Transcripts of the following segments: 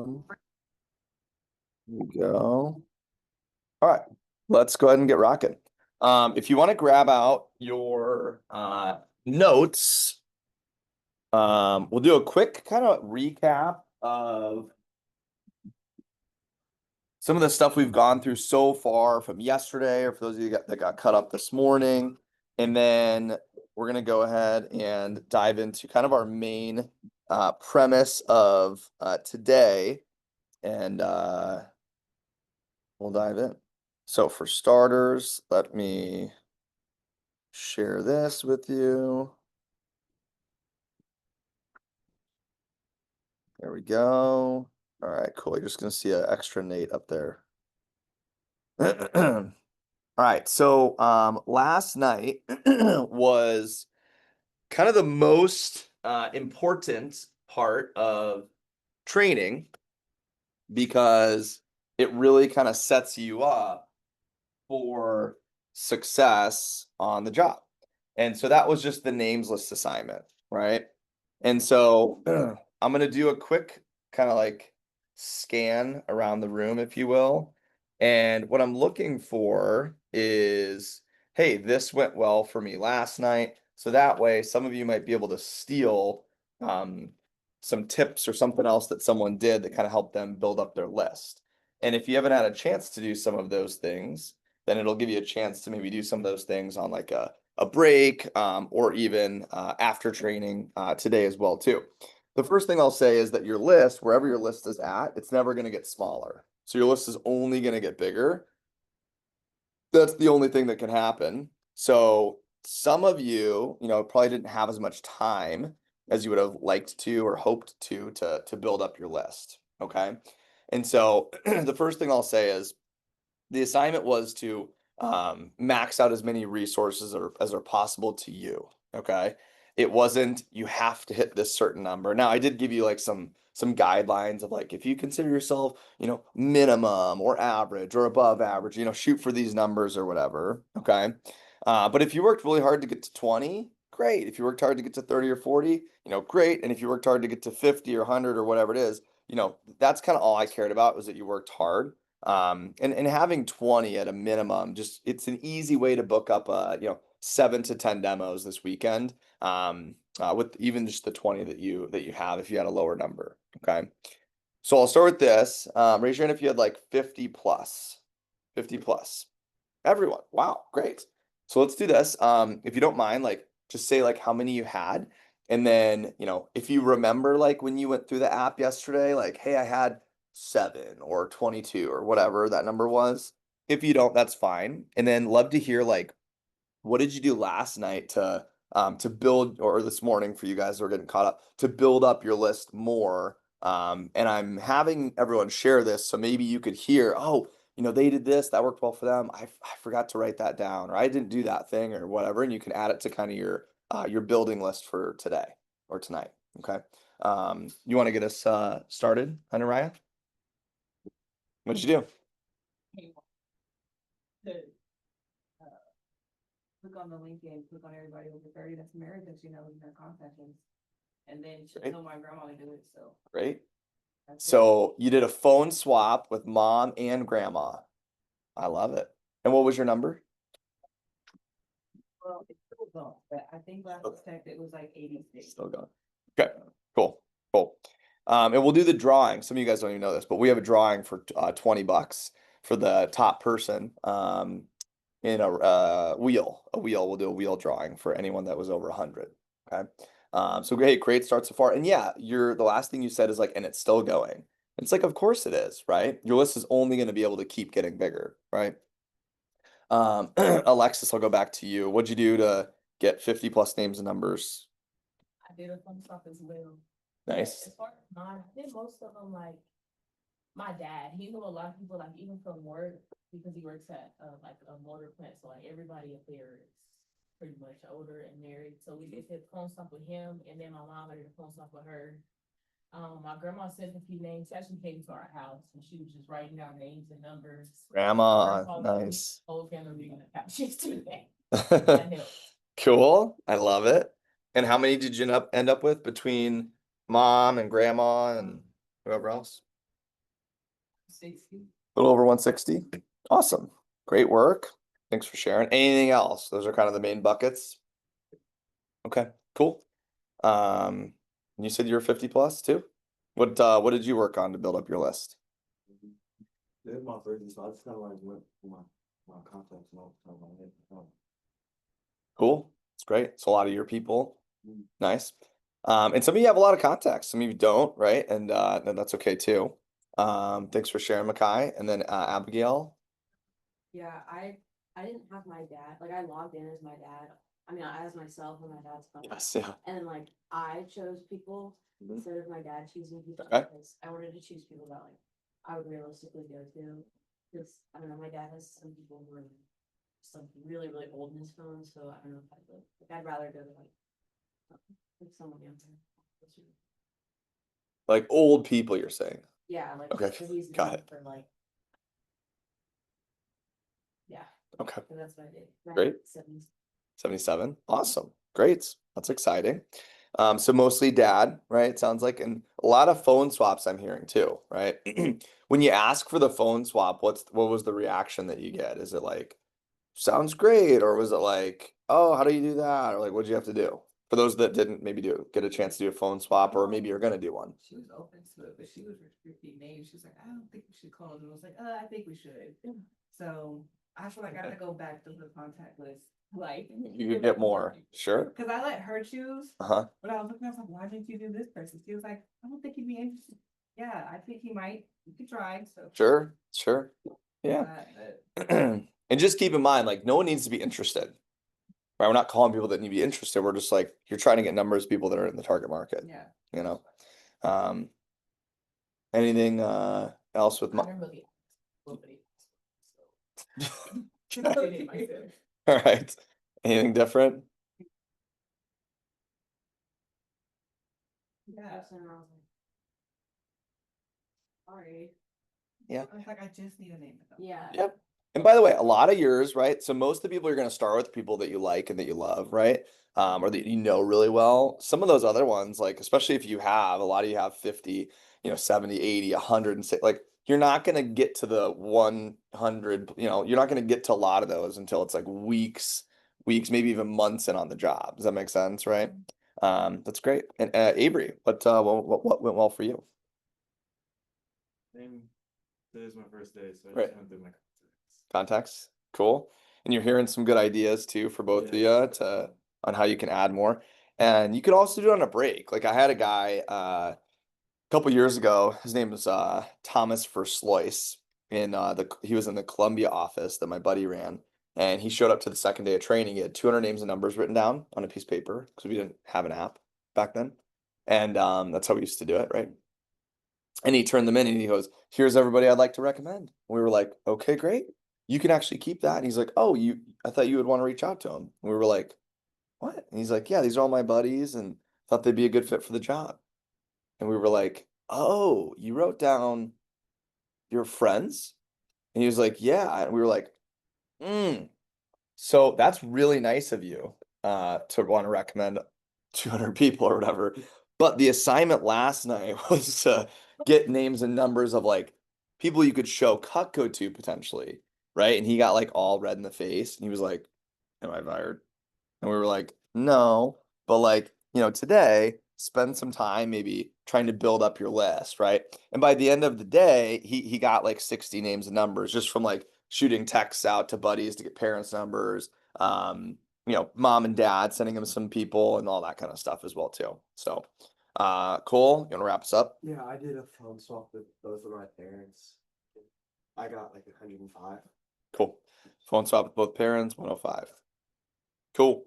on. There we go. All right, let's go ahead and get rocking. If you want to grab out your notes, we'll do a quick kind of recap of some of the stuff we've gone through so far from yesterday, or for those of you that got cut up this morning. And then we're going to go ahead and dive into kind of our main premise of today. And we'll dive in. So for starters, let me share this with you. There we go. All right, cool. You're just going to see an extra Nate up there. All right, so last night was kind of the most important part of training because it really kind of sets you up for success on the job. And so that was just the names list assignment, right? And so I'm going to do a quick kind of like scan around the room, if you will. And what I'm looking for is, hey, this went well for me last night. So that way, some of you might be able to steal some tips or something else that someone did that kind of helped them build up their list. And if you haven't had a chance to do some of those things, then it'll give you a chance to maybe do some of those things on like a break or even after training today as well too. The first thing I'll say is that your list, wherever your list is at, it's never going to get smaller. So your list is only going to get bigger. That's the only thing that can happen. So some of you, probably didn't have as much time as you would have liked to or hoped to build up your list. Okay. And so the first thing I'll say is the assignment was to max out as many resources as are possible to you. Okay. It wasn't you have to hit this certain number. Now I did give you like some guidelines of like if you consider yourself, minimum or average or above average, shoot for these numbers or whatever. Okay. But if you worked really hard to get to 20, great. If you worked hard to get to 30 or 40, great. And if you worked hard to get to 50 or 100 or whatever it is, that's kind of all I cared about was that you worked hard. And having 20 at a minimum, just it's an easy way to book up 7 to 10 demos this weekend. With even just the 20 that you have if you had a lower number. Okay. So I'll start with this. Raise your hand if you had like 50 plus. 50 plus. Everyone. Wow, great. So let's do this. If you don't mind, like just say like how many you had. And then, if you remember like when you went through the app yesterday, like, hey, I had 7 or 22 or whatever that number was. If you don't, that's fine. And then love to hear like what did you do last night to build or this morning for you guys who are getting caught up to build up your list more. And I'm having everyone share this so maybe you could hear, oh, they did this, that worked well for them. I forgot to write that down, or I didn't do that thing or whatever. And you can add it to kind of your building list for today or tonight. Okay. You want to get us started, Raya? What did you do? Click on the link and click on everybody over 30 that's married that in their contact list. And then she'll Great. know my grandma to do it. So Great. that's it. So you did a phone swap with mom and grandma. I love it. And what was your number? Well, it's still going, but I think last checked it was like 86. Still going. Okay, cool. And we'll do the drawing. Some of you guys don't even know this, but we have a drawing for $20 for the top person in a wheel. We'll do a wheel drawing for anyone that was over 100. Okay. So great start so far. And yeah, the last thing you said is like, and it's still going. It's like, of course it is, right? Your list is only going to be able to keep getting bigger, right? Alexis, I'll go back to you. What'd you do to get 50 plus names and numbers? I did a fun stuff as well. Nice. As far as mine, I did most of them like my dad. He knew a lot of people, like even from work, because he works at like a motor plant. So like everybody up there is pretty much older and married. So we did phone stuff with him, and then my mom did a phone stuff with her. My grandma sent a few names. She actually came to our house and she was just writing down names and numbers. Grandma, nice. Whole family being in the house. She's too bad. Cool. I love it. And how many did you end up with between mom and grandma and whoever else? 60. little over 160. Awesome. Great work. Thanks for sharing. Anything else? Those are kind of the main buckets. Okay, cool. You said you were 50 plus too? What did you work on to build up your list? This is my first, so I just kind of like went for my contacts and all the time. Cool. It's great. So a lot of your people. Mm. Nice. And some of you have a lot of contacts, some of you don't, right? And that's okay too. Thanks for sharing, Makai. And then Abigail. Yeah, I didn't have my dad, like I logged in as my dad. I mean, as myself on my dad's phone. Yes, yeah. And then like I chose people Mhm. instead of my dad choosing people Okay. because I wanted to choose people that like I would realistically go to. Because I don't know, my dad has some people who are just like really, really old in his phone, so I don't know if I'd like I'd rather go to like someone younger. Like old people, you're saying. Yeah, like Okay, so he's got known it. for like yeah, Okay. so that's what I did. Great. 70s. 77. Awesome. Great. That's exciting. So mostly dad, right? It sounds like, and a lot of phone swaps I'm hearing too, right? When you ask for the phone swap, what was the reaction that you get? Is it like, sounds great, or was it like, oh, how do you do that? Or like, what'd you have to do? For those that didn't maybe get a chance to do a phone swap, or maybe you're gonna do one. She was open to it, but she was restricting names. She was like, I don't think we should call them. I was like, I think we should. So I feel like I have to go back to the contact list. Like You could get more, sure. Because I let her choose, Uh-huh. but I was looking, I was like, why didn't you do this person? She was like, I don't think he'd be interested. Yeah, I think he might. You could try. So Sure, sure. Yeah. but And just keep in mind, like, no one needs to be interested. Right? We're not calling people that need to be interested. We're just like, you're trying to get numbers of people that are in the target market, yeah, you know? Anything else with I my never really nobody. all right. Anything different? Yeah, And I was like, sorry. Yeah. I was like, I just need a name. Yeah. Yep. And by the way, a lot of yours, right? So most of the people you're going to start with people that you like and that you love, right? Or that you know really well. Some of those other ones, like especially if you have a lot of you have 50, 70, 80, 100 and say like you're not going to get to the 100, you're not going to get to a lot of those until it's like weeks, maybe even months in on the job. Does that make sense, right? That's great. And Avery, what went well for you? And today's my first day, so I Right. just went through my contacts. Contacts, cool. And you're hearing some good ideas too for both of you on how you can add more. And you could also do it on a break. Like I had a guy a couple years ago, his name was Thomas Verslois. He was in the Columbia office that my buddy ran. And he showed up to the second day of training. He had 200 names and numbers written down on a piece of paper because we didn't have an app back then. And that's how we used to do it, right? And he turned them in and he goes, here's everybody I'd like to recommend. We were like, okay, great. You can actually keep that. And he's like, oh, I thought you would want to reach out to him. And we were like, what? And he's like, yeah, these are all my buddies and thought they'd be a good fit for the job. And we were like, oh, you wrote down your friends? And he was like, yeah. And we were like, so that's really nice of you to want to recommend 200 people or whatever. But the assignment last night was to get names and numbers of like people you could show Cutco to potentially, right? And he got like all red in the face and he was like, am I fired? And we were like, no, but like, today, spend some time maybe trying to build up your list, right? And by the end of the day, he got like 60 names and numbers just from like shooting texts out to buddies to get parents' numbers, mom and dad sending him some people and all that kind of stuff as well too. So cool. You want to wrap us up? Yeah, I did a phone swap with both of my parents. I got like 105. Cool. Phone swap with both parents, 105. Cool.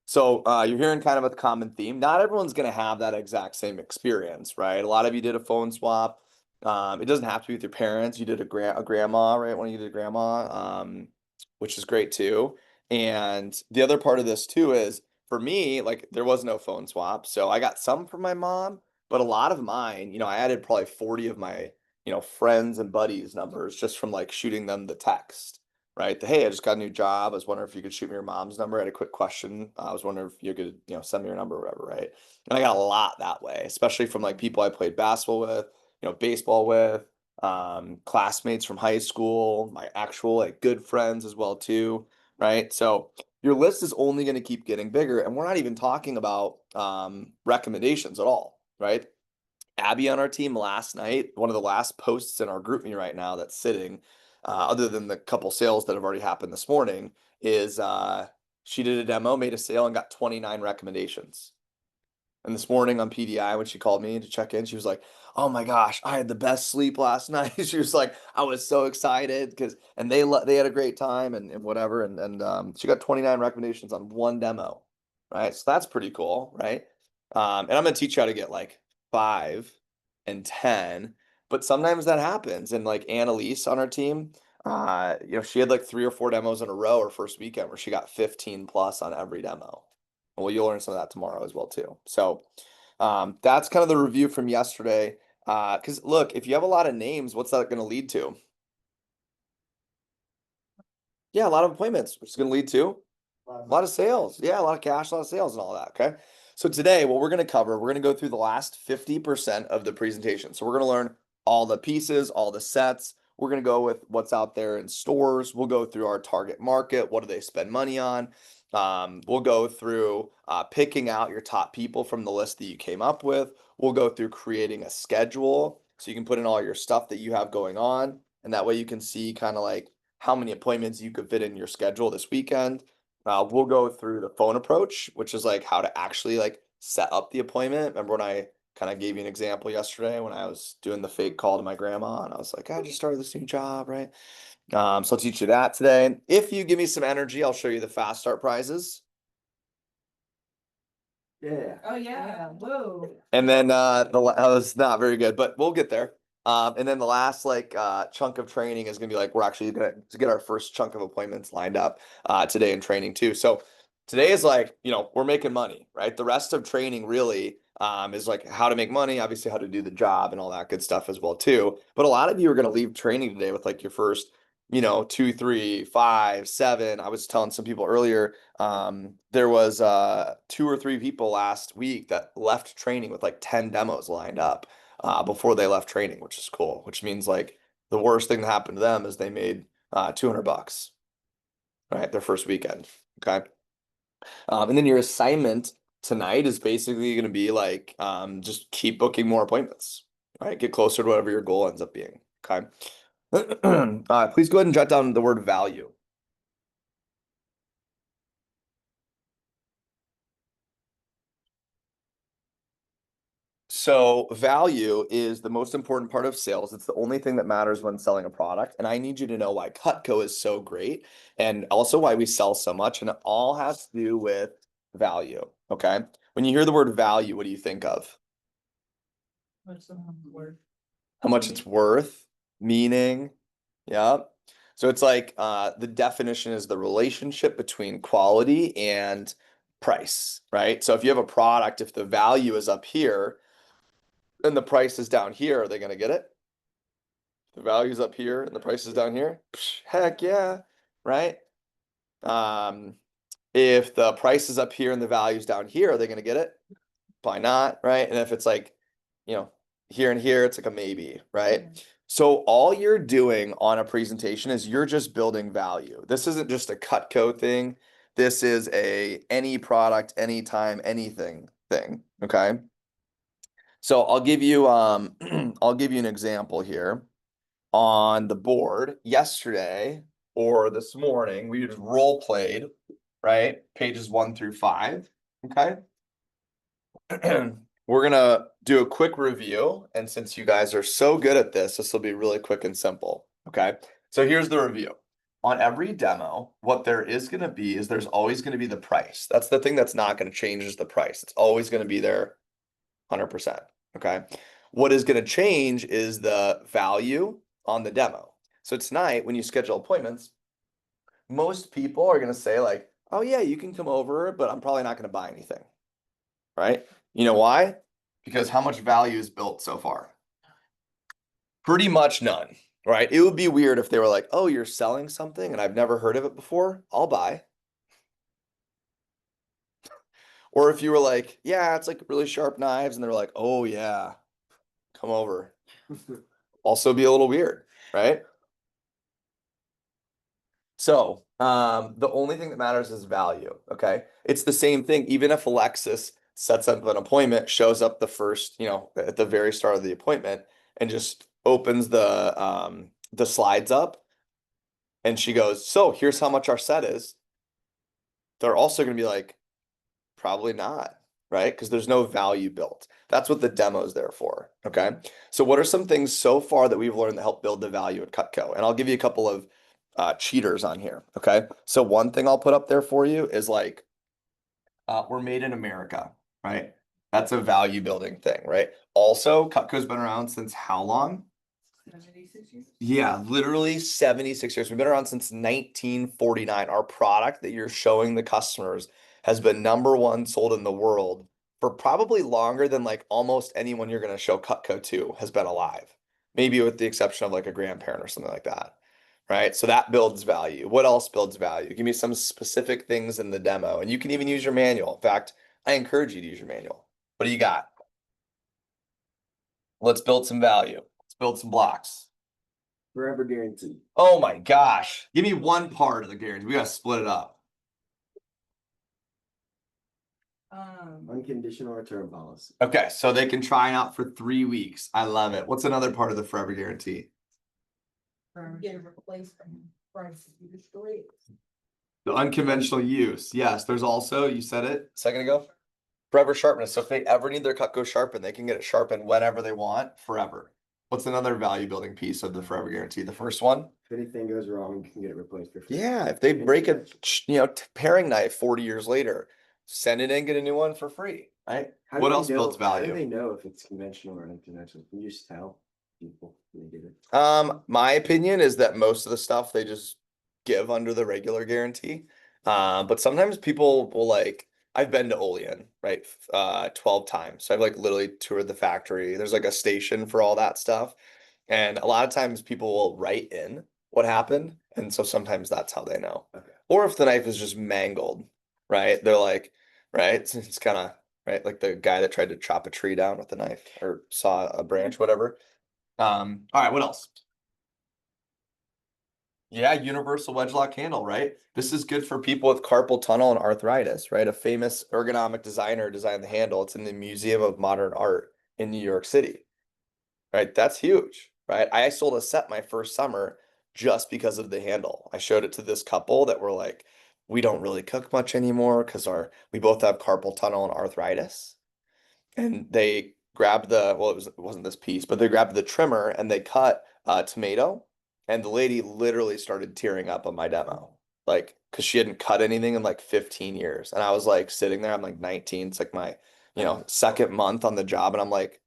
So you're hearing kind of a common theme. Not everyone's going to have that exact same experience, right? A lot of you did a phone swap. It doesn't have to be with your parents. You did a grandma, right? One of you did a grandma, which is great too. And the other part of this too is for me, like there was no phone swap. So I got some from my mom, but a lot of mine, I added probably 40 of my, friends and buddies numbers just from like shooting them the text, right? Hey, I just got a new job. I was wondering if you could shoot me your mom's number. I had a quick question. I was wondering if you could, send me your number or whatever, right? And I got a lot that way, especially from like people I played basketball with, baseball with, classmates from high school, my actual like good friends as well too, right? So your list is only going to keep getting bigger, and we're not even talking about recommendations at all, right? Abby on our team last night, one of the last posts in our group me right now that's sitting, other than the couple sales that have already happened this morning, is she did a demo, made a sale, and got 29 recommendations. And this morning on PDI, when she called me to check in, she was like, "Oh my gosh, I had the best sleep last night." She was like, "I was so excited because," and they had a great time and whatever. And she got 29 recommendations on one demo, right? So that's pretty cool, right? And I'm gonna teach you how to get like 5 and 10, but sometimes that happens. And like Annalise on our team, she had like 3 or 4 demos in a row her first weekend where she got 15 plus on every demo. Well, you'll learn some of that tomorrow as well too. So that's kind of the review from yesterday. Because look, if you have a lot of names, what's that going to lead to? Yeah, a lot of appointments, which is going to lead to a lot of sales. Yeah, a lot of cash, a lot of sales and all that. Okay. So today, what we're going to cover, we're going to go through the last 50% of the presentation. So we're going to learn all the pieces, all the sets. We're going to go with what's out there in stores. We'll go through our target market. What do they spend money on? We'll go through picking out your top people from the list that you came up with. We'll go through creating a schedule so you can put in all your stuff that you have going on. And that way you can see kind of like how many appointments you could fit in your schedule this weekend. We'll go through the phone approach, which is like how to actually like set up the appointment. Remember when I kind of gave you an example yesterday when I was doing the fake call to my grandma and I was like, I just started this new job, right? So I'll teach you that today. If you give me some energy, I'll show you the fast start prizes. Yeah. Oh, yeah, whoa. And then that was not very good, but we'll get there. And then the last like chunk of training is gonna be like we're actually gonna to get our first chunk of appointments lined up today in training too. So today is like, we're making money, right? The rest of training really is like how to make money, obviously how to do the job and all that good stuff as well too. But a lot of you are gonna leave training today with like your first, 2, 3, 5, 7. I was telling some people earlier, there was 2 or 3 people last week that left training with like 10 demos lined up before they left training, which is cool, which means like the worst thing that happened to them is they made $200, right? Their first weekend. Okay. And then your assignment tonight is basically going to be like just keep booking more appointments, right? Get closer to whatever your goal ends up being. Okay. Please go ahead and jot down the word value. So value is the most important part of sales. It's the only thing that matters when selling a product. And I need you to know why Cutco is so great and also why we sell so much. And it all has to do with value. Okay. When you hear the word value, what do you think of? What's the word? How much it's worth, meaning. Yeah. So it's like the definition is the relationship between quality and price, right? So if you have a product, if the value is up here, and the price is down here, are they going to get it? The value's up here and the price is down here? Psh, heck yeah, right? Um, if the price is up here and the value's down here, are they going to get it? Probably not, right? And if it's like, here and here, it's like a maybe, right? So all you're doing on a presentation is you're just building value. This isn't just a Cutco thing. This is a any product, anytime, anything thing, okay? So I'll give you I'll give you an example here. On the board yesterday or this morning, we just role played, right? Pages 1 through 5. Okay. We're gonna do a quick review, and since you guys are so good at this, this will be really quick and simple. Okay. So here's the review. On every demo, what there is going to be is there's always going to be the price. That's the thing that's not going to change is the price. It's always going to be there 100%. Okay. What is going to change is the value on the demo. So tonight, when you schedule appointments, most people are going to say like, oh yeah, you can come over, but I'm probably not going to buy anything. Right? You know why? Because how much value is built so far? Pretty much none. Right? It would be weird if they were like, oh, you're selling something and I've never heard of it before. I'll buy. Or if you were like, yeah, it's like really sharp knives, and they're like, oh yeah, come over. also be a little weird, right? So, the only thing that matters is value, okay? It's the same thing, even if Alexis sets up an appointment, shows up the first, at the very start of the appointment and just opens the slides up and she goes, "So, here's how much our set is." They're also going to be like, "Probably not," right? Because there's no value built. That's what the demo is there for, okay? So what are some things so far that we've learned that help build the value at Cutco? And I'll give you a couple of cheaters on here, okay? So one thing I'll put up there for you is like, we're made in America, right? That's a value building thing, right? Also, Cutco's been around since how long? 76 years. Yeah, literally 76 years. We've been around since 1949. Our product that you're showing the customers has been #1 sold in the world for probably longer than like almost anyone you're going to show Cutco to has been alive. Maybe with the exception of like a grandparent or something like that. Right? So that builds value. What else builds value? Give me some specific things in the demo. And you can even use your manual. In fact, I encourage you to use your manual. What do you got? Let's build some value. Let's build some blocks. Forever guarantee. Oh my gosh. Give me one part of the guarantee. We gotta split it up. Unconditional return policy. Okay, so they can try it out for 3 weeks. I love it. What's another part of the forever guarantee? Get it replaced from price if you destroy it. The unconventional use. Yes, there's also, you said it a second ago, forever sharpness. So if they ever need their Cutco sharpened, they can get it sharpened whenever they want, forever. What's another value building piece of the forever guarantee? The first one? If anything goes wrong, you can get it replaced for free. Yeah, if they break a paring knife 40 years later, send it in, get a new one for free, right? How do What they else know- builds How do value? they know if it's conventional or unconventional? Can you just tell people when they get it? My opinion is that most of the stuff they just give under the regular guarantee. But sometimes people will like, I've been to Olean, right? 12 times. So I've like literally toured the factory. There's like a station for all that stuff. And a lot of times people will write in what happened. And so sometimes that's how they know. Okay. Or if the knife is just mangled, right? They're like, right? It's kind of, right? Like the guy that tried to chop a tree down with a knife or saw a branch, whatever. All right, what else? Yeah, universal wedge lock handle, right? This is good for people with carpal tunnel and arthritis, right? A famous ergonomic designer designed the handle. It's in the Museum of Modern Art in New York City, right? That's huge, right? I sold a set my first summer just because of the handle. I showed it to this couple that were like, we don't really cook much anymore because we both have carpal tunnel and arthritis. And they grabbed it wasn't this piece, but they grabbed the trimmer and they cut a tomato. And the lady literally started tearing up on my demo, like, because she hadn't cut anything in like 15 years. And I was like sitting there, I'm like 19. It's like my, second month on the job. And I'm like,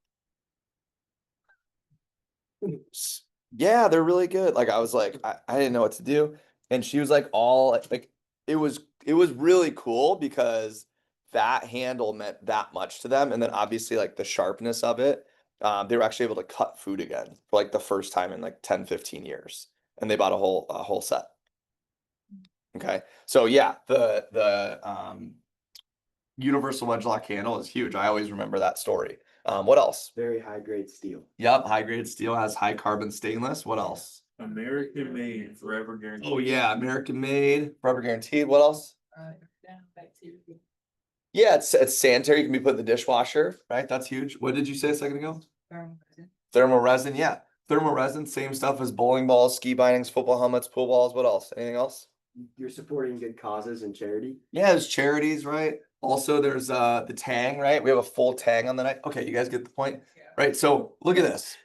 yeah, they're really good. Like, I was like, I didn't know what to do. And she was like, it was really cool because that handle meant that much to them. And then obviously like the sharpness of it, they were actually able to cut food again for like the first time in like 10, 15 years. And they bought a whole set. Okay. So yeah, the universal wedge lock handle is huge. I always remember that story. What else? Very high grade steel. Yep, high grade steel has high carbon stainless. What else? American made, forever guaranteed. Oh yeah, American made, forever guaranteed. What else? Down bacteria. Yeah, it's sanitary. It can be put in the dishwasher, right? That's huge. What did you say a second ago? Thermal resin, yeah. Thermal resin, same stuff as bowling balls, ski bindings, football helmets, pool balls. What else? Anything else? You're supporting good causes and charity. Yeah, there's charities, right? Also, there's the tang, right? We have a full tang on the night. Okay, you guys get the point, right? So look at this.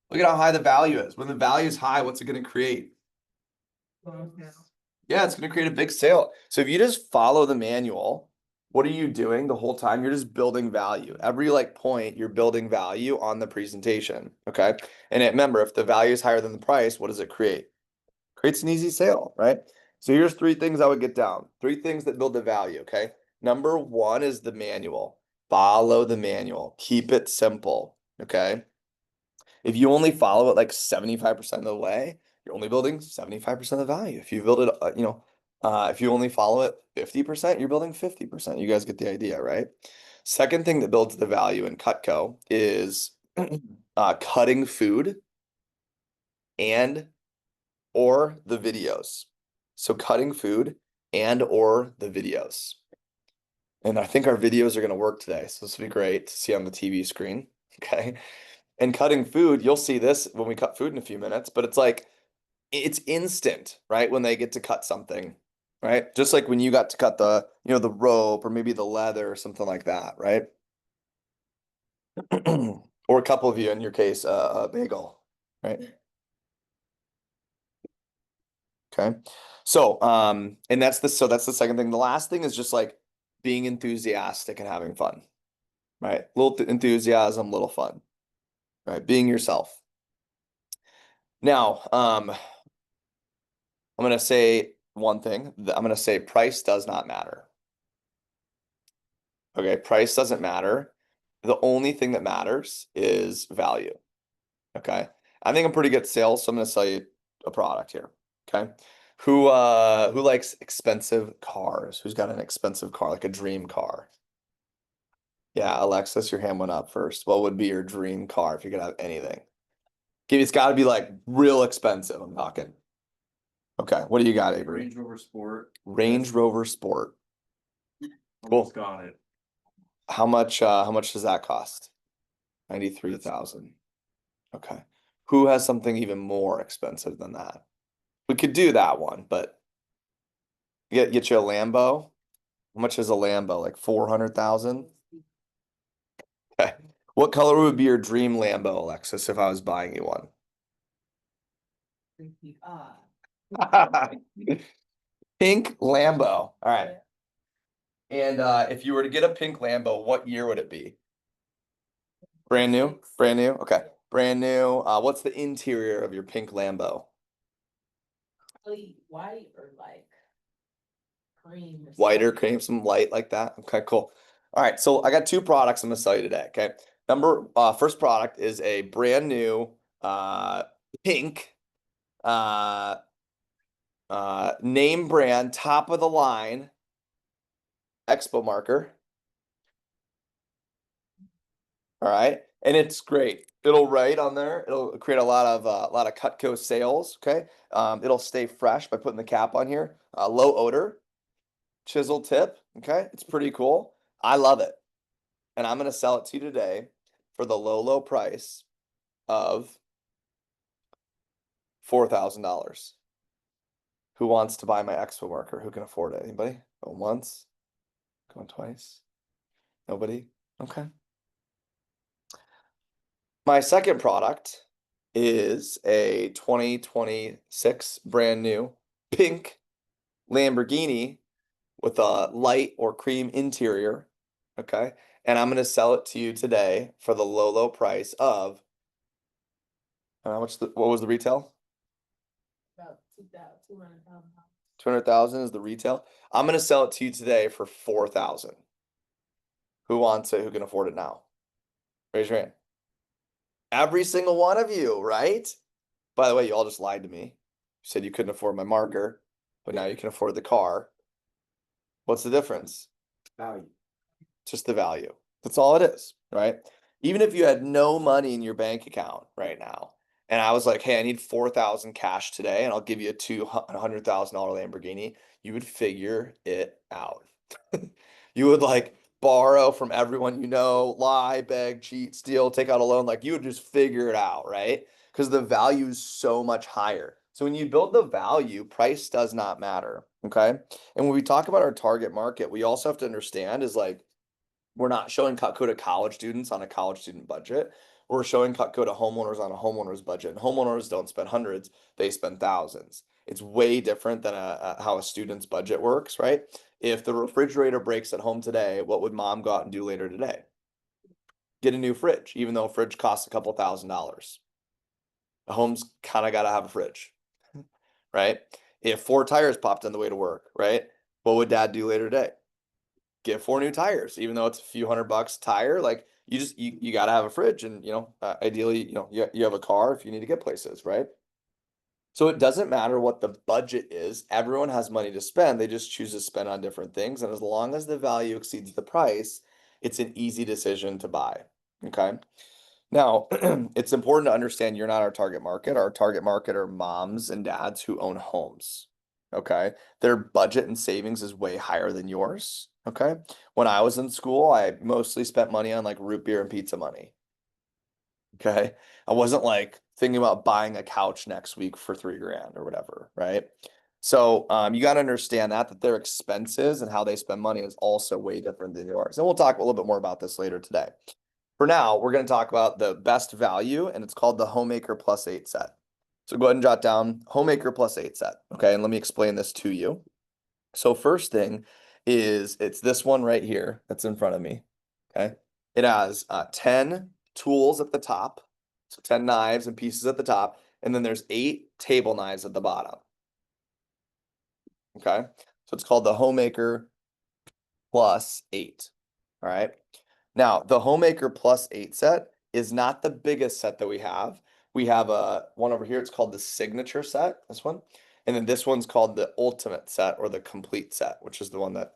Look at how high the value is. When the value is high, what's it going to create? Yeah, it's going to create a big sale. So if you just follow the manual, what are you doing the whole time? You're just building value. Every like point, you're building value on the presentation. Okay. And remember, if the value is higher than the price, what does it create? Creates an easy sale, right? So here's 3 things I would get down. 3 things that build the value. Okay. Number 1 is the manual. Follow the manual. Keep it simple. Okay. If you only follow it like 75% of the way, you're only building 75% of the value. If you build it, if you only follow it 50%, you're building 50%. You guys get the idea, right? Second thing that builds the value in Cutco is cutting food and or the videos. So cutting food and or the videos. And I think our videos are going to work today. So this will be great to see on the TV screen. Okay. And cutting food, you'll see this when we cut food in a few minutes, but it's like, it's instant, right? When they get to cut something, right? Just like when you got to cut the, the rope or maybe the leather or something like that, right? Or a couple of you, in your case, a bagel, right? Okay. So, and that's the second thing. The last thing is just like being enthusiastic and having fun, right? Little enthusiasm, little fun, right? Being yourself. Now, I'm gonna say one thing. I'm gonna say price does not matter. Okay, price doesn't matter. The only thing that matters is value. Okay. I think I'm pretty good at sales, so I'm gonna sell you a product here. Okay. Who likes expensive cars? Who's got an expensive car, like a dream car? Yeah, Alexis, your hand went up first. What would be your dream car if you could have anything? It's got to be like real expensive. I'm talking. Okay, what do you got, Avery? Range Rover Sport. Range Rover Sport. Almost got it. How much does that cost? 93,000. Okay. Who has something even more expensive than that? We could do that one, but get you a Lambo. How much is a Lambo? Like 400,000? Okay. What color would be your dream Lambo, Alexis, if I was buying you one? Pink Lambo. All right. And if you were to get a pink Lambo, what year would it be? Brand new? Brand new? Okay. Brand new. What's the interior of your pink Lambo? Really white or like cream or Whiter something. cream, some light like that. Okay, cool. All right, so I got two products I'm gonna sell you today. Okay. First product is a brand new pink name brand, top of the line Expo marker. All right, and it's great. It'll write on there. It'll create a lot of Cutco sales. Okay, it'll stay fresh by putting the cap on here. Low odor, chisel tip. Okay, it's pretty cool. I love it, and I'm gonna sell it to you today for the low price of $4,000. Who wants to buy my Expo marker? Who can afford it? Anybody? Going once? Going twice? Nobody? Okay. My second product is a 2026 brand new pink Lamborghini with a light or cream interior. Okay. And I'm going to sell it to you today for the low price of what was the retail? About 200,000. 200,000 is the retail. I'm going to sell it to you today for 4,000. Who wants it? Who can afford it now? Raise your hand. Every single one of you, right? By the way, you all just lied to me. You said you couldn't afford my marker, but now you can afford the car. What's the difference? Value. Just the value. That's all it is, right? Even if you had no money in your bank account right now, and I was like, hey, I need 4,000 cash today, and I'll give you a $200,000 Lamborghini, you would figure it out. You would like borrow from everyone you know, lie, beg, cheat, steal, take out a loan. Like you would just figure it out, right? Because the value is so much higher. So when you build the value, price does not matter. Okay. And when we talk about our target market, we also have to understand is like, we're not showing Cutco to college students on a college student budget. We're showing Cutco to homeowners on a homeowner's budget. And homeowners don't spend hundreds, they spend thousands. It's way different than how a student's budget works, right? If the refrigerator breaks at home today, what would mom go out and do later today? Get a new fridge, even though a fridge costs a couple $1,000s. A home's kind of got to have a fridge, right? If 4 tires popped on the way to work, right? What would dad do later today? Get 4 new tires, even though it's a few $100 tire. Like you got to have a fridge, and ideally, you have a car if you need to get places, right? So it doesn't matter what the budget is. Everyone has money to spend. They just choose to spend on different things. And as long as the value exceeds the price, it's an easy decision to buy. Okay. Now, it's important to understand you're not our target market. Our target market are moms and dads who own homes. Okay. Their budget and savings is way higher than yours. Okay. When I was in school, I mostly spent money on like root beer and pizza money. Okay. I wasn't like thinking about buying a couch next week for 3 grand or whatever. Right. So you got to understand that their expenses and how they spend money is also way different than yours. And we'll talk a little bit more about this later today. For now, we're going to talk about the best value, and it's called the Homemaker Plus 8 set. So go ahead and jot down Homemaker Plus 8 set. Okay, and let me explain this to you. So first thing is it's this one right here that's in front of me. Okay, it has 10 tools at the top, so 10 knives and pieces at the top, and then there's 8 table knives at the bottom. Okay, so it's called the Homemaker Plus 8. All right. Now, the Homemaker Plus 8 set is not the biggest set that we have. We have a one over here. It's called the Signature set, this one. And then this one's called the Ultimate set or the Complete set, which is the one that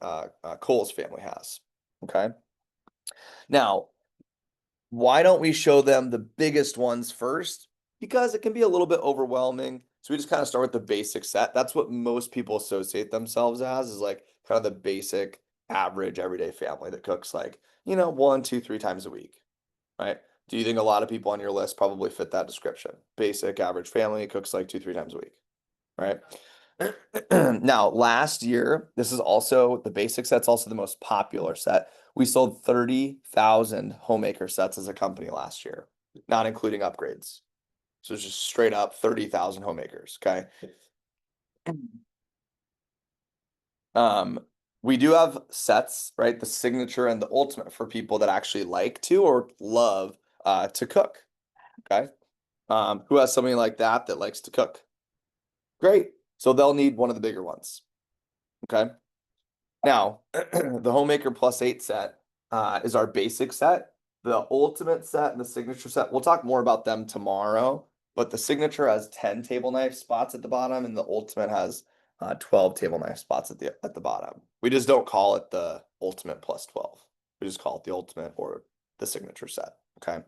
Cole's family has. Okay. Now, why don't we show them the biggest ones first? Because it can be a little bit overwhelming. So we just kind of start with the basic set. That's what most people associate themselves as, is like kind of the basic, average, everyday family that cooks like, 1, 2, 3 times a week, right? Do you think a lot of people on your list probably fit that description? Basic, average family, cooks like 2, 3 times a week, right? Now, last year, this is also the basic set's also the most popular set. We sold 30,000 homemaker sets as a company last year, not including upgrades. So it's just straight up 30,000 homemakers. Okay. We do have sets, right? The Signature and the Ultimate for people that actually like to or love to cook. Okay. Who has somebody like that likes to cook? Great. So they'll need one of the bigger ones. Okay. Now, the Homemaker Plus 8 set is our basic set. The Ultimate set and the Signature set, we'll talk more about them tomorrow, but the Signature has 10 table knife spots at the bottom and the Ultimate has 12 table knife spots at the bottom. We just don't call it the Ultimate plus 12. We just call it the Ultimate or the Signature set. Okay.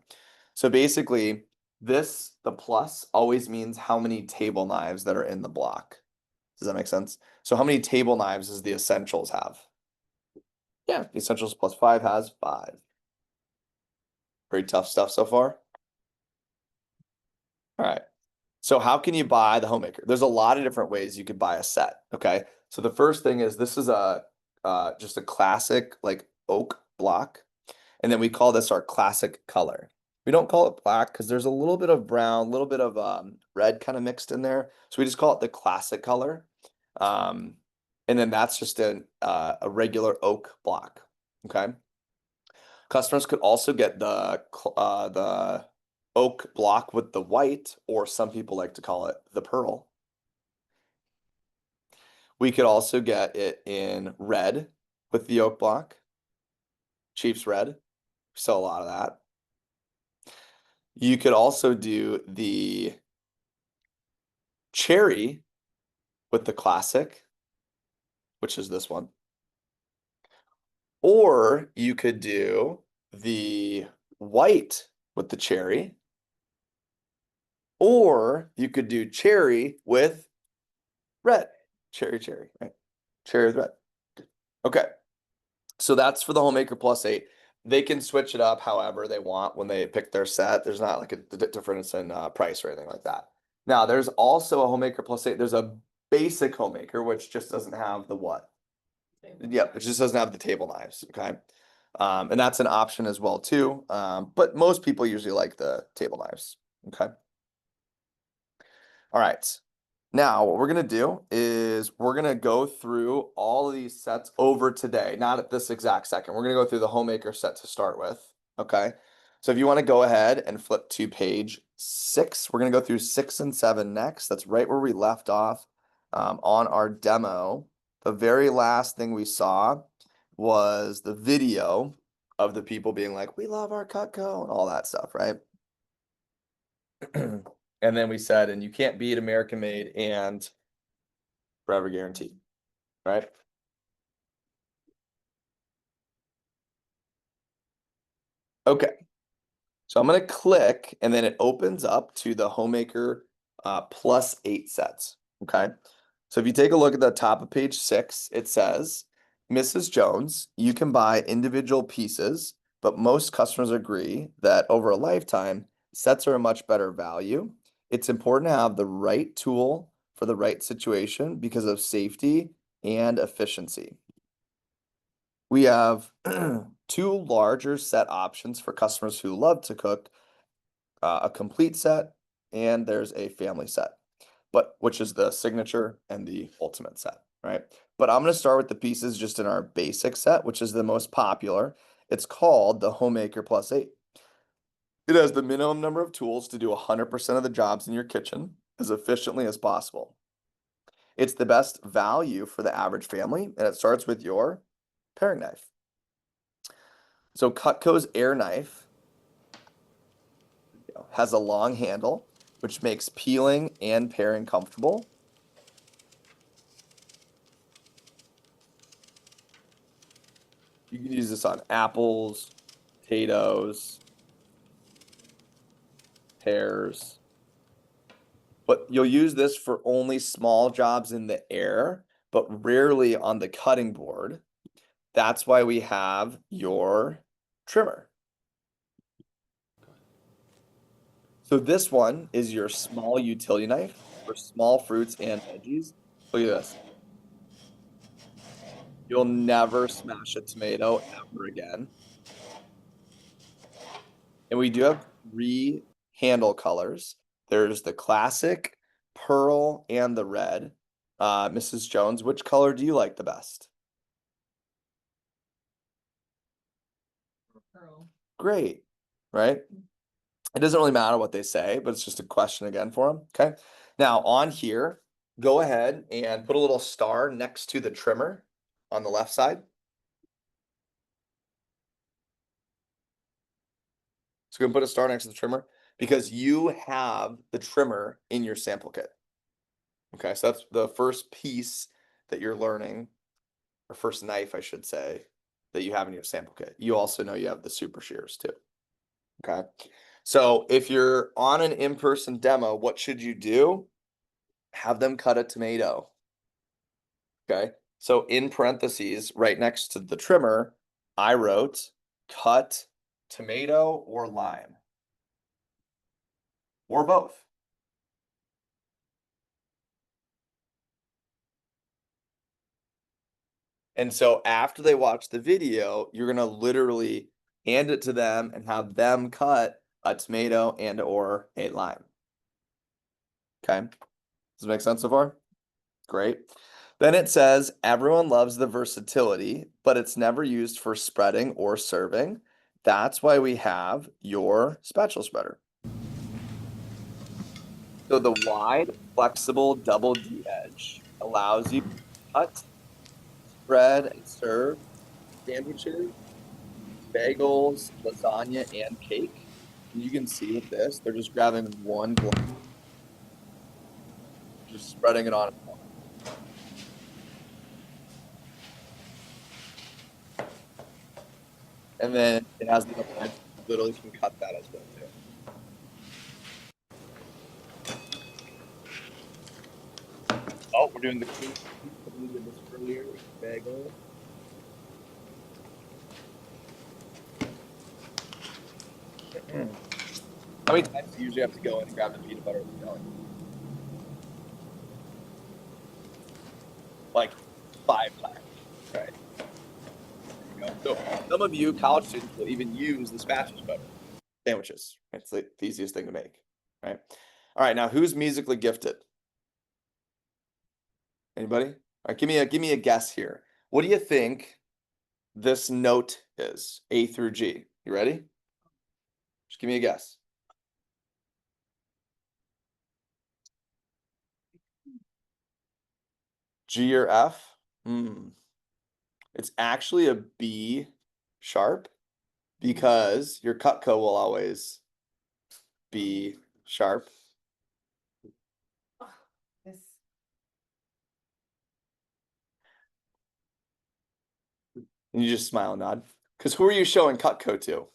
So basically, the plus always means how many table knives that are in the block. Does that make sense? So how many table knives does the Essentials have? Yeah, the Essentials plus 5 has 5. Pretty tough stuff so far. All right. So how can you buy the Homemaker? There's a lot of different ways you could buy a set. Okay. So the first thing is this is just a classic like oak block. And then we call this our classic color. We don't call it black because there's a little bit of brown, a little bit of red kind of mixed in there. So we just call it the classic color. And then that's just a regular oak block. Okay. Customers could also get the oak block with the white, or some people like to call it the pearl. We could also get it in red with the oak block. Chief's red. We sell a lot of that. You could also do the cherry with the classic, which is this one. Or you could do the white with the cherry. Or you could do cherry with red. Cherry, right? Cherry with red. Okay. So that's for the Homemaker Plus 8. They can switch it up however they want when they pick their set. There's not like a difference in price or anything like that. Now, there's also a Homemaker Plus 8. There's a basic Homemaker, which just doesn't have the what? Yep, it just doesn't have the table knives. Okay. And that's an option as well too. But most people usually like the table knives. Okay. All right. Now, what we're going to do is we're going to go through all of these sets over today, not at this exact second. We're going to go through the Homemaker set to start with. Okay. So if you want to go ahead and flip to page 6, we're going to go through 6 and 7 next. That's right where we left off on our demo. The very last thing we saw was the video of the people being like, we love our Cutco and all that stuff, right? And then we said, and you can't beat American made and forever guaranteed, right? Okay. So I'm gonna click and then it opens up to the Homemaker +8 sets, okay? So if you take a look at the top of page 6, it says, Mrs. Jones, you can buy individual pieces, but most customers agree that over a lifetime, sets are a much better value. It's important to have the right tool for the right situation because of safety and efficiency. We have 2 larger set options for customers who love to cook, a complete set, and there's a family set, but which is the signature and the ultimate set, right? But I'm gonna start with the pieces just in our basic set, which is the most popular. It's called the Homemaker +8. It has the minimum number of tools to do 100% of the jobs in your kitchen as efficiently as possible. It's the best value for the average family, and it starts with your paring knife. So Cutco's Air Knife has a long handle, which makes peeling and paring comfortable. You can use this on apples, potatoes, pears. But you'll use this for only small jobs in the air, but rarely on the cutting board. That's why we have your trimmer. So this one is your small utility knife for small fruits and veggies. Look at this. You'll never smash a tomato ever again. And we do have 3 handle colors. There's the classic, pearl, and the red. Mrs. Jones, which color do you like the best? Pearl. Great, right? It doesn't really matter what they say, but it's just a question again for them. Okay. Now on here, go ahead and put a little star next to the trimmer on the left side. So we're gonna put a star next to the trimmer because you have the trimmer in your sample kit. Okay, so that's the first piece that you're learning, or first knife, I should say, that you have in your sample kit. You also know you have the super shears too. Okay, so if you're on an in-person demo, what should you do? Have them cut a tomato. Okay, so in parentheses, right next to the trimmer, I wrote cut tomato or lime, or both. And so after they watch the video, you're gonna literally hand it to them and have them cut a tomato and or a lime. Okay, does it make sense so far? Great. Then it says everyone loves the versatility, but it's never used for spreading or serving. That's why we have your spatula spreader. So the wide, flexible double D edge allows you to cut, spread, and serve sandwiches, bagels, lasagna, and cake. And you can see with this, they're just grabbing one glove, just spreading it on. And then it has the other edge. You literally can cut that as well too. Oh, we're doing the cake. We did this earlier with the bagel. How many times do you usually have to go in and grab the peanut butter with jelly? Like 5 times, right? There you go. So some of you college students will even use the spatula spreader sandwiches. It's the easiest thing to make, right? All right, now who's musically gifted? Anybody? All right, give me a guess here. What do you think this note is? A through G. You ready? Just give me a guess. G or F? It's actually a B sharp because your Cutco will always be sharp. This. And you just smile and nod. Because who are you showing Cutco to?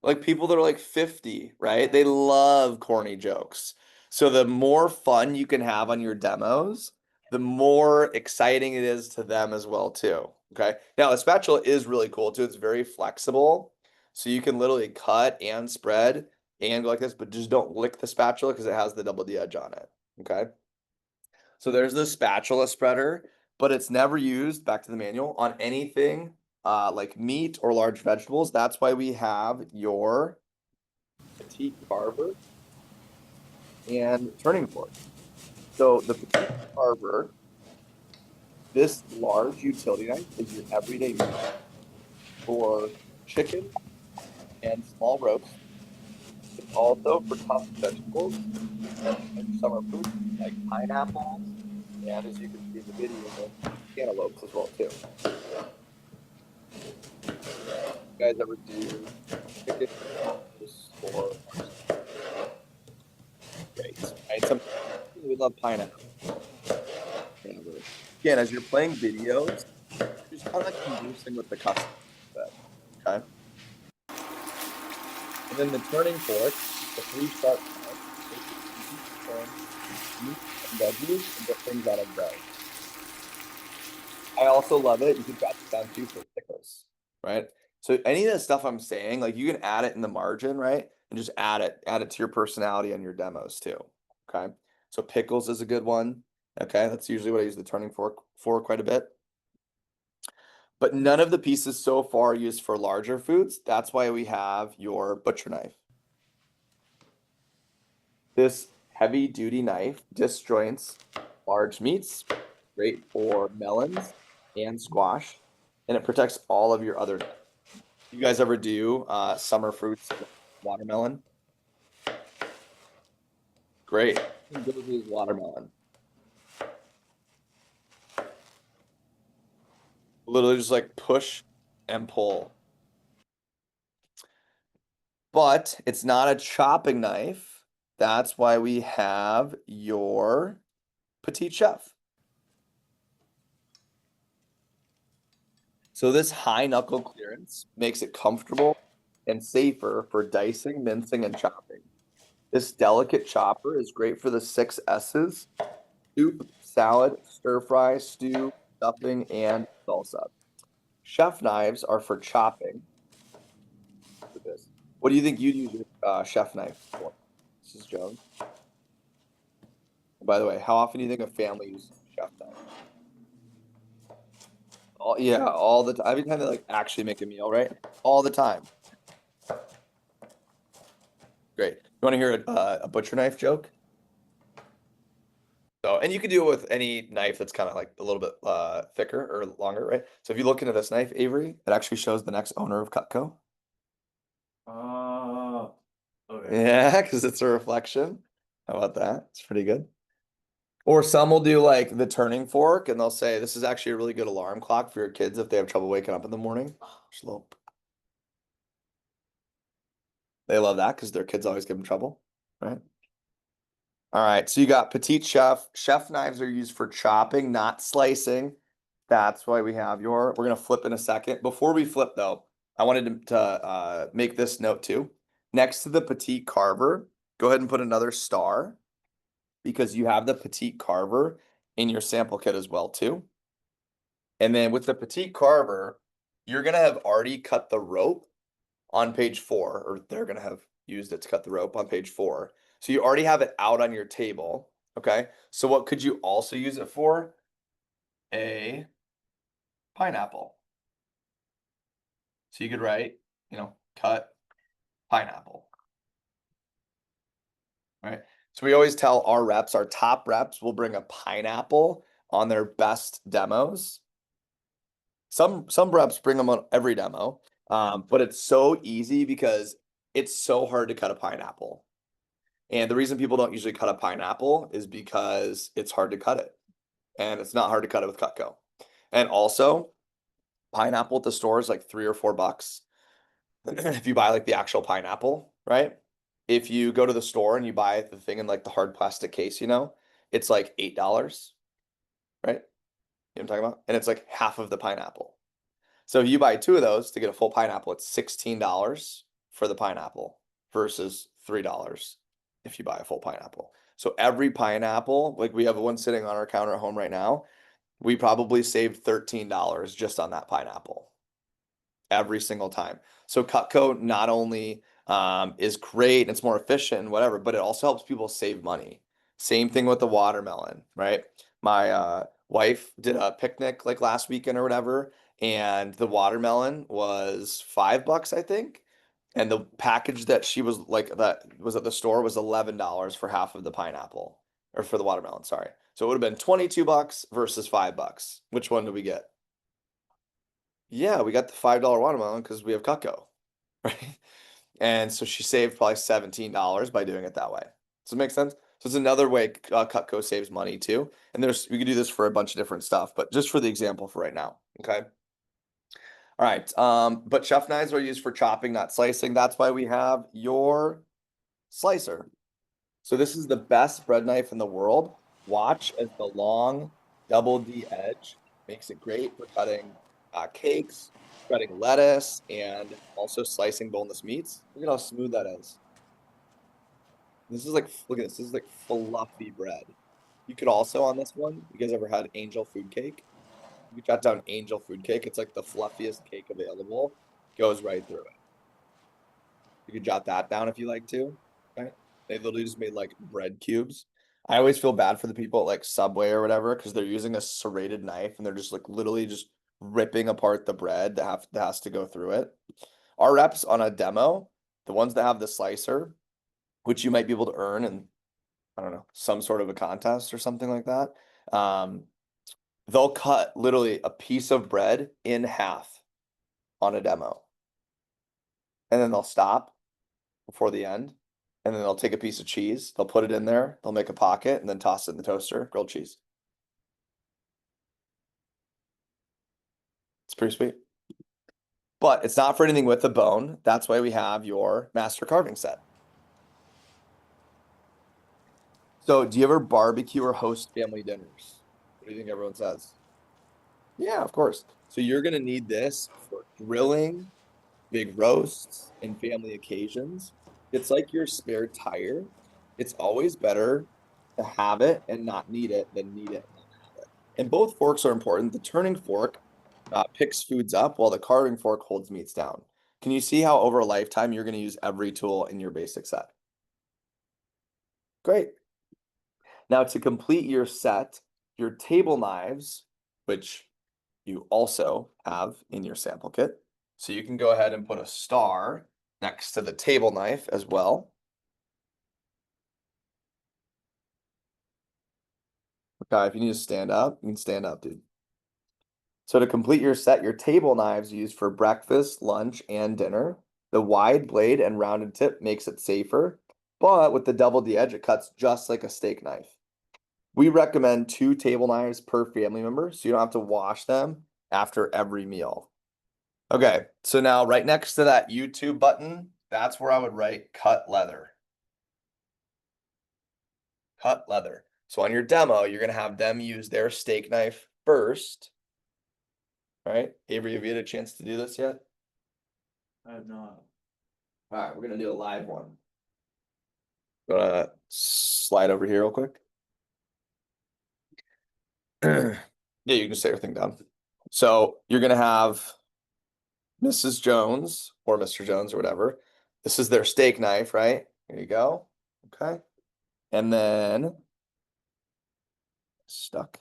Like people that are like 50, right? They love corny jokes. So the more fun you can have on your demos, the more exciting it is to them as well too. Okay. Now the spatula is really cool too. It's very flexible. So you can literally cut and spread and go like this, but just don't lick the spatula because it has the double D edge on it. Okay. So there's the spatula spreader, but it's never used, back to the manual, on anything like meat or large vegetables. That's why we have your petite carver and turning fork. So the petite carver, this large utility knife is your everyday use for chicken and small roast. It's also for tough vegetables and summer fruits like pineapples, and as you can see in the video, cantaloupes as well too. You guys ever do chicken or great, right? Some we love pineapple. Again, as you're playing videos, you're just kind of like conversing with the customer. Okay. And then the turning fork, the 3 sharp knives, meat and veggies and get things out of bread. I also love it. You can drop it down too for pickles, right? So any of the stuff I'm saying, like you can add it in the margin, right? And just add it to your personality on your demos too. Okay. So pickles is a good one. Okay. That's usually what I use the turning fork for quite a bit. But none of the pieces so far are used for larger foods. That's why we have your butcher knife. This heavy duty knife disjoints large meats, great for melons and squash, and it protects all of your other. You guys ever do summer fruits, watermelon? Great. Watermelon. Literally just like push and pull. But it's not a chopping knife. That's why we have your Petite Chef. So this high knuckle clearance makes it comfortable and safer for dicing, mincing, and chopping. This delicate chopper is great for the 6 S's: soup, salad, stir fry, stew, stuffing, and salsa. Chef knives are for chopping. Look at this. What do you think you'd use your chef knife for? This is Jones. By the way, how often do you think a family uses a chef knife? All the time. Every time they like actually make a meal, right? All the time. Great. You want to hear a butcher knife joke? So, and you can do it with any knife that's kind of like a little bit thicker or longer, right? So if you look into this knife, Avery, it actually shows the next owner of Cutco. Okay. Yeah, because it's a reflection. How about that? It's pretty good. Or some will do like the turning fork and they'll say, this is actually a really good alarm clock for your kids if they have trouble waking up in the morning. Slope. They love that because their kids always give them trouble, right? All right, so you got Petite Chef. Chef knives are used for chopping, not slicing. That's why we have we're gonna flip in a second. Before we flip though, I wanted to make this note too. Next to the Petite Carver, go ahead and put another star because you have the Petite Carver in your sample kit as well too. And then with the Petite Carver, you're gonna have already cut the rope on page 4, or they're gonna have used it to cut the rope on page 4. So you already have it out on your table. Okay. So what could you also use it for? A pineapple. So you could write, cut pineapple. Right. So we always tell our reps, our top reps will bring a pineapple on their best demos. Some reps bring them on every demo. But it's so easy because it's so hard to cut a pineapple. And the reason people don't usually cut a pineapple is because it's hard to cut it. And it's not hard to cut it with Cutco. And also, pineapple at the store is like $3 or $4 if you buy like the actual pineapple, right? If you go to the store and you buy the thing in like the hard plastic case, it's like $8, right? You know what I'm talking about? And it's like half of the pineapple. So if you buy 2 of those to get a full pineapple, it's $16 for the pineapple versus $3 if you buy a full pineapple. So every pineapple, like we have one sitting on our counter at home right now, we probably saved $13 just on that pineapple every single time. So Cutco not only is great and it's more efficient and whatever, but it also helps people save money. Same thing with the watermelon, right? My wife did a picnic like last weekend or whatever, and the watermelon was $5, I think. And the package that she was like that was at the store was $11 for half of the pineapple or for the watermelon, sorry. So it would have been $22 versus $5. Which one did we get? Yeah, we got the $5 watermelon because we have Cutco, right? And so she saved probably $17 by doing it that way. Does it make sense? So it's another way Cutco saves money too. And we could do this for a bunch of different stuff, but just for the example for right now, okay? All right, but chef knives are used for chopping, not slicing. That's why we have your slicer. So this is the best bread knife in the world. Watch as the long double D edge makes it great for cutting cakes, cutting lettuce, and also slicing boneless meats. Look at how smooth that is. This is like, look at this. This is like fluffy bread. You could also on this one, you guys ever had angel food cake? You jot down angel food cake. It's like the fluffiest cake available. Goes right through it. You could jot that down if you like to. Right? They literally just made like bread cubes. I always feel bad for the people at like Subway or whatever because they're using a serrated knife and they're just like literally just ripping apart the bread that has to go through it. Our reps on a demo, the ones that have the slicer, which you might be able to earn in, I don't know, some sort of a contest or something like that. They'll cut literally a piece of bread in half on a demo. And then they'll stop before the end. And then they'll take a piece of cheese, they'll put it in there, they'll make a pocket, and then toss it in the toaster, grilled cheese. It's pretty sweet. But it's not for anything with a bone. That's why we have your master carving set. So do you ever barbecue or host family dinners? What do you think everyone says? Yeah, of course. So you're gonna need this for grilling, big roasts, and family occasions. It's like your spare tire. It's always better to have it and not need it than need it and not have it. And both forks are important. The turning fork picks foods up while the carving fork holds meats down. Can you see how over a lifetime you're gonna use every tool in your basic set? Great. Now to complete your set, your table knives, which you also have in your sample kit. So you can go ahead and put a star next to the table knife as well. Okay, if you need to stand up, you can stand up, dude. So to complete your set, your table knives used for breakfast, lunch, and dinner. The wide blade and rounded tip makes it safer, but with the double D edge, it cuts just like a steak knife. We recommend 2 table knives per family member, so you don't have to wash them after every meal. Okay, so now right next to that YouTube button, that's where I would write cut leather. Cut leather. So on your demo, you're gonna have them use their steak knife first. Right? Avery, have you had a chance to do this yet? I have not. All right, we're gonna do a live one. Gonna slide over here real quick. Yeah, you can set everything down. So you're gonna have Mrs. Jones or Mr. Jones or whatever. This is their steak knife, right? Here you go. Okay. And then stuck.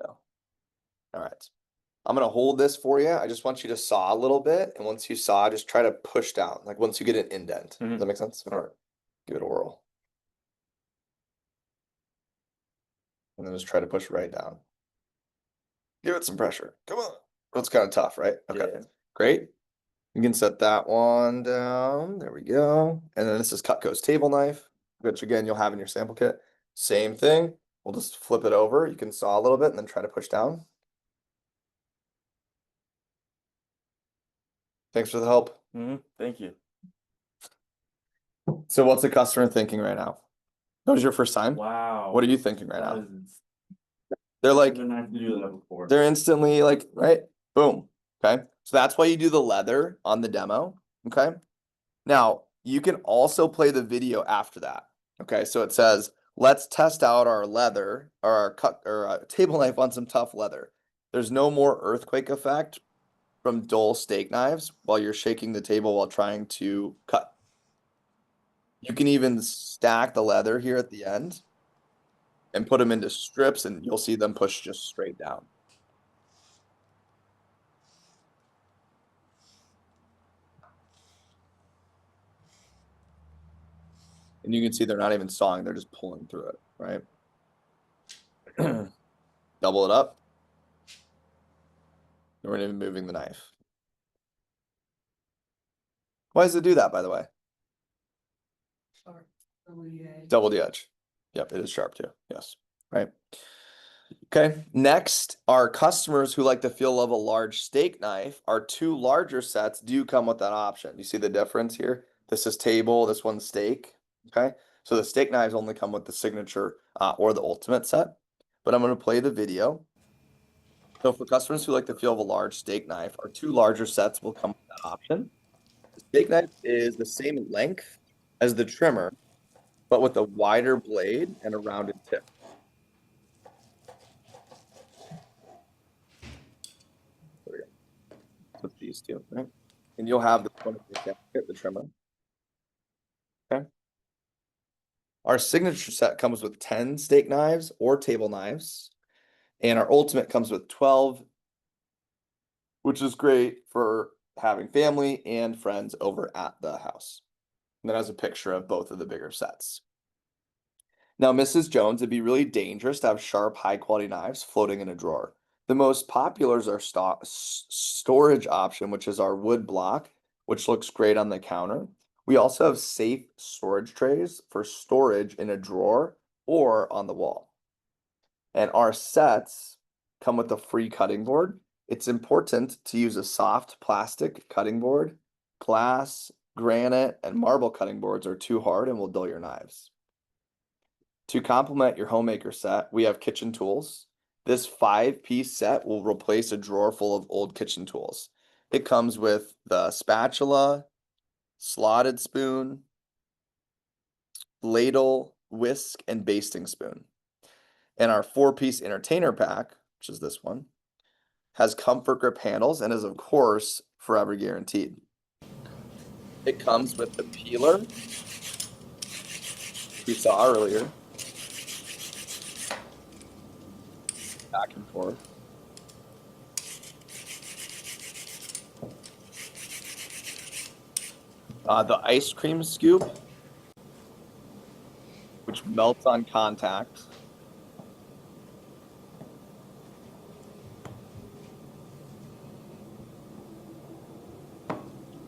Go. All right. I'm gonna hold this for you. I just want you to saw a little bit, and once you saw, just try to push down. Like once you get an indent. Does that make sense? All right. Give it a whirl. And then just try to push right down. Give it some pressure. Come on. That's kind of tough, right? Okay. Yeah. Great. You can set that one down. There we go. And then this is Cutco's table knife, which again, you'll have in your sample kit. Same thing. We'll just flip it over. You can saw a little bit and then try to push down. Thanks for the help. Thank you. So what's the customer thinking right now? That was your first time? Wow. What are you thinking right now? That is- They're I've like, been nice to do that before. they're instantly like, right? Boom. Okay. So that's why you do the leather on the demo. Okay. Now, you can also play the video after that. Okay, so it says, let's test out our leather or our cut or table knife on some tough leather. There's no more earthquake effect from dull steak knives while you're shaking the table while trying to cut. You can even stack the leather here at the end and put them into strips, and you'll see them push just straight down. And you can see they're not even sawing, they're just pulling through it, right? Double it up. We're not even moving the knife. Why does it do that, by the way? Sharp. Double the edge. Yep, it is sharp too. Yes. Right. Okay. Next, our customers who like the feel of a large steak knife, our two larger sets do come with that option. You see the difference here? This is table, this one's steak. Okay. So the steak knives only come with the signature or the ultimate set. But I'm going to play the video. So for customers who like the feel of a large steak knife, our two larger sets will come with that option. The steak knife is the same length as the trimmer, but with a wider blade and a rounded tip. There we go. With these two, right? And you'll have the one of the trimmer. Okay. Our signature set comes with 10 steak knives or table knives, and our ultimate comes with 12, which is great for having family and friends over at the house. And that has a picture of both of the bigger sets. Now, Mrs. Jones, it'd be really dangerous to have sharp, high-quality knives floating in a drawer. The most popular is our storage option, which is our wood block, which looks great on the counter. We also have safe storage trays for storage in a drawer or on the wall. And our sets come with a free cutting board. It's important to use a soft plastic cutting board. Glass, granite, and marble cutting boards are too hard and will dull your knives. To complement your homemaker set, we have kitchen tools. This 5-piece set will replace a drawer full of old kitchen tools. It comes with the spatula, slotted spoon, ladle, whisk, and basting spoon. And our 4-piece entertainer pack, which is this one, has comfort grip handles and is, of course, forever guaranteed. It comes with the peeler we saw earlier. Back and forth. The ice cream scoop, which melts on contact.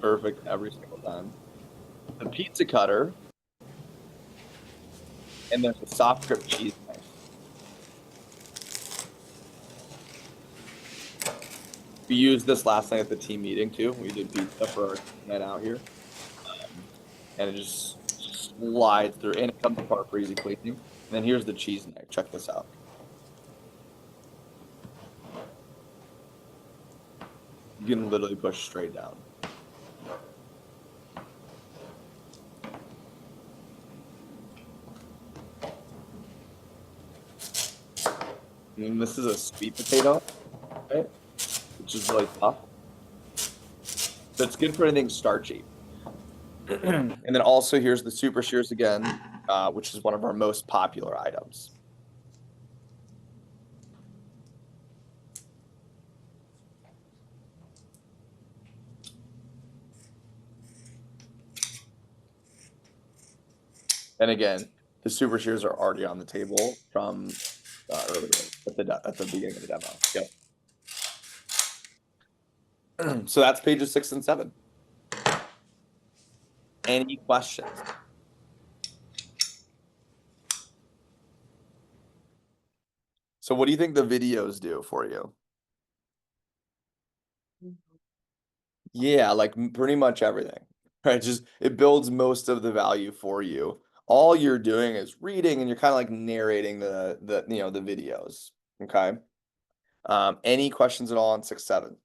Perfect every single time. The pizza cutter, and there's a soft grip cheese knife. We used this last night at the team meeting too. We did pizza for our night out here. And it just slides through, and it comes apart for easy cleaning. And then here's the cheese knife. Check this out. You can literally push straight down. And this is a sweet potato, right? Which is really tough. So it's good for anything starchy. And then also here's the super shears again, which is one of our most popular items. And again, the super shears are already on the table from earlier at the beginning of the demo. Yep. So that's pages 6 and 7. Any questions? So what do you think the videos do for you? Yeah, like pretty much everything, right? Just it builds most of the value for you. All you're doing is reading and you're kind of like narrating the the videos. Okay. Any questions at all on 6, 7?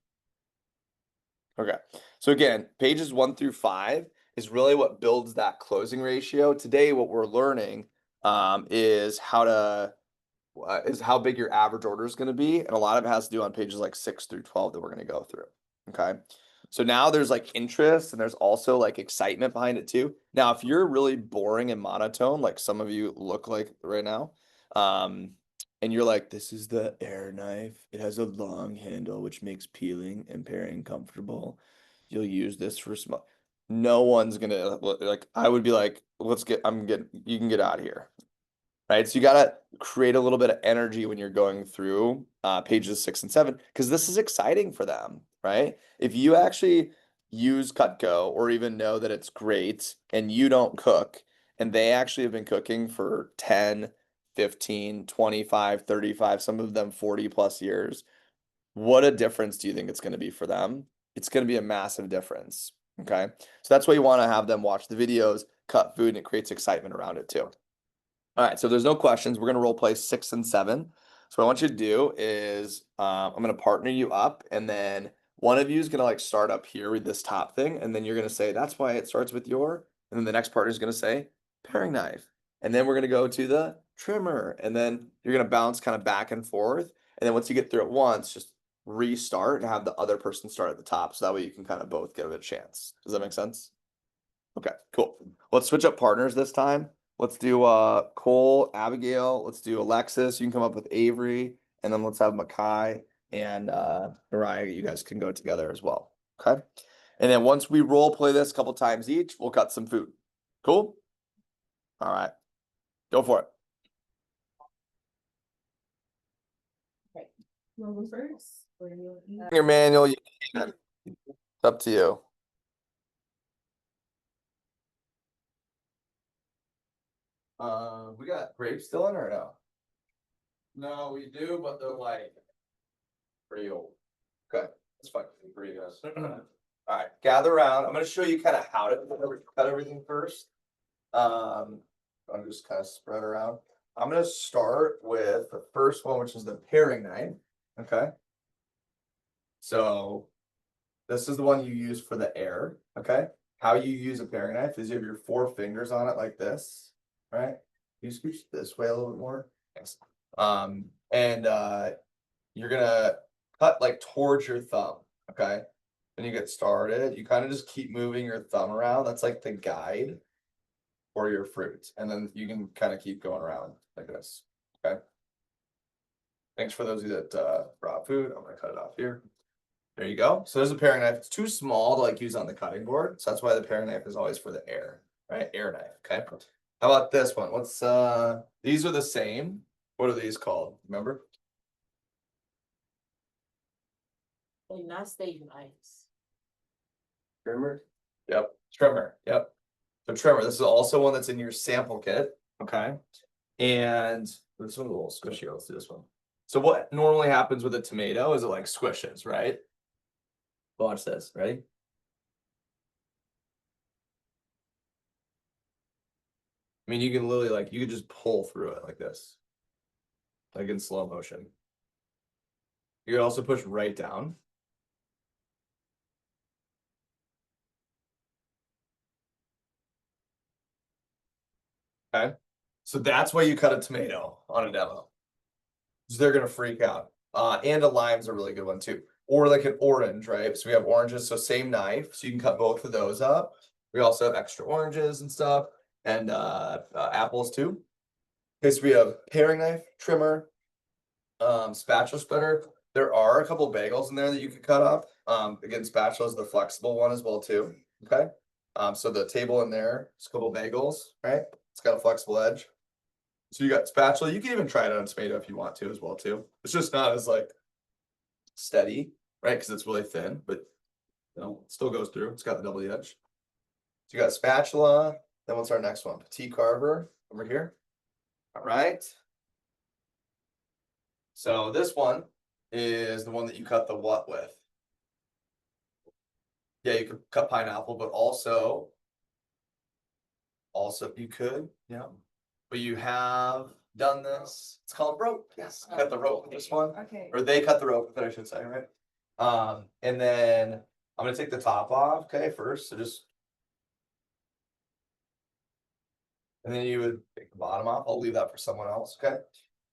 Okay. So again, pages 1 through 5 is really what builds that closing ratio. Today, what we're learning is how big your average order is going to be, and a lot of it has to do on pages like 6 through 12 that we're going to go through. Okay. So now there's like interest and there's also like excitement behind it too. Now, if you're really boring and monotone, like some of you look like right now, and you're like, this is the air knife. It has a long handle, which makes peeling and paring comfortable. You'll use this for small. No one's gonna like, I would be like, you can get out of here. Right. So you gotta create a little bit of energy when you're going through pages 6 and 7, because this is exciting for them, right? If you actually use Cutco or even know that it's great and you don't cook, and they actually have been cooking for 10, 15, 25, 35, some of them 40 plus years, what a difference do you think it's going to be for them? It's going to be a massive difference. Okay. So that's why you want to have them watch the videos, cut food, and it creates excitement around it too. All right, so if there's no questions, we're gonna role play 6 and 7. So what I want you to do is I'm gonna partner you up, and then one of you is gonna like start up here with this top thing, and then you're gonna say that's why it starts with your, and then the next partner is gonna say paring knife, and then we're gonna go to the trimmer, and then you're gonna bounce kind of back and forth, and then once you get through it once, just restart and have the other person start at the top, so that way you can kind of both give it a chance. Does that make sense? Okay, cool. Let's switch up partners this time. Let's do Cole, Abigail. Let's do Alexis. You can come up with Avery, and then let's have Makai and Mariah. You guys can go together as well. Okay. And then once we role play this a couple times each, we'll cut some food. Cool. All right. Go for it. You wanna go first? Or you? Your manual. You can. It's up to you. We got grapes still in or no? No, we do, but they're like pretty old. Okay, that's fine for you guys. All right, gather around. I'm gonna show you kind of how to cut everything first. I'm just kind of spread around. I'm gonna start with the first one, which is the paring knife. Okay. So this is the one you use for the air. Okay. How you use a paring knife is you have your 4 fingers on it like this, right? You scooch this way a little bit more. Thanks. And you're gonna cut like towards your thumb. Okay. When you get started, you kind of just keep moving your thumb around. That's like the guide for your fruit. And then you can kind of keep going around like this. Okay. Thanks for those of you that brought food. I'm gonna cut it off here. There you go. So there's a paring knife. It's too small to like use on the cutting board. So that's why the paring knife is always for the air, right? Air knife. Okay. How about this one? What's these are the same. What are these called? Remember? And not stage knives. Trimmer? Yep. Trimmer. Yep. So trimmer. This is also one that's in your sample kit. Okay. And this one's a little squishy. Let's do this one. So what normally happens with a tomato is it like squishes, right? Watch this. Ready? I mean, you can literally like, you can just pull through it like this. Like in slow motion. You can also push right down. Okay. So that's why you cut a tomato on a demo. So they're gonna freak out. And a lime's a really good one too. Or like an orange, right? So we have oranges, so same knife, so you can cut both of those up. We also have extra oranges and stuff, and apples too. Okay, so we have paring knife, trimmer, spatula spreader. There are a couple bagels in there that you could cut up. Again, spatula is the flexible one as well too. Okay. So the table in there, it's a couple bagels, right? It's got a flexible edge. So you got spatula. You can even try it on tomato if you want to as well too. It's just not as like steady, right? Because it's really thin, but you know, it still goes through. It's got the double edge. So you got spatula. Then what's our next one? Petit carver over here. All right. So this one is the one that you cut the what with. Yeah, you could cut pineapple, but also you could, yeah. But you have done this. It's called rope. Yes, cut the rope with this one. Okay. Or they cut the rope with it, I should say, right? And then I'm gonna take the top off, okay, first. So just And then you would take the bottom off. I'll leave that for someone else, okay?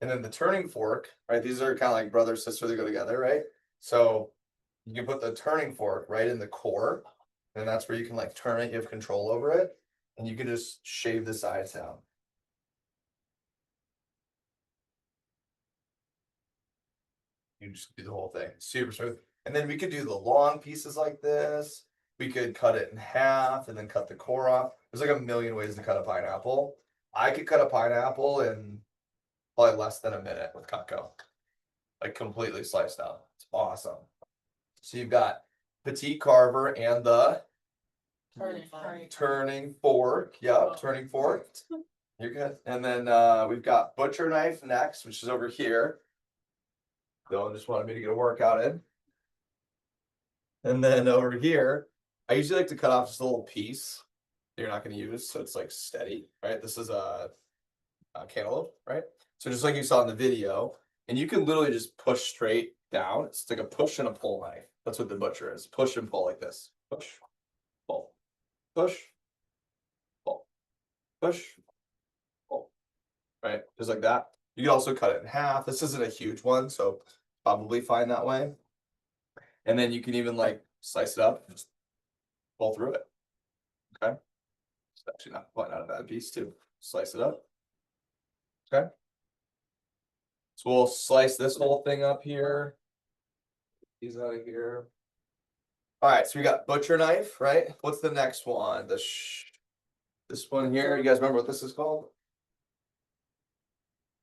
And then the turning fork, right? These are kind of like brother, sister, they go together, right? So you can put the turning fork right in the core, and that's where you can like turn it, you have control over it, and you can just shave the sides down. You just do the whole thing, super smooth. And then we could do the long pieces like this. We could cut it in half and then cut the core off. There's like a million ways to cut a pineapple. I could cut a pineapple in probably less than a minute with Cutco. Like completely sliced up. It's awesome. So you've got petite carver and the turning fork. Yep, turning fork. You're good. And then we've got butcher knife next, which is over here. Dylan just wanted me to get a workout in. And then over here, I usually like to cut off just a little piece that you're not going to use, so it's like steady, right? This is a cantaloupe, right? So just like you saw in the video, and you can literally just push straight down. It's like a push and a pull knife. That's what the butcher is. Push and pull like this. Push, pull, push, pull, push, pull. Right? Just like that. You can also cut it in half. This isn't a huge one, so probably fine that way. And then you can even like slice it up, and just pull through it. Okay. It's actually not a bad piece too. Slice it up. Okay. So we'll slice this whole thing up here. These out of here. All right, so we got butcher knife, right? What's the next one? This one here. You guys remember what this is called?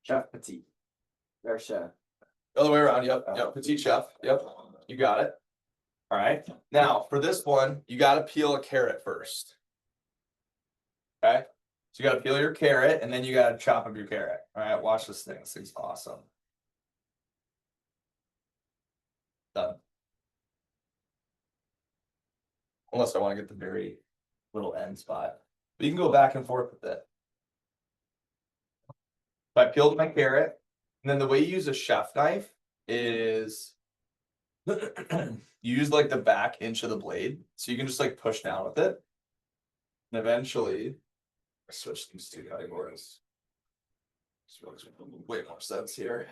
Chef Petit. Or chef. Other way around. Yep. Yep. Petite chef. Yep. You got it. All right. Now for this one, you got to peel a carrot first. Okay. So you got to peel your carrot and then you got to chop up your carrot. All right. Watch this thing. This thing's awesome. Done. Unless I want to get the very little end spot. But you can go back and forth with it. So I peeled my carrot. And then the way you use a chef knife is you use like the back inch of the blade. So you can just like push down with it. And eventually switch these two categories. This makes way more sense here.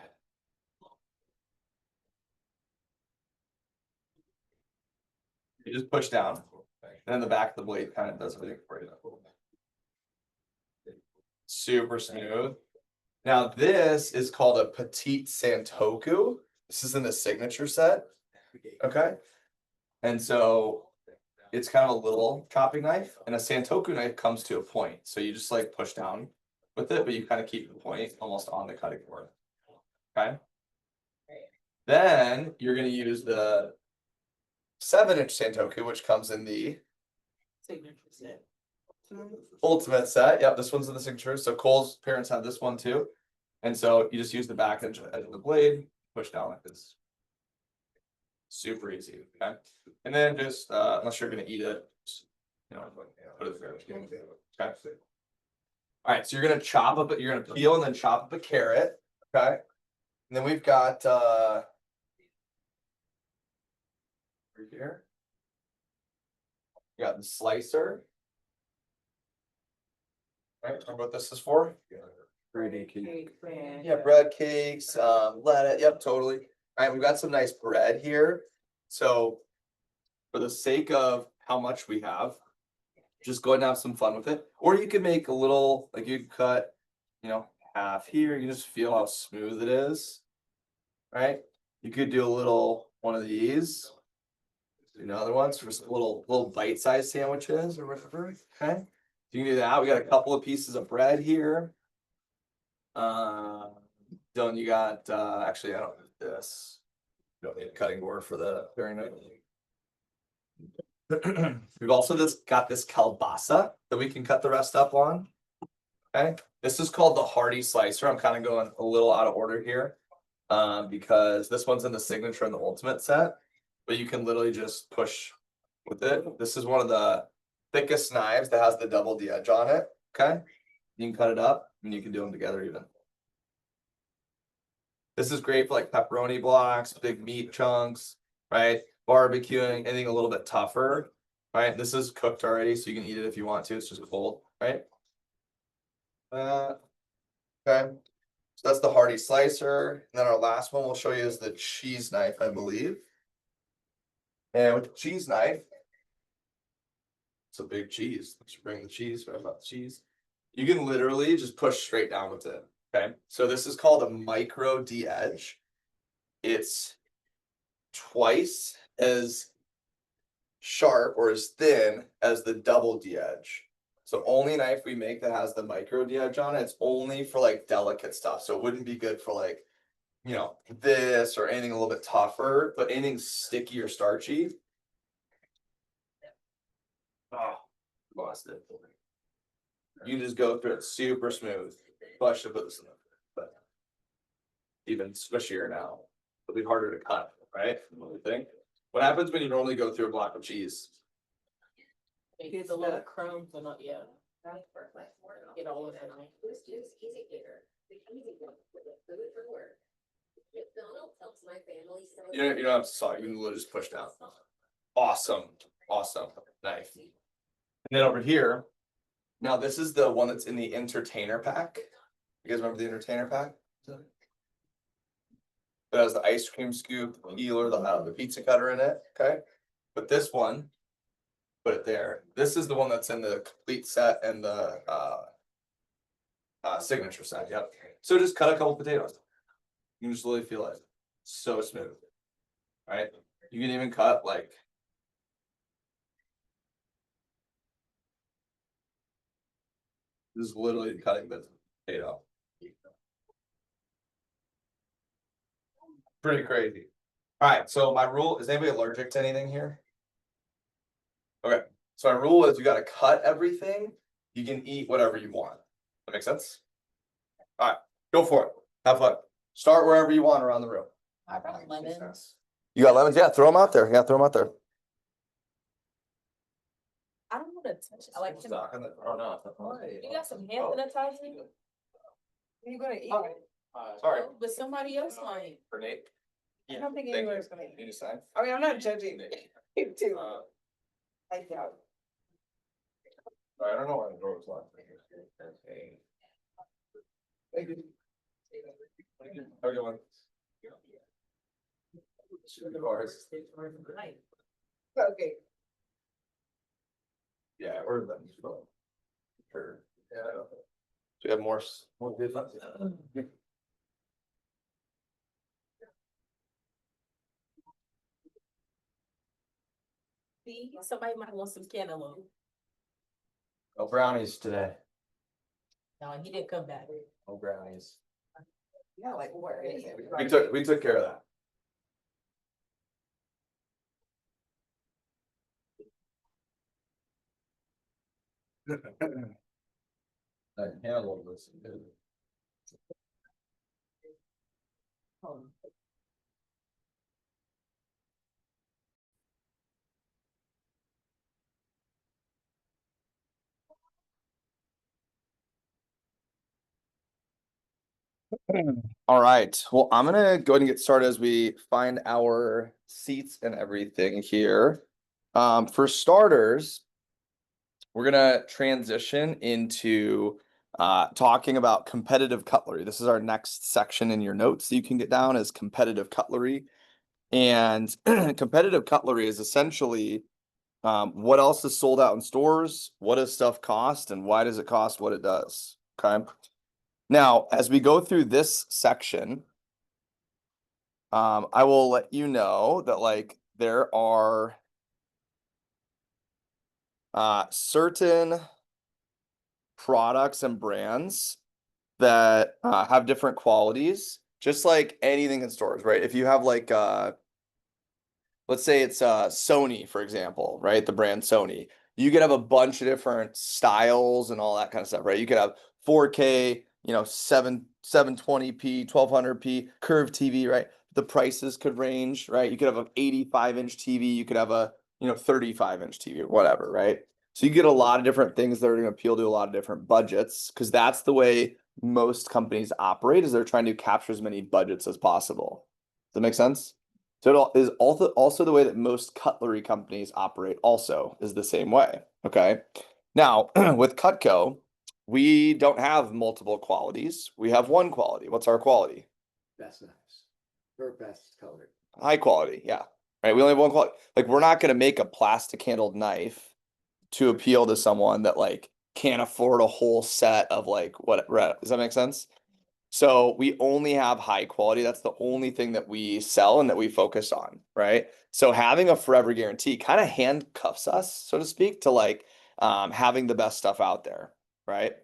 You just push down, and then the back of the blade kind of does everything for you. Super smooth. Now this is called a Petite Santoku. This is in the signature set. Okay. And so it's kind of a little chopping knife, and a Santoku knife comes to a point. So you just like push down with it, but you kind of keep the point almost on the cutting board. Okay. Then you're going to use the 7-inch Santoku, which comes in the Signature set. ultimate set. Yep, this one's in the signature. So Cole's parents have this one too. And so you just use the back edge of the blade, push down like this. Super easy. Okay. And then just unless you're gonna eat it, just, put it there. Okay. All right, so you're gonna chop up, you're gonna peel and then chop up a carrot. Okay. And then we've got right here. You got the slicer. Right, remember what this is for? Yeah, bread cakes, lettuce, yep, totally. All right, we've got some nice bread here. So for the sake of how much we have, just go ahead and have some fun with it. Or you can make a little, like you cut, half here. You can just feel how smooth it is. Right? You could do a little one of these. Do another one, so just little bite-sized sandwiches or whatever. Okay. You can do that. We got a couple of pieces of bread here. Dylan, you got actually I don't need this. You don't need a cutting board for the very nice. We've also just got this kielbasa that we can cut the rest up on. Okay, this is called the Hardy slicer. I'm kind of going a little out of order here, because this one's in the signature and the ultimate set, but you can literally just push with it. This is one of the thickest knives that has the double D edge on it. Okay, you can cut it up and you can do them together even. This is great for like pepperoni blocks, big meat chunks, right? Barbecuing, anything a little bit tougher, right? This is cooked already, so you can eat it if you want to. It's just cold, right? Okay, so that's the Hardy slicer, and then our last one we'll show you is the cheese knife, I believe. And with the cheese knife, it's a big cheese. Let's bring the cheese. What about the cheese? You can literally just push straight down with it. Okay, so this is called a micro D-edge. It's twice as sharp or as thin as the double D-edge. So only knife we make that has the micro D-edge on it, it's only for like delicate stuff. So it wouldn't be good for like, you know, this or anything a little bit tougher, but anything sticky or starchy. Oh, lost it. You can just go through it super smooth. Well, I should put this in there, but even squishier now. It'll be harder to cut, right? What do you think? What happens when you normally go through a block of cheese? It gets a little crumbs and not, yeah. Get all of it. You don't have to saw it, you can literally just push down. Awesome, awesome knife. And then over here, now this is the one that's in the entertainer pack. You guys remember the entertainer pack? It has the ice cream scoop, the peeler, the pizza cutter in it, okay? But this one, put it there. This is the one that's in the complete set and the signature set, yep. So just cut a couple potatoes. You can just literally feel it. So smooth. Right? You can even cut like. This is literally cutting the potato. Pretty crazy. Alright, so my rule, is anybody allergic to anything here? Okay, so my rule is you gotta cut everything. You can eat whatever you want. That makes sense? Alright, go for it. Have fun. Start wherever you want around the room. I brought lemons. You got lemons? Yeah, throw them out there. Yeah, throw them out there. I don't want to touch it. I like to. Oh, no. You got some hand sanitizer? You gonna eat Oh. it? Sorry. But somebody else might. For Nate. I don't think Thank you. anyone's gonna eat Need it. a sign? I mean, I'm not judging you too. Uh, I doubt. I don't know why the door was locked. Thank you. Have a good one. Bars. Okay. Yeah, or them. Sure. Yeah. Do we have more good ones? See, somebody might want some cantaloupe. No brownies today. No, he didn't come back. No brownies. Yeah, like where is it? We took care of that. That cantaloupe was good. All right, well, I'm gonna go ahead and get started as we find our seats and everything here. For starters, we're gonna transition into talking about competitive cutlery. This is our next section in your notes that you can get down as competitive cutlery. And competitive cutlery is essentially what else is sold out in stores, what does stuff cost, and why does it cost what it does, okay? Now, as we go through this section, I will let you know that like there are certain products and brands that have different qualities, just like anything in stores, right? If you have like let's say it's Sony, for example, right? The brand Sony. You could have a bunch of different styles and all that kind of stuff, right? You could have 4K, you know, 720p, 1200p, curved TV, right? The prices could range, right? You could have an 85-inch TV, you could have a, 35-inch TV or whatever, right? So you get a lot of different things that are going to appeal to a lot of different budgets because that's the way most companies operate, is they're trying to capture as many budgets as possible. Does that make sense? So it is also the way that most cutlery companies operate also is the same way, okay? Now, with Cutco, we don't have multiple qualities. We have one quality. What's our quality? Best nice. Or best color. High quality, yeah. Right. We only have one quality. Like we're not gonna make a plastic handled knife to appeal to someone that like can't afford a whole set of like what does that make sense? So we only have high quality. That's the only thing that we sell and that we focus on, right? So having a forever guarantee kind of handcuffs us, so to speak, to like having the best stuff out there, right?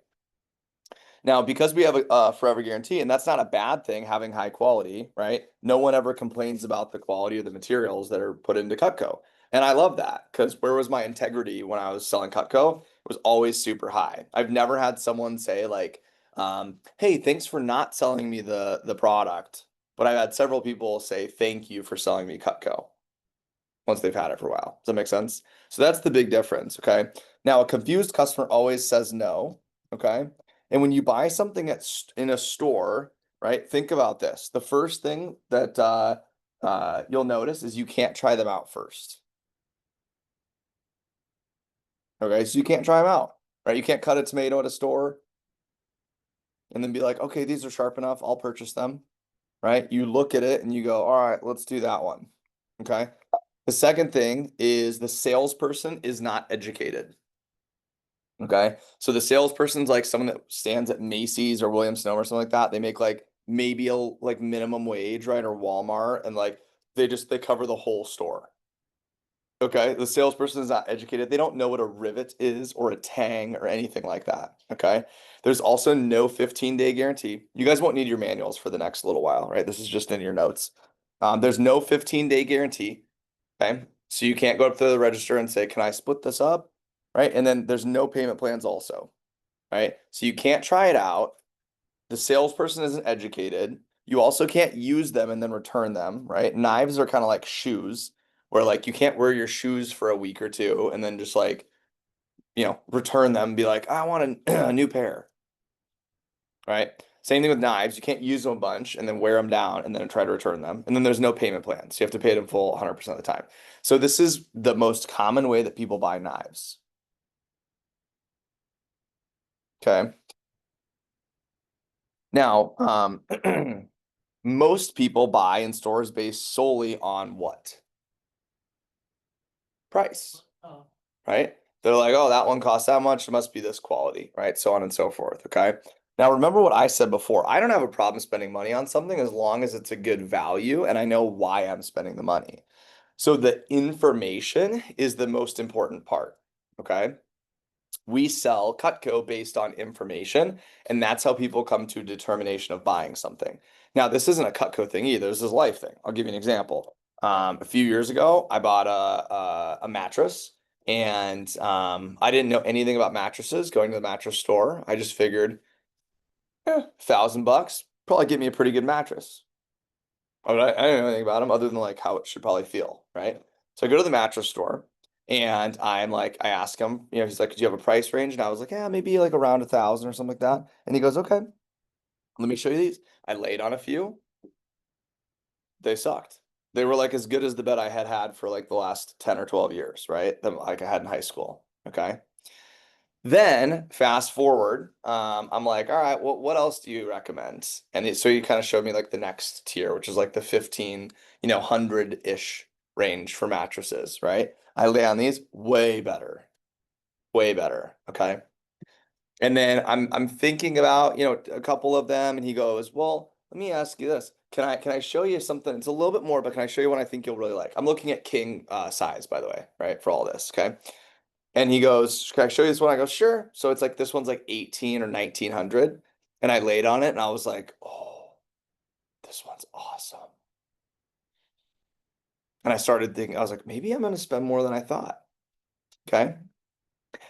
Now, because we have a forever guarantee, and that's not a bad thing, having high quality, right? No one ever complains about the quality of the materials that are put into Cutco. And I love that because where was my integrity when I was selling Cutco? It was always super high. I've never had someone say like, hey, thanks for not selling me the product. But I've had several people say thank you for selling me Cutco once they've had it for a while. Does that make sense? So that's the big difference, okay? Now, a confused customer always says no, okay? And when you buy something in a store, right? Think about this. The first thing that you'll notice is you can't try them out first. Okay, so you can't try them out, right? You can't cut a tomato at a store and then be like, okay, these are sharp enough, I'll purchase them, right? You look at it and you go, all right, let's do that one, okay? The second thing is the salesperson is not educated. Okay. So the salesperson's like someone that stands at Macy's or Williams Sonoma or something like that. They make like maybe a like minimum wage, right? Or Walmart, and like they cover the whole store. Okay. The salesperson is not educated. They don't know what a rivet is or a tang or anything like that. Okay. There's also no 15-day guarantee. You guys won't need your manuals for the next little while, right? This is just in your notes. There's no 15-day guarantee. Okay. So you can't go up to the register and say, can I split this up? Right. And then there's no payment plans also. Right. So you can't try it out. The salesperson isn't educated. You also can't use them and then return them. Right. Knives are kind of like shoes where like you can't wear your shoes for a week or two and then just like, return them and be like, I want a new pair. Right. Same thing with knives. You can't use them a bunch and then wear them down and then try to return them. And then there's no payment plan. So you have to pay them full 100% of the time. So this is the most common way that people buy knives. Okay. Now, most people buy in stores based solely on what? Price, Oh, right? They're like, oh, that one costs that much. It must be this quality, right? So on and so forth. Okay. Now, remember what I said before. I don't have a problem spending money on something as long as it's a good value and I know why I'm spending the money. So the information is the most important part. Okay. We sell Cutco based on information, and that's how people come to a determination of buying something. Now, this isn't a Cutco thing either. This is a life thing. I'll give you an example. A few years ago, I bought a mattress, and I didn't know anything about mattresses. Going to the mattress store, I just figured, $1,000 probably get me a pretty good mattress. I didn't know anything about them other than like how it should probably feel, right? So I go to the mattress store and I'm like, I ask him, he's like, do you have a price range? And I was like, yeah, maybe like around 1,000 or something like that. And he goes, okay, let me show you these. I laid on a few. They sucked. They were like as good as the bed I had for like the last 10 or 12 years, right? That like I had in high school. Okay. Then fast forward, I'm like, all right, well, what else do you recommend? And so he kind of showed me like the next tier, which is like the 15, 100-ish range for mattresses, right? I lay on these way better, way better. Okay. And then I'm thinking about, a couple of them, and he goes, well, let me ask you this. Can I show you something? It's a little bit more, but can I show you one I think you'll really like? I'm looking at king size, by the way, right? For all this. Okay. And he goes, can I show you this one? I go, sure. So it's like this one's like 18 or 1900. And I laid on it and I was like, oh, this one's awesome. And I started thinking, I was like, maybe I'm going to spend more than I thought. Okay.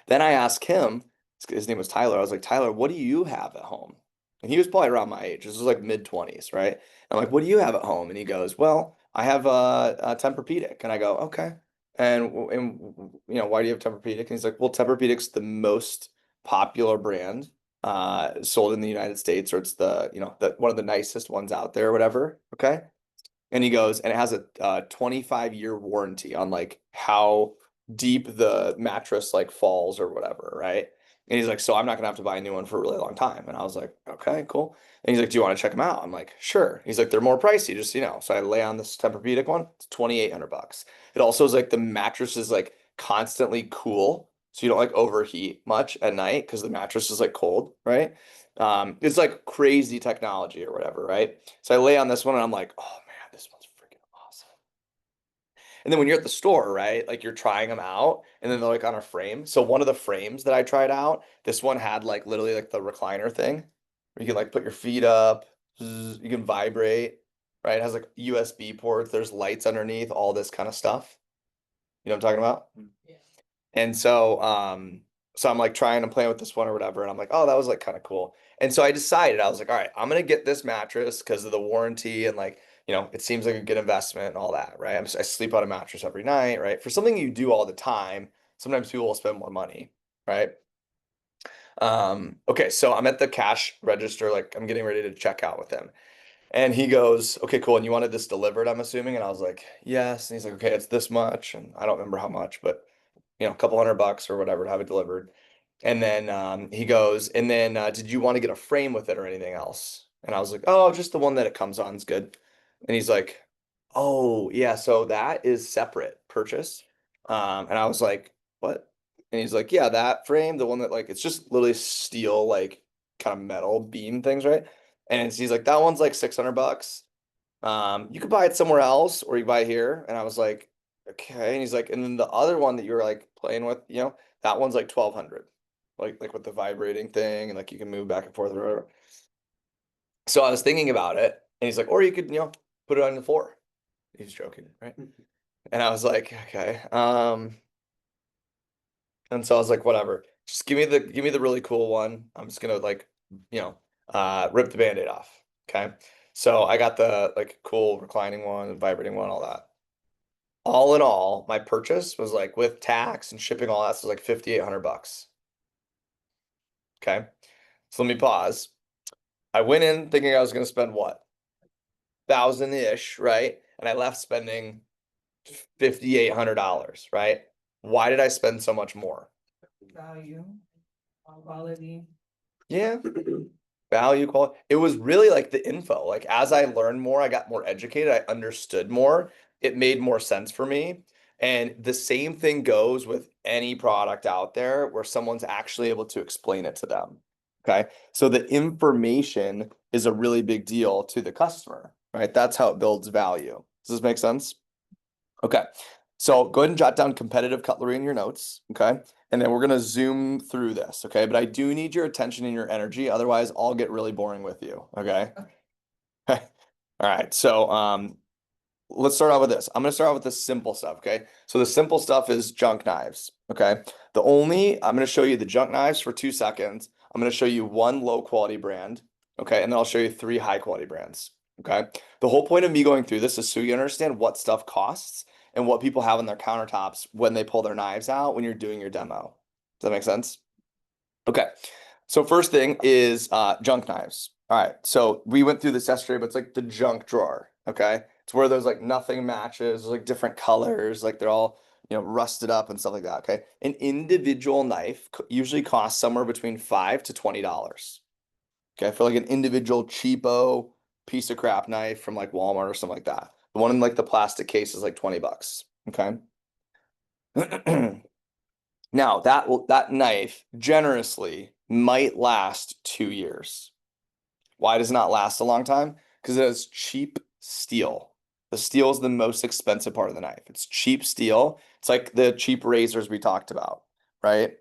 Then I asked him, his name was Tyler. I was like, Tyler, what do you have at home? And he was probably around my age. This was like mid-20s, right? I'm like, what do you have at home? And he goes, well, I have a Tempur-Pedic. And I go, okay. And why do you have Tempur-Pedic? And he's like, well, Tempur-Pedic's the most popular brand sold in the United States, or it's the one of the nicest ones out there or whatever. Okay. And he goes, and it has a 25-year warranty on like how deep the mattress like falls or whatever, right? And he's like, so I'm not gonna have to buy a new one for a really long time. And I was like, okay, cool. And he's like, do you want to check them out? I'm like, sure. He's like, they're more pricey, just, so I lay on this Tempur-Pedic one, it's $2,800. It also is like the mattress is like constantly cool. So you don't like overheat much at night because the mattress is like cold, right? It's like crazy technology or whatever, right? So I lay on this one and I'm like, oh man, this one's freaking awesome. And then when you're at the store, right, like you're trying them out and then they're like on a frame. So one of the frames that I tried out, this one had like literally like the recliner thing where you can like put your feet up, you can vibrate, right? It has like USB ports, there's lights underneath, all this kind of stuff. You know what I'm talking about? Yeah. And so I'm like trying to play with this one or whatever, and I'm like, oh, that was like kind of cool. And so I decided, I was like, all right, I'm gonna get this mattress because of the warranty and like, it seems like a good investment and all that, right? I sleep on a mattress every night, right? For something you do all the time, sometimes people will spend more money, right? Okay, so I'm at the cash register, like I'm getting ready to check out with him. And he goes, okay, cool. And you wanted this delivered, I'm assuming? And I was like, yes. And he's like, okay, it's this much. And I don't remember how much, but a couple $100 or whatever to have it delivered. And then he goes, and then did you want to get a frame with it or anything else? And I was like, oh, just the one that it comes on is good. And he's like, oh, yeah, so that is separate purchase. And I was like, what? And he's like, yeah, that frame, the one that like it's just literally steel, like kind of metal beam things, right? And he's like, that one's like $600. You could buy it somewhere else or you buy it here. And I was like, okay. And he's like, and then the other one that you were like playing with, that one's like 1,200, like with the vibrating thing and like you can move back and forth or whatever. So I was thinking about it, and he's like, or you could, put it on the floor. He's joking, right? And I was like, okay. And so I was like, whatever. Just give me the really cool one. I'm just gonna like, rip the Band-Aid off. Okay. So I got the like cool reclining one, vibrating one, all that. All in all, my purchase was like with tax and shipping, all that, so like $5,800. Okay. So let me pause. I went in thinking I was gonna spend what? 1,000-ish, right? And I left spending $5,800, right? Why did I spend so much more? Value, quality. Yeah. Value, quality. It was really like the info. Like as I learned more, I got more educated, I understood more. It made more sense for me. And the same thing goes with any product out there where someone's actually able to explain it to them. Okay. So the information is a really big deal to the customer, right? That's how it builds value. Does this make sense? Okay. So go ahead and jot down competitive cutlery in your notes. Okay. And then we're going to zoom through this. Okay. But I do need your attention and your energy. Otherwise, I'll get really boring with you. Okay. Okay. All right. So, let's start out with this. I'm going to start out with the simple stuff. Okay. So the simple stuff is junk knives. Okay. I'm going to show you the junk knives for 2 seconds. I'm going to show you one low quality brand. Okay. And then I'll show you 3 high quality brands. Okay. The whole point of me going through this is so you understand what stuff costs and what people have on their countertops when they pull their knives out when you're doing your demo. Does that make sense? Okay. So first thing is junk knives. All right. So we went through this yesterday, but it's like the junk drawer. Okay. It's where there's like nothing matches, there's like different colors, like they're all, rusted up and stuff like that. Okay. An individual knife usually costs somewhere between $5 to $20. Okay. For like an individual cheapo piece of crap knife from like Walmart or something like that. The one in like the plastic case is like $20. Okay. Now that knife generously might last 2 years. Why does it not last a long time? Because it has cheap steel. The steel is the most expensive part of the knife. It's cheap steel. It's like the cheap razors we talked about, right?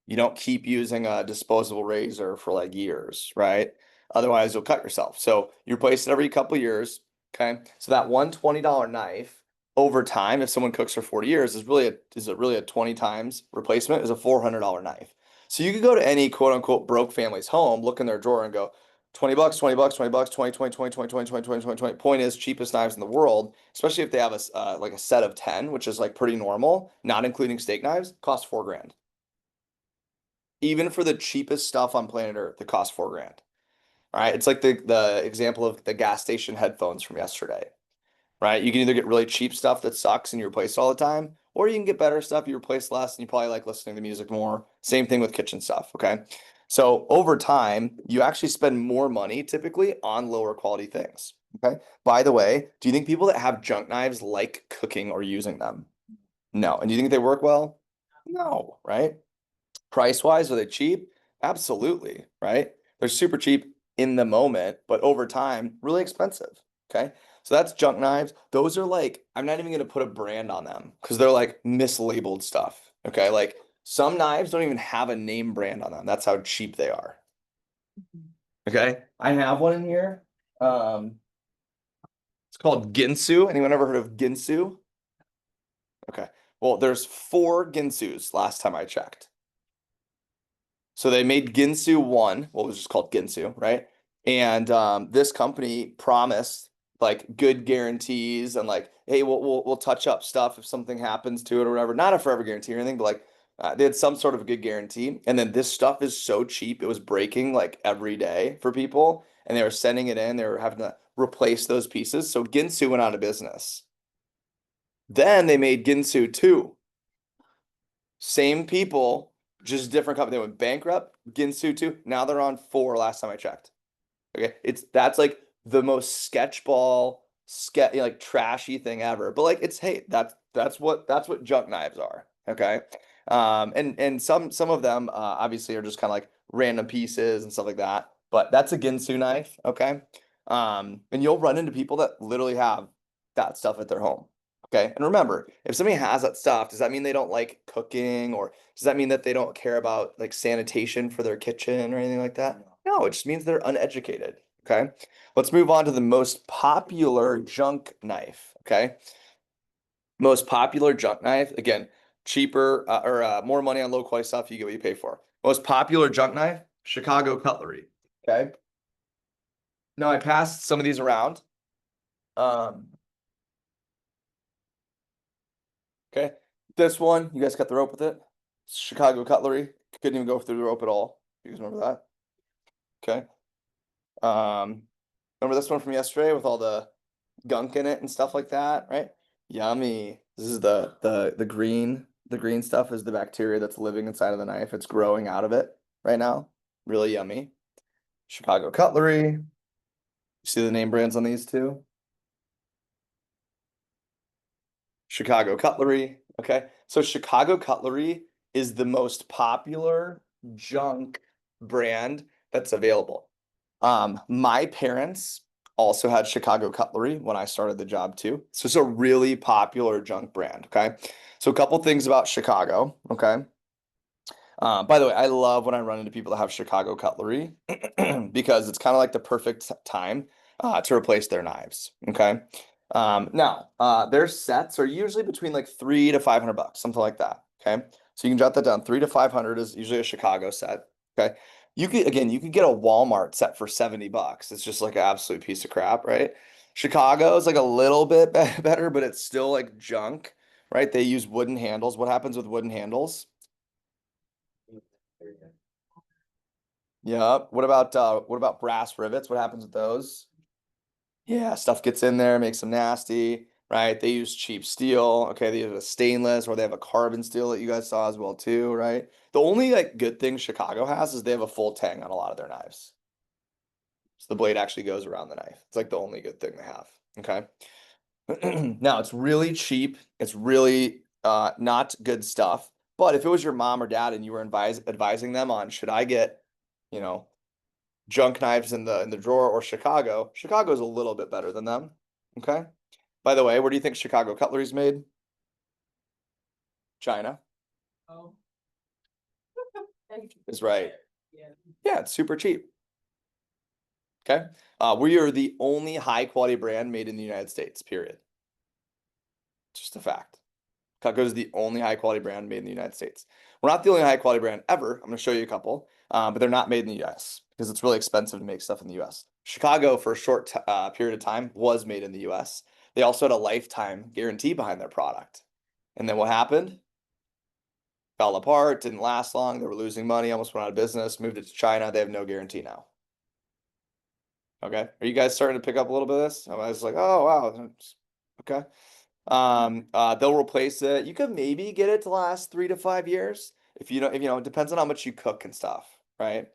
You don't keep using a disposable razor for like years, right? Otherwise, you'll cut yourself. So you replace it every couple of years. Okay. So that $120 knife over time, if someone cooks for 40 years, is it really a 20 times replacement? Is a $400 knife. So you could go to any quote unquote broke family's home, look in their drawer and go, $20, $20, $20, 20, 20, 20, 20, 20, 20, 20, 20, 20. Point is, cheapest knives in the world, especially if they have a like a set of 10, which is like pretty normal, not including steak knives, cost $4,000. Even for the cheapest stuff on planet Earth, it costs $4,000. All right. It's like the example of the gas station headphones from yesterday, right? You can either get really cheap stuff that sucks and you replace it all the time, Or you can get better stuff, you replace less, and you probably like listening to music more. Same thing with kitchen stuff, okay? So over time, you actually spend more money typically on lower quality things, okay? By the way, do you think people that have junk knives like cooking or using them? No. And do you think they work well? No, right? Price wise, are they cheap? Absolutely, right? They're super cheap in the moment, but over time, really expensive. Okay. So that's junk knives. Those are like, I'm not even going to put a brand on them because they're like mislabeled stuff. Okay. Like some knives don't even have a name brand on them. That's how cheap they are. Okay. I have one in here. It's called Ginsu. Anyone ever heard of Ginsu? Okay. Well, there's 4 Ginsus last time I checked. So they made Ginsu 1, what was just called Ginsu, right? And this company promised like good guarantees and like, hey, we'll touch up stuff if something happens to it or whatever. Not a forever guarantee or anything, but like they had some sort of a good guarantee. And then this stuff is so cheap, it was breaking like every day for people, and they were sending it in. They were having to replace those pieces. So Ginsu went out of business. Then they made Ginsu 2. Same people, just different company. They went bankrupt, Ginsu 2. Now they're on 4 last time I checked. Okay. That's like the most sketchball, like trashy thing ever. But like it's hey, that's what junk knives are. Okay. And some of them obviously are just kind of like random pieces and stuff like that. But that's a Ginsu knife. Okay. And you'll run into people that literally have that stuff at their home. Okay. And remember, if somebody has that stuff, does that mean they don't like cooking, or does that mean that they don't care about like sanitation for their kitchen or anything like that? No, it just means they're uneducated. Okay. Let's move on to the most popular junk knife. Okay. Most popular junk knife. Again, cheaper or more money on low quality stuff. You get what you pay for. Most popular junk knife, Chicago Cutlery. Okay. Now I passed some of these around. Okay. This one, you guys cut the rope with it. Chicago Cutlery. Couldn't even go through the rope at all. You guys remember that? Okay. Remember this one from yesterday with all the gunk in it and stuff like that, right? Yummy. This is the green stuff is the bacteria that's living inside of the knife. It's growing out of it right now. Really yummy. Chicago Cutlery. You see the name brands on these two? Chicago Cutlery. Okay. So Chicago Cutlery is the most popular junk brand that's available. My parents also had Chicago Cutlery when I started the job too. So it's a really popular junk brand. Okay. So a couple things about Chicago. Okay. By the way, I love when I run into people that have Chicago Cutlery because it's kind of like the perfect time to replace their knives. Okay. Now, their sets are usually between like $300 to $500, something like that. Okay. So you can jot that down. 300 to 500 is usually a Chicago set. Okay. You could get a Walmart set for $70. It's just like an absolute piece of crap, right? Chicago is like a little bit better, but it's still like junk, right? They use wooden handles. What happens with wooden handles? Yeah. What about brass rivets? What happens with those? Yeah, stuff gets in there, makes them nasty, right? They use cheap steel. Okay, they have a stainless or they have a carbon steel that you guys saw as well too, right? The only like good thing Chicago has is they have a full tang on a lot of their knives. So the blade actually goes around the knife. It's like the only good thing they have. Okay. Now it's really cheap. It's really not good stuff. But if it was your mom or dad and you were advising them on should I get, you know, junk knives in the drawer or Chicago's a little bit better than them. Okay. By the way, where do you think Chicago cutlery's made? China Oh. is right. Yeah. Yeah, it's super cheap. Okay. We are the only high quality brand made in the United States, period. Just a fact. Cutco is the only high quality brand made in the United States. We're not the only high quality brand ever. I'm going to show you a couple, but they're not made in the US because it's really expensive to make stuff in the US. Chicago, for a short period of time, was made in the US. They also had a lifetime guarantee behind their product. And then what happened? Fell apart, didn't last long. They were losing money, almost went out of business, moved it to China. They have no guarantee now. Okay. Are you guys starting to pick up a little bit of this? I was like, oh, wow. Okay. They'll replace it. You could maybe get it to last 3 to 5 years if you don't, if you know, it depends on how much you cook and stuff, right?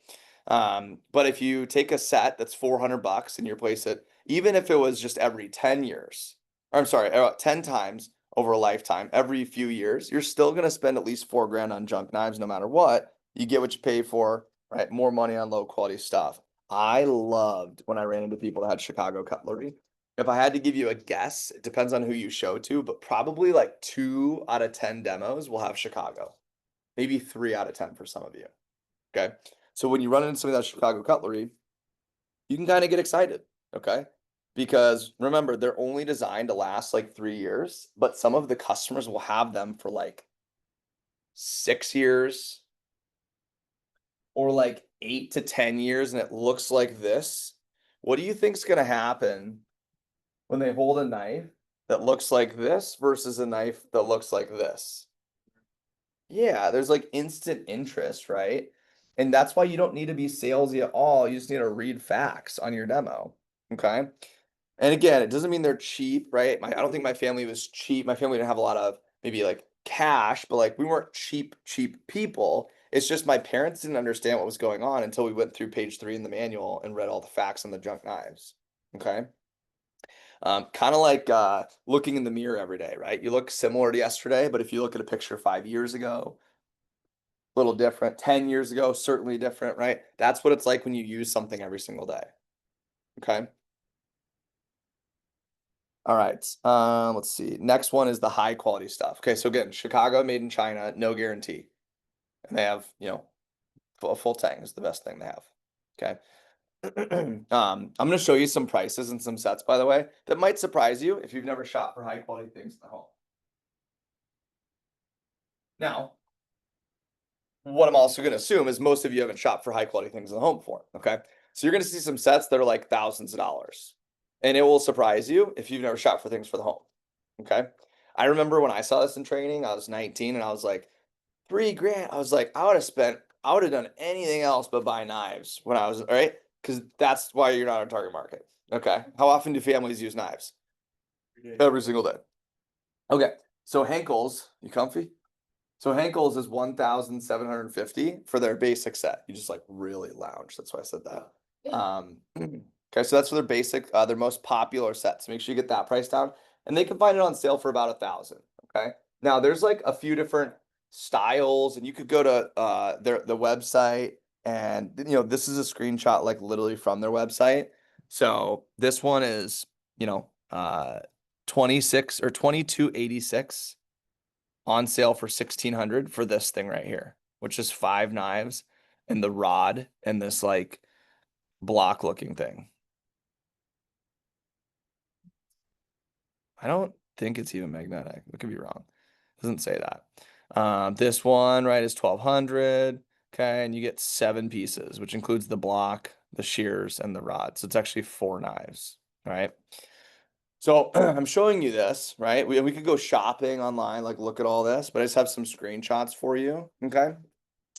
But if you take a set that's $400 and you replace it, even if it was just every 10 years, or I'm sorry, 10 times over a lifetime, every few years, you're still gonna spend at least 4 grand on junk knives no matter what. You get what you pay for, right? More money on low quality stuff. I loved when I ran into people that had Chicago cutlery. If I had to give you a guess, it depends on who you show to, but probably like 2 out of 10 demos will have Chicago. Maybe 3 out of 10 for some of you. Okay. So when you run into some of that Chicago cutlery, you can kind of get excited. Okay. Because remember, they're only designed to last like 3 years, but some of the customers will have them for like 6 years or like 8 to 10 years, and it looks like this. What do you think's gonna happen when they hold a knife that looks like this versus a knife that looks like this? Yeah, there's like instant interest, right? And that's why you don't need to be salesy at all. You just need to read facts on your demo. Okay. And again, it doesn't mean they're cheap, right? I don't think my family was cheap. My family didn't have a lot of maybe like cash, but like we weren't cheap people. It's just my parents didn't understand what was going on until we went through page 3 in the manual and read all the facts on the junk knives. Okay. Kind of like looking in the mirror every day, right? You look similar to yesterday, but if you look at a picture 5 years ago, a little different. 10 years ago, certainly different, right? That's what it's like when you use something every single day. Okay. All right. Let's see. Next one is the high quality stuff. Okay, so again, Chicago made in China, no guarantee. And they have, a full tank is the best thing they have. Okay. I'm gonna show you some prices and some sets, by the way, that might surprise you if you've never shot for high quality things in the home. Now, what I'm also gonna assume is most of you haven't shot for high quality things in the home before. Okay. So you're gonna see some sets that are like thousands of dollars. And it will surprise you if you've never shot for things for the home. Okay. I remember when I saw this in training, I was 19 and I was like, 3 grand. I was like, I would have done anything else but buy knives when I was, all right. Because that's why you're not a target market. Okay. How often do families use knives? Every single day. Okay. So Henkel's, you comfy? So Henkel's is 1,750 for their basic set. You just like really lounge. That's why I said that. Okay, so that's for their basic, their most popular set. So make sure you get that price down. And they can find it on sale for about 1,000. Okay. Now there's like a few different styles, and you could go to the website, and this is a screenshot like literally from their website. So this one is 26 or 2286 on sale for 1,600 for this thing right here, which is 5 knives and the rod and this like block looking thing. I don't think it's even magnetic. I could be wrong. Doesn't say that. This one, right, is 1,200. Okay, and you get 7 pieces, which includes the block, the shears, and the rod. So it's actually 4 knives, right? So I'm showing you this, right? We could go shopping online, like look at all this, but I just have some screenshots for you. Okay.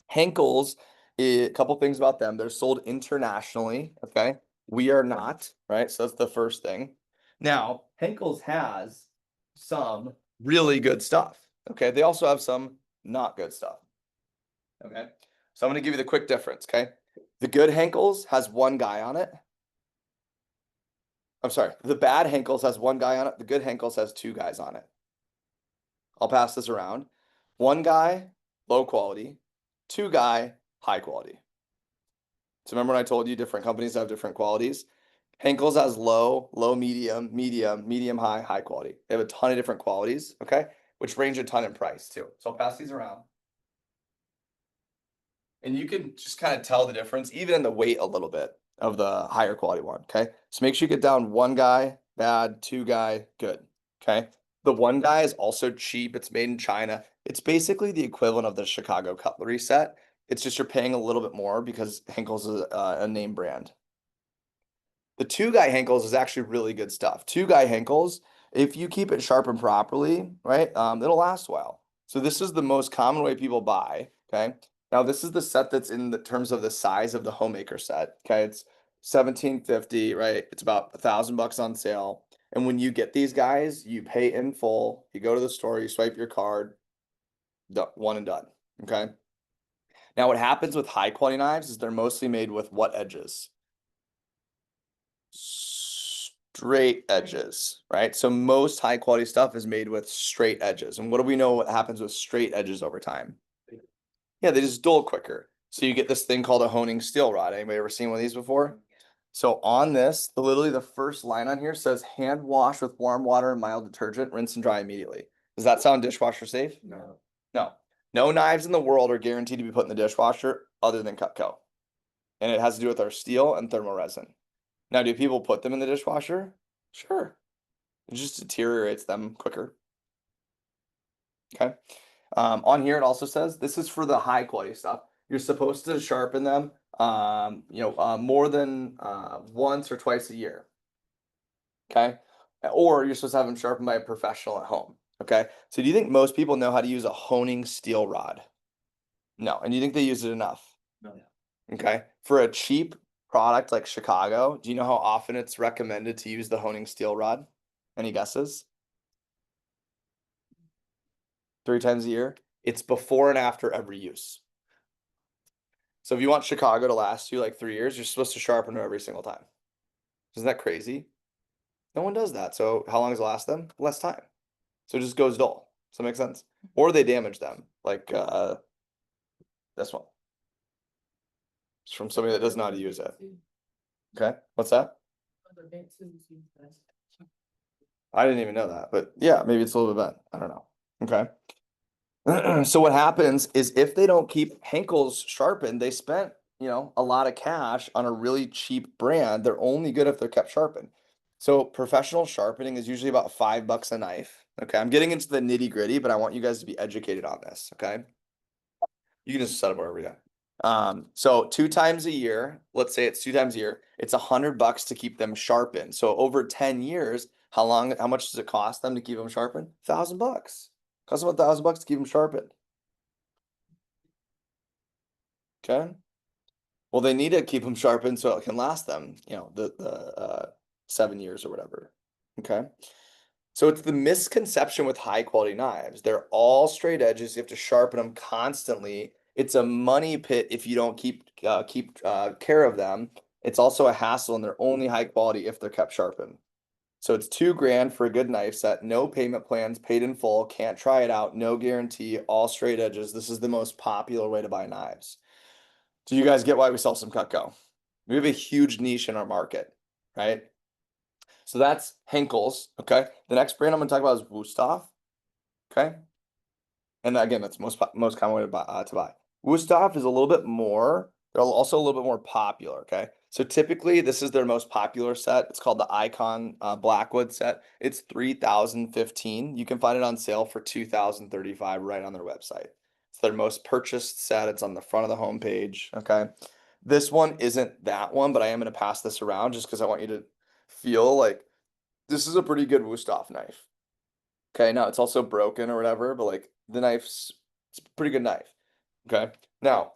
Henkel's, a couple things about them. They're sold internationally. Okay. We are not, right? So that's the first thing. Now, Henkel's has some really good stuff. Okay. They also have some not good stuff. Okay. So I'm going to give you the quick difference. Okay. The good Henkel's has 1 guy on it. I'm sorry. The bad Henkel's has 1 guy on it. The good Henkel's has 2 guys on it. I'll pass this around. 1 guy, low quality. 2 guy, high quality. So remember when I told you different companies have different qualities? Henkel's has low, medium, high, high quality. They have a ton of different qualities, okay? Which range a ton in price too. So I'll pass these around. And you can just kind of tell the difference, even in the weight a little bit of the higher quality one, okay? So make sure you get down 1 guy, bad, 2 guy, good, okay? The 1 guy is also cheap. It's made in China. It's basically the equivalent of the Chicago cutlery set. It's just you're paying a little bit more because Henkel's is a name brand. The 2 guy Henkel's is actually really good stuff. 2 guy Henkel's, if you keep it sharpened properly, right, it'll last a while. So this is the most common way people buy, okay? Now this is the set that's in the terms of the size of the homemaker set, okay? It's 1,750, right? It's about $1,000 on sale. And when you get these guys, you pay in full, you go to the store, you swipe your card, one and done. Okay. Now, what happens with high quality knives is they're mostly made with what edges? Straight edges, right? So most high quality stuff is made with straight edges. And what do we know what happens with straight edges over time? Yeah, they just dull quicker. So you get this thing called a honing steel rod. Anybody ever seen one of these before? So on this, literally the first line on here says hand wash with warm water and mild detergent, rinse and dry immediately. Does that sound dishwasher safe? No. No. No knives in the world are guaranteed to be put in the dishwasher other than Cutco. And it has to do with our steel and thermal resin. Now, do people put them in the dishwasher? Sure. It just deteriorates them quicker. Okay. On here, it also says this is for the high quality stuff. You're supposed to sharpen them, more than once or twice a year. Okay. Or you're supposed to have them sharpened by a professional at home. Okay. So do you think most people know how to use a honing steel rod? No. And do you think they use it enough? No. Okay. For a cheap product like Chicago, do you know how often it's recommended to use the honing steel rod? Any guesses? 3 times a year. It's before and after every use. So if you want Chicago to last you like 3 years, you're supposed to sharpen it every single time. Isn't that crazy? No one does that. So how long does it last them? Less time. So it just goes dull. Does that make sense? Or they damage them, like this one. It's from somebody that doesn't know how to use it. Okay, what's that? I didn't even know that, but yeah, maybe it's a little bit bad. I don't know. Okay. So what happens is if they don't keep Henkel's sharpened, they spent, a lot of cash on a really cheap brand. They're only good if they're kept sharpened. So professional sharpening is usually about $5 a knife. Okay. I'm getting into the nitty gritty, but I want you guys to be educated on this. Okay. You can just set up wherever you got. So 2 times a year, let's say it's 2 times a year, it's $100 to keep them sharpened. So over 10 years, how much does it cost them to keep them sharpened? $1,000. Costs them $1,000 to keep them sharpened. Okay. Well, they need to keep them sharpened so it can last them, the 7 years or whatever. Okay. So it's the misconception with high quality knives. They're all straight edges. You have to sharpen them constantly. It's a money pit if you don't keep care of them. It's also a hassle, and they're only high quality if they're kept sharpened. So it's $2,000 for a good knife set. No payment plans, paid in full. Can't try it out. No guarantee. All straight edges. This is the most popular way to buy knives. Do you guys get why we sell some Cutco? We have a huge niche in our market, right? So that's Henkel's. Okay. The next brand I'm going to talk about is Wusthof. Okay. And again, that's most common way to buy. Wusthof is a little bit more. They're also a little bit more popular. Okay. So typically, this is their most popular set. It's called the Icon Blackwood set. It's $3,015. You can find it on sale for $2,035 right on their website. It's their most purchased set. It's on the front of the homepage. Okay. This one isn't that one, but I am going to pass this around just because I want you to feel like this is a pretty good Wusthof knife. Okay. Now it's also broken or whatever, but like the it's a pretty good knife. Okay. Now,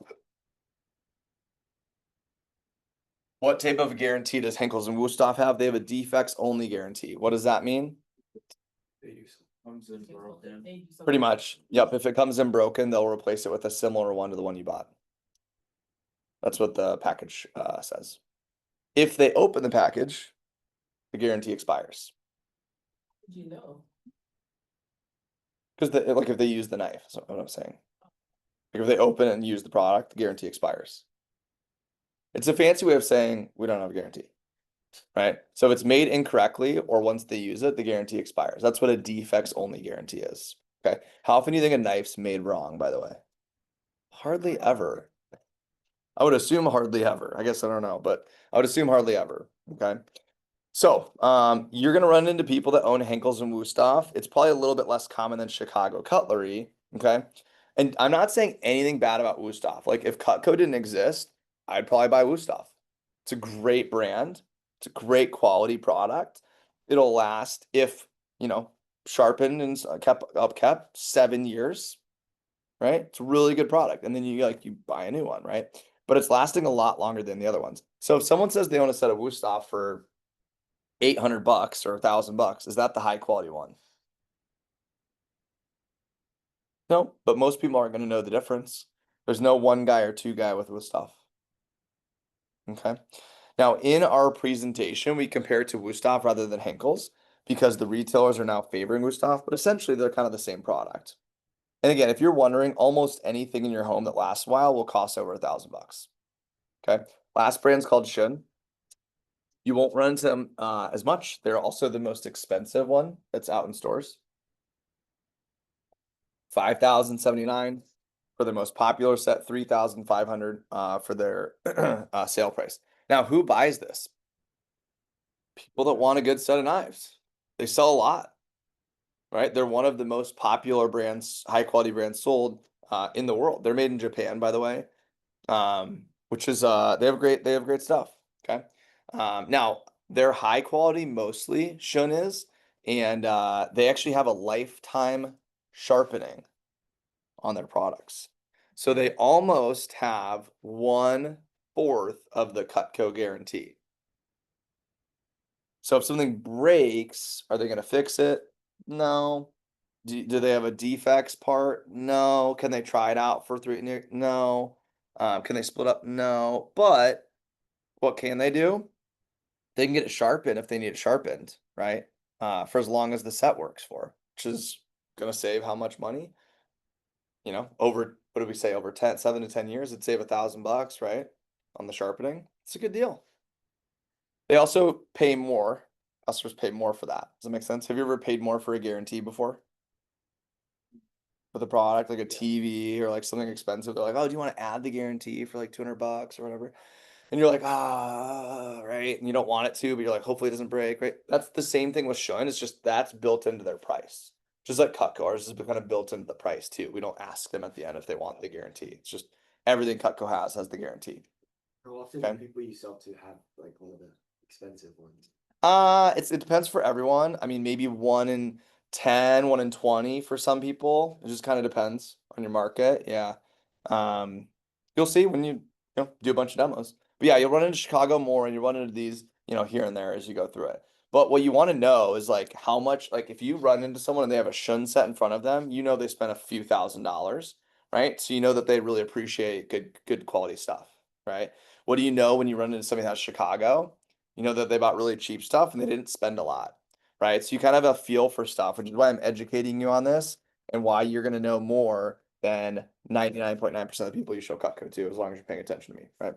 what type of guarantee does Henkel's and Wusthof have? They have a defects only guarantee. What does that mean? Pretty much. Yep. If it comes in broken, they'll replace it with a similar one to the one you bought. That's what the package says. If they open the package, the guarantee expires. You know. Because like if they use the knife, that's what I'm saying. Like if they open and use the product, the guarantee expires. It's a fancy way of saying we don't have a guarantee, right? So if it's made incorrectly or once they use it, the guarantee expires. That's what a defects only guarantee is. Okay. How often do you think a knife's made wrong, by the way? Hardly ever. I would assume hardly ever. I guess I don't know, but I would assume hardly ever. Okay. So you're gonna run into people that own Henkel's and Wusthof. It's probably a little bit less common than Chicago Cutlery. Okay. And I'm not saying anything bad about Wusthof. Like if Cutco didn't exist, I'd probably buy Wusthof. It's a great brand. It's a great quality product. It'll last if, sharpened and kept 7 years, right? It's a really good product. And then you buy a new one, right? But it's lasting a lot longer than the other ones. So if someone says they own a set of Wusthof for $800 or $1,000. Is that the high quality one? No, but most people aren't gonna know the difference. There's no one guy or two guy with Wusthof. Okay. Now in our presentation, we compare it to Wusthof rather than Henkel's because the retailers are now favoring Wusthof, but essentially they're kind of the same product. And again, if you're wondering, almost anything in your home that lasts a while will cost over $1,000. Okay. Last brand's called Shun. You won't run into them as much. They're also the most expensive one that's out in stores. 5,079 for their most popular set, 3,500 for their sale price. Now, who buys this? People that want a good set of knives. They sell a lot, right? They're one of the most popular brands, high quality brands sold in the world. They're made in Japan, by the way, which is they have great stuff. Okay, now they're high quality mostly. Shun is, and they actually have a lifetime sharpening on their products. So they almost have 1/4 of the Cutco guarantee. So if something breaks, are they going to fix it? No. Do they have a defects part? No. Can they try it out for 3? No. Can they split up? No. But what can they do? They can get it sharpened if they need it sharpened, right? For as long as the set works for, which is going to save how much money? You know, over, what did we say, over 7 to 10 years, it'd save $1,000, right? On the sharpening. It's a good deal. They also pay more. Customers pay more for that. Does that make sense? Have you ever paid more for a guarantee before? With a product like a TV or like something expensive? They're like, oh, do you want to add the guarantee for like $200 or whatever? And you're like, right? And you don't want it to, but you're like, hopefully it doesn't break, right? That's the same thing with Shun. It's just that's built into their price. Just like Cutco, ours is kind of built into the price too. We don't ask them at the end if they want the guarantee. It's just everything Cutco has the guarantee. How often Okay. do people you sell to have like one of the expensive ones? It depends for everyone. I mean, maybe 1 in 10, 1 in 20 for some people. It just kind of depends on your market. Yeah. You'll see when you do a bunch of demos. But yeah, you'll run into Chicago more and you run into these, here and there as you go through it. But what you want to know is like how much, like if you run into someone and they have a Shun set in front of them, they spent a few $1,000s, right? So you know that they really appreciate good quality stuff, right? What do you know when you run into somebody that's Chicago? You know that they bought really cheap stuff and they didn't spend a lot, right? So you kind of have a feel for stuff, which is why I'm educating you on this and why you're going to know more than 99.9% of the people you show Cutco to, as long as you're paying attention to me, right?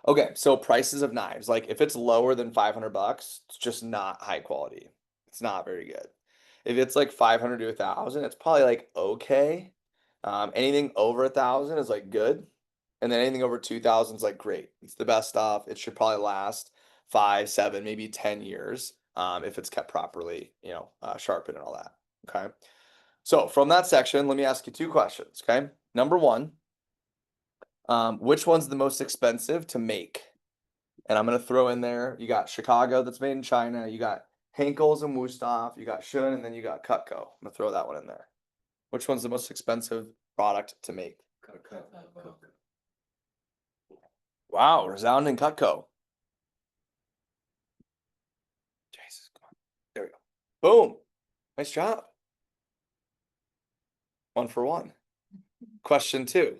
Okay, so prices of knives, like if it's lower than $500, it's just not high quality. It's not very good. If it's like 500 to 1,000, it's probably like okay. Anything over 1,000 is like good. And then anything over 2,000 is like great. It's the best stuff. It should probably last 5, 7, maybe 10 years if it's kept properly, sharpened and all that. Okay. So from that section, let me ask you 2 questions. Okay. Number 1, which one's the most expensive to make? And I'm going to throw in there, you got Chicago that's made in China, you got Henkel's and Wusthof, you got Shun, and then you got Cutco. I'm going to throw that one in there. Which one's the most expensive product to make? Wow, resounding Cutco. Jesus, come on. There we go. Boom. Nice job. 1 for 1. Question 2.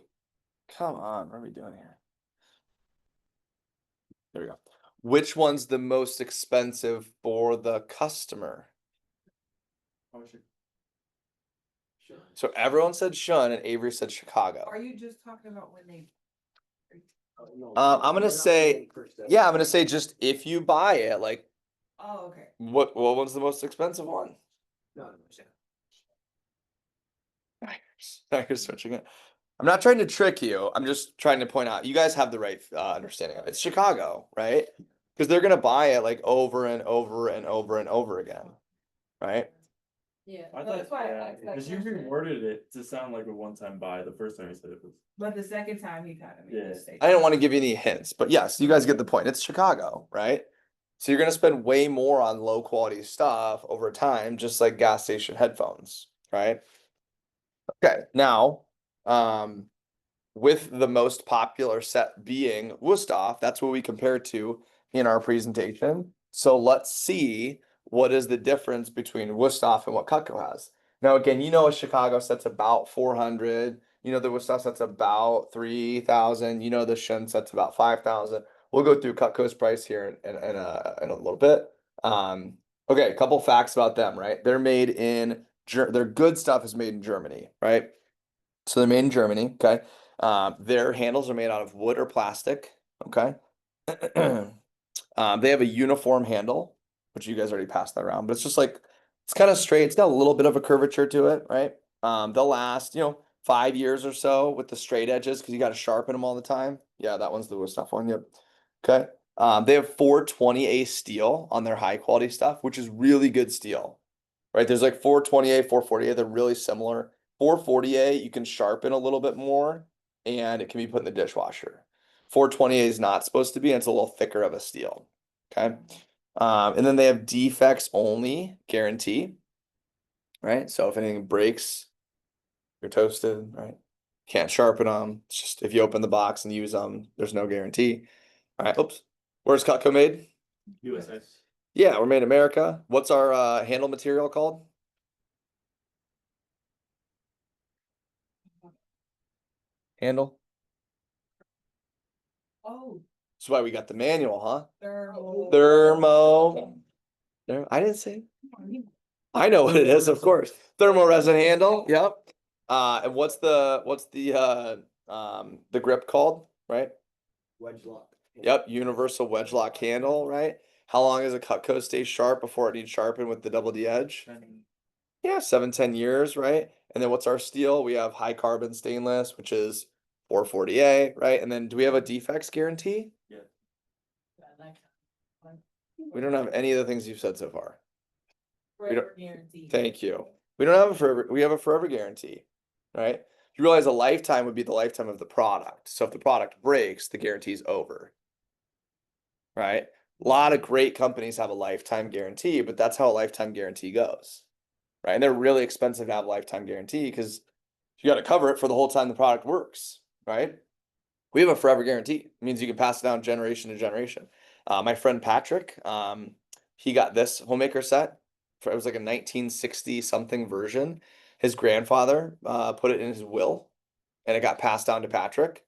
Come on, what are we doing here? There we go. Which one's the most expensive for the customer? Sure. So everyone said Shun and Avery said Chicago. Are you just talking about when they? I'm gonna say, yeah, I'm gonna say just if you buy it, like Oh, okay. what one's the most expensive one? No, Now you're switching it. I'm not trying to trick you. I'm just trying to point out you guys have the right understanding of it. It's Chicago, right? Because they're gonna buy it like over and over and over and over again, right? Yeah. I That's thought, why I yeah, asked that because you question. reworded it to sound like a one-time buy the first time you said it was. But the second time he kind of made a Yeah. mistake. I didn't want to give you any hints, but yes, you guys get the point. It's Chicago, right? So you're gonna spend way more on low quality stuff over time, just like gas station headphones, right? Okay, now, with the most popular set being Wusthof, that's what we compare to in our presentation. So let's see what is the difference between Wusthof and what Cutco has. Now, again, you know, a Chicago set's about 400. You know, the Wusthof set's about 3,000. You know, the Shen set's about 5,000. We'll go through Cutco's price here in a little bit. Okay, a couple facts about them, right? They're made in their good stuff is made in Germany, right? So they're made in Germany, okay? Their handles are made out of wood or plastic, okay? They have a uniform handle, which you guys already passed that around, but it's just like it's kind of straight. It's got a little bit of a curvature to it, right? They'll last, 5 years or so with the straight edges because you got to sharpen them all the time. Yeah, that one's the wood stuff one. Yep. Okay. They have 420A steel on their high quality stuff, which is really good steel, right? There's like 420A, 440A. They're really similar. 440A, you can sharpen a little bit more and it can be put in the dishwasher. 420A is not supposed to be, and it's a little thicker of a steel. Okay. And then they have defects only guarantee, right? So if anything breaks, you're toasted, right? Can't sharpen them. It's just if you open the box and use them, there's no guarantee. All right. Oops. Where's Cutco made? USA. Yeah, we're made in America. What's our handle material called? Handle. Oh, That's why we got the manual, huh? thermal. Thermo. I didn't say. I know what it is, of course. Thermal resin handle. Yep. And what's the grip called, right? Wedge lock. Yep, universal wedge lock handle, right? How long does a Cutco stay sharp before it needs sharpened with the double D edge? Yeah, 7-10 years, right? And then what's our steel? We have high carbon stainless, which is 440A, right? And then do we have a defects guarantee? Yeah, like, We don't have any of the things you've said so far. forever guaranteed. Thank you. We don't have a forever, we have a forever guarantee, right? You realize a lifetime would be the lifetime of the product. So if the product breaks, the guarantee is over. Right? A lot of great companies have a lifetime guarantee, but that's how a lifetime guarantee goes. Right? And they're really expensive to have a lifetime guarantee because you got to cover it for the whole time the product works, right? We have a forever guarantee. It means you can pass it down generation to generation. My friend Patrick, he got this homemaker set. It was like a 1960 something version. His grandfather put it in his will, and it got passed down to Patrick.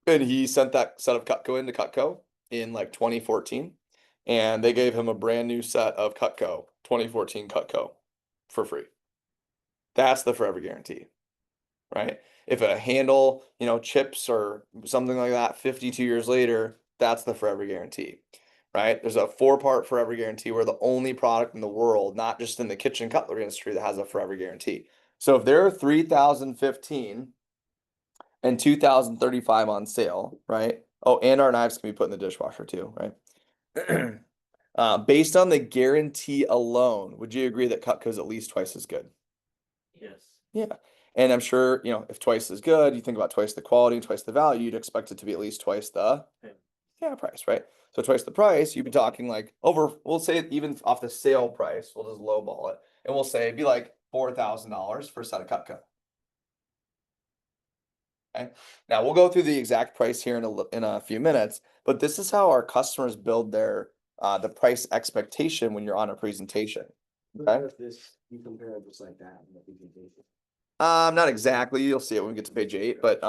And he sent that set of Cutco into Cutco in like 2014, and they gave him a brand new set of Cutco 2014 Cutco for free. That's the forever guarantee, right? If a handle, chips or something like that 52 years later, that's the forever guarantee, right? There's a 4-part forever guarantee. We're the only product in the world, not just in the kitchen cutlery industry, that has a forever guarantee. So if there are 3,015 and 2,035 on sale, right? Oh, and our knives can be put in the dishwasher too, right? Based on the guarantee alone, would you agree that Cutco's at least twice as good? Yes. Yeah. And I'm sure, if twice as good, you think about twice the quality and twice the value, you'd expect it to be at least twice the price, right? So twice the price, you'd be talking like we'll say even off the sale price, we'll just lowball it. And we'll say it'd be like $4,000 for a set of Cutco. Okay. Now we'll go through the exact price here in a few minutes, but this is how our customers build their the price expectation when you're on a presentation. Okay. If this, you compare it just like that in the presentation. Not exactly. You'll see it when we get to page 8, but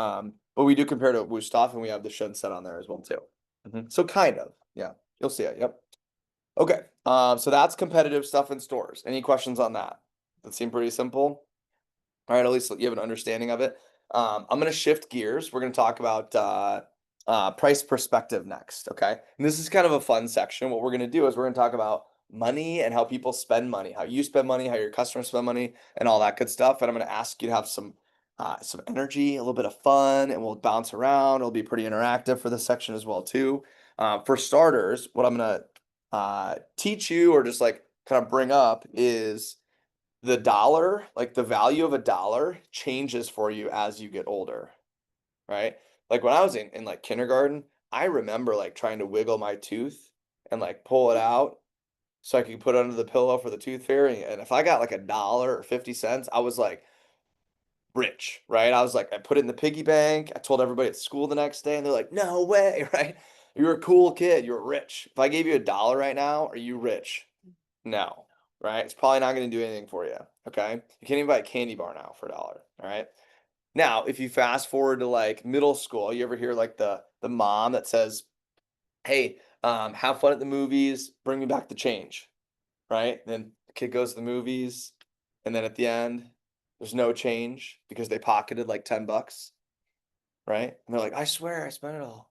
we do compare to Wusthof, and we have the Shen set on there as well too. So kind of, yeah, you'll see it. Yep. Okay. So that's competitive stuff in stores. Any questions on that? That seem pretty simple. All right, at least you have an understanding of it. I'm going to shift gears. We're going to talk about price perspective next. Okay. And this is kind of a fun section. What we're going to do is we're going to talk about money and how people spend money, how you spend money, how your customers spend money, and all that good stuff. And I'm going to ask you to have some energy, a little bit of fun, and we'll bounce around. It'll be pretty interactive for this section as well too. For starters, what I'm going to teach you or just like kind of bring up is the dollar, like the value of a dollar changes for you as you get older, right? Like when I was in like kindergarten, I remember like trying to wiggle my tooth and like pull it out so I could put it under the pillow for the tooth fairy. And if I got like $1 or 50 cents, I was like rich, right? I was like, I put it in the piggy bank. I told everybody at school the next day and they're like, no way, right? You're a cool kid. You're rich. If I gave you $1 right now, are you rich? No, right? It's probably not going to do anything for you. Okay. You can't even buy a candy bar now for $1. All right. Now, if you fast forward to like middle school, you ever hear like the mom that says, "Hey, have fun at the movies. Bring me back the change." Right? Then the kid goes to the movies, and then at the end, there's no change because they pocketed like $10, right? And they're like, "I swear I spent it all."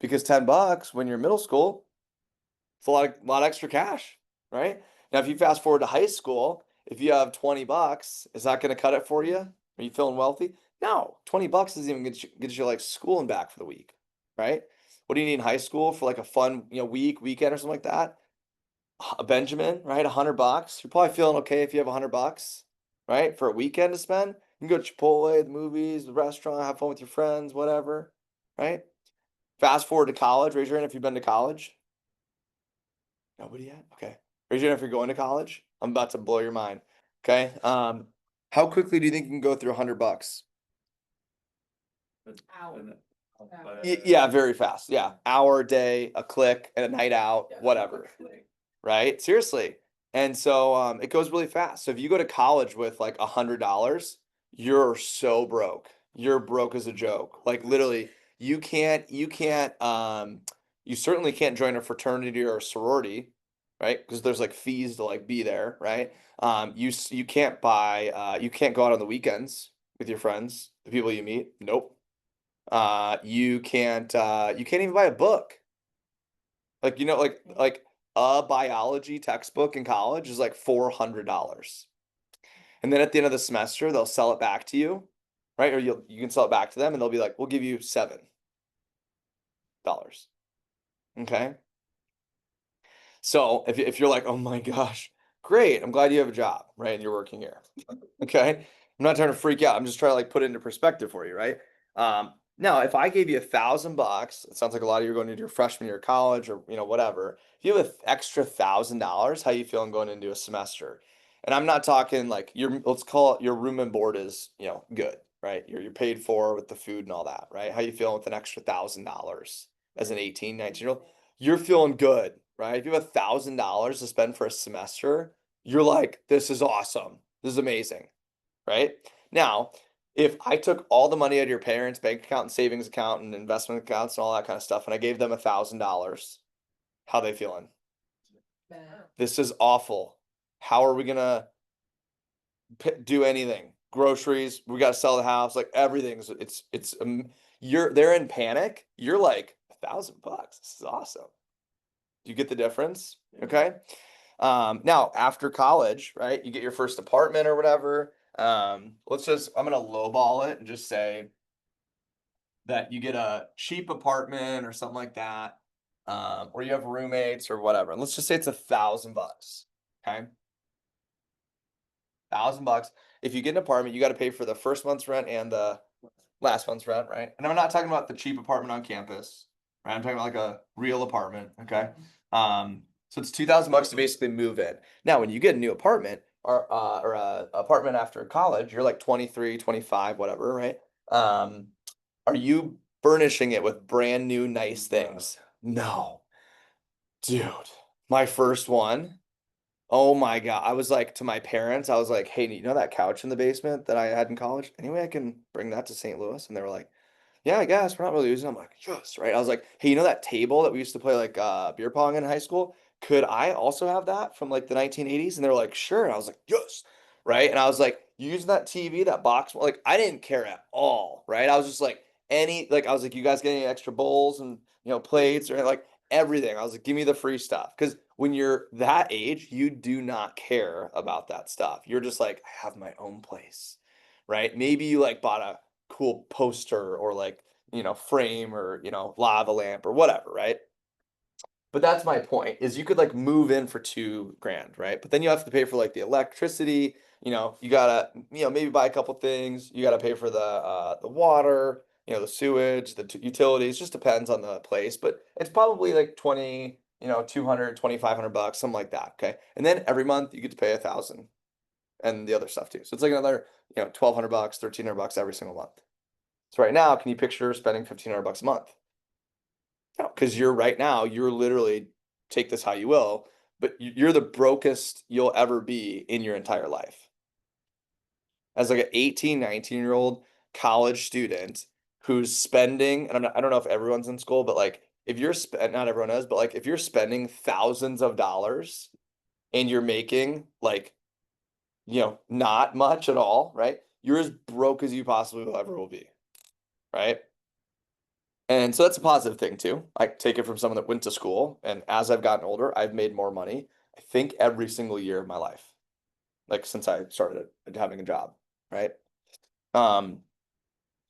Because $10 when you're in middle school, it's a lot of extra cash, right? Now, if you fast forward to high school, if you have $20, is that going to cut it for you? Are you feeling wealthy? No, $20 doesn't even get you like school and back for the week, right? What do you need in high school for like a fun, weekend or something like that? A Benjamin, right? $100. You're probably feeling okay if you have $100, right? For a weekend to spend. You can go to Chipotle, the movies, the restaurant, have fun with your friends, whatever, right? Fast forward to college. Raise your hand if you've been to college. Nobody yet? Okay. Raise your hand if you're going to college. I'm about to blow your mind. Okay. How quickly do you think you can go through $100? Hour. And then- Yeah, very fast. Yeah. Hour, day, a click, and a night out, whatever. Right? Seriously. And so it goes really fast. So if you go to college with like $100, you're so broke. You're broke as a joke. Like literally, you certainly can't join a fraternity or a sorority, right? Because there's like fees to like be there, right? You can't you can't go out on the weekends with your friends, the people you meet. Nope. You can't even buy a book. Like, like a biology textbook in college is like $400. And then at the end of the semester, they'll sell it back to you, right? Or you can sell it back to them and they'll be like, "We'll give you $7." Okay. So if you're like, "Oh my gosh, great. I'm glad you have a job," right? And you're working here. Okay. I'm not trying to freak out. I'm just trying to like put it into perspective for you, right? Now if I gave you $1,000, it sounds like a lot of you are going into your freshman year of college or whatever. If you have an extra $1,000, how you feeling going into a semester? And I'm not talking like let's call it your room and board is, good, right? You're paid for with the food and all that, right? How you feeling with an extra $1,000 as an 18, 19-year-old? You're feeling good, right? If you have $1,000 to spend for a semester, you're like, this is awesome. This is amazing, right? Now, if I took all the money out of your parents' bank account and savings account and investment accounts and all that kind of stuff, and I gave them $1,000, how they feeling? This is awful. How are we gonna do anything? Groceries, we got to sell the house, like everything's they're in panic. You're like $1,000. This is awesome. Do you get the difference? Okay. Now after college, right, you get your first apartment or whatever. I'm gonna lowball it and just say that you get a cheap apartment or something like that, or you have roommates or whatever. And let's just say it's $1,000. Okay. $1,000. If you get an apartment, you got to pay for the first month's rent and the last month's rent, right? And I'm not talking about the cheap apartment on campus, right? I'm talking about like a real apartment. Okay. So it's $2,000 to basically move in. Now, when you get a new apartment or a apartment after college, you're like 23, 25, whatever, right? Are you furnishing it with brand new nice things? No. Dude, my first one. Oh my God. I was like to my parents, I was like, "Hey, you know that couch in the basement that I had in college? Anyway, I can bring that to St. Louis." And they were like, "Yeah, I guess we're not really using it." I'm like, "Yes," right? I was like, "Hey, you know that table that we used to play like beer pong in high school? Could I also have that from like the 1980s?" And they were like, "Sure." And I was like, "Yes." Right? And I was like, "You using that TV, that box?" Like I didn't care at all, right? I was just like I was like, "You guys get any extra bowls and plates or like everything?" I was like, "Give me the free stuff." Because when you're that age, you do not care about that stuff. You're just like, "I have my own place." Right? Maybe you like bought a cool poster or like frame or lava lamp or whatever, right? But that's my point is you could like move in for $2,000, right? But then you have to pay for like the electricity, you gotta maybe buy a couple things, you gotta pay for the water, the sewage, the utilities, just depends on the place, but it's probably like 20, 200, $2,500, something like that. Okay. And then every month you get to pay 1,000 and the other stuff too. So it's like another, $1,200, $1,300 every single month. So right now, can you picture spending $1,500 a month? No, because you're right now, you're literally, take this how you will, but you're the brokest you'll ever be in your entire life. As like an 18, 19-year-old college student who's spending, and I don't know if everyone's in school, but like if you're not everyone is, but like if you're spending thousands of dollars and you're making like, not much at all, right? You're as broke as you possibly will ever will be, right? And so that's a positive thing too. I take it from someone that went to school, and as I've gotten older, I've made more money, I think every single year of my life. Like since I started having a job, right?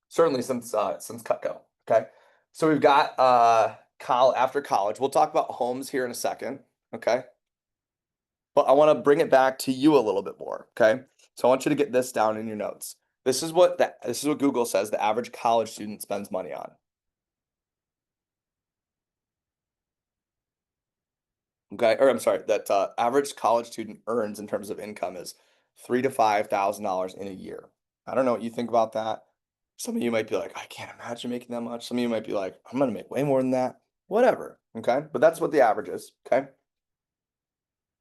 Certainly since Cutco. Okay. So we've got after college. We'll talk about homes here in a second, okay? But I want to bring it back to you a little bit more, okay? So I want you to get this down in your notes. This is what Google says the average college student spends money on. Okay, or I'm sorry, that average college student earns in terms of income is $3,000 to $5,000 in a year. I don't know what you think about that. Some of you might be like, I can't imagine making that much. Some of you might be like, I'm gonna make way more than that. Whatever. Okay, but that's what the average is. Okay.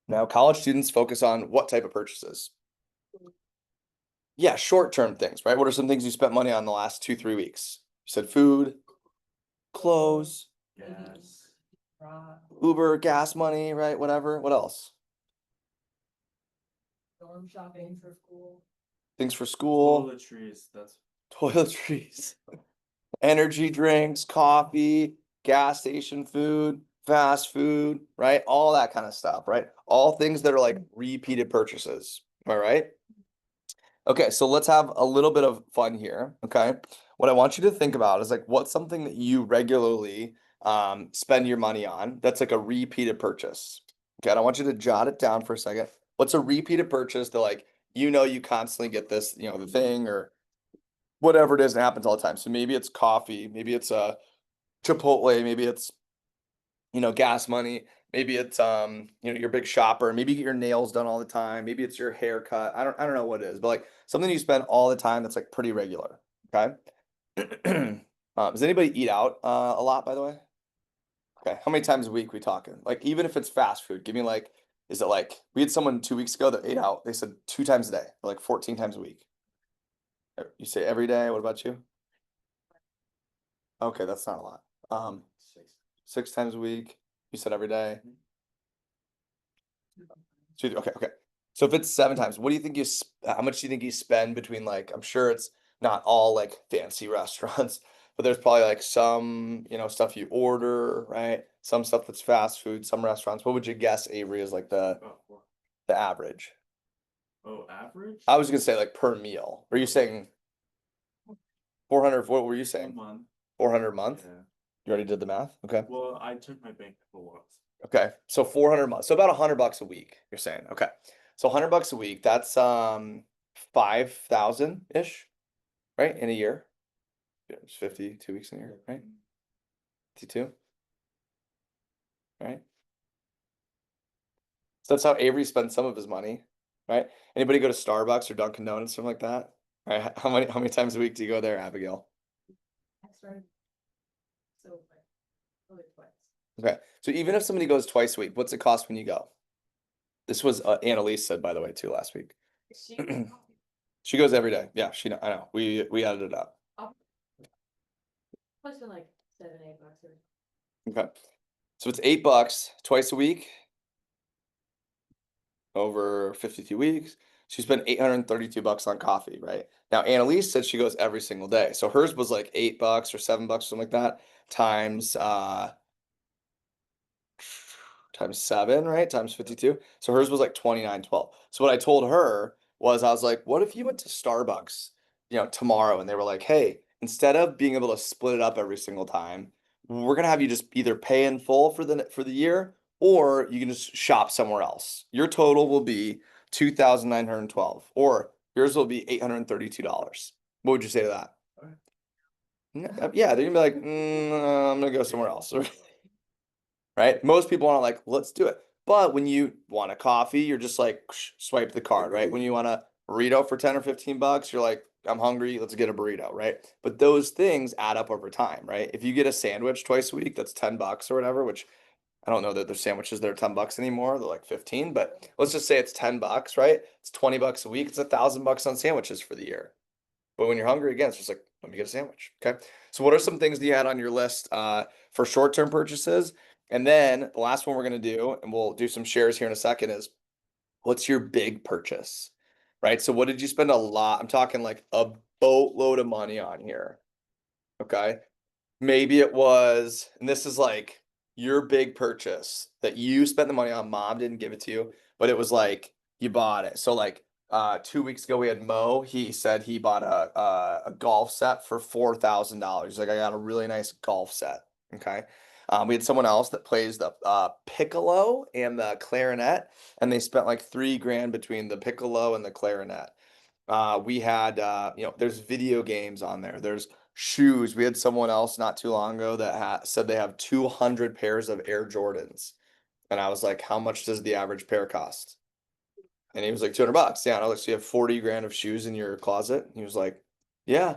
Now, college students focus on what type of purchases? Yeah, short-term things, right? What are some things you spent money on the last 2, 3 weeks? You said food, clothes, Yes. Uber, gas money, right? Whatever. What else? Dorm shopping for school. Things for school, Toiletries, that's toiletries, energy drinks, coffee, gas station food, fast food, right? All that kind of stuff, right? All things that are like repeated purchases. All right. Okay, so let's have a little bit of fun here. Okay. What I want you to think about is like what's something that you regularly spend your money on that's like a repeated purchase. Okay, and I want you to jot it down for a second. What's a repeated purchase that like you constantly get this, the thing or whatever it is, and it happens all the time. So maybe it's coffee, maybe it's a Chipotle, maybe it's gas money, maybe it's you're a big shopper, maybe you get your nails done all the time, maybe it's your haircut. I don't know what it is, but like something you spend all the time that's like pretty regular. Okay. Does anybody eat out a lot, by the way? Okay, how many times a week we talking? Like even if it's fast food, give me like, is it like we had someone 2 weeks ago that ate out, they said 2 times a day, or like 14 times a week. You say every day, what about you? Okay, that's not a lot. 6 times a week, you said every day. Okay. So if it's 7 times, what do you think how much do you think you spend between like, I'm sure it's not all like fancy restaurants, but there's probably like some, stuff you order, right? Some stuff that's fast food, some restaurants. What would you guess, Avery, is like the about four. average? Oh, average? I was gonna say like per meal. Were you saying 400? What were you A saying? month. 400 a month? Yeah. You already did the math? Okay. Well, I took my bank for once. Okay, so 400 a month, so about $100 a week, you're saying, okay. So $100 a week, that's 5,000-ish, right, in a year? Yeah, it's 52 weeks in a year, right? 52? Right? So that's how Avery spends some of his money, right? Anybody go to Starbucks or Dunkin' Donuts, something like that? Right? How many times a week do you go there, Abigail? I started. So, like, only twice. Okay, so even if somebody goes twice a week, what's it cost when you go? This was Annalise said, by the way, too, last week. She, She goes every day. Yeah, I know. We added it up. must have been like $7, $8 or. Okay. So it's $8 twice a week over 52 weeks. She spent $832 on coffee, right? Now Annalise said she goes every single day. So hers was like $8 or $7, something like that, times times 7, right? Times 52. So hers was like 29.12. So what I told her was I was like, what if you went to Starbucks, tomorrow and they were like, hey, instead of being able to split it up every single time, we're gonna have you just either pay in full for the year or you can just shop somewhere else. Your total will be 2,912 or yours will be $832. What would you say to that? Yeah, they're gonna be like, I'm gonna go somewhere else. Right? Most people are like, let's do it. But when you want a coffee, you're just like, swipe the card, right? When you want a burrito for 10 or $15, you're like, I'm hungry, let's get a burrito, right? But those things add up over time, right? If you get a sandwich twice a week, that's $10 or whatever, which I don't know that there's sandwiches that are $10 anymore. They're like 15, but let's just say it's $10, right? It's $20 a week. It's $1,000 on sandwiches for the year. But when you're hungry again, it's just like, let me get a sandwich. Okay. So what are some things that you had on your list for short-term purchases? And then the last one we're gonna do, and we'll do some shares here in a second, is what's your big purchase? Right? So what did you spend a lot? I'm talking like a boatload of money on here. Okay. Maybe it was, and this is like your big purchase that you spent the money on, mom didn't give it to you, but it was like you bought it. So like 2 weeks ago we had Mo, he said he bought a golf set for $4,000. He's like, I got a really nice golf set. Okay. We had someone else that plays the piccolo and the clarinet, and they spent like 3 grand between the piccolo and the clarinet. We had there's video games on there. There's shoes. We had someone else not too long ago that said they have 200 pairs of Air Jordans. And I was like, how much does the average pair cost? And he was like, $200. Yeah. And I was like, so you have 40 grand of shoes in your closet? And he was like, yeah.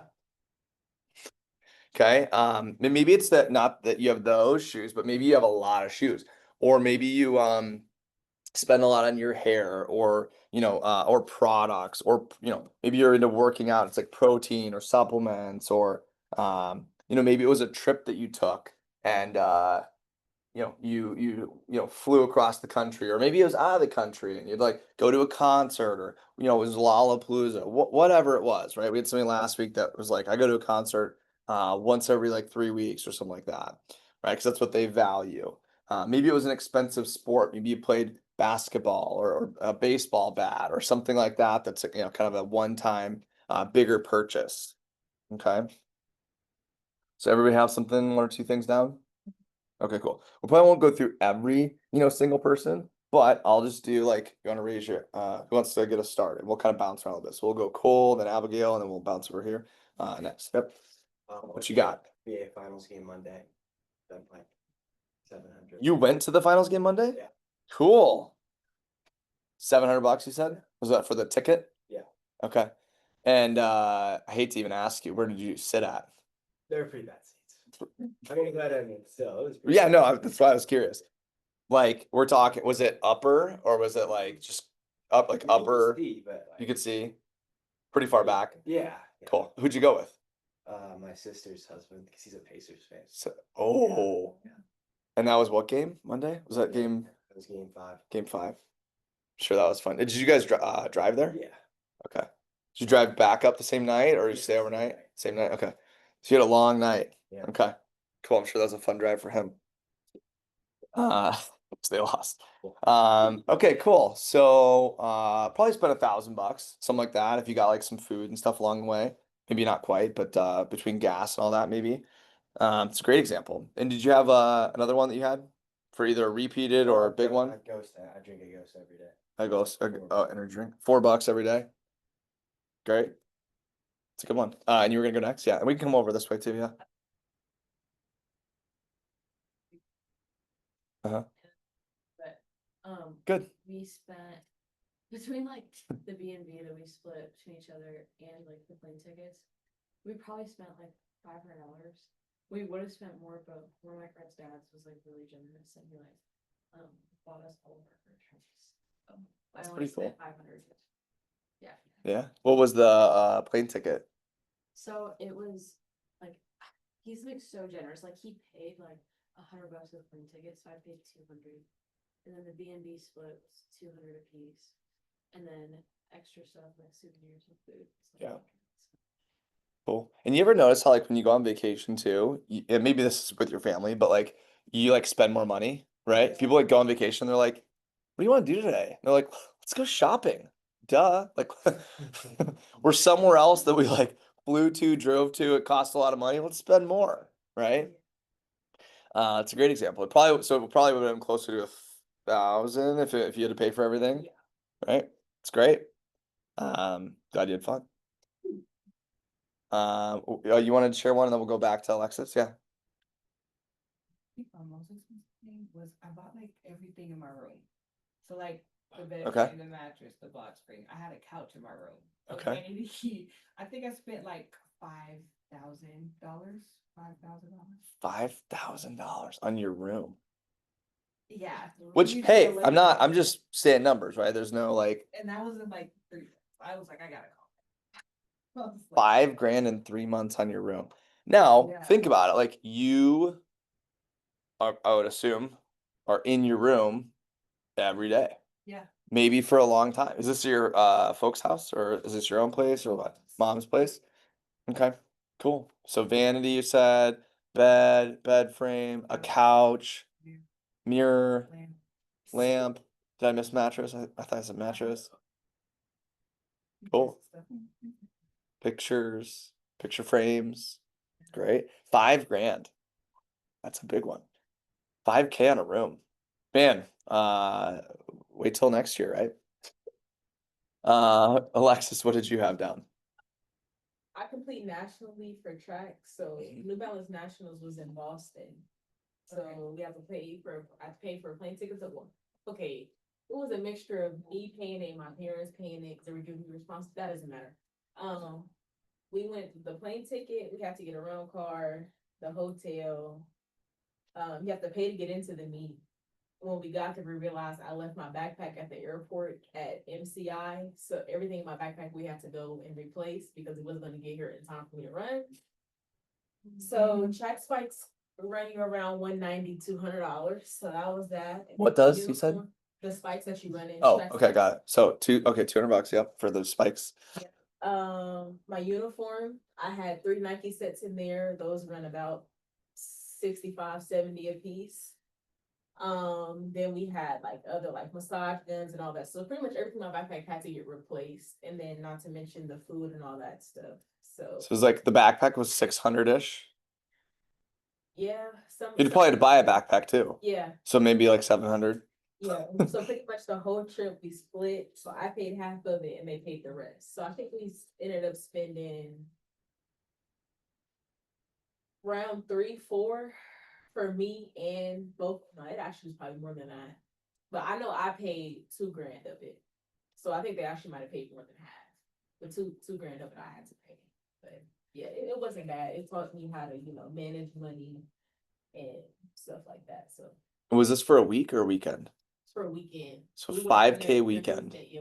Okay. And maybe it's that not that you have those shoes, but maybe you have a lot of shoes. Or maybe you spend a lot on your hair or or products, or maybe you're into working out, it's like protein or supplements, or maybe it was a trip that you took, and you flew across the country, or maybe it was out of the country and you'd like go to a concert, or it was Lollapalooza, whatever it was, right? We had something last week that was like, I go to a concert once every like 3 weeks or something like that, right? Because that's what they value. Maybe it was an expensive sport. Maybe you played basketball or a baseball bat or something like that. That's kind of a one-time bigger purchase. Okay. So everybody have something, 1 or 2 things down? Okay, cool. We probably won't go through every, single person, but I'll just do like, you want to raise your, who wants to get us started? We'll kind of bounce around a little bit. So we'll go Cole, then Abigail, and then we'll bounce over here. Next. Yep. What you got? BA finals game Monday. Then like 700. You went to the finals game Monday? Yeah. Cool. $700, you said? Was that for the ticket? Yeah. Okay. And I hate to even ask you, where did you sit at? They're pretty bad seats. I mean, glad I mean, still, it was pretty Yeah, no, bad. that's why I was curious. Like, we're talking, was it upper, or was it like just up, like You can upper? see, but, You like, could see pretty far back. Yeah. Cool. Who'd you go with? My sister's husband, because he's a Pacers fan. So, oh, Yeah. and that was what game? Monday? Was that Yeah, game? It was game 5. Game 5. Sure, that was fun. Did you guys drive there? Yeah. Okay. Did you drive back up the same night, or did you Yeah, stay same overnight? night. Same night. Okay. So you had a long night. Yeah. Okay. Cool. I'm sure that was a fun drive for him. So they lost. Okay, cool. So probably spent $1,000, something like that, if you got like some food and stuff along the way. Maybe not quite, but between gas and all that, maybe. It's a great example. And did you have another one that you had for either a repeated or a big one? I drink a Ghost every day. I go energy drink. $4 every day. Great. It's a good one. And you were gonna go next? Yeah, and we can come over this way too, yeah. Uh-huh. But, Good. we spent between like the B&B that we split between each other and like the plane tickets, we probably spent like $500. We would have spent more, but one of my friend's dads was like really generous and he like bought us all of our furnitures. That's I only pretty cool. spent 500. Yeah. Yeah. What was the plane ticket? So it was like, he's like so generous, like he paid like $100 with plane tickets, so I paid 200. And then the B&B split was 200 a piece. And then extra stuff like souvenirs and food. Yeah. Cool. And you ever notice how like when you go on vacation too, and maybe this is with your family, but like you like spend more money, right? People like go on vacation, they're like, what do you want to do today? And they're like, let's go shopping. Duh. Like we're somewhere else that we like flew to, drove to, it costs a lot of money. Let's spend more, right? It's a great example. It probably would have been closer to 1,000 if you had to pay for everything, right? It's great. Glad you had fun. You wanted to share one, and then we'll go back to Alexis. Yeah. I think my most expensive thing was I bought like everything in my room. So like The bed Okay. frame, the mattress, the box spring. I had a couch in my room. Okay. And I think I spent like $5,000. $5,000. $5,000 on your room. Yeah. Which, You hey, feel I'm like- just saying numbers, right? There's no like And that was in like 3 months. I was like, I gotta call. I was like, $5,000 in 3 months on your room. Now, Yeah. think about it. Like you are, I would assume, are in your room every day. Yeah. Maybe for a long time. Is this your folks' house or is this your own place or what? Mom's place? Okay, cool. So vanity, you said, bed frame, a couch, Yeah. mirror, Lamp. lamp. Did I miss mattress? I thought I said mattress. Cool. Pictures, picture frames. Great. $5,000. That's a big one. 5K on a room. Man, wait till next year, right? Alexis, what did you have down? I complete nationally for track, so New Balance Nationals was in Boston. So we have to pay for, I paid for plane tickets of one. Okay, it was a mixture of me paying it, my parents paying it, because they were giving me response, that doesn't matter. We went, the plane ticket, we had to get a rental car, the hotel. You have to pay to get into the meet. When we got there, we realized I left my backpack at the airport at MCI, so everything in my backpack we had to go and replace because it wasn't gonna get here in time for me to run. So track spikes run you around $190-$200, so that was that. What does, you said? Uniform, the spikes that you run in. Oh, track okay, spikes. got it. So $200, yep, for those spikes. My uniform, I had 3 Nike sets in there, those run about 65-70 a piece. Then we had like other like massage guns and all that. So pretty much everything in my backpack had to get replaced. And then not to mention the food and all that stuff. So So it was like the backpack was 600-ish. yeah, You'd probably have to buy a backpack too. Yeah, So maybe like 700. yeah. So pretty much the whole trip we split. So I paid half of it and they paid the rest. So I think we ended up spending around 3-4 for me and both. No, it actually was probably more than that. But I know I paid $2,000 of it. So I think they actually might have paid more than half. But $2,000 of it I had to pay. But yeah, it wasn't bad. It taught me how to, manage money and stuff like that. So Was this for a week or a weekend? it's for a weekend. So We went 5K every weekend. yeah.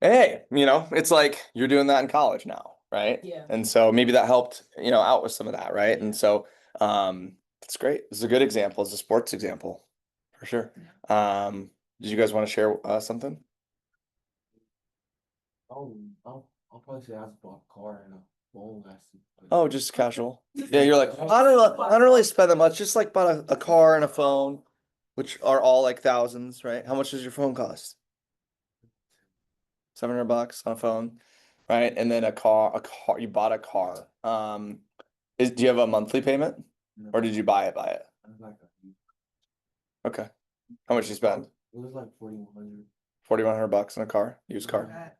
Hey, it's like you're doing that in college now, right? Yeah. And so maybe that helped, out with some of that, right? And so that's great. This is a good example. It's a sports example for sure. Did you guys want to share something? I'll probably say I bought a car and a phone last week. Oh, just casual. Yeah, you're like, I don't really spend that much. Just like bought a car and a phone, which are all like thousands, right? How much does your phone cost? $700 on a phone, right? And then a car, you bought a car. Do you have a monthly payment or did you buy it? It was like Okay. How much you spend? it was like 4,100. $4,100 on a car, used car, That-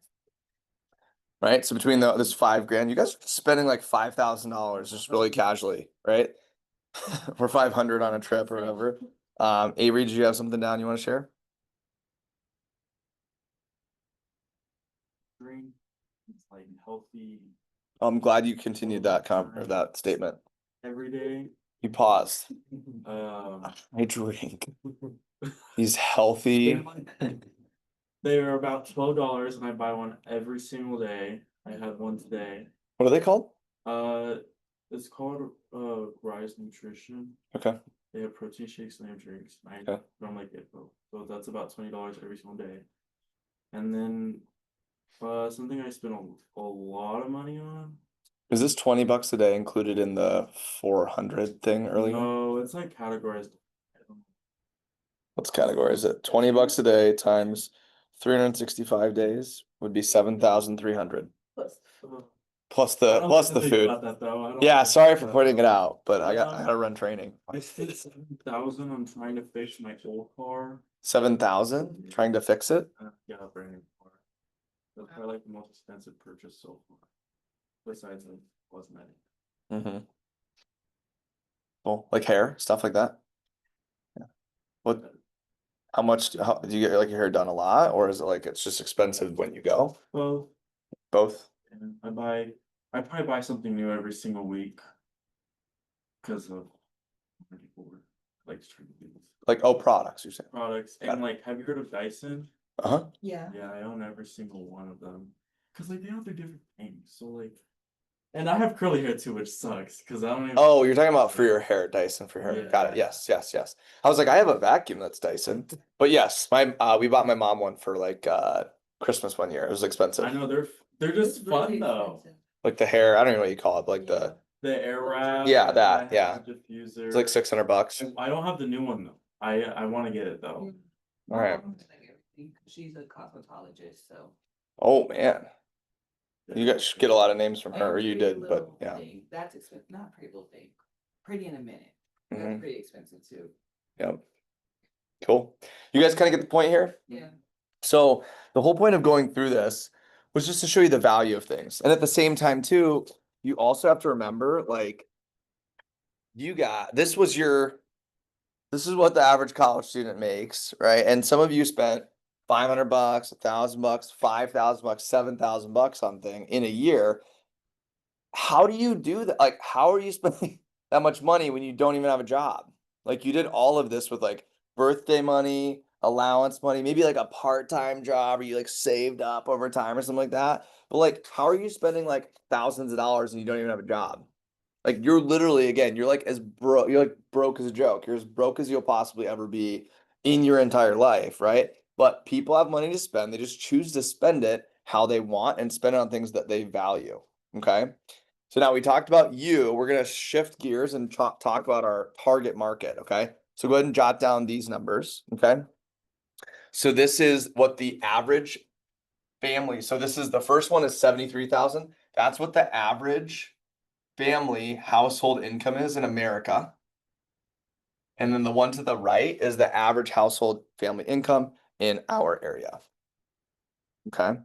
right? So between this $5,000, you guys are spending like $5,000 just really casually, right? Or 500 on a trip or whatever. Avery, did you have something down you want to share? Drink, it's like healthy I'm glad you continued that that statement. every day. You paused. Um, I drink. He's healthy. they are about $12 and I buy one every single day. I had one today. What are they called? It's called Rise Nutrition. Okay. They have protein shakes and they have drinks. I Okay. don't like it though. So that's about $20 every single day. And then something I spent a lot of money on. Is this $20 a day included in the 400 thing earlier? No, it's like categorized. What's category is it? $20 a day times 365 days would be 7,300 Plus, plus I the don't think food. about that, though. I don't Yeah, think sorry about for that. pointing it out, but I gotta run training. I spent 7,000 on trying to fix my old car. 7,000 trying to fix it. Yeah, brand new car. That's probably like the most expensive purchase so far. Besides like cosmetic. Mm-hmm. Well, like hair, stuff like that. Yeah. What How much, do you get like your hair done a lot, or is it like it's just expensive when you go? Well, Both? and I probably buy something new every single week. Cause of people like Like, oh, products, you're saying? products, Got and like, have you heard of Dyson? Uh-huh. Yeah. Yeah, I own every single one of them. Cause like they have their different things, so like. And I have curly hair too, which sucks, cause I don't even. Oh, you're talking about for your hair, Dyson for your hair. Got it. Yeah. Yes, yes, yes. I was like, I have a vacuum that's Dyson. But yes, we bought my mom one for like Christmas one year. It was expensive. I know they're just fun though. Like the hair, I don't know what you call it, but like the The air wrap. Yeah, that, I have yeah. the diffuser. it's like $600. I don't have the new one though. I want to get it though. All right. She's a cosmetologist, so. Oh man, you guys get a lot of names from her, or And you Pretty did, but Little yeah. Thing, that's expensive, not Pretty Little Thing, Pretty in a Minute, Mhm. that's pretty expensive too, Yep. Cool. You guys kind of get the point here? yeah. So the whole point of going through this was just to show you the value of things. And at the same time too, you also have to remember, like, this is what the average college student makes, right? And some of you spent $500, $1,000, $5,000, $7,000 something in a year. How do you do that? Like, how are you spending that much money when you don't even have a job? Like, you did all of this with like birthday money, allowance money, maybe like a part-time job, or you like saved up over time or something like that. But like, how are you spending like thousands of dollars and you don't even have a job? Like, you're literally, again, you're like you're like broke as a joke. You're as broke as you'll possibly ever be in your entire life, right? But people have money to spend. They just choose to spend it how they want and spend it on things that they value. Okay. So now we talked about you. We're going to shift gears and talk about our target market. Okay. So go ahead and jot down these numbers. Okay. So this is what the average family. So this is the first one is 73,000. That's what the average family household income is in America. And then the one to the right is the average household family income in our area. Okay.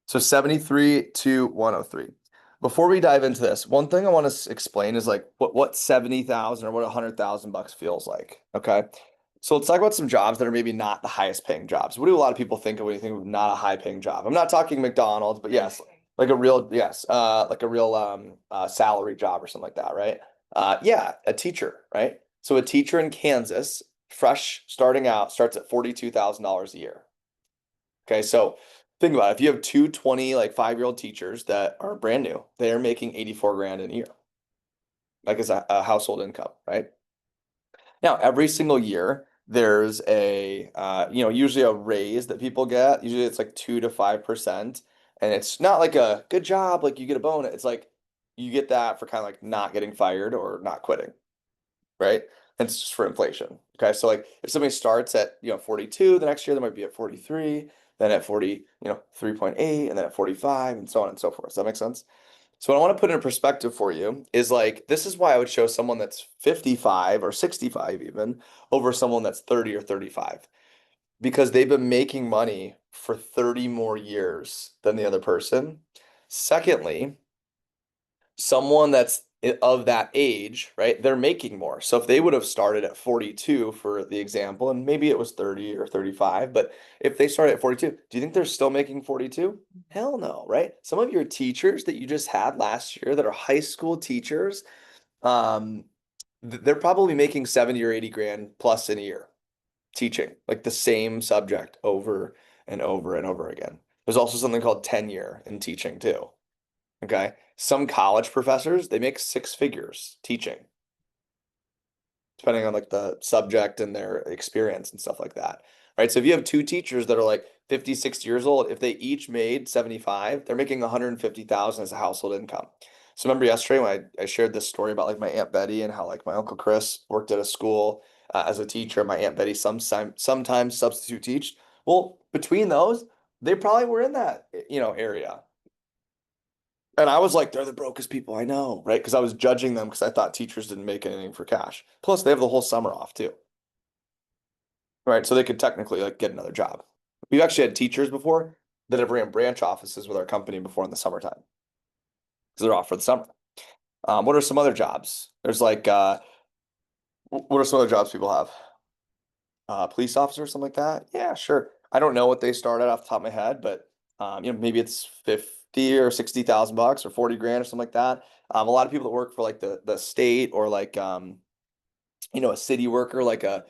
So 73 to 103. Before we dive into this, one thing I want to explain is like what 70,000 or what $100,000 feels like. Okay. So let's talk about some jobs that are maybe not the highest paying jobs. What do a lot of people think of when you think of not a high paying job? I'm not talking McDonald's, but yes, like a real salary job or something like that, right? Yeah, a teacher, right? So a teacher in Kansas, fresh starting out, starts at $42,000 a year. Okay, so think about it. If you have two 5-year-old teachers that are brand new, they are making 84 grand a year, like as a household income, right? Now, every single year, there's usually a raise that people get. Usually it's like 2 to 5%. And it's not like a good job, like you get a bonus. It's like you get that for kind of like not getting fired or not quitting, right? And it's just for inflation. Okay. So like if somebody starts at 42, the next year they might be at 43, then at 40, 3.8, and then at 45, and so on and so forth. Does that make sense? So what I want to put in perspective for you is like, this is why I would show someone that's 55 or 65 even over someone that's 30 or 35, because they've been making money for 30 more years than the other person. Secondly, someone that's of that age, right? They're making more. So if they would have started at 42 for the example, and maybe it was 30 or 35, but if they started at 42, do you think they're still making 42? Hell no, right? Some of your teachers that you just had last year that are high school teachers, they're probably making 70 or 80 grand plus in a year teaching like the same subject over and over and over again. There's also something called tenure in teaching too. Okay. Some college professors, they make 6 figures teaching, depending on like the subject and their experience and stuff like that. Right. So if you have 2 teachers that are like 50, 60 years old, if they each made 75, they're making 150,000 as a household income. So remember yesterday when I shared this story about like my Aunt Betty and how like my Uncle Chris worked at a school as a teacher, my Aunt Betty sometimes substitute teach. Well, between those, they probably were in that, area. And I was like, they're the brokest people I know, right? Because I was judging them because I thought teachers didn't make anything for cash. Plus, they have the whole summer off too. Right. So they could technically like get another job. We've actually had teachers before that have ran branch offices with our company before in the summertime. Because they're off for the summer. What are some other jobs? There's like what are some other jobs people have? police officer or something like that. Yeah, sure. I don't know what they start at off the top of my head, but maybe it's 50 or 60,000 bucks or 40 grand or something like that. A lot of people that work for like the state or like a city worker, like a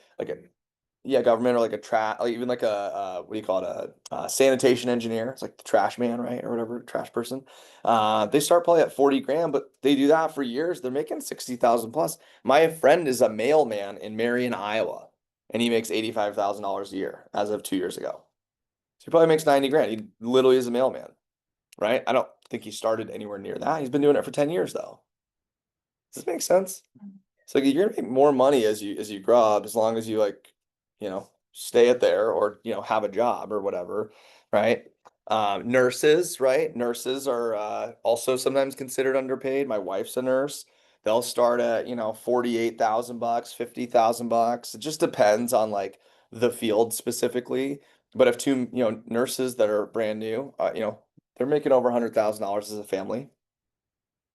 yeah, government or like a like even like a what do you call it? A sanitation engineer. It's like the trash man, right? Or whatever, trash person. They start probably at 40 grand, but they do that for years. They're making 60,000 plus. My friend is a mailman in Marion, Iowa, and he makes $85,000 a year as of 2 years ago. So he probably makes 90 grand. He literally is a mailman, right? I don't think he started anywhere near that. He's been doing it for 10 years though. Does this make sense? So like, you're gonna make more money as you grow up, as long as you like, stay it there or have a job or whatever, right? Nurses, right? Nurses are also sometimes considered underpaid. My wife's a nurse. They'll start at 48,000 bucks, 50,000 bucks. It just depends on like the field specifically. But if two nurses that are brand new, they're making over $100,000 as a family,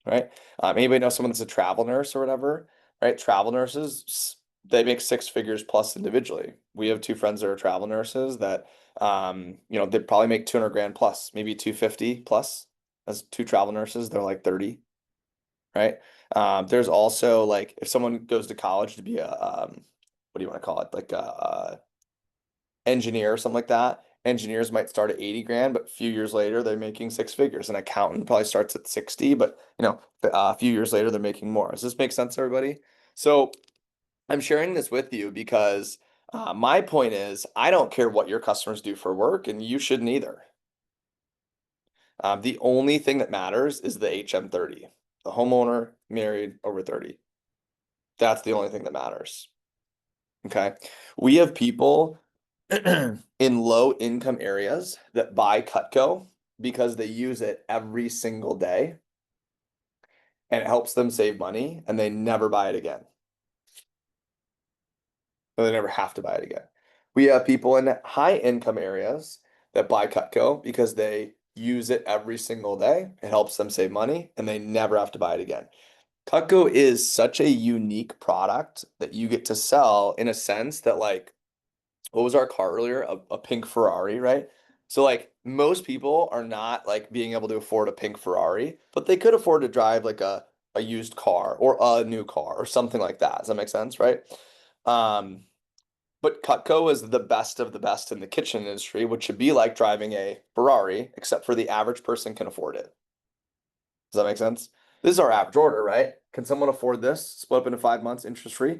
right? Anybody know someone that's a travel nurse or whatever, right? Travel nurses, they make six figures plus individually. We have two friends that are travel nurses that, they probably make 200 grand plus, maybe 250 plus as two travel nurses. They're like 30, right? There's also like if someone goes to college to be a, what do you want to call it? Like a engineer or something like that. Engineers might start at 80 grand, but a few years later they're making six figures. An accountant probably starts at 60, but a few years later they're making more. Does this make sense, everybody? So I'm sharing this with you because my point is I don't care what your customers do for work, and you shouldn't either. The only thing that matters is the HM30, the homeowner married over 30. That's the only thing that matters. Okay. We have people in low income areas that buy Cutco because they use it every single day and it helps them save money and they never buy it again. Or they never have to buy it again. We have people in high income areas that buy Cutco because they use it every single day. It helps them save money and they never have to buy it again. Cutco is such a unique product that you get to sell in a sense that like what was our car earlier? A pink Ferrari, right? So like most people are not like being able to afford a pink Ferrari, but they could afford to drive like a used car or a new car or something like that. Does that make sense, right? But Cutco is the best of the best in the kitchen industry, which should be like driving a Ferrari, except for the average person can afford it. Does that make sense? This is our average order, right? Can someone afford this? Split up into 5 months, interest free?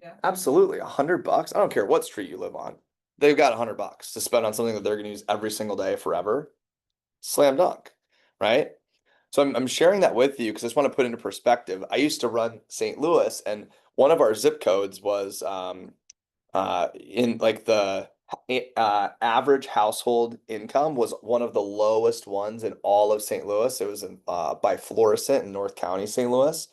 Yeah. Absolutely. $100. I don't care what street you live on. They've got $100 to spend on something that they're going to use every single day forever. Slam dunk, right? So I'm sharing that with you because I just want to put into perspective. I used to run St. Louis, and one of our zip codes was in like the average household income was one of the lowest ones in all of St. Louis. It was in by Florissant in North County, St. Louis.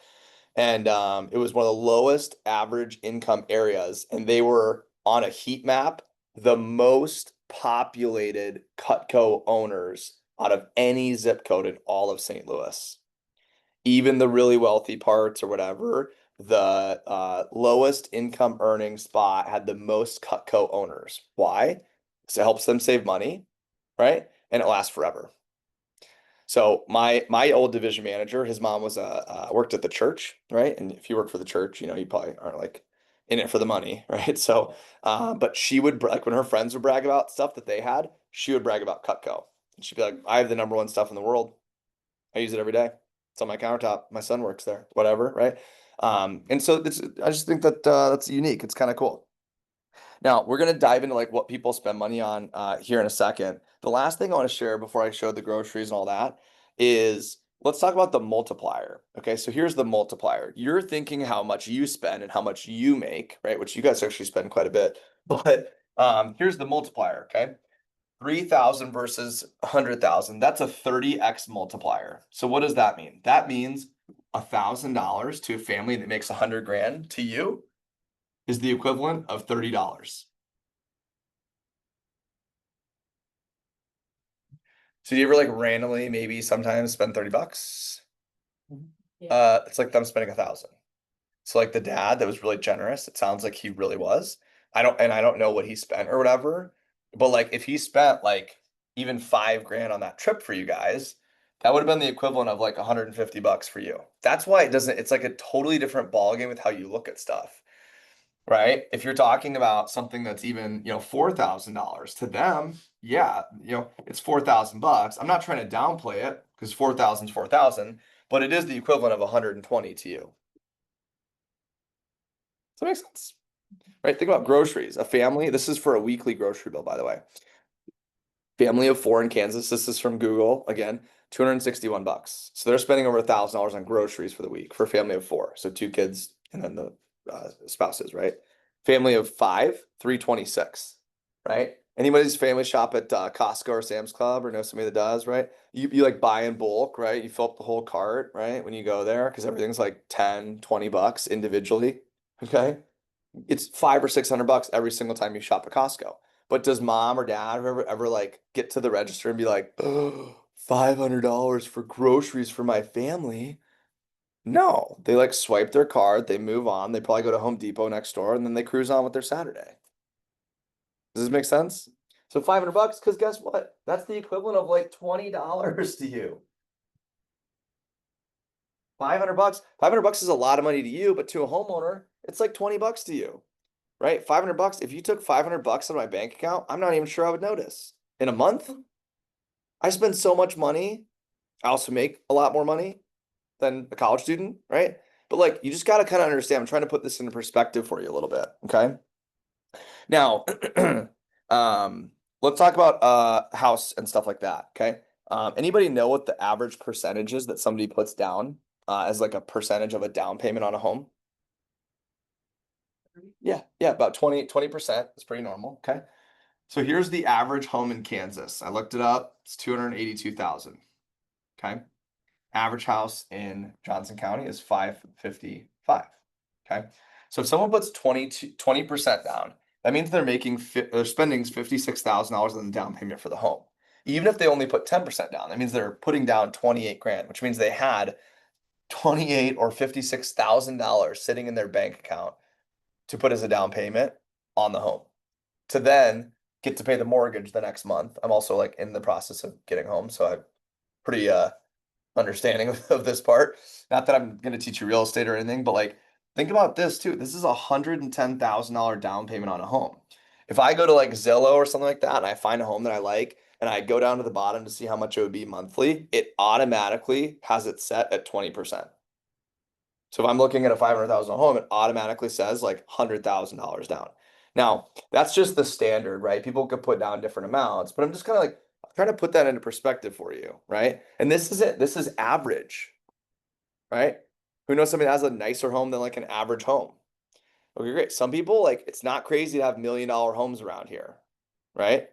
And it was one of the lowest average income areas, and they were on a heat map, the most populated Cutco owners out of any zip code in all of St. Louis. Even the really wealthy parts or whatever, the lowest income earning spot had the most Cutco owners. Why? Because it helps them save money, right? And it lasts forever. So my old division manager, his mom was worked at the church, right? And if you work for the church, you probably aren't like in it for the money, right? So, but she would like when her friends would brag about stuff that they had, she would brag about Cutco. And she'd be like, "I have the number one stuff in the world. I use it every day. It's on my countertop. My son works there, whatever, right?" And so I just think that that's unique. It's kind of cool. Now we're gonna dive into like what people spend money on here in a second. The last thing I want to share before I show the groceries and all that is let's talk about the multiplier. Okay, so here's the multiplier. You're thinking how much you spend and how much you make, right? Which you guys actually spend quite a bit. But here's the multiplier, okay? 3,000 versus 100,000. That's a 30x multiplier. So what does that mean? That means $1,000 to a family that makes 100 grand to you is the equivalent of $30. So do you ever like randomly maybe sometimes spend 30 bucks? Yeah. It's like them spending 1,000. So like the dad that was really generous, it sounds like he really was. I don't know what he spent or whatever, but like if he spent like even 5 grand on that trip for you guys, that would have been the equivalent of like 150 bucks for you. That's why it's like a totally different ball game with how you look at stuff, right? If you're talking about something that's even, $4,000 to them, yeah, it's 4,000 bucks. I'm not trying to downplay it because 4,000 is 4,000, but it is the equivalent of 120 to you. Does that make sense? Right? Think about groceries. A family, this is for a weekly grocery bill, by the way. Family of 4 in Kansas. This is from Google again, 261 bucks. So they're spending over $1,000 on groceries for the week for a family of 4. So 2 kids and then the spouses, right? Family of 5, 326, right? Anybody's family shop at Costco or Sam's Club or know somebody that does, right? You like buy in bulk, right? You fill up the whole cart, right? When you go there, because everything's like 10, 20 bucks individually. Okay. It's 500 or 600 bucks every single time you shop at Costco. But does mom or dad ever like get to the register and be like, oh, $500 for groceries for my family? No, they like swipe their card, they move on, they probably go to Home Depot next door, and then they cruise on with their Saturday. Does this make sense? So 500 bucks, because guess what? That's the equivalent of like $20 to you. 500 bucks. 500 bucks is a lot of money to you, but to a homeowner, it's like 20 bucks to you, right? 500 bucks. If you took 500 bucks out of my bank account, I'm not even sure I would notice. In a month, I spend so much money. I also make a lot more money than a college student, right? But like, you just got to kind of understand. I'm trying to put this into perspective for you a little bit, okay? Now, let's talk about house and stuff like that, okay? Anybody know what the average percentage is that somebody puts down as like a percentage of a down payment on a home? Yeah, about 20%. It's pretty normal, okay? So here's the average home in Kansas. I looked it up. It's 282,000. Okay. Average house in Johnson County is 555. Okay. So if someone puts 20% down, that means they're spending $56,000 on the down payment for the home. Even if they only put 10% down, that means they're putting down 28 grand, which means they had 28 or $56,000 sitting in their bank account to put as a down payment on the home to then get to pay the mortgage the next month. I'm also like in the process of getting home, so I'm pretty understanding of this part. Not that I'm gonna teach you real estate or anything, but like think about this too. This is $110,000 down payment on a home. If I go to like Zillow or something like that and I find a home that I like and I go down to the bottom to see how much it would be monthly, it automatically has it set at 20%. So if I'm looking at a 500,000 home, it automatically says like $100,000 down. Now, that's just the standard, right? People could put down different amounts, but I'm just kind of like trying to put that into perspective for you, right? And this is it. This is average, right? Who knows somebody that has a nicer home than like an average home? Okay, great. Some people like it's not crazy to have $1 million homes around here, right?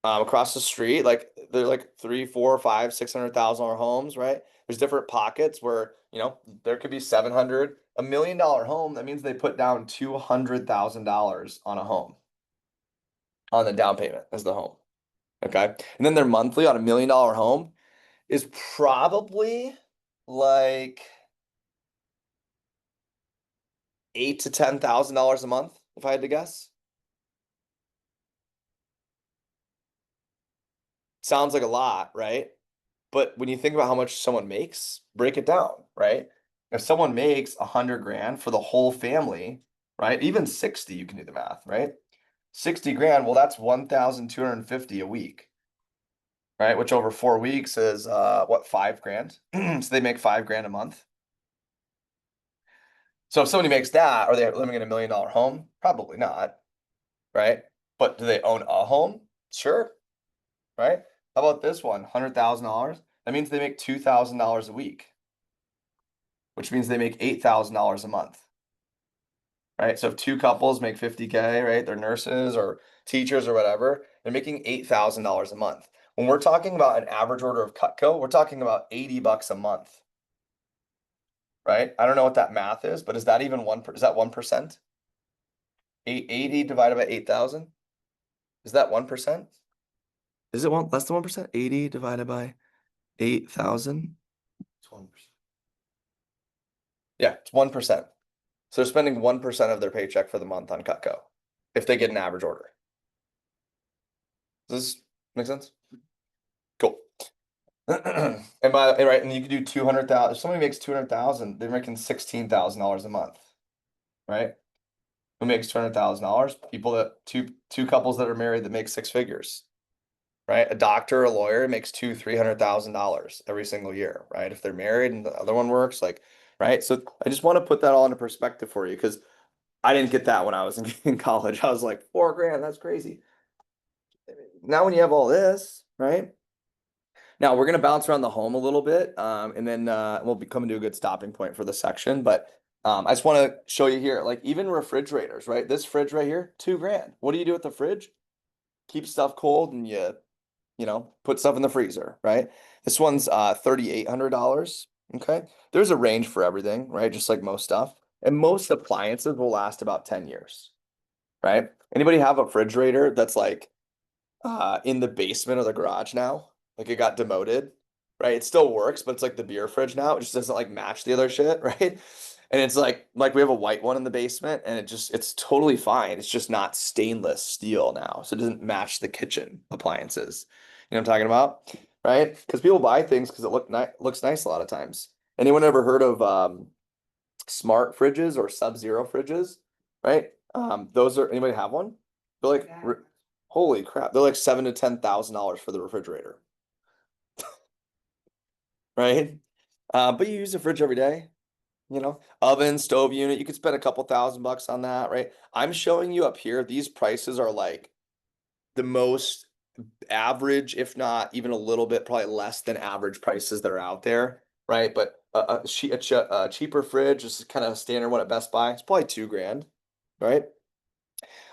Across the street, like they're like 3, 4, 5, $600,000 homes, right? There's different pockets where there could be 700, $1 million home. That means they put down $200,000 on a home, on the down payment as the home. Okay, and then their monthly on $1 million home is probably like $8,000 to $10,000 a month, if I had to guess. Sounds like a lot, right? But when you think about how much someone makes, break it down, right? If someone makes 100 grand for the whole family, right? Even 60, you can do the math, right? 60 grand, well, that's 1,250 a week, right? Which over 4 weeks is what, 5 grand? So they make 5 grand a month. So if somebody makes that, are they living in $1 million home? Probably not, right? But do they own a home? Sure, right? How about this one, $100,000? That means they make $2,000 a week, which means they make $8,000 a month, right? So if 2 couples make 50K, right? They're nurses or teachers or whatever, they're making $8,000 a month. When we're talking about an average order of Cutco, we're talking about 80 bucks a month, right? I don't know what that math is, but is that even is that 1%? 80 divided by 8,000? Is that 1%? Is it less than 1%? 80 divided by 8,000? 20%. Yeah, it's 1%. So they're spending 1% of their paycheck for the month on Cutco. if they get an average order. Does this make sense? Cool. And right, and you could do 200,000. If somebody makes 200,000, they're making $16,000 a month, right? Who makes $200,000? People that two couples that are married that make six figures, right? A doctor, a lawyer makes $300,000 every single year, right? If they're married and the other one works, like, right? So I just want to put that all into perspective for you because I didn't get that when I was in college. I was like, $4,000, that's crazy. Now when you have all this, right? Now we're gonna bounce around the home a little bit, and then we'll be coming to a good stopping point for the section. But I just want to show you here, like even refrigerators, right? This fridge right here, $2,000. What do you do with the fridge? Keep stuff cold and you know, put stuff in the freezer, right? This one's $3,800. Okay, there's a range for everything, right? Just like most stuff, and most appliances will last about 10 years, right? Anybody have a refrigerator that's like in the basement of the garage now? Like it got demoted, right? It still works, but it's like the beer fridge now. It just doesn't like match the other shit, right? And it's like we have a white one in the basement and it's totally fine. It's just not stainless steel now. So it doesn't match the kitchen appliances. You know what I'm talking about? Right? Because people buy things because it looks nice a lot of times. Anyone ever heard of smart fridges or sub-zero fridges? Right? Those are, anybody have one? They're like holy crap, they're like $7,000 to $10,000 for the refrigerator. Right? But you use the fridge every day, you know, oven, stove unit, you could spend a couple $1,000 on that, right? I'm showing you up here, these prices are like the most average, if not even a little bit, probably less than average prices that are out there, right? But a cheaper fridge, this is kind of standard one at Best Buy, it's probably $2,000, right?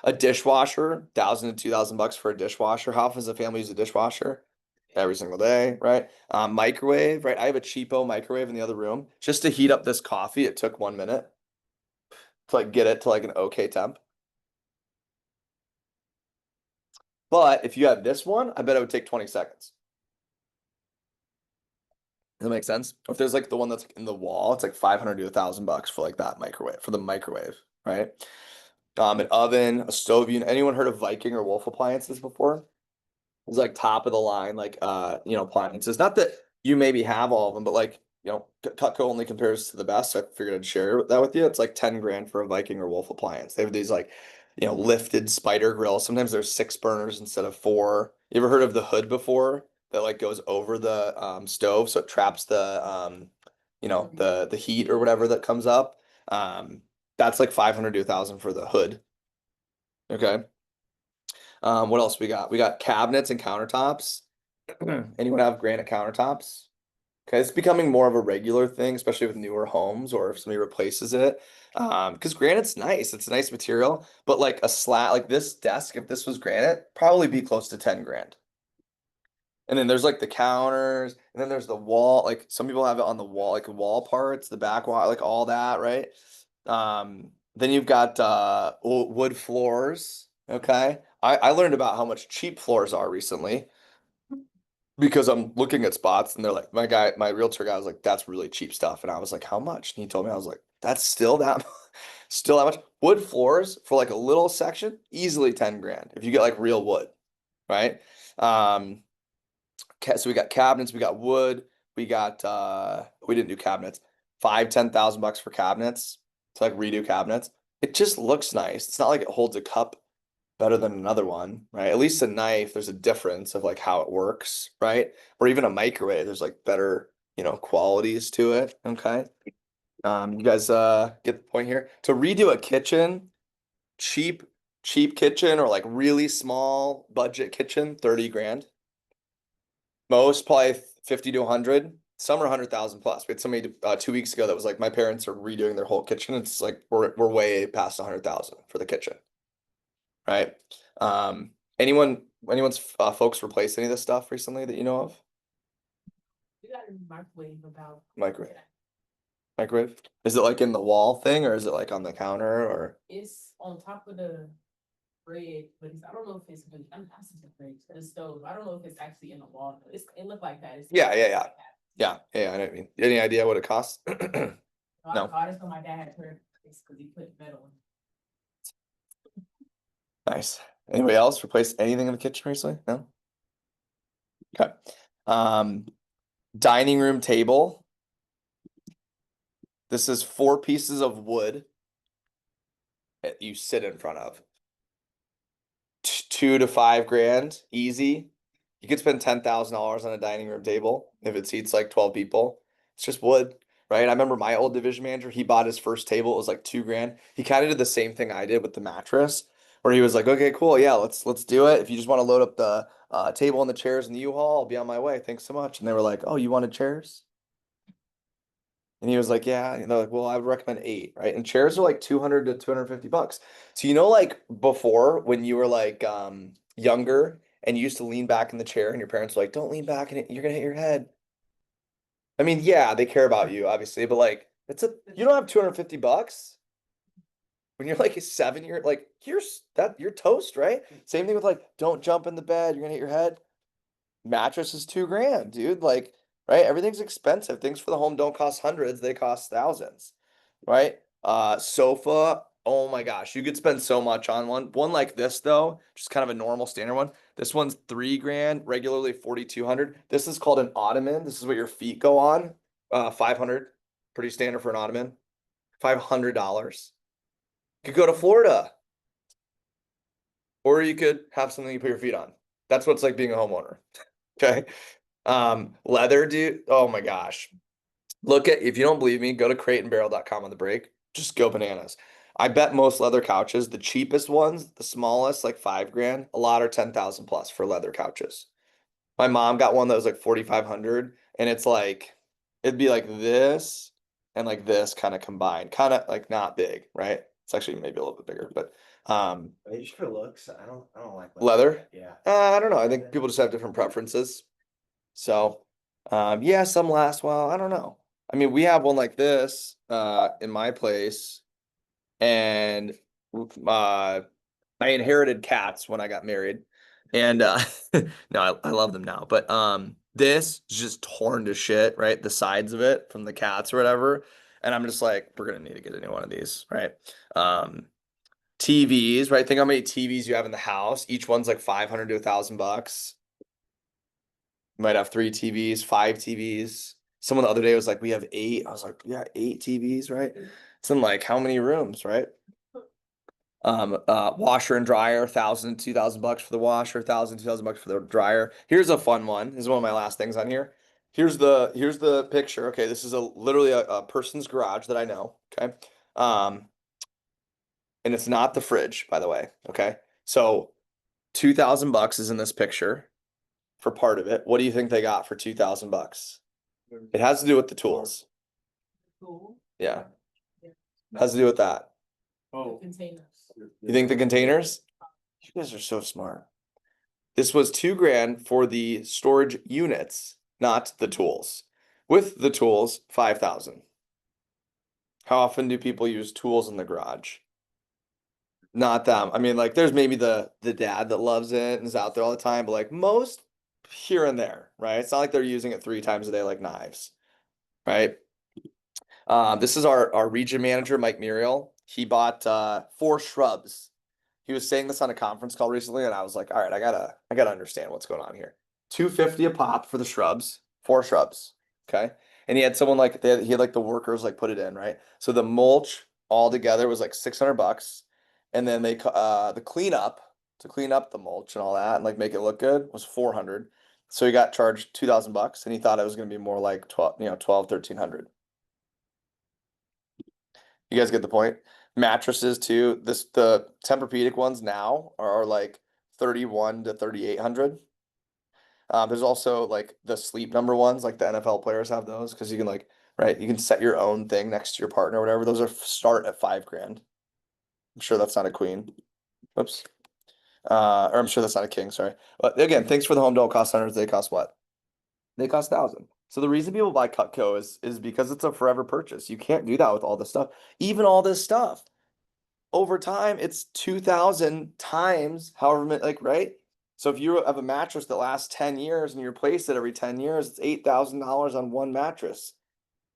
A dishwasher, 1,000 to $2,000 for a dishwasher. How often does a family use a dishwasher? Every single day, right? Microwave, right? I have a cheapo microwave in the other room. Just to heat up this coffee, it took 1 minute to like get it to like an okay temp. But if you have this one, I bet it would take 20 seconds. Does that make sense? Or if there's like the one that's in the wall, it's like 500 to $1,000 for like that microwave, for the microwave, right? An oven, a stove unit. Anyone heard of Viking or Wolf appliances before? It's like top of the line, like you know, appliances. Not that you maybe have all of them, but like, you know, Cutco only compares to the best. So I figured I'd share that with you. It's like 10,000 for a Viking or Wolf appliance. They have these like, you know, lifted spider grills. Sometimes there's 6 burners instead of 4. You ever heard of the hood before? That like goes over the stove, so it traps the you know, the heat or whatever that comes up. That's like 500 to 1,000 for the hood. Okay. What else we got? We got cabinets and countertops. Anyone have granite countertops? Okay, it's becoming more of a regular thing, especially with newer homes or if somebody replaces it. Because granite's nice, it's a nice material, but like a slat, like this desk, if this was granite, probably be close to 10,000. And then there's like the counters, and then there's the wall, like some people have it on the wall, like wall parts, the back wall, like all that, right? Then you've got wood floors. Okay. I learned about how much cheap floors are recently because I'm looking at spots and they're like, my realtor guy was like, that's really cheap stuff. And I was like, how much? And he told me, I was like, that's still that, still that much. Wood floors for like a little section, easily 10,000 if you get like real wood, right? So we got cabinets, we got wood, we got we didn't do cabinets. 5,000 to 10,000 bucks for cabinets to like redo cabinets. It just looks nice. It's not like it holds a cup better than another one, right? At least a knife, there's a difference of like how it works, right? Or even a microwave, there's like better, you know, qualities to it. Okay. You guys get the point here. To redo a kitchen, cheap kitchen or like really small budget kitchen, 30,000. Most probably 50 to 100. Some are 100,000 plus. We had somebody 2 weeks ago that was like, my parents are redoing their whole kitchen. It's like we're way past 100,000 for the kitchen, right? Anyone's folks replaced any of this stuff recently that you know of? We got a microwave about. Microwave? Is it like in the wall thing or is it like on the counter or? It's on top of the fridge, but I don't know if it's really, I'm asking the fridge, the stove. I don't know if it's actually in the wall. It looked like that. Yeah. Like that. Yeah, I know what you mean. Any idea what it costs? No. No. I just know my dad had heard it's because he put metal in. Nice. Anybody else replace anything in the kitchen recently? No? Okay. Dining room table. This is 4 pieces of wood that you sit in front of. 2 to 5 grand, easy. You could spend $10,000 on a dining room table if it seats like 12 people. It's just wood, right? I remember my old division manager, he bought his first table, it was like 2 grand. He kind of did the same thing I did with the mattress, where he was like, okay, cool, yeah, let's do it. If you just want to load up the table and the chairs in the U-Haul, I'll be on my way. Thanks so much. And they were like, oh, you wanted chairs? And he was like, yeah. And they're like, well, I would recommend 8, right? And chairs are like 200 to $250. So like before when you were like younger and you used to lean back in the chair and your parents were like, don't lean back and you're gonna hit your head. I mean, yeah, they care about you, obviously, but like you don't have $250 when you're like 7, you're like, you're toast, right? Same thing with like, don't jump in the bed, you're gonna hit your head. Mattress is 2 grand, dude. Like, right? Everything's expensive. Things for the home don't cost hundreds, they cost thousands, right? Sofa. Oh my gosh, you could spend so much on one like this though, just kind of a normal standard one. This one's 3 grand, regularly 4,200. This is called an ottoman. This is what your feet go on. 500, pretty standard for an ottoman. $500. You could go to Florida, or you could have something you put your feet on. That's what it's like being a homeowner. Okay. Leather, dude. Oh my gosh. If you don't believe me, go to crateandbarrel.com on the break. Just go bananas. I bet most leather couches, the cheapest ones, the smallest, like 5 grand, a lot are 10,000 plus for leather couches. My mom got one that was like 4,500, and it's like, it'd be like this and like this kind of combined, kind of like not big, right? It's actually maybe a little bit bigger, but Maybe just for looks. I don't like leather. Yeah. I don't know. I think people just have different preferences. So, yeah, some last well. I don't know. I mean, we have one like this in my place, and I inherited cats when I got married, and no, I love them now. But this is just torn to shit, right? The sides of it from the cats or whatever, and I'm just like, we're gonna need to get a new one of these, right? TVs, right? Think how many TVs you have in the house. Each one's like 500 to $1,000. You might have 3 TVs, 5 TVs. Someone the other day was like, we have 8. I was like, yeah, 8 TVs, right? It's in like how many rooms, right? Washer and dryer, 1,000, $2,000 for the washer, 1,000, $2,000 for the dryer. Here's a fun one. This is one of my last things on here. Here's the picture. Okay, this is literally a person's garage that I know. Okay. And it's not the fridge, by the way. Okay. So $2,000 is in this picture for part of it. What do you think they got for $2,000? It has to do with the tools. Cool. Yeah. Has to do with that. Oh, Containers. You think the containers? You guys are so smart. This was 2 grand for the storage units, not the tools. With the tools, 5,000. How often do people use tools in the garage? Not them. I mean, like, there's maybe the dad that loves it and is out there all the time, but like most here and there, right? It's not like they're using it 3 times a day like knives, right? This is our region manager, Mike Muriel. He bought 4 shrubs. He was saying this on a conference call recently, and I was like, all right, I gotta understand what's going on here. $250 a pop for the shrubs, 4 shrubs. Okay. And he had someone like he had like the workers like put it in, right? So the mulch all together was like $600. And then the cleanup to clean up the mulch and all that and like make it look good was 400. So he got charged $2,000 and he thought it was gonna be more like 12, 1,300. You guys get the point? Mattresses too. The Tempur-Pedic ones now are like 31 to 3,800. There's also like the Sleep Number ones, like the NFL players have those because you can like, right, you can set your own thing next to your partner or whatever. Those start at 5 grand. I'm sure that's not a queen. Oops. Or I'm sure that's not a king, sorry. But again, things for the home don't cost hundreds, they cost what? They cost 1,000. So the reason people buy Cutco is because it's a forever purchase. You can't do that with all this stuff. Even all this stuff. Over time, it's 2,000 times however many, like, right? So if you have a mattress that lasts 10 years and you replace it every 10 years, it's $8,000 on one mattress.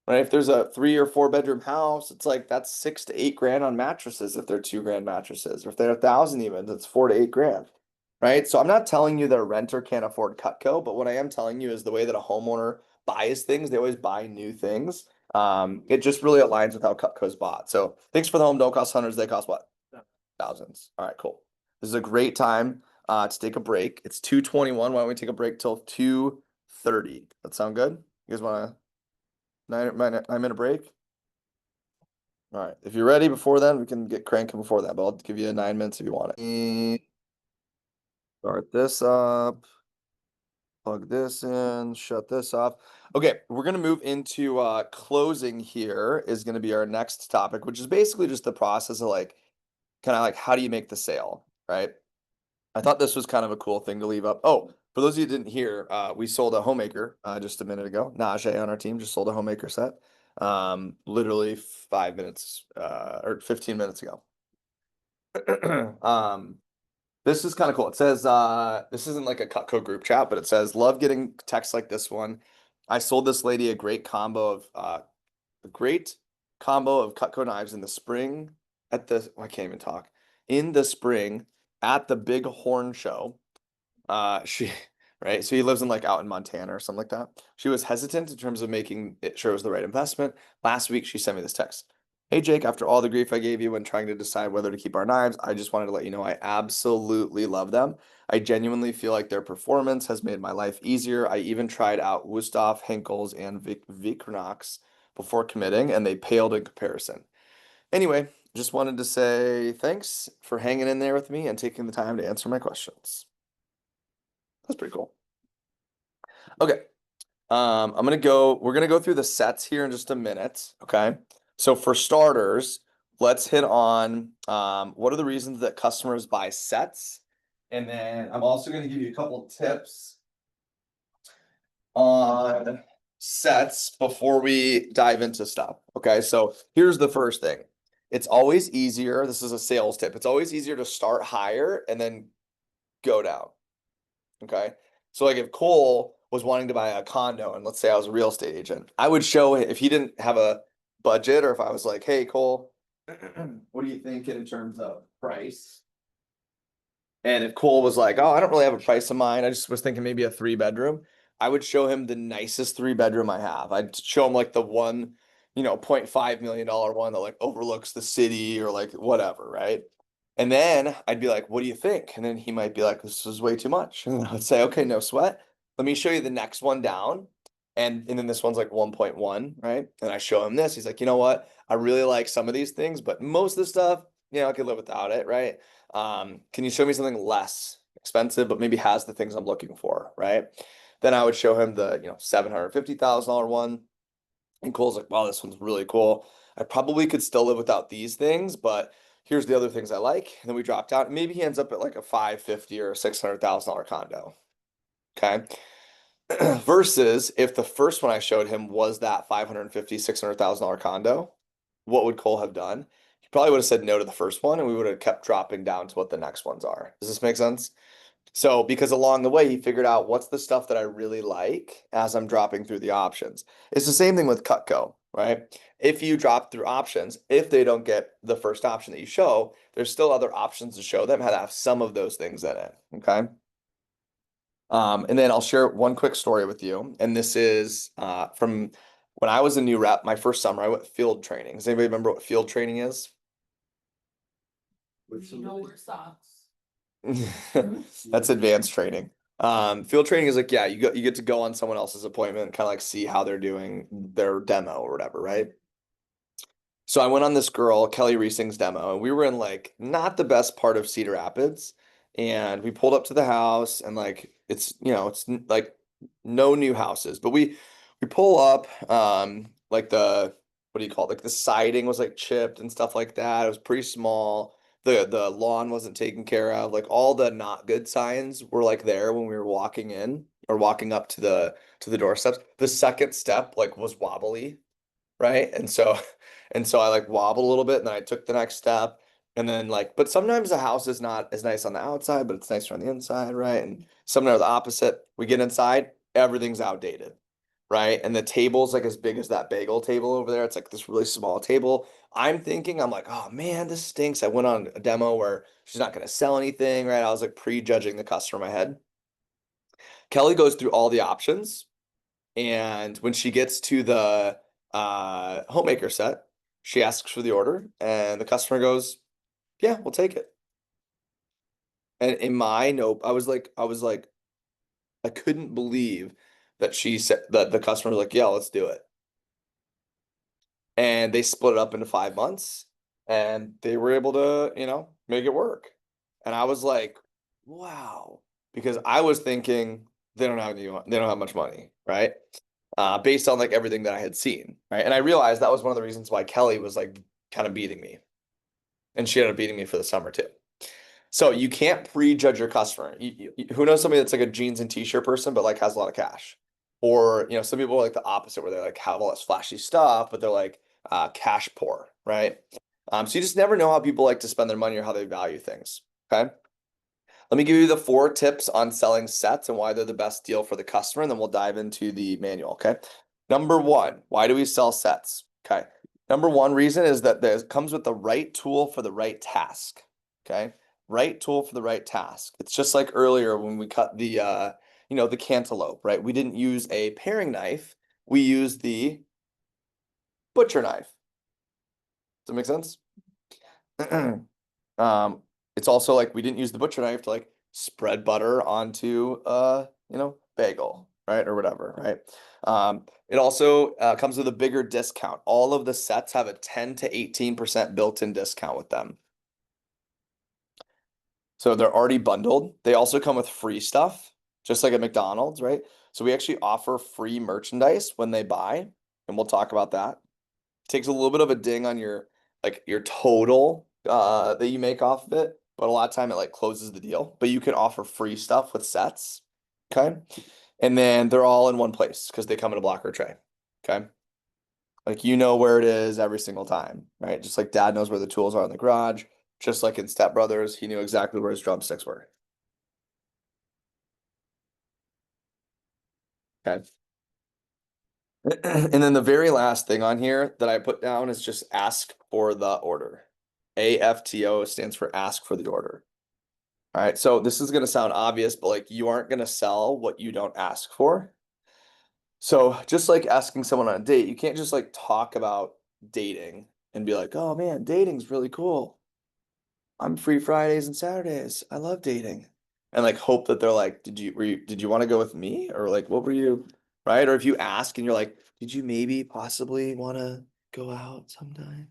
right? If there's a 3 or 4 bedroom house, it's like that's 6 to 8 grand on mattresses if they're 2 grand mattresses, or if they're 1,000 even, that's 4 to 8 grand, right? So I'm not telling you that a renter can't afford Cutco, but what I am telling you is the way that a homeowner buys things, they always buy new things. It just really aligns with how Cutco's bought. So things for the home don't cost hundreds, they cost what? Thousands. All right, cool. This is a great time to take a break. It's 2:21. Why don't we take a break till 2:30? That sound good? You guys want a 9-minute break? All right. If you're ready before then, we can get cranking before that, but I'll give you 9 minutes if you want it. Start this up. Plug this in, shut this off. Okay, we're gonna move into closing here is gonna be our next topic, which is basically just the process of like kind of like how do you make the sale, right? I thought this was kind of a cool thing to leave up. Oh, for those of you who didn't hear, we sold a homemaker just a minute ago. Najee on our team just sold a homemaker set. Literally 5 minutes or 15 minutes ago. This is kind of cool. It says, this isn't like a Cutco group chat, but it says, love getting texts like this one. I sold this lady a great combo of Cutco knives in the spring at the, I can't even talk. In the spring at the Big Horn Show. She right. So he lives in like out in Montana or something like that. She was hesitant in terms of making it sure it was the right investment. Last week she sent me this text. Hey Jake, after all the grief I gave you when trying to decide whether to keep our knives, I just wanted to let you know I absolutely love them. I genuinely feel like their performance has made my life easier. I even tried out Wusthof, Henkel's, and Victorinox before committing, and they paled in comparison. Anyway, just wanted to say thanks for hanging in there with me and taking the time to answer my questions. That's pretty cool. Okay. We're gonna go through the sets here in just a minute. Okay. So for starters, let's hit on what are the reasons that customers buy sets? And then I'm also gonna give you a couple tips on sets before we dive into stuff. Okay, so here's the first thing. It's always easier, this is a sales tip, it's always easier to start higher and then go down. Okay. So like if Cole was wanting to buy a condo and let's say I was a real estate agent, I would show if he didn't have a budget or if I was like, hey Cole, what do you think in terms of price? And if Cole was like, oh, I don't really have a price in mind, I just was thinking maybe a 3-bedroom, I would show him the nicest 3-bedroom I have. I'd show him like the one, $0.5 million one that like overlooks the city or like whatever, right? And then I'd be like, what do you think? And then he might be like, this is way too much. And then I would say, okay, no sweat. Let me show you the next one down. And then this one's like 1.1, right? And I show him this. He's like, you know what? I really like some of these things, but most of the stuff, I could live without it, right? Can you show me something less expensive, but maybe has the things I'm looking for, right? Then I would show him the, $750,000 one. And Cole's like, wow, this one's really cool. I probably could still live without these things, but here's the other things I like. And then we dropped out. Maybe he ends up at like a $550,000 or $600,000 condo. Okay. Versus if the first one I showed him was that $550,000, $600,000 condo, what would Cole have done? He probably would have said no to the first one and we would have kept dropping down to what the next ones are. Does this make sense? So, because along the way, he figured out what's the stuff that I really like as I'm dropping through the options. It's the same thing with Cutco, right? If you drop through options, if they don't get the first option that you show, there's still other options to show them how to have some of those things in it, okay? And then I'll share one quick story with you. And this is from when I was a new rep, my first summer, I went field training. Does anybody remember what field training is? You know, wear socks. That's advanced training. Field training is like, yeah, you get to go on someone else's appointment and kind of like see how they're doing their demo or whatever, right? So I went on this girl, Kelly Reesing's demo, and we were in like not the best part of Cedar Rapids. And we pulled up to the house and like it's like no new houses, but we pull up like the what do you call it? Like the siding was like chipped and stuff like that. It was pretty small. The lawn wasn't taken care of. Like all the not good signs were like there when we were walking in or walking up to the doorsteps. The second step like was wobbly, right? And so I like wobbled a little bit and then I took the next step. And then like, but sometimes the house is not as nice on the outside, but it's nicer on the inside, right? And sometimes the opposite. We get inside, everything's outdated. right? And the table's like as big as that bagel table over there. It's like this really small table. I'm like, oh man, this stinks. I went on a demo where she's not gonna sell anything, right? I was like prejudging the customer in my head. Kelly goes through all the options, and when she gets to the homemaker set, she asks for the order, and the customer goes, "Yeah, we'll take it." And in my note, I couldn't believe that she said that the customer was like, "Yeah, let's do it." And they split it up into 5 months, and they were able to, make it work. And I was like, wow, because I was thinking they don't have much money, right? Based on like everything that I had seen, right? And I realized that was one of the reasons why Kelly was like kind of beating me, and she ended up beating me for the summer too. So you can't prejudge your customer. Who knows somebody that's like a jeans and t-shirt person, but like has a lot of cash? Or, some people are like the opposite, where they like have all this flashy stuff, but they're like cash poor, right? So you just never know how people like to spend their money or how they value things. Okay. Let me give you the 4 tips on selling sets and why they're the best deal for the customer, and then we'll dive into the manual. Okay. Number 1, why do we sell sets? Okay. Number 1 reason is that it comes with the right tool for the right task. Okay. Right tool for the right task. It's just like earlier when we cut the cantaloupe, right? We didn't use a paring knife. We used the butcher knife. Does that make sense? It's also like we didn't use the butcher knife to like spread butter onto bagel, right? Or whatever, right? It also comes with a bigger discount. All of the sets have a 10 to 18% built-in discount with them. So they're already bundled. They also come with free stuff, just like at McDonald's, right? So we actually offer free merchandise when they buy, and we'll talk about that. Takes a little bit of a ding on your total that you make off of it, but a lot of time it like closes the deal. But you can offer free stuff with sets, okay? And then they're all in one place because they come in a blocker tray, okay? Like where it is every single time, right? Just like dad knows where the tools are in the garage, just like in Step Brothers, he knew exactly where his drumsticks were. Okay. And then the very last thing on here that I put down is just ask for the order. AFTO stands for ask for the order. All right, so this is gonna sound obvious, but like you aren't gonna sell what you don't ask for. So just like asking someone on a date, you can't just like talk about dating and be like, oh man, dating's really cool. I'm free Fridays and Saturdays. I love dating. And like hope that they're like, did you want to go with me? Or like what were you, right? Or if you ask and you're like, did you maybe possibly want to go out sometime?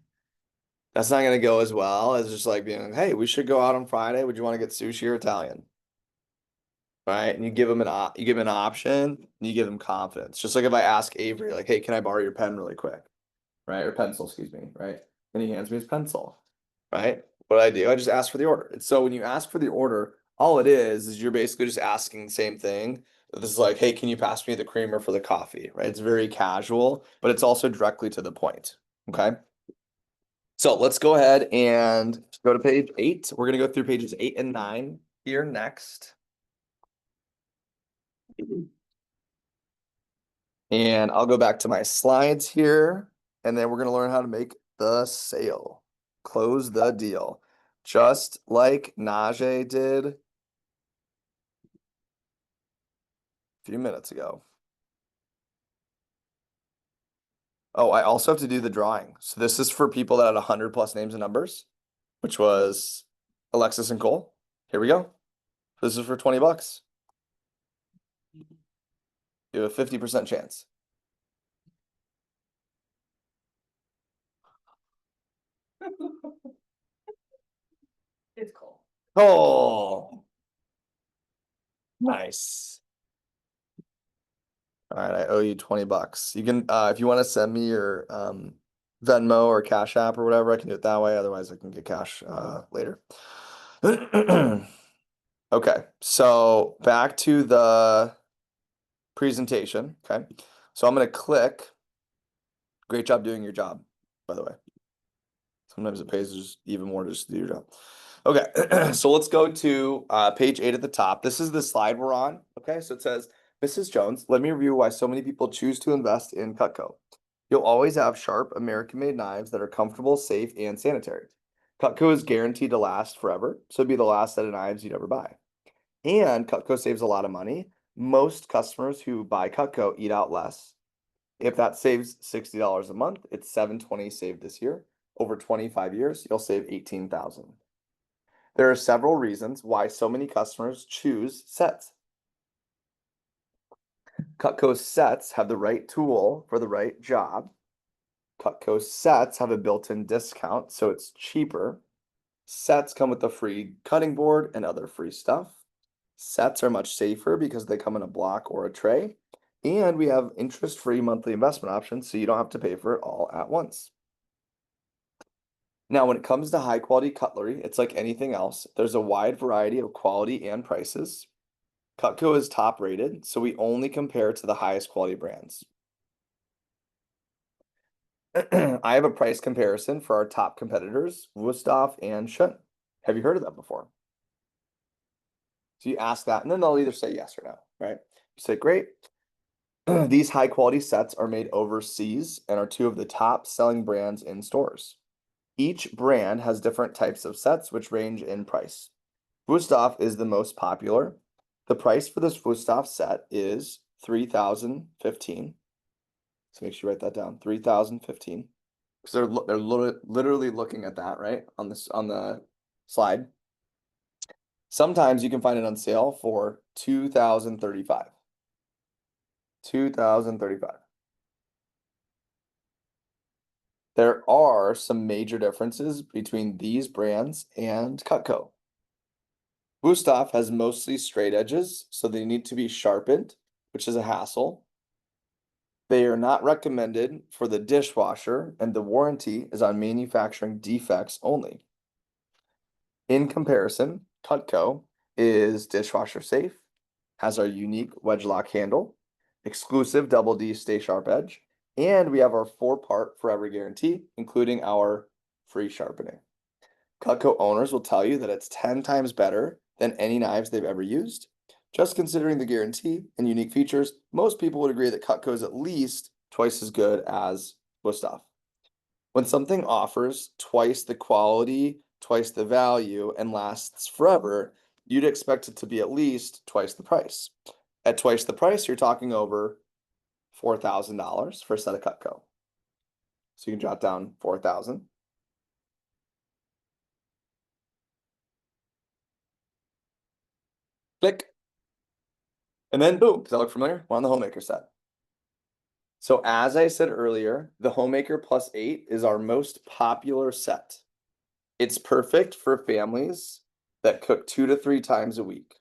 That's not gonna go as well as just like being like, hey, we should go out on Friday. Would you want to get sushi or Italian? Right? And you give them an option, and you give them confidence. Just like if I ask Avery, like, hey, can I borrow your pen really quick? Right? Or pencil, excuse me, right? And he hands me his pencil. Right? What do? I just ask for the order. And so when you ask for the order, all it is you're basically just asking the same thing. This is like, hey, can you pass me the creamer for the coffee? Right? It's very casual, but it's also directly to the point. Okay. So let's go ahead and go to page 8. We're gonna go through pages 8 and 9 here next. And I'll go back to my slides here, and then we're gonna learn how to make the sale. Close the deal. Just like Najee did a few minutes ago. Oh, I also have to do the drawing. So this is for people that had 100 plus names and numbers, which was Alexis and Cole. Here we go. This is for 20 bucks. You have a 50% chance. It's cool. Oh, nice. All right, I owe you 20 bucks. You can, if you want to send me your Venmo or Cash App or whatever, I can do it that way. Otherwise, I can get cash later. Okay, so back to the presentation. Okay, so I'm gonna click. Great job doing your job, by the way. Sometimes it pays just even more just to do your job. Okay, so let's go to page 8 at the top. This is the slide we're on. Okay, so it says Mrs. Jones, let me review why so many people choose to invest in Cutco. You'll always have sharp American-made knives that are comfortable, safe, and sanitary. Cutco is guaranteed to last forever, so it'd be the last set of knives you'd ever buy. And Cutco saves a lot of money. Most customers who buy Cutco eat out less. If that saves $60 a month, it's $720 saved this year. Over 25 years, you'll save $18,000. There are several reasons why so many customers choose sets. Cutco sets have the right tool for the right job. Cutco sets have a built-in discount, so it's cheaper. Sets come with a free cutting board and other free stuff. Sets are much safer because they come in a block or a tray. And we have interest-free monthly investment options, so you don't have to pay for it all at once. Now, when it comes to high quality cutlery, it's like anything else. There's a wide variety of quality and prices. Cutco is top rated, so we only compare to the highest quality brands. I have a price comparison for our top competitors, Wusthof and Schön. Have you heard of them before? So you ask that, and then they'll either say yes or no, right? You say, great. These high quality sets are made overseas and are two of the top selling brands in stores. Each brand has different types of sets which range in price. Wusthof is the most popular. The price for this Wusthof set is $3,015. So make sure you write that down, $3,015. Because they're literally looking at that, right? On the slide. Sometimes you can find it on sale for $2,035. $2,035. There are some major differences between these brands and Cutco. Wusthof has mostly straight edges, so they need to be sharpened, which is a hassle. They are not recommended for the dishwasher, and the warranty is on manufacturing defects only. In comparison, Cutco is dishwasher safe, has our unique wedge lock handle, exclusive double D stay sharp edge, and we have our 4-part forever guarantee, including our free sharpening. Cutco owners will tell you that it's 10 times better than any knives they've ever used. Just considering the guarantee and unique features, most people would agree that Cutco is at least twice as good as Wusthof. When something offers twice the quality, twice the value, and lasts forever, you'd expect it to be at least twice the price. At twice the price, you're talking over $4,000 for a set of Cutco. So you can jot down 4,000. Click. And then boom, does that look familiar? We're on the Homemaker set. So as I said earlier, the Homemaker Plus 8 is our most popular set. It's perfect for families that cook 2 to 3 times a week.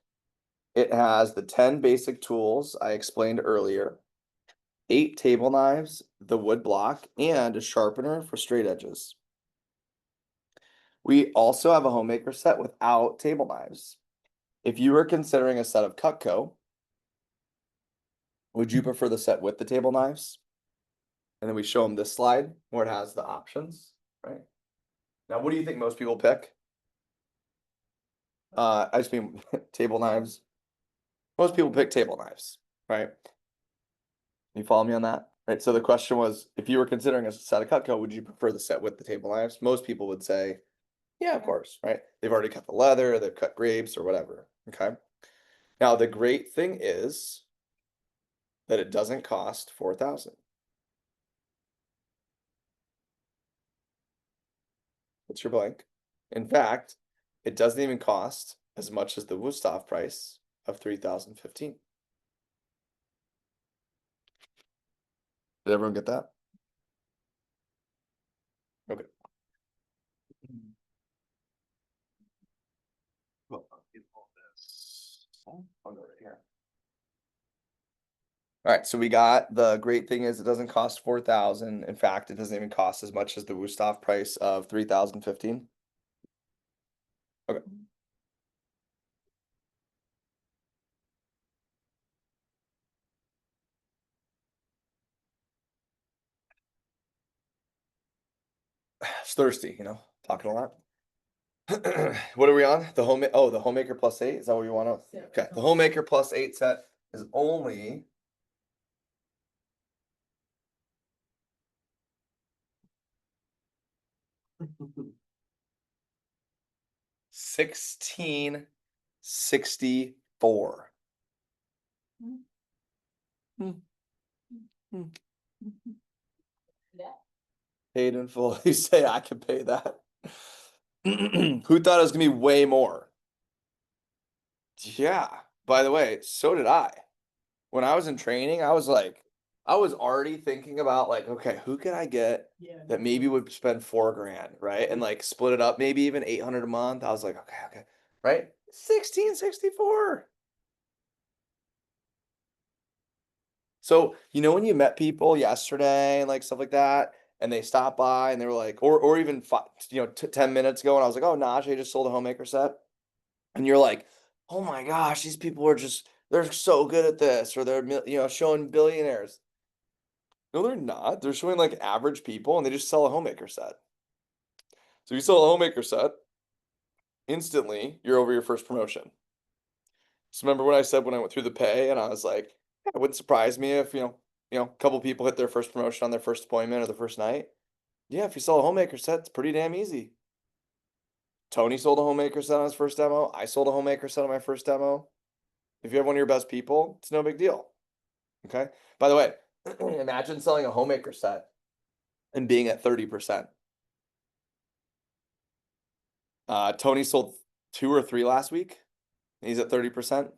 It has the 10 basic tools I explained earlier, 8 table knives, the wood block, and a sharpener for straight edges. We also have a Homemaker set without table knives. If you were considering a set of Cutco, would you prefer the set with the table knives? And then we show them this slide where it has the options, right? Now, what do you think most people pick? I just mean table knives. Most people pick table knives, right? You follow me on that? Right. So the question was, if you were considering a set of Cutco, would you prefer the set with the table knives? Most people would say, yeah, of course, right? They've already cut the leather, they've cut grapes or whatever. Okay. Now the great thing is that it doesn't cost $4,000. What's your blank? In fact, it doesn't even cost as much as the Wusthof price of $3,015. Did everyone get that? Okay. Well, I'll get all this. I'll go right here. All right, so we got the great thing is it doesn't cost 4,000. In fact, it doesn't even cost as much as the Wusthof price of 3,015. Okay. It's thirsty, talking a lot. What are we on? The Homemaker Plus 8? Is that what you want to? Yeah. Okay, the Homemaker Plus 8 set is only $16.64. That, Paid in full. You say I can pay that. Who thought it was gonna be way more? Yeah. By the way, so did I. When I was in training, I was already thinking about like, okay, who can I get yeah. that maybe would spend $4 grand, right? And like split it up, maybe even 800 a month. I was like, okay, right? 1664. So, when you met people yesterday and like stuff like that, and they stopped by and they were like, or even 10 minutes ago, and I was like, oh, Najee just sold a homemaker set. And you're like, oh my gosh, these people are they're so good at this, or they're, showing billionaires. No, they're not. They're showing like average people and they just sell a homemaker set. So you sell a homemaker set, instantly you're over your first promotion. So remember when I said when I went through the pay and I was like, yeah, it wouldn't surprise me if, a couple people hit their first promotion on their first appointment or the first night. Yeah, if you sell a homemaker set, it's pretty damn easy. Tony sold a homemaker set on his first demo. I sold a homemaker set on my first demo. If you have one of your best people, it's no big deal. Okay. By the way, imagine selling a homemaker set and being at 30%. Tony sold 2 or 3 last week. And he's at 30%.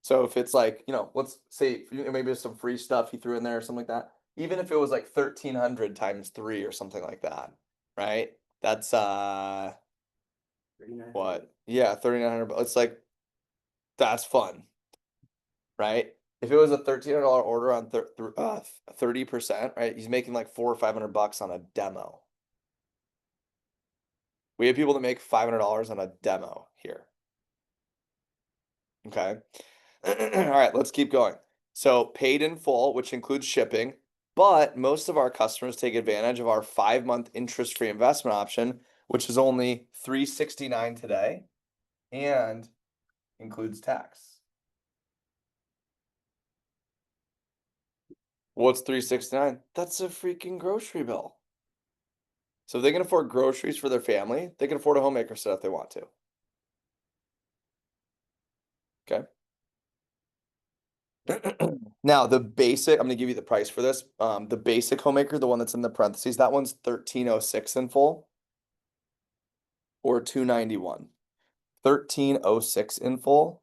So if it's like, let's say maybe there's some free stuff he threw in there or something like that. Even if it was like 1,300 times 3 or something like that, right? That's 39. what? Yeah, 3,900. But it's like that's fun, right? If it was a $1,300 order on 30%, right? He's making like $400 or $500 on a demo. We have people that make $500 on a demo here. Okay. All right, let's keep going. So paid in full, which includes shipping, but most of our customers take advantage of our 5-month interest-free investment option, which is only $369 today and includes tax. What's $369? That's a freaking grocery bill. So if they can afford groceries for their family, they can afford a homemaker set if they want to. Okay. Now the basic, I'm gonna give you the price for this. The basic homemaker, the one that's in the parentheses, that one's $13.06 in full or $291. $13.06 in full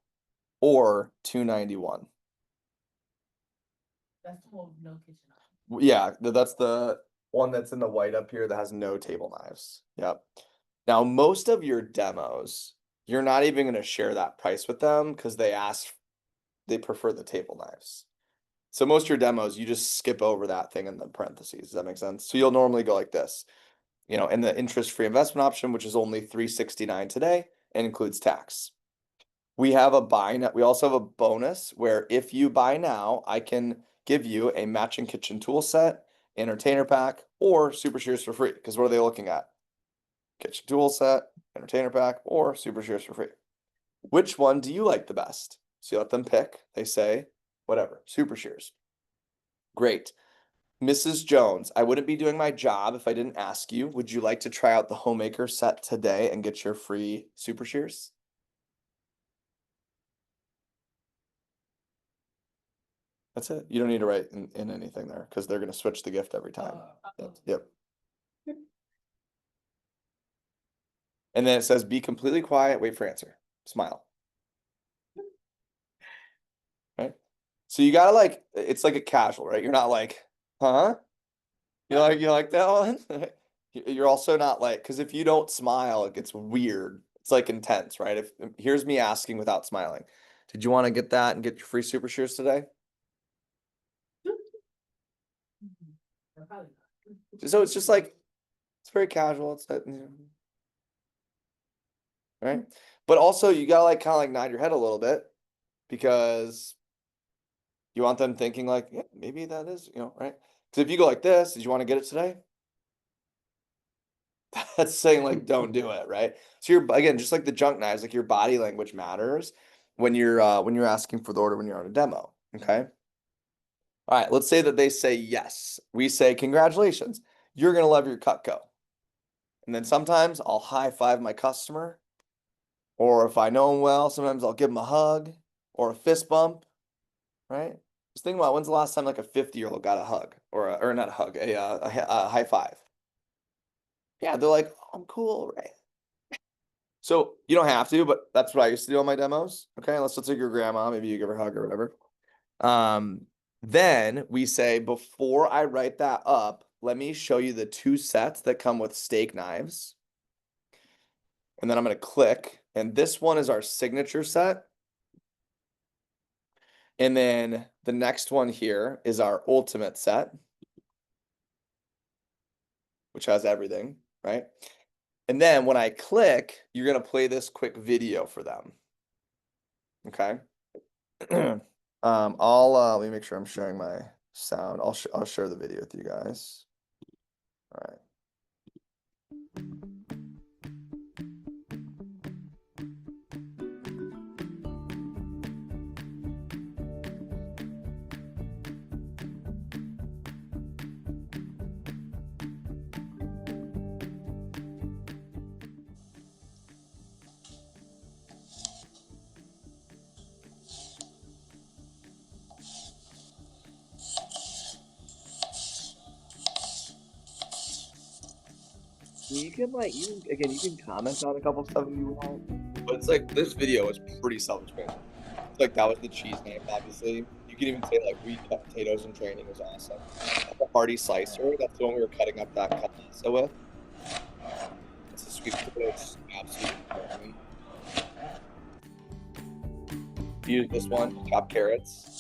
or $291. That's the one with no kitchen Yeah, that's the one that's in the white up here that has no table knives. Yep. Now most of your demos, you're not even gonna share that price with them because they prefer the table knives. So most of your demos, you just skip over that thing in the parentheses. Does that make sense? So you'll normally go like this, and the interest-free investment option, which is only $369 today and includes tax. We have we also have a bonus where if you buy now, I can give you a matching kitchen tool set, entertainer pack, or Super Shears for free. Because what are they looking at? Kitchen tool set, entertainer pack, or Super Shears for free. Which one do you like the best? So you let them pick. They say, whatever, Super Shears. Great. Mrs. Jones, I wouldn't be doing my job if I didn't ask you, would you like to try out the homemaker set today and get your free Super Shears? That's it. You don't need to write in anything there because they're going to switch the gift every time. Yep. And then it says, be completely quiet, wait for answer, smile. Right? So you gotta it's like a casual, right? You're not like, huh? You like that one? You're also not like, because if you don't smile, it gets weird. It's like intense, right? If here's me asking without smiling. Did you want to get that and get your free Super Shears today? Probably So it's just like, it's very casual. It's right? But also you gotta like kind of like nod your head a little bit because you want them thinking like, yeah, maybe that is, right? Because if you go like this, did you want to get it today? That's saying like, don't do it, right? So you're, again, just like the junk knives, like your body language matters. when you're asking for the order when you're on a demo. Okay. All right, let's say that they say yes. We say, congratulations, you're gonna love your Cutco. And then sometimes I'll high five my customer, or if I know him well, sometimes I'll give him a hug or a fist bump, right? Just think about when's the last time like a 50-year-old got a hug or not a hug, a high five. Yeah, they're like, oh, I'm cool, right? So you don't have to, but that's what I used to do on my demos. Okay, let's take your grandma, maybe you give her a hug or whatever. Then we say, before I write that up, let me show you the 2 sets that come with steak knives. And then I'm going to click, and this one is our signature set. And then the next one here is our ultimate set, which has everything, right? And then when I click, you're going to play this quick video for them. Okay. Let me make sure I'm sharing my sound. I'll share the video with you guys. All right. You can you can comment on a couple stuff if you want, but it's like this video is pretty self-explanatory. Like that was the cheese knife, obviously. You can even say like we cut potatoes in training was awesome. The hearty slicer, that's the one we were cutting up that pasta with. It's a sweet potato, it's absolutely perfect. Use this one to chop carrots.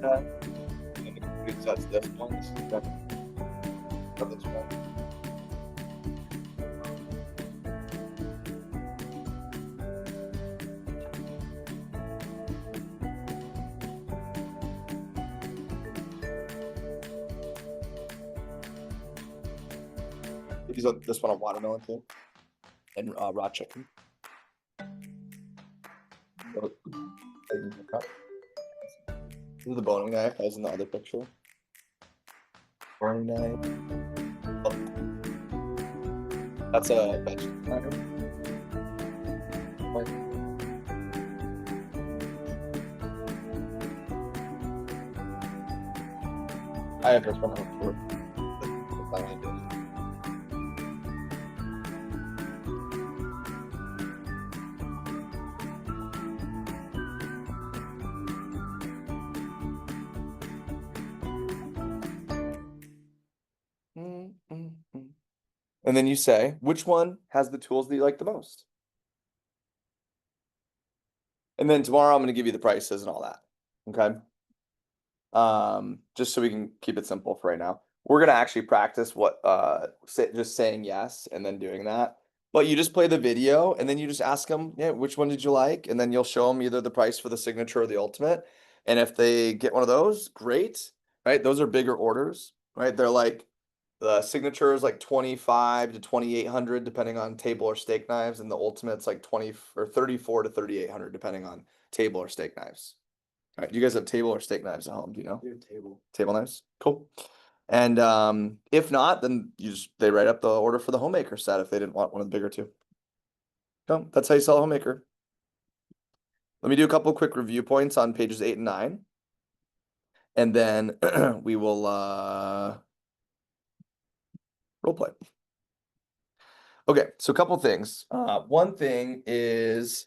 And the good sets this one. This is this one. These are this one on watermelon too, and raw chicken. This is the boning knife, as in the other picture. Boning knife. Oh. That's a vegetable knife. I have this one before. And then you say, which one has the tools that you like the most? And then tomorrow I'm going to give you the prices and all that. Okay. Just so we can keep it simple for right now. We're going to actually practice what, just saying yes and then doing that. But you just play the video and then you just ask them, yeah, which one did you like? And then you'll show them either the price for the signature or the ultimate. And if they get one of those, great, right? Those are bigger orders, right? They're like, the signature is like 25 to 2,800 depending on table or steak knives, and the ultimate's like 20 or 34 to 3,800 depending on table or steak knives. All right, do you guys have table or steak knives at home? Do you know? Your table. Table knives, cool. And if not, then they write up the order for the homemaker set if they didn't want one of the bigger two. So that's how you sell a homemaker. Let me do a couple quick review points on pages 8 and 9, and then we will role play. Okay, so a couple things. One thing is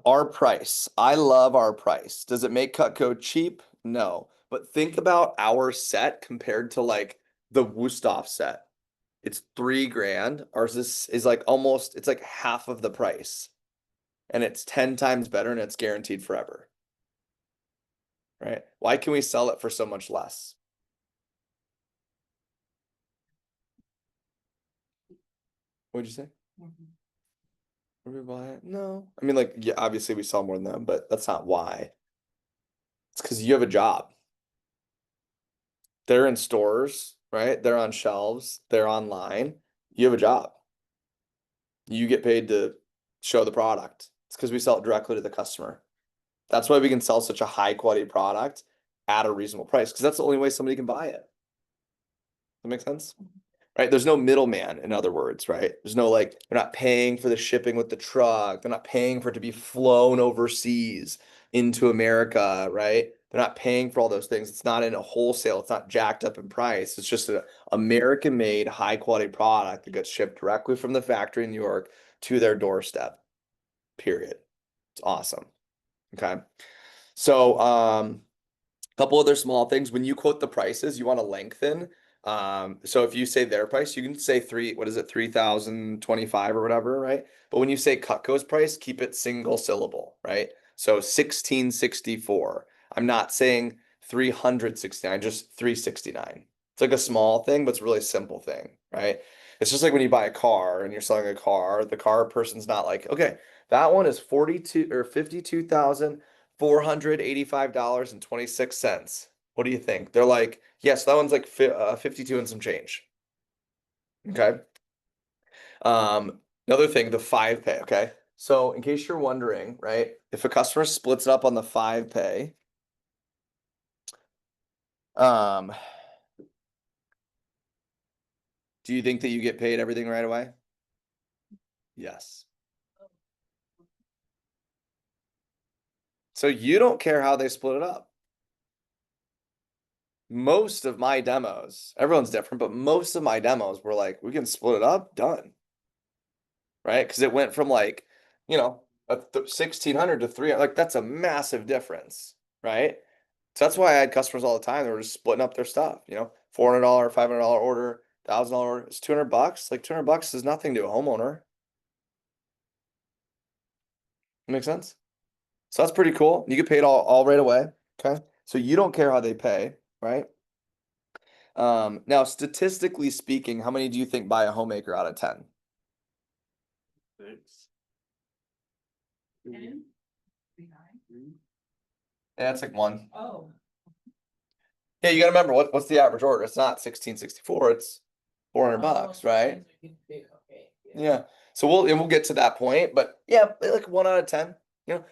our price. I love our price. Does it make Cutco cheap? No. But think about our set compared to like the Wusthof set. It's $3,000. Ours is like almost, it's like half of the price. And it's 10 times better and it's guaranteed forever. right? Why can we sell it for so much less? What'd you say? Would we buy it? No. I mean, like, yeah, obviously we sell more than them, but that's not why. It's because you have a job. They're in stores, right? They're on shelves, they're online. You have a job. You get paid to show the product. It's because we sell it directly to the customer. That's why we can sell such a high quality product at a reasonable price, because that's the only way somebody can buy it. That make sense? Right? There's no middleman, in other words, right? There's no like, they're not paying for the shipping with the truck. They're not paying for it to be flown overseas into America, right? They're not paying for all those things. It's not in a wholesale, it's not jacked up in price. It's just an American made, high quality product that gets shipped directly from the factory in New York to their doorstep. Period. It's awesome. Okay. So, couple other small things. When you quote the prices, you want to lengthen. So if you say their price, you can say what is it, 3,025 or whatever, right? But when you say Cutco's price, keep it single syllable, right? So 1664. I'm not saying 369, just 369. It's like a small thing, but it's a really simple thing, right? It's just like when you buy a car and you're selling a car, the car person's not like, okay, that one is 42 or 52,000. $485.26. What do you think? They're like, yes, that one's like 52 and some change. Okay. Another thing, the 5 pay. Okay. So in case you're wondering, right, if a customer splits it up on the 5 pay, um, do you think that you get paid everything right away? Yes. So you don't care how they split it up. Most of my demos, everyone's different, but most of my demos were like, we can split it up, done. Right? Because it went from like, you know, 1,600 to 300. Like that's a massive difference, right? So that's why I had customers all the time. They were just splitting up their stuff. $400, $500 order, $1,000 order. It's $200. Like $200 is nothing to a homeowner. Make sense? So that's pretty cool. You get paid all right away. Okay. So you don't care how they pay, right? Now statistically speaking, how many do you think buy a homemaker out of 10? 6. And? Behind? Yeah, it's like one. Oh. Yeah, you gotta remember what's the average order? It's not 1664, it's $400, right? Okay. Yeah. So we'll get to that point, but yeah, like 1 out of 10.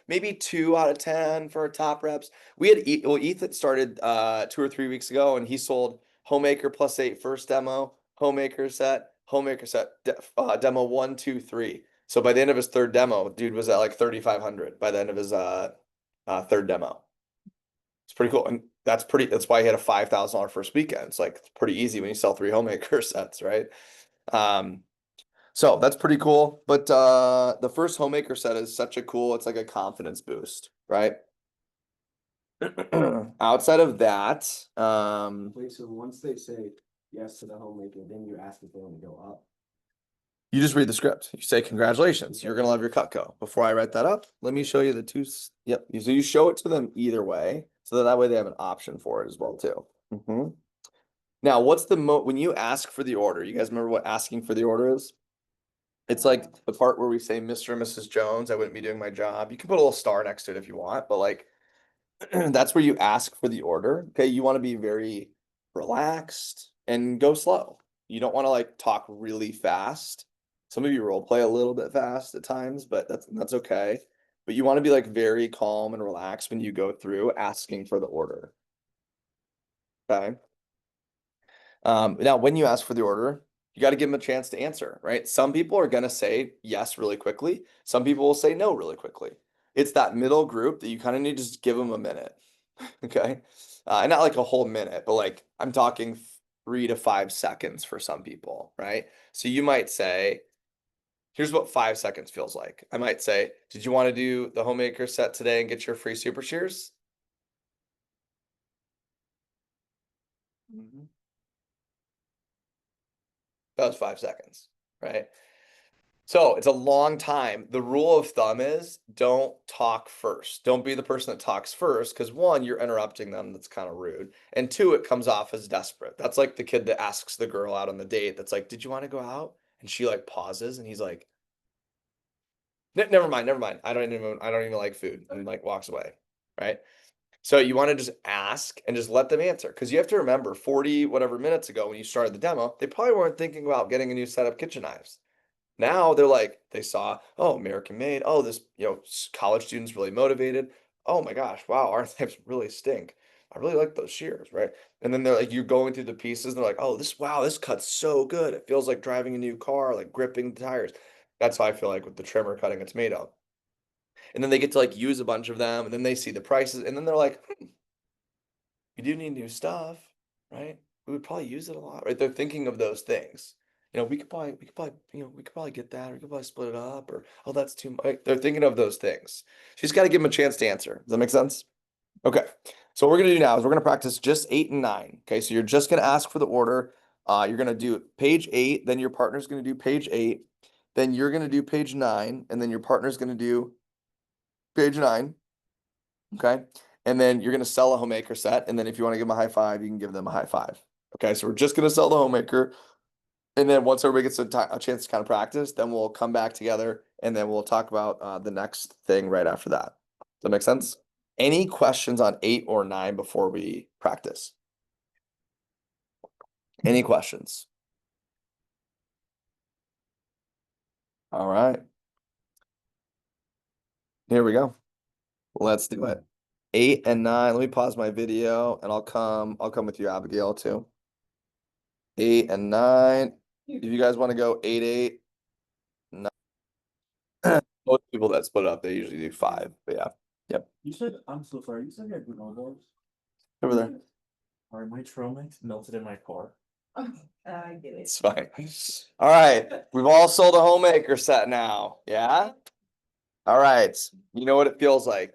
Maybe 2 out of 10 for our top reps. We had Ethan started 2 or 3 weeks ago, and he sold Homemaker +8 first demo, Homemaker set, demo 1, 2, 3. So by the end of his third demo, dude was at like 3,500 by the end of his third demo. It's pretty cool, and that's why he had a $5,000 first weekend. It's like it's pretty easy when you sell 3 Homemaker sets, right? So that's pretty cool. But the first Homemaker set is such a cool, it's like a confidence boost, right? Outside of that, Wait, so once they say yes to the homemaker, then you ask if they want to go up. you just read the script. You say, congratulations, you're gonna love your Cutco. Before I write that up, let me show you the two. Yep. So you show it to them either way, so that way they have an option for it as well too. Now, what's when you ask for the order? You guys remember what asking for the order is? It's like the part where we say Mr. and Mrs. Jones, I wouldn't be doing my job. You can put a little star next to it if you want, but like that's where you ask for the order. Okay, you want to be very relaxed and go slow. You don't want to like talk really fast. Some of you role play a little bit fast at times, but that's okay. But you want to be like very calm and relaxed when you go through asking for the order. Okay. Now when you ask for the order, you got to give them a chance to answer, right? Some people are going to say yes really quickly. Some people will say no really quickly. It's that middle group that you kind of need to just give them a minute. Okay. And not like a whole minute, but like I'm talking 3 to 5 seconds for some people, right? So you might say, here's what 5 seconds feels like. I might say, did you want to do the Homemaker set today and get your free super shears? That was 5 seconds, right? So it's a long time. The rule of thumb is don't talk first. Don't be the person that talks first because one, you're interrupting them. That's kind of rude. And two, it comes off as desperate. That's like the kid that asks the girl out on the date that's like, did you want to go out? And she like pauses and he's like, never mind, never mind. I don't even like food and like walks away. Right. So you want to just ask and just let them answer because you have to remember 40 whatever minutes ago when you started the demo, they probably weren't thinking about getting a new set of kitchen knives. Now they're like, they saw, oh, American made. Oh, this, college student's really motivated. Oh my gosh, wow, our knives really stink. I really like those shears, right? And then they're like, you're going through the pieces, and they're like, oh, wow, this cut's so good. It feels like driving a new car, like gripping the tires. That's how I feel like with the trimmer cutting it's made of. And then they get to like use a bunch of them, and then they see the prices, and then they're like, we do need new stuff, right? We would probably use it a lot, right? They're thinking of those things. We could probably get that, or we could probably split it up, or oh, that's too much. They're thinking of those things. She's got to give them a chance to answer. Does that make sense? Okay. So what we're gonna do now is we're gonna practice just 8 and 9. Okay, so you're just gonna ask for the order. You're gonna do page 8, then your partner's gonna do page 8, then you're gonna do page 9, and then your partner's gonna do page 9. Okay. And then you're gonna sell a homemaker set, and then if you want to give them a high five, you can give them a high five. Okay, so we're just gonna sell the homemaker. And then once everybody gets a chance to kind of practice, then we'll come back together and then we'll talk about the next thing right after that. Does that make sense? Any questions on 8 or 9 before we practice? Any questions? All right. Here we go. Let's do it. 8 and 9. Let me pause my video and I'll come with you, Abigail, too. 8 and 9. If you guys want to go 8, 8, 9. Most people that split up, they usually do 5, but yeah. Yep. You said, I'm so sorry, you said you had granola bars? Over there. Are my trail mix melted in my car? I get it. It's fine. All right. We've all sold a homemaker set now. Yeah. All right. You know what it feels like.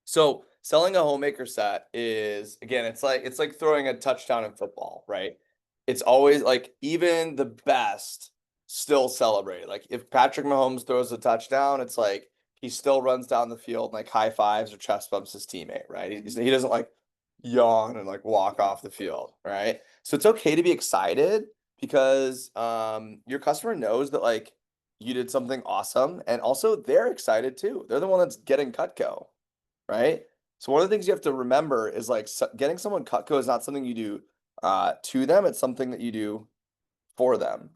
So selling a homemaker set is, again, it's like throwing a touchdown in football, right? It's always like even the best still celebrate. Like if Patrick Mahomes throws a touchdown, it's like he still runs down the field and like high fives or chest bumps his teammate, right? He doesn't like yawn and like walk off the field, right? So it's okay to be excited because your customer knows that like you did something awesome and also they're excited too. They're the one that's getting Cutco, right? So one of the things you have to remember is like getting someone Cutco is not something you do to them, it's something that you do for them,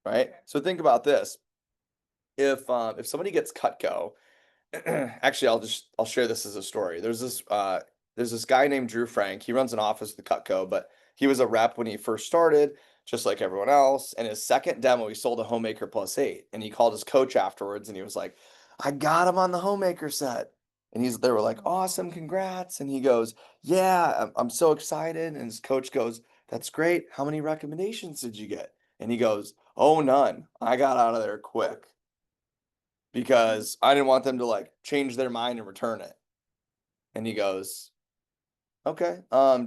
right? So think about this. If somebody gets Cutco, actually I'll share this as a story. There's this guy named Drew Frank. He runs an office with Cutco, but he was a rep when he first started, just like everyone else. And his second demo, he sold a homemaker +8. And he called his coach afterwards and he was like, I got him on the homemaker set. And they were like, awesome, congrats. And he goes, yeah, I'm so excited. And his coach goes, that's great. How many recommendations did you get? And he goes, oh, none. I got out of there quick because I didn't want them to like change their mind and return it. And he goes, okay,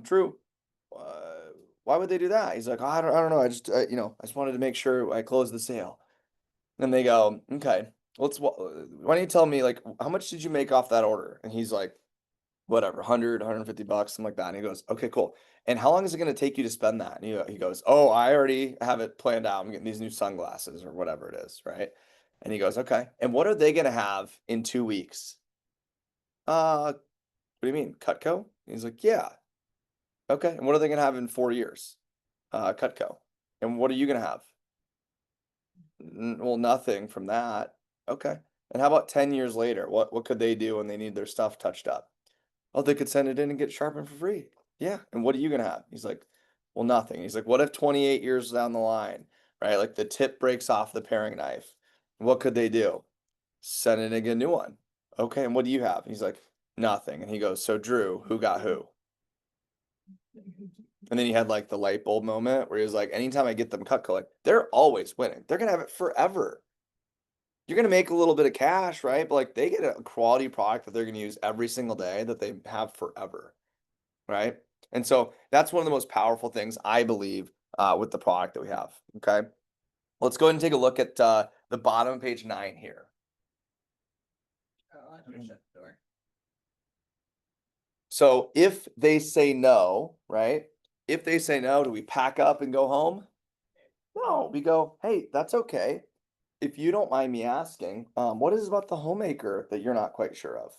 Drew, why would they do that? He's like, I don't know. I just wanted to make sure I close the sale. And they go, okay, why don't you tell me like, how much did you make off that order? And he's like, whatever, 100, 150 bucks, something like that. And he goes, okay, cool. And how long is it going to take you to spend that? And he goes, oh, I already have it planned out. I'm getting these new sunglasses or whatever it is. Right. And he goes, okay. And what are they going to have in 2 weeks? What do you mean? Cutco? And he's like, yeah. Okay. And what are they going to have in 4 years? Cutco. And what are you going to have? Well, nothing from that. Okay. And how about 10 years later? What could they do when they need their stuff touched up? Oh, they could send it in and get sharpened for free. Yeah. And what are you gonna have? He's like, well, nothing. He's like, what if 28 years down the line, right? Like the tip breaks off the paring knife. What could they do? Send in and get a new one. Okay. And what do you have? He's like, nothing. And he goes, so Drew, who got who? And then he had like the light bulb moment where he was like, anytime I get them Cutco, like they're always winning. They're gonna have it forever. You're gonna make a little bit of cash, right? But like they get a quality product that they're gonna use every single day that they have forever, right? And so that's one of the most powerful things I believe with the product that we have. Okay. Let's go ahead and take a look at the bottom of page 9 here. Oh, I'm gonna shut the door. So if they say no, right? If they say no, do we pack up and go home? No, we go, hey, that's okay. If you don't mind me asking, what is it about the homemaker that you're not quite sure of?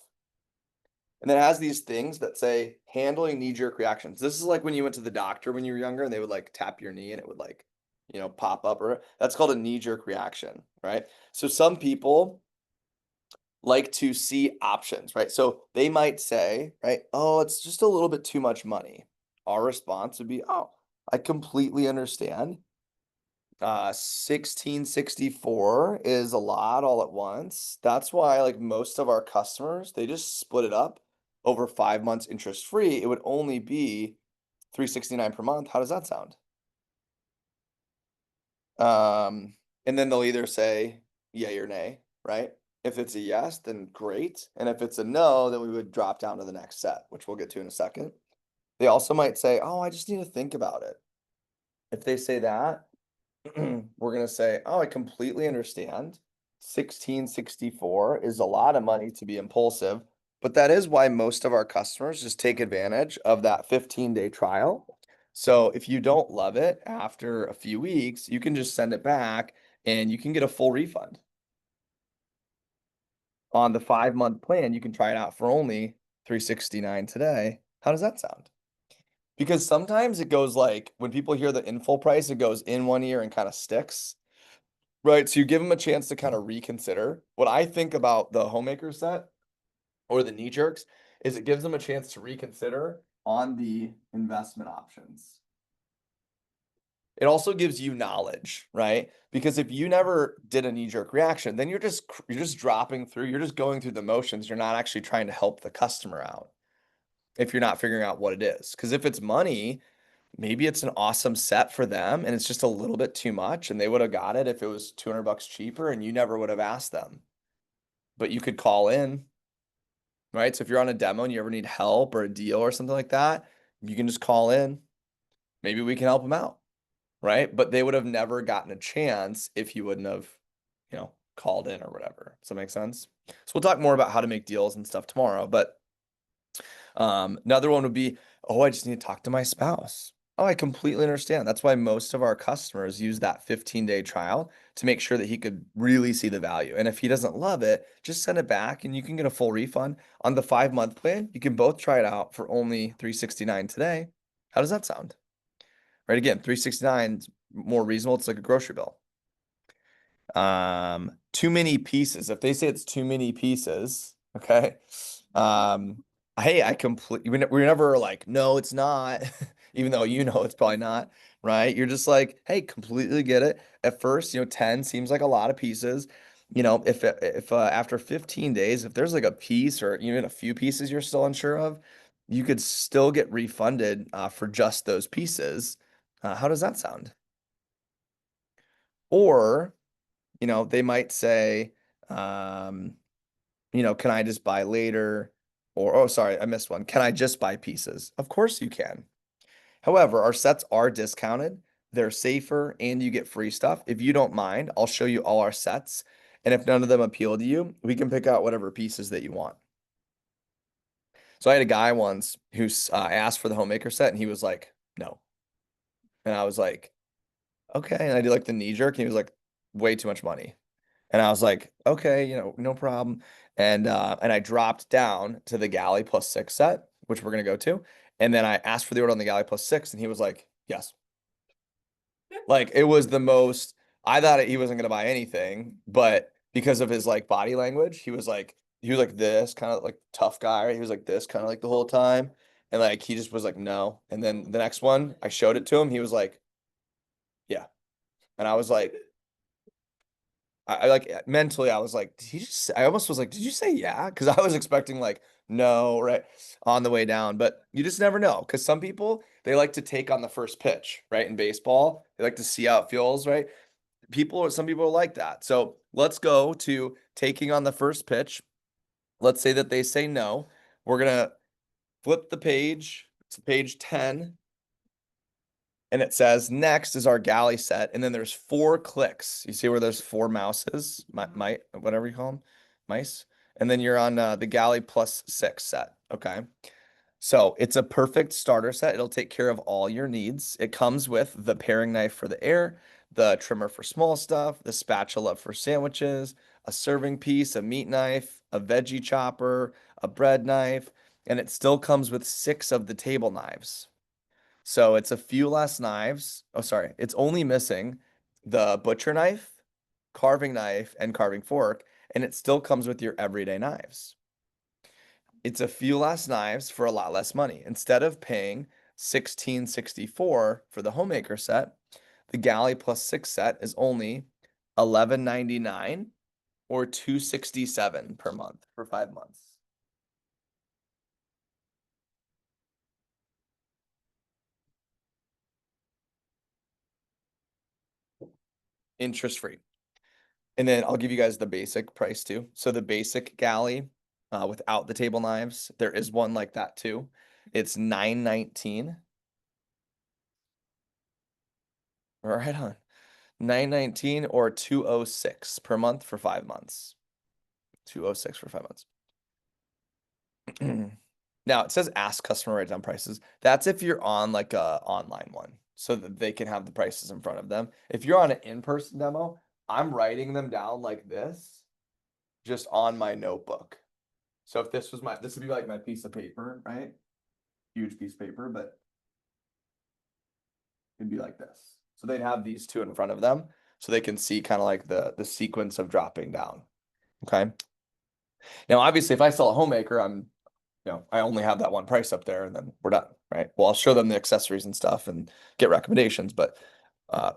And then it has these things that say handling knee-jerk reactions. This is like when you went to the doctor when you were younger and they would like tap your knee and it would like, pop up, or that's called a knee-jerk reaction, right? So some people like to see options, right? So they might say, right, oh, it's just a little bit too much money. Our response would be, oh, I completely understand. 1664 is a lot all at once. That's why like most of our customers, they just split it up over 5 months interest free. It would only be 369 per month. How does that sound? And then they'll either say yay or nay, right? If it's a yes, then great. And if it's a no, then we would drop down to the next set, which we'll get to in a second. They also might say, oh, I just need to think about it. If they say that, we're gonna say, oh, I completely understand. 1664 is a lot of money to be impulsive, but that is why most of our customers just take advantage of that 15-day trial. So if you don't love it after a few weeks, you can just send it back and you can get a full refund. On the 5-month plan, you can try it out for only 369 today. How does that sound? Because sometimes it goes like when people hear the in full price, it goes in one ear and kind of sticks. Right. So you give them a chance to kind of reconsider. What I think about the homemaker set or the knee jerks is it gives them a chance to reconsider on the investment options. It also gives you knowledge, right? Because if you never did a knee jerk reaction, then you're just dropping through, you're just going through the motions. You're not actually trying to help the customer out if you're not figuring out what it is. Because if it's money, maybe it's an awesome set for them and it's just a little bit too much and they would have got it if it was 200 bucks cheaper and you never would have asked them. But you could call in, right? So if you're on a demo and you ever need help or a deal or something like that, you can just call in. Maybe we can help them out, right? But they would have never gotten a chance if you wouldn't have, called in or whatever. Does that make sense? So we'll talk more about how to make deals and stuff tomorrow, but another one would be, oh, I just need to talk to my spouse. Oh, I completely understand. That's why most of our customers use that 15-day trial to make sure that he could really see the value. And if he doesn't love it, just send it back and you can get a full refund. On the 5-month plan, you can both try it out for only $369 today. How does that sound? Right, again, $369 is more reasonable. It's like a grocery bill. Too many pieces. If they say it's too many pieces, okay. Hey, we're never like, no, it's not, even though it's probably not, right? You're just like, hey, completely get it. At first, 10 seems like a lot of pieces. If after 15 days, if there's like a piece or even a few pieces you're still unsure of, you could still get refunded for just those pieces. How does that sound? Or, they might say, can I just buy later? Or, oh, sorry, I missed one. Can I just buy pieces? Of course you can. However, our sets are discounted. They're safer and you get free stuff. If you don't mind, I'll show you all our sets. And if none of them appeal to you, we can pick out whatever pieces that you want. So I had a guy once who asked for the homemaker set and he was like, no. And I was like, okay. And I did like the knee jerk and he was like, way too much money. And I was like, okay, no problem. And I dropped down to the Galley +6 set, which we're gonna go to. And then I asked for the order on the Galley +6, and he was like, yes. Like it was the most, I thought he wasn't gonna buy anything, but because of his like body language, he was like this kind of like tough guy, right? He was like this kind of like the whole time. And like he just was like, no. And then the next one, I showed it to him, he was like, yeah. And I was like, I like mentally, I was like, I almost was like, did you say yeah? Because I was expecting like, no, right on the way down, but you just never know. Because some people, they like to take on the first pitch, right? In baseball, they like to see how it feels, right? Some people are like that. So let's go to taking on the first pitch. Let's say that they say no. We're going to flip the page to page 10. And it says next is our galley set, and then there's 4 clicks. You see where there's 4 mouses, whatever you call them, mice. And then you're on the galley plus 6 set. Okay. So it's a perfect starter set. It'll take care of all your needs. It comes with the paring knife for the air, the trimmer for small stuff, the spatula for sandwiches, a serving piece, a meat knife, a veggie chopper, a bread knife, and it still comes with 6 of the table knives. So it's a few less knives. Oh, sorry. It's only missing the butcher knife, carving knife, and carving fork, and it still comes with your everyday knives. It's a few less knives for a lot less money. Instead of paying $16.64 for the homemaker set, the galley plus 6 set is only $11.99 or $267 per month for 5 months. Interest free. And then I'll give you guys the basic price too. So the basic galley without the table knives, there is one like that too. It's $9.19. Right on. $9.19 or $206 per month for 5 months. $206 for 5 months. Now it says ask customer write down prices. That's if you're on like a online one so that they can have the prices in front of them. If you're on an in-person demo, I'm writing them down like this, just on my notebook. So if this was this would be like my piece of paper, right? Huge piece of paper, but it'd be like this. So they'd have these 2 in front of them so they can see kind of like the sequence of dropping down. Okay. Now, obviously, if I sell a homemaker, I only have that one price up there and then we're done, right? Well, I'll show them the accessories and stuff and get recommendations, but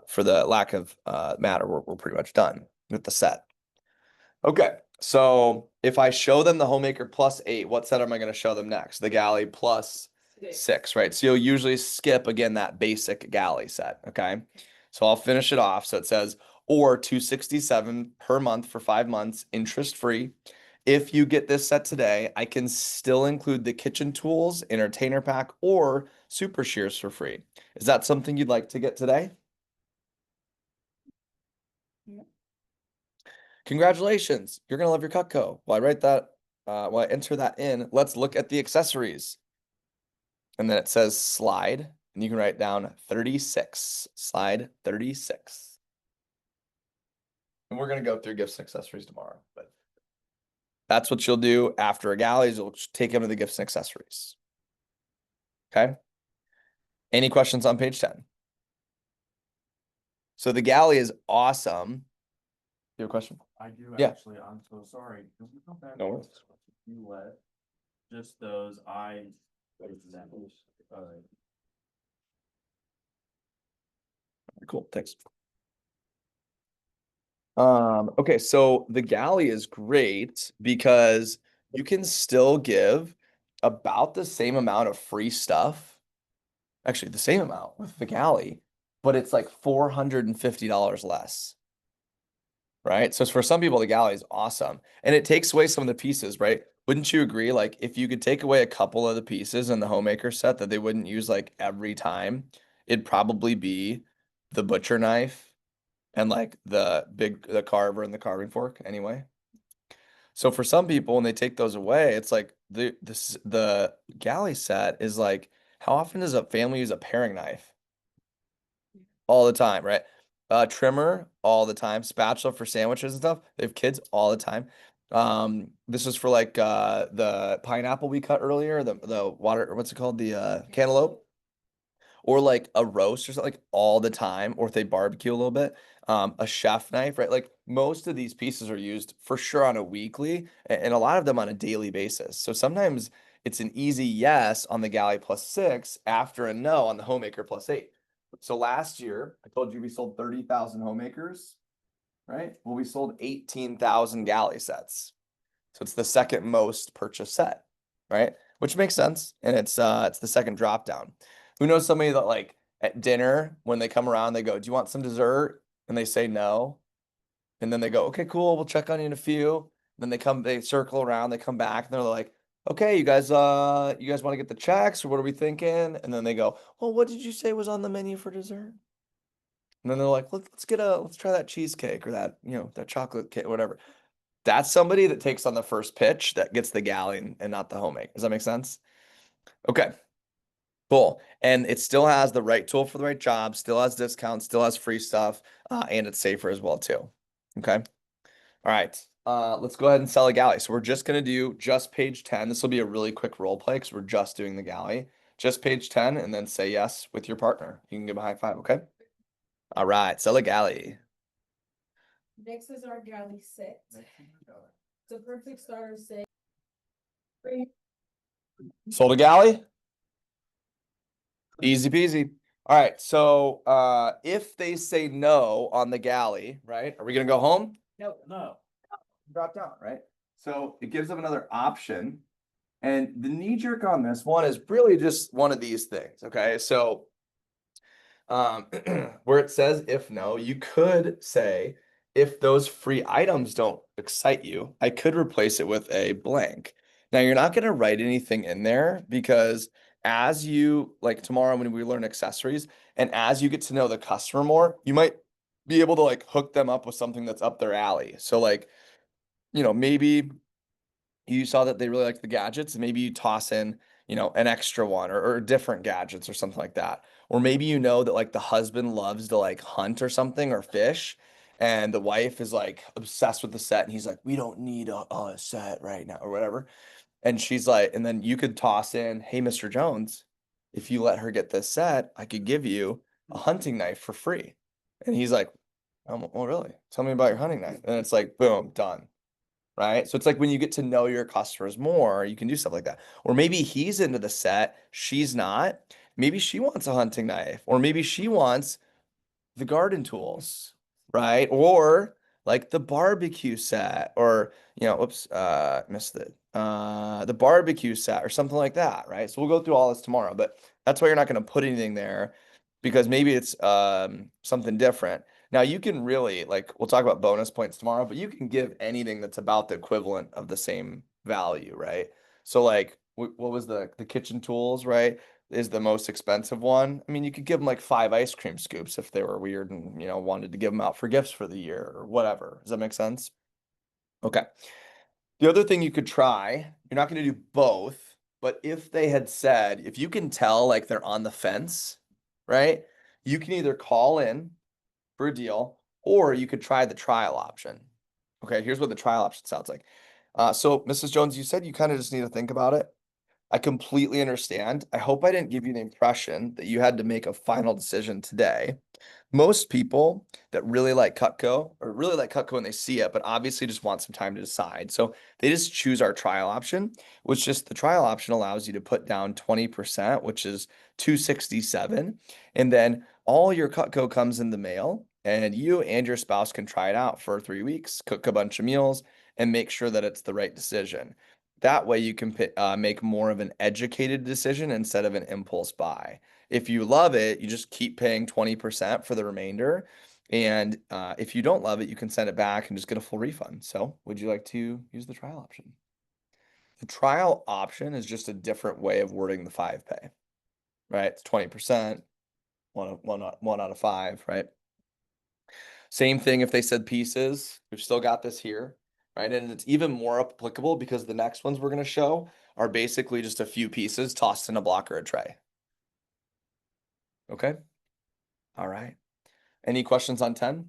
for the lack of matter, we're pretty much done with the set. Okay, so if I show them the homemaker plus 8, what set am I going to show them next? The galley plus 6, right? So you'll usually skip again that basic galley set. Okay, so I'll finish it off. So it says or $267 per month for 5 months, interest free. If you get this set today, I can still include the kitchen tools, entertainer pack, or super shears for free. Is that something you'd like to get today? Yeah. Congratulations, you're gonna love your Cutco. While I enter that in, let's look at the accessories. And then it says slide, and you can write down 36, slide 36. And we're gonna go through gifts and accessories tomorrow, but that's what you'll do after a galley is you'll take them to the gifts and accessories. Okay. Any questions on page 10? So the galley is awesome. You have a question? I do Yeah. actually, I'm so sorry. Can we come back? No to worries. You let just those examples. Cool, thanks. Okay, so the galley is great because you can still give about the same amount of free stuff. Actually, the same amount with the galley, but it's like $450 less. Right? So for some people, the galley is awesome. And it takes away some of the pieces, right? Wouldn't you agree? Like if you could take away a couple of the pieces in the homemaker set that they wouldn't use like every time, it'd probably be the butcher knife and like the carver and the carving fork anyway. So for some people, when they take those away, it's like the galley set is like, how often does a family use a paring knife? All the time, right? Trimmer all the time, spatula for sandwiches and stuff. They have kids all the time. This is for like the pineapple we cut earlier, the water, what's it called? The cantaloupe. Or like a roast or something like all the time, or if they barbecue a little bit. A chef knife, right? Like most of these pieces are used for sure on a weekly and a lot of them on a daily basis. So sometimes it's an easy yes on the galley plus 6 after a no on the homemaker plus 8. So last year, I told you we sold 30,000 homemakers, right? Well, we sold 18,000 galley sets. So it's the second most purchased set, right? Which makes sense. And it's the second drop down. Who knows somebody that like at dinner, when they come around, they go, do you want some dessert? And they say no. And then they go, okay, cool. We'll check on you in a few. Then they circle around, they come back and they're like, okay, you guys want to get the checks or what are we thinking? And then they go, well, what did you say was on the menu for dessert? And then they're like, let's try that cheesecake or that, that chocolate cake, whatever. That's somebody that takes on the first pitch that gets the galley and not the homemade. Does that make sense? Okay, cool. And it still has the right tool for the right job, still has discounts, still has free stuff, and it's safer as well too. Okay. All right. Let's go ahead and sell a galley. So we're just gonna do just page 10. This will be a really quick role play because we're just doing the galley. Just page 10 and then say yes with your partner. You can give a high five, okay? All right, sell a galley. Next is our galley set. It's a perfect starter set. Sold a galley? Easy peasy. All right, so if they say no on the galley, right? Are we gonna go home? No. Drop down, right? So it gives them another option. And the knee jerk on this one is really just one of these things. Okay. So where it says if no, you could say if those free items don't excite you, I could replace it with a blank. Now you're not going to write anything in there because as you like tomorrow when we learn accessories and as you get to know the customer more, you might be able to like hook them up with something that's up their alley. So like, maybe you saw that they really like the gadgets, and maybe you toss in, an extra one or different gadgets or something like that. Or maybe you know that like the husband loves to like hunt or something or fish, and the wife is like obsessed with the set, and he's like, we don't need a set right now or whatever. And she's like, and then you could toss in, hey, Mr. Jones, if you let her get this set, I could give you a hunting knife for free. And he's like, oh, really? Tell me about your hunting knife. And it's like, boom, done. Right. So it's like when you get to know your customers more, you can do stuff like that. Or maybe he's into the set, she's not. Maybe she wants a hunting knife, or maybe she wants the garden tools, right? Or like the barbecue set, or oops, missed it. The barbecue set or something like that, right? So we'll go through all this tomorrow, but that's why you're not going to put anything there because maybe it's something different. Now you can really like we'll talk about bonus points tomorrow, but you can give anything that's about the equivalent of the same value, right? So like what was the kitchen tools, right? Is the most expensive one. I mean, you could give them like 5 ice cream scoops if they were weird and wanted to give them out for gifts for the year or whatever. Does that make sense? Okay. The other thing you could try, you're not going to do both, but if they had said, if you can tell like they're on the fence, right? You can either call in for a deal or you could try the trial option. Okay, here's what the trial option sounds like. So Mrs. Jones, you said you kind of just need to think about it. I completely understand. I hope I didn't give you the impression that you had to make a final decision today. Most people that really like Cutco or really like Cutco when they see it, but obviously just want some time to decide. So they just choose our trial option, which just the trial option allows you to put down 20%, which is 267. And then all your Cutco comes in the mail and you and your spouse can try it out for 3 weeks, cook a bunch of meals and make sure that it's the right decision. That way you can make more of an educated decision instead of an impulse buy. If you love it, you just keep paying 20% for the remainder. And if you don't love it, you can send it back and just get a full refund. So would you like to use the trial option? The trial option is just a different way of wording the 5 pay, right? It's 20%, one out of 5, right? Same thing if they said pieces, we've still got this here, right? And it's even more applicable because the next ones we're going to show are basically just a few pieces tossed in a block or a tray. Okay. All right. Any questions on 10?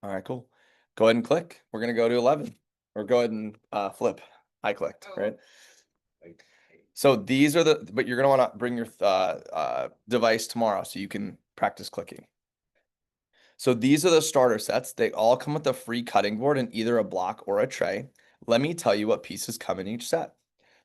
All right, cool. Go ahead and click. We're going to go to 11 or go ahead and flip. I clicked, right? So these are but you're going to want to bring your device tomorrow so you can practice clicking. So these are the starter sets. They all come with a free cutting board in either a block or a tray. Let me tell you what pieces come in each set.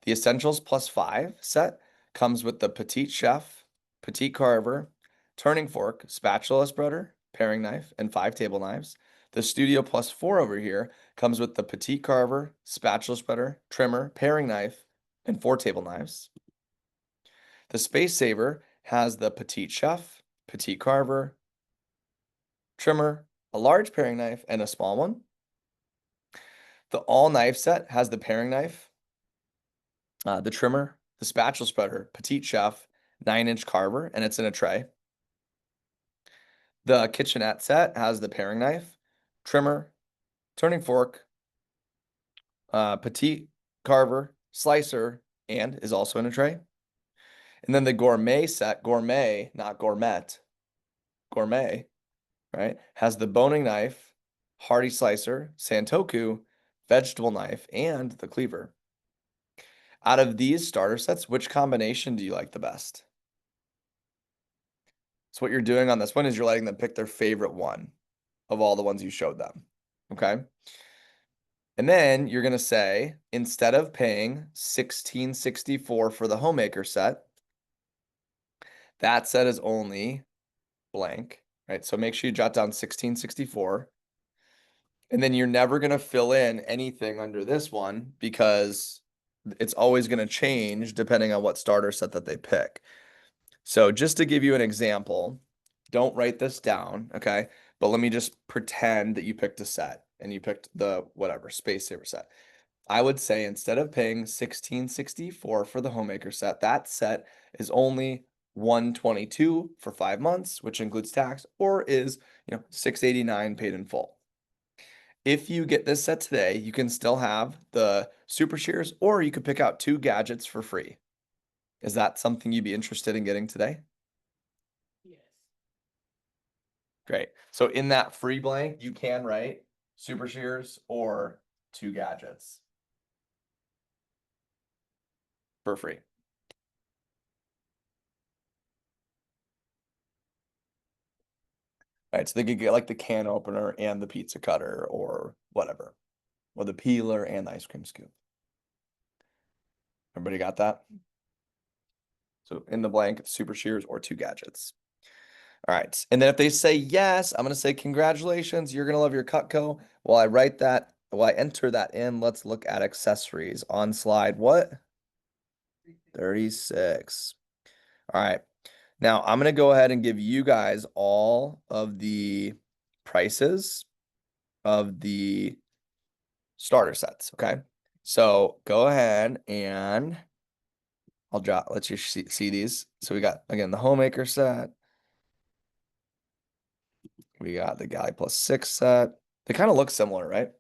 The Essentials +5 set comes with the Petite Chef, Petite Carver, turning fork, spatula spreader, paring knife, and 5 table knives. The Studio +4 over here comes with the Petite Carver, spatula spreader, trimmer, paring knife, and 4 table knives. The Space Saver has the Petite Chef, Petite Carver, trimmer, a large paring knife, and a small one. The all knife set has the paring knife, the trimmer, the spatula spreader, petite chef, 9-inch carver, and it's in a tray. The kitchenette set has the paring knife, trimmer, turning fork, petite carver, slicer, and is also in a tray. And then the gourmet set, gourmet, not gourmet, gourmet, right, has the boning knife, hearty slicer, santoku, vegetable knife, and the cleaver. Out of these starter sets, which combination do you like the best? So what you're doing on this one is you're letting them pick their favorite one of all the ones you showed them, okay? And then you're gonna say, instead of paying $16.64 for the homemaker set, that set is only blank, right? So make sure you jot down $16.64. And then you're never gonna fill in anything under this one because it's always gonna change depending on what starter set that they pick. So just to give you an example, don't write this down, okay? But let me just pretend that you picked a set and you picked the whatever Space Saver set. I would say instead of paying $16.64 for the homemaker set, that set is only $122 for 5 months, which includes tax, or is $689 paid in full. If you get this set today, you can still have the super shears, or you could pick out 2 gadgets for free. Is that something you'd be interested in getting today? Yes. Great. So in that free blank, you can write super shears or 2 gadgets for free. Right, so they could get like the can opener and the pizza cutter or whatever, or the peeler and the ice cream scoop. Everybody got that? So in the blank, it's super shears or 2 gadgets. All right, and then if they say yes, I'm gonna say congratulations, you're gonna love your Cutco. While I enter that in, let's look at accessories on slide what? 36. All right. Now I'm gonna go ahead and give you guys all of the prices of the starter sets, okay? So go ahead and let you see these. So we got, again, the homemaker set. We got the Galley Plus 6 set. They kind of look similar, right?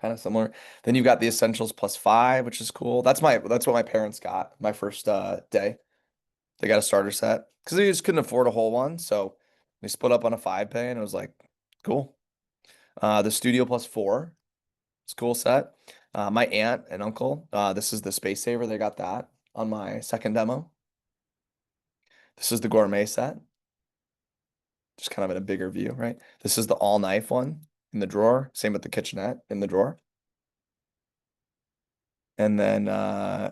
Kind of similar. Then you've got the Essentials Plus 5, which is cool. That's what my parents got my first day. They got a starter set because they just couldn't afford a whole one. So they split up on a 5 pay and it was like, cool. The Studio Plus 4. It's a cool set. My aunt and uncle, this is the Space Saver. They got that on my second demo. This is the gourmet set. Just kind of in a bigger view, right? This is the all knife one in the drawer. Same with the kitchenette in the drawer. And then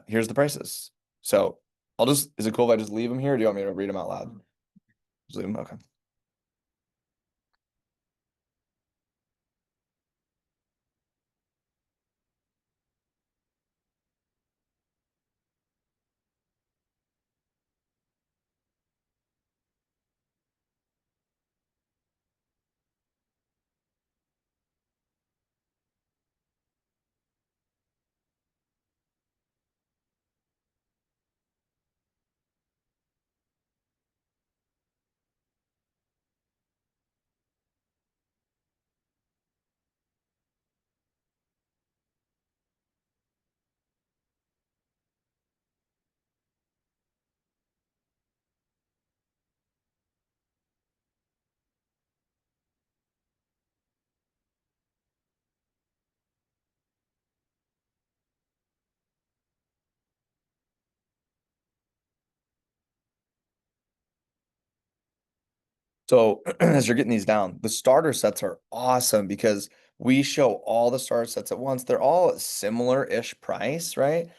here's the prices. So is it cool if I just leave them here or do you want me to read them out loud? Just leave them, okay. So as you're getting these down, the starter sets are awesome because we show all the starter sets at once. They're all similar-ish price, right?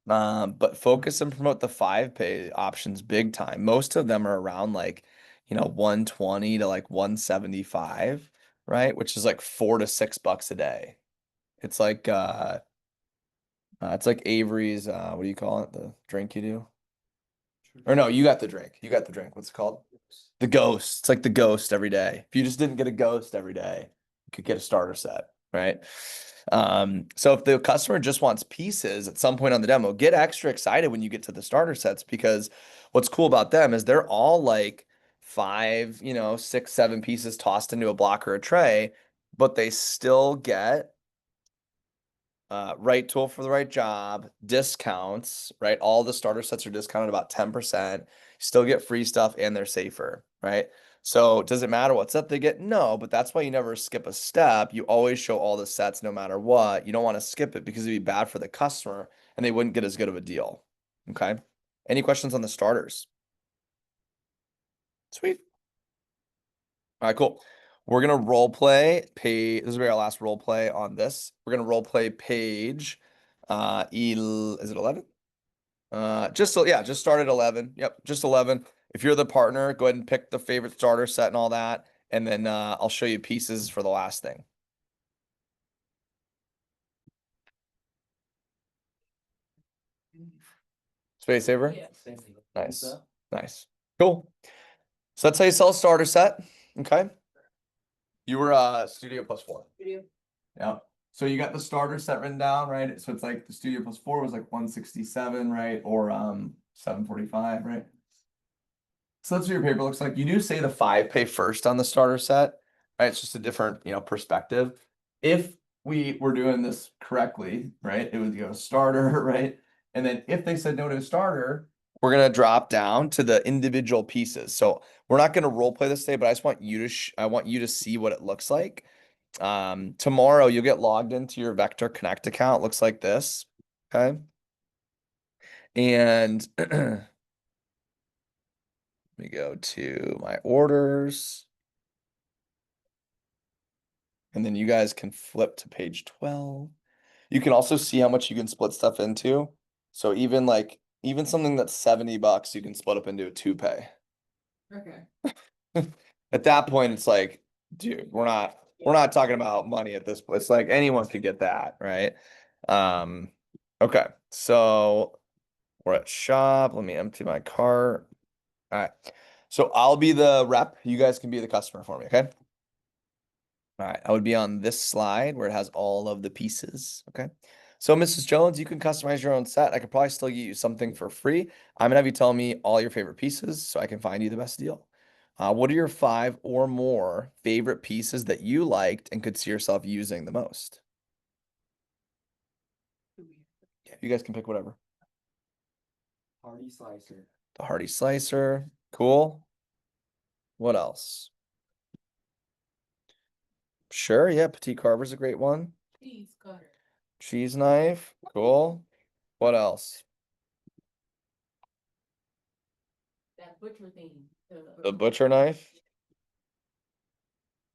But focus and promote the 5 pay options big time. Most of them are around like, 120 to like 175, right? Which is like $4 to $6 a day. It's like Avery's, what do you call it? The drink you do? Or no, you got the drink. You got the drink. What's it called? The Ghost. It's like the Ghost every day. If you just didn't get a Ghost every day, you could get a starter set. right? So if the customer just wants pieces at some point on the demo, get extra excited when you get to the starter sets, because what's cool about them is they're all like 5, 6, 7 pieces tossed into a block or a tray, but they still get right tool for the right job, discounts, right? All the starter sets are discounted about 10%. Still get free stuff and they're safer, right? So does it matter what set they get? No, but that's why you never skip a step. You always show all the sets no matter what. You don't want to skip it because it'd be bad for the customer and they wouldn't get as good of a deal. Okay. Any questions on the starters? Sweet. All right, cool. We're gonna role play page. This will be our last role play on this. We're gonna role play page. Is it 11? Just start at 11. Yep, just 11. If you're the partner, go ahead and pick the favorite starter set and all that, and then I'll show you pieces for the last thing. Space Saver? Yeah. Nice. Nice. Cool. So that's how you sell a starter set. Okay. You were Studio plus 4. Studio. Yeah. So you got the starter set written down, right? So it's like the Studio plus 4 was like 167, right? Or 745, right? So that's what your paper looks like. You do say the 5 pay first on the starter set, right? It's just a different, perspective. If we were doing this correctly, right, it would go starter, right? And then if they said no to a starter, we're gonna drop down to the individual pieces. So we're not gonna role play this today, but I just want you to I want you to see what it looks like. Tomorrow you'll get logged into your Vector Connect account. It looks like this. Okay. And let me go to my orders. And then you guys can flip to page 12. You can also see how much you can split stuff into. So even something that's $70, you can split up into a 2 pay. Okay. At that point, it's like, dude, we're not talking about money at this point. It's like anyone could get that, right? Okay, so we're at shop. Let me empty my cart. All right. So I'll be the rep. You guys can be the customer for me, okay? All right, I would be on this slide where it has all of the pieces, okay? So Mrs. Jones, you can customize your own set. I could probably still get you something for free. I'm gonna have you tell me all your favorite pieces so I can find you the best deal. What are your 5 or more favorite pieces that you liked and could see yourself using the most? Yeah, you guys can pick whatever. Hardy slicer. The Hardy Slicer, cool. What else? Sure, yeah, Petite Carver's a great one. Cheese cutter. Cheese knife, cool. What else? That butcher thing. The butcher knife,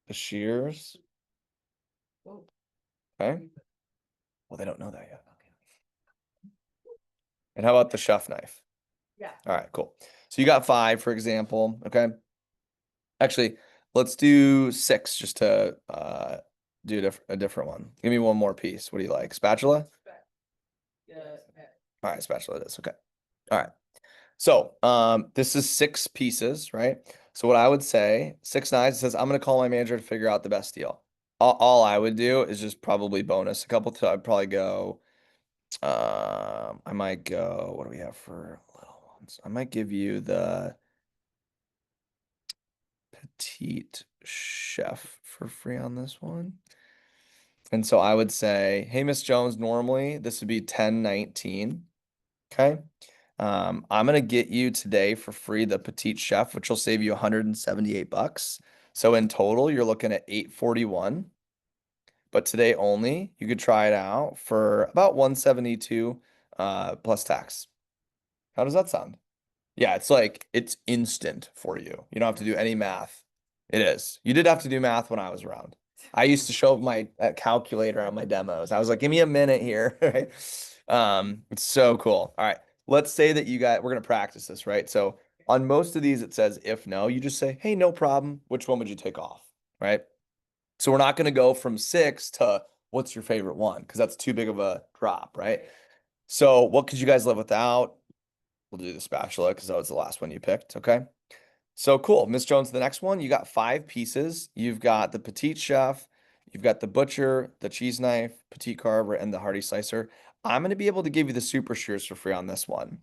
the shears. Whoa. Okay. Well, they don't know that yet. And how about the chef knife? Yeah. All right, cool. So you got 5, for example. Okay. Actually, let's do 6 just to do a different one. Give me one more piece. What do you like? Spatula? Yeah. All right, spatula it is. Okay. All right. So this is 6 pieces, right? So what I would say, 6 knives, it says I'm gonna call my manager to figure out the best deal. All I would do is just probably bonus a couple. I'd probably go. I might go. What do we have for little ones? I might give you the Petite Chef for free on this one. And so I would say, hey, Miss Jones, normally this would be 10.19. Okay. I'm gonna get you today for free the Petite Chef, which will save you $178. So in total, you're looking at $841. But today only, you could try it out for about 172 plus tax. How does that sound? Yeah, it's instant for you. You don't have to do any math. It is. You did have to do math when I was around. I used to show my calculator on my demos. I was like, give me a minute here. Right? It's so cool. All right. Let's say that we're gonna practice this, right? So on most of these, it says if no, you just say, hey, no problem. Which one would you take off? Right? So we're not gonna go from 6 to what's your favorite one, because that's too big of a drop, right? So what could you guys live without? We'll do the spatula because that was the last one you picked. Okay. So cool. Miss Jones, the next one, you got 5 pieces. You've got the Petite Chef, You've got the butcher, the cheese knife, petite carver, and the hearty slicer. I'm going to be able to give you the super shears for free on this one.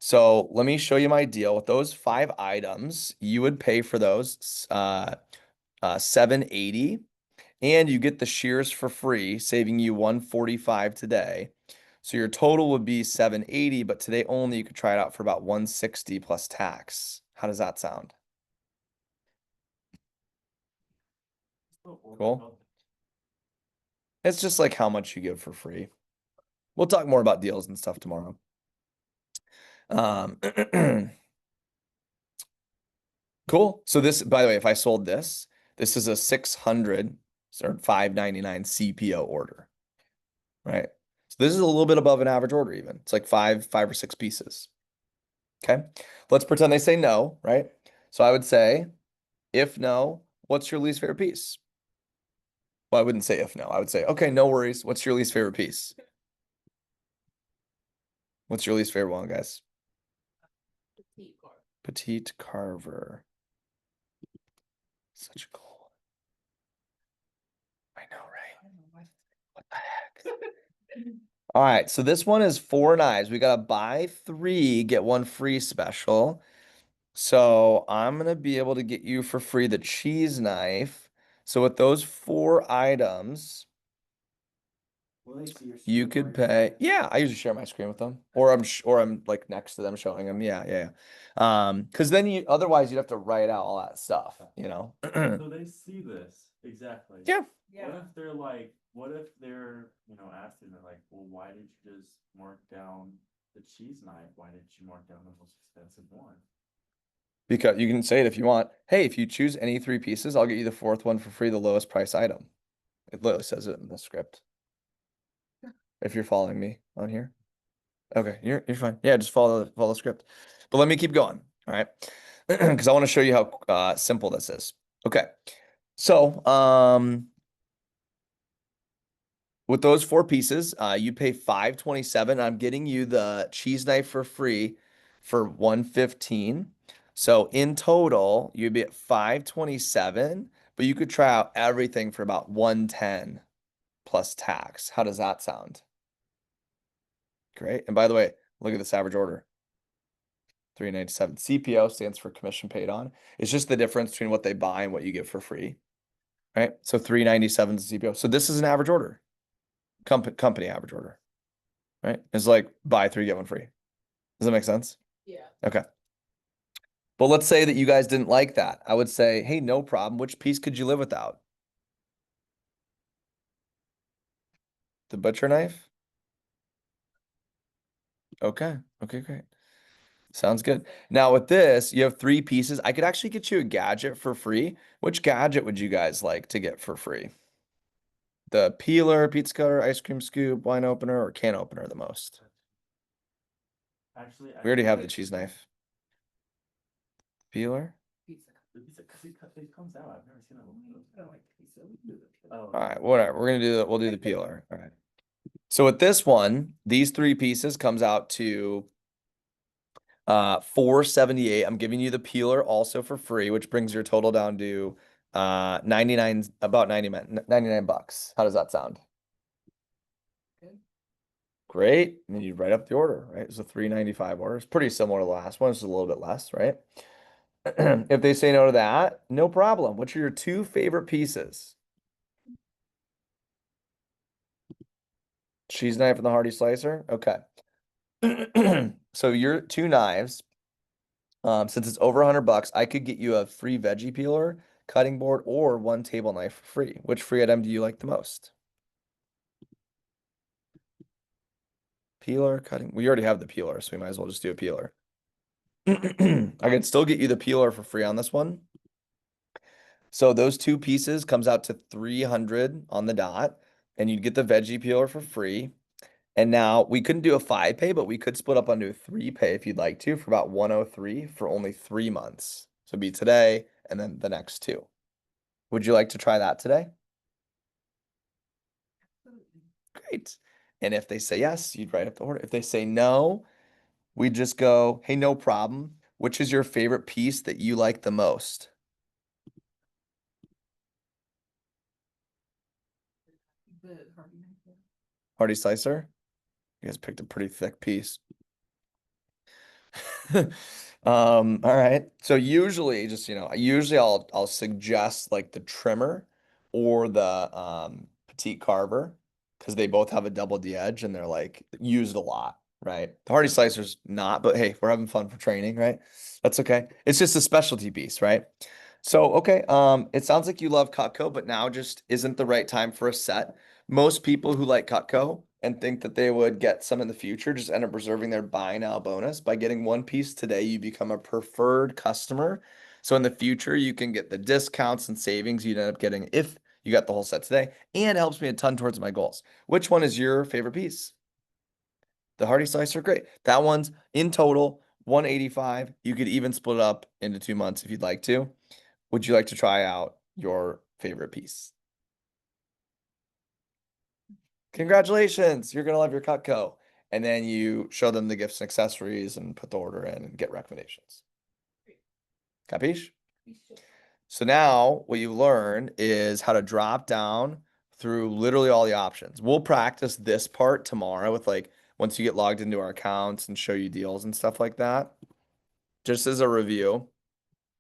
So let me show you my deal. With those 5 items, you would pay for those $780, and you get the shears for free, saving you $145 today. So your total would be $780, but today only you could try it out for about $160 plus tax. How does that sound? Cool. It's just like how much you give for free. We'll talk more about deals and stuff tomorrow. Cool. So this, by the way, if I sold this, this is a 600 or 599 CPO order, right? So this is a little bit above an average order even. It's like five or six pieces. Okay. Let's pretend they say no, right? So I would say, if no, what's your least favorite piece? Well, I wouldn't say if no. I would say, okay, no worries. What's your least favorite piece? What's your least favorite one, guys? Petite car. Petite carver. Such a cool one. I know, right? What the heck? All right, so this one is 4 knives. We got a buy 3, get 1 free special. So I'm gonna be able to get you for free the cheese knife. So with those 4 items, Will they see your you screen could while you're pay. doing it? Yeah, I usually share my screen with them, or I'm like next to them showing them. Yeah. Because then you otherwise you'd have to write out all that stuff, you know. So they see this, exactly. Yeah. What Yeah. if they're like, what if they're, asking, they're like, well, why did you just mark down the cheese knife? Why did you mark down the most expensive one? Because you can say it if you want. Hey, if you choose any 3 pieces, I'll get you the 4th one for free, the lowest price item. It literally says it in the script. If you're following me on here. Okay, you're fine. Yeah, just follow the script. But let me keep going. All right. Because I want to show you how simple this is. Okay. So, with those 4 pieces, you pay $527. I'm getting you the cheese knife for free for $115. So in total, you'd be at $527, but you could try out everything for about $110 plus tax. How does that sound? Great. And by the way, look at this average order. $397. CPO stands for commission paid on. It's just the difference between what they buy and what you get for free. Right? So $397 is CPO. So this is an average order. Company average order. Right? It's like buy 3, get 1 free. Does that make sense? Yeah. Okay. But let's say that you guys didn't like that. I would say, hey, no problem. Which piece could you live without? The butcher knife? Okay. Okay, great. Sounds good. Now with this, you have 3 pieces. I could actually get you a gadget for free. Which gadget would you guys like to get for free? The peeler, pizza cutter, ice cream scoop, wine opener, or can opener the most? Actually, We already have the cheese knife. Peeler? It comes out. I've never seen that one. I don't like pizza. We do that. Oh. All right, whatever. We're gonna do that. We'll do the peeler. All right. So with this one, these 3 pieces comes out to $478. I'm giving you the peeler also for free, which brings your total down to 99, about 99 bucks. How does that sound? Good. Great. And then you write up the order, right? It's a $395 order. It's pretty similar to the last one. It's just a little bit less, right? If they say no to that, no problem. Which are your 2 favorite pieces? Cheese knife and the hearty slicer? Okay. So your 2 knives, since it's over $100, I could get you a free veggie peeler, cutting board, or 1 table knife for free. Which free item do you like the most? Peeler, cutting. We already have the peeler, so we might as well just do a peeler. I can still get you the peeler for free on this one. So those 2 pieces comes out to 300 on the dot, and you'd get the veggie peeler for free. And now we couldn't do a 5 pay, but we could split up onto a 3 pay if you'd like to for about 103 for only 3 months. So it'd be today and then the next 2. Would you like to try that today? Great. And if they say yes, you'd write up the order. If they say no, we just go, hey, no problem. Which is your favorite piece that you like the most? Hearty slicer. You guys picked a pretty thick piece. All right. So usually just, usually I'll suggest like the trimmer or the petite carver because they both have a double D edge and they're like used a lot, right? The Hardy slicer's not, but hey, we're having fun for training, right? That's okay. It's just a specialty piece, right? So, okay, it sounds like you love Cutco, but now just isn't the right time for a set. Most people who like Cutco and think that they would get some in the future just end up reserving their buy now bonus. By getting one piece today, you become a preferred customer. So in the future, you can get the discounts and savings you'd end up getting if you got the whole set today, and it helps me a ton towards my goals. Which one is your favorite piece? The Hardy Slicer, great. That one's in total 185. You could even split it up into 2 months if you'd like to. Would you like to try out your favorite piece? Congratulations, you're gonna love your Cutco. And then you show them the gifts and accessories and put the order in and get recommendations. Capiche? So now what you learn is how to drop down through literally all the options. We'll practice this part tomorrow with like once you get logged into our accounts and show you deals and stuff like that. Just as a review,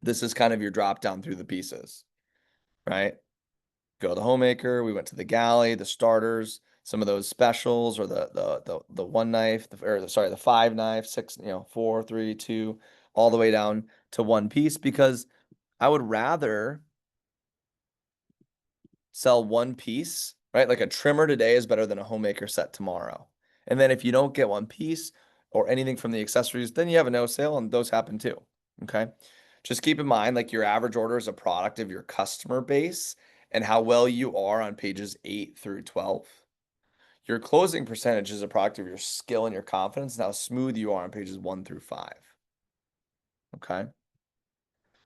this is kind of your drop down through the pieces, right? Go to the homemaker, we went to the galley, the starters, some of those specials or the one knife, the 5 knife, 6, 4, 3, 2, all the way down to one piece because I would rather sell one piece, right? Like a trimmer today is better than a homemaker set tomorrow. And then if you don't get one piece or anything from the accessories, then you have a no sale and those happen too. Okay. Just keep in mind, like your average order is a product of your customer base and how well you are on pages 8 through 12. Your closing percentage is a product of your skill and your confidence and how smooth you are on pages 1 through 5. Okay.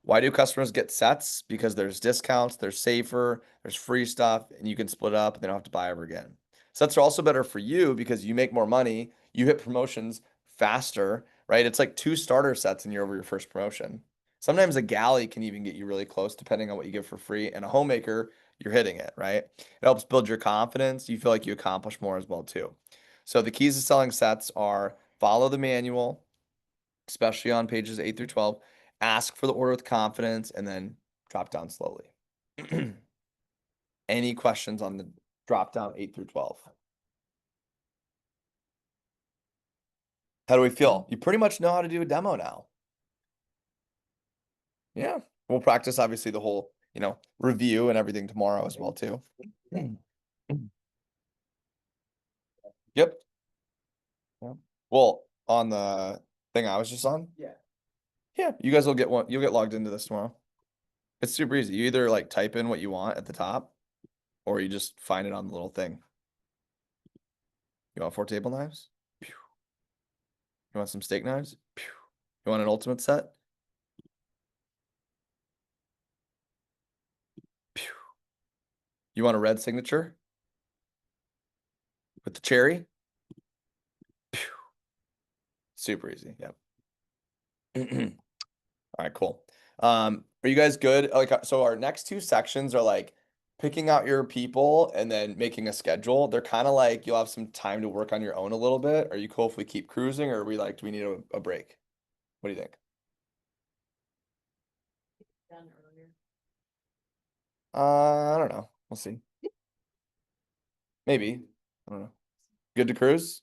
Why do customers get sets? Because there's discounts, they're safer, there's free stuff, and you can split up and they don't have to buy ever again. Sets are also better for you because you make more money, you hit promotions faster, right? It's like 2 starter sets and you're over your first promotion. Sometimes a galley can even get you really close depending on what you give for free. And a homemaker, you're hitting it, right? It helps build your confidence. You feel like you accomplish more as well too. So the keys to selling sets are follow the manual, especially on pages 8 through 12. Ask for the order with confidence and then drop down slowly. Any questions on the drop down 8 through 12? How do we feel? You pretty much know how to do a demo now. Yeah. We'll practice obviously the whole, review and everything tomorrow as well too. Yep. Yeah. Well, on the thing I was just on? Yeah, you guys will get one. You'll get logged into this tomorrow. It's super easy. You either like type in what you want at the top or you just find it on the little thing. You want 4 table knives? Pew. You want some steak knives? Pew. You want an ultimate set? Pew. You want a red signature? With the cherry? Pew. Super easy. Yep. All right, cool. Are you guys good? So our next 2 sections are like picking out your people and then making a schedule. They're kind of like you'll have some time to work on your own a little bit. Are you cool if we keep cruising or do we need a break? What do you think? Done earlier. I don't know. We'll see. Maybe. I don't know. Good to cruise?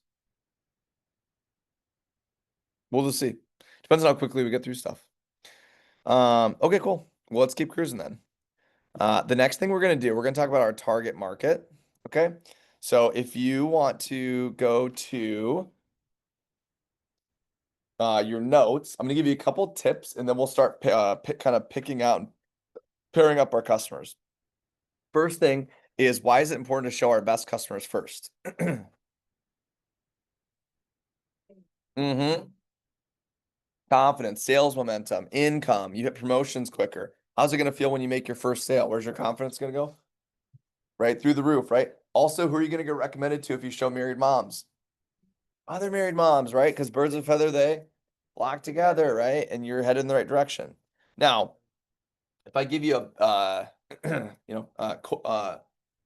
We'll just see. Depends on how quickly we get through stuff. Okay, cool. Well, let's keep cruising then. The next thing we're gonna do, we're gonna talk about our target market. Okay. So if you want to go to your notes, I'm gonna give you a couple tips and then we'll start kind of picking out and pairing up our customers. First thing is why is it important to show our best customers first? Confidence, sales momentum, income, you hit promotions quicker. How's it going to feel when you make your first sale? Where's your confidence going to go? Right through the roof, right? Also, who are you going to get recommended to if you show married moms? Other married moms, right? Because birds of a feather, they flock together, right? And you're headed in the right direction. Now, if I give you a,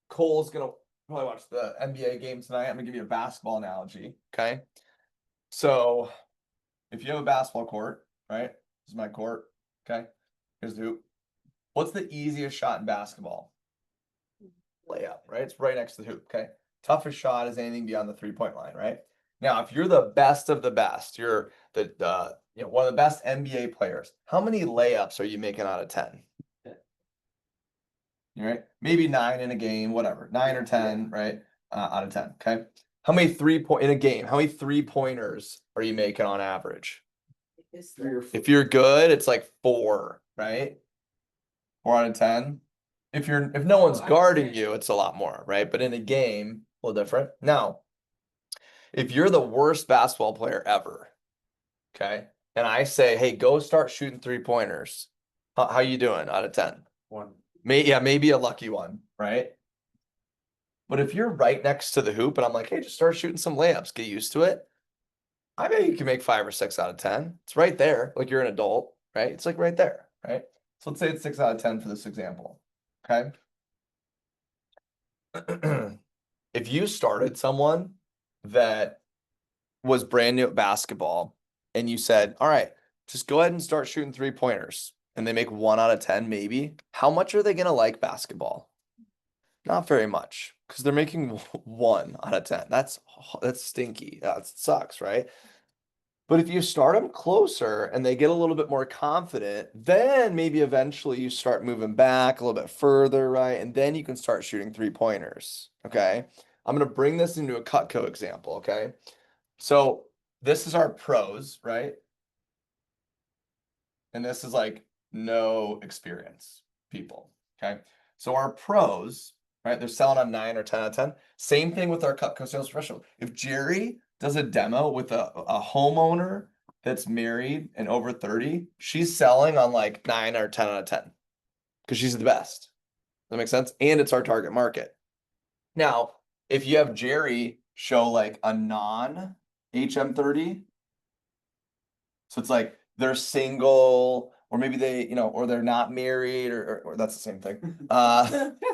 Cole's going to probably watched the NBA game tonight. I'm gonna give you a basketball analogy. Okay. So if you have a basketball court, right? This is my court. Okay. Here's the hoop. What's the easiest shot in basketball? Layup, right? It's right next to the hoop. Okay. Toughest shot is anything beyond the 3-point line, right? Now, if you're the best of the best, you're the one of the best NBA players. How many layups are you making out of 10? Right? Maybe 9 in a game, whatever. 9 or 10, right? Out of 10. Okay. How many 3-point in a game? How many 3-pointers are you making on average? It's 3 or 4. If you're good, it's like 4, right? 4 out of 10. If no one's guarding you, it's a lot more, right? But in a game, a little different. Now, if you're the worst basketball player ever, okay, and I say, hey, go start shooting 3-pointers. How you doing out of 10? 1. Maybe a lucky one, right? But if you're right next to the hoop and I'm like, hey, just start shooting some layups, get used to it. I bet you can make 5 or 6 out of 10. It's right there. Like you're an adult, right? It's like right there, right? So let's say it's 6 out of 10 for this example. Okay. If you started someone that was brand new at basketball and you said, all right, just go ahead and start shooting 3-pointers, and they make 1 out of 10, maybe, how much are they going to like basketball? Not very much, because they're making 1 out of 10. That's stinky. That sucks, right? But if you start them closer and they get a little bit more confident, then maybe eventually you start moving back a little bit further, right? And then you can start shooting 3-pointers. Okay. I'm going to bring this into a Cutco example. Okay. So this is our pros, right? And this is like no experience people. Okay. So our pros, right? They're selling on 9 or 10 out of 10. Same thing with our Cutco sales professional. If Jerry does a demo with a homeowner that's married and over 30, she's selling on like 9 or 10 out of 10 because she's the best. Does that make sense? And it's our target market. Now, if you have Jerry show like a non HM30, so it's like they're single, or maybe they, or they're not married, or that's the same thing.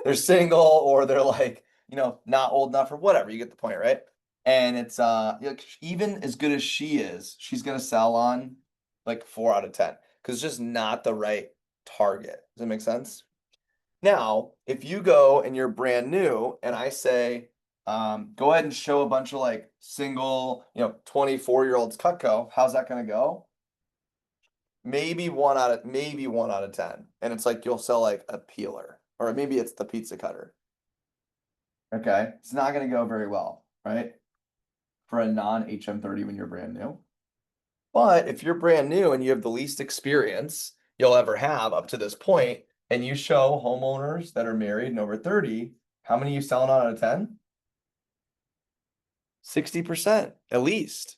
They're single, or they're like, not old enough, or whatever. You get the point, right? And it's like, even as good as she is, she's gonna sell on like 4 out of 10 because it's just not the right target. Does that make sense? Now, if you go and you're brand new, and I say, go ahead and show a bunch of like single, 24-year-olds Cutco, how's that gonna go? Maybe 1 out of 10. And it's like you'll sell like a peeler, or maybe it's the pizza cutter. Okay. It's not gonna go very well, right? For a non-HM30 when you're brand new. But if you're brand new and you have the least experience you'll ever have up to this point, and you show homeowners that are married and over 30, how many are you selling out of 10? 60% at least,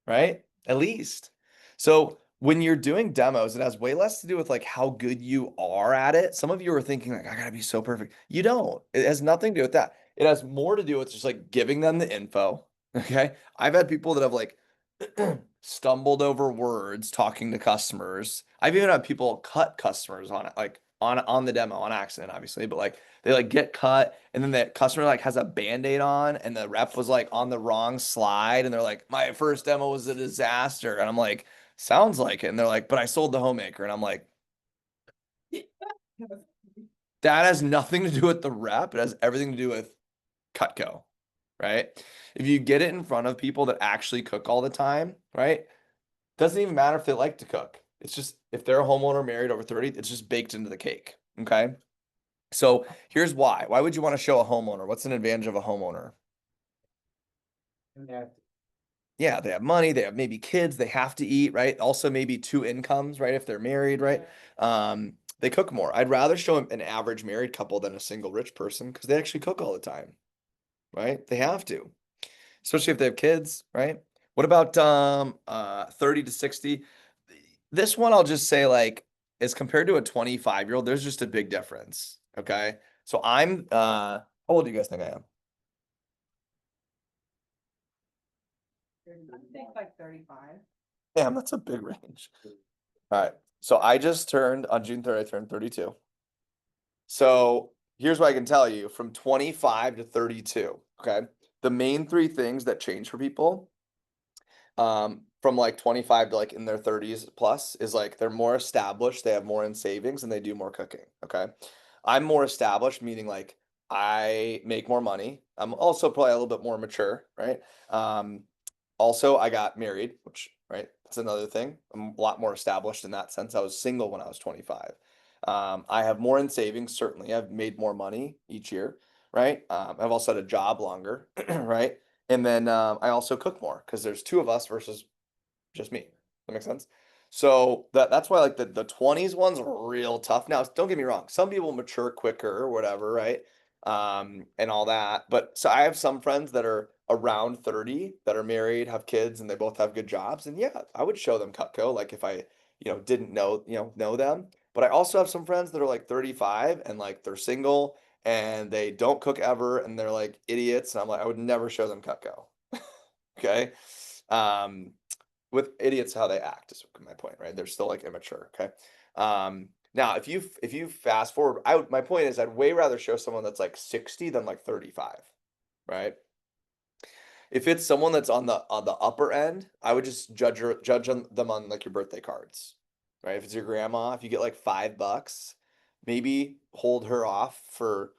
right? At least. So when you're doing demos, it has way less to do with like how good you are at it. Some of you are thinking like, I gotta be so perfect. You don't. It has nothing to do with that. It has more to do with just like giving them the info. Okay. I've had people that have like stumbled over words talking to customers. I've even had people cut customers on it, like on the demo on accident, obviously, but like they like get cut, and then the customer like has a band-aid on, and the rep was like on the wrong slide, and they're like, my first demo was a disaster. And I'm like, sounds like it. And they're like, but I sold the homemaker. And I'm like, that has nothing to do with the rep. It has everything to do with Cutco, right? If you get it in front of people that actually cook all the time, right? Doesn't even matter if they like to cook. It's just, if they're a homeowner married over 30, it's just baked into the cake. Okay. So here's why. Why would you want to show a homeowner? What's an advantage of a homeowner? Yeah, they have money, they have maybe kids, they have to eat, right? Also maybe 2 incomes, right? If they're married, right? They cook more. I'd rather show an average married couple than a single rich person because they actually cook all the time, right? They have to, especially if they have kids, right? What about 30 to 60? This one I'll just say, like, as compared to a 25-year-old, there's just a big difference. Okay. So I'm how old do you guys think I am? I think like 35. Damn, that's a big range. All right. So I just turned on June 3rd, I turned 32. So here's what I can tell you from 25 to 32. Okay. The main three things that change for people from like 25 to like in their 30s plus is like they're more established, they have more in savings, and they do more cooking. Okay. I'm more established, meaning like I make more money. I'm also probably a little bit more mature, right? Um, also, I got married, which, right, that's another thing. I'm a lot more established in that sense. I was single when I was 25. I have more in savings, certainly. I've made more money each year, right? I've also had a job longer, right? And then I also cook more because there's two of us versus just me. That makes sense. So that's why like the 20s ones are real tough. Now, don't get me wrong, some people mature quicker or whatever, right? And all that. But so I have some friends that are around 30 that are married, have kids, and they both have good jobs. And yeah, I would show them Cutco, like if I, didn't know them. But I also have some friends that are like 35 and like they're single and they don't cook ever and they're like idiots. And I'm like, I would never show them Cutco. Okay. Um, with idiots how they act is my point, right? They're still like immature. Okay. Now if you fast forward, my point is I'd way rather show someone that's like 60 than like 35, right? If it's someone that's on the upper end, I would just them on like your birthday cards, right? If it's your grandma, if you get like $5, maybe hold her off for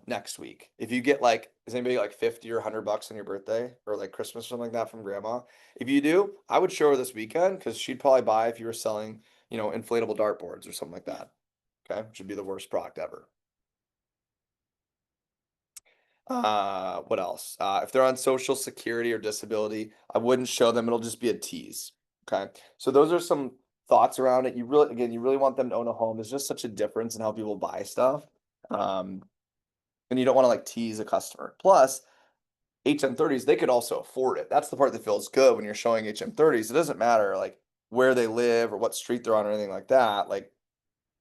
next week. If you get like, does anybody get like 50 or $100 on your birthday or like Christmas or something like that from grandma? If you do, I would show her this weekend because she'd probably buy if you were selling, inflatable dartboards or something like that. Okay, which would be the worst product ever. What else? If they're on social security or disability, I wouldn't show them. It'll just be a tease. Okay. So those are some thoughts around it. You really want them to own a home. There's just such a difference in how people buy stuff. Um, and you don't want to like tease a customer. Plus, HM30s, they could also afford it. That's the part that feels good when you're showing HM30s. It doesn't matter like where they live or what street they're on or anything like that. Like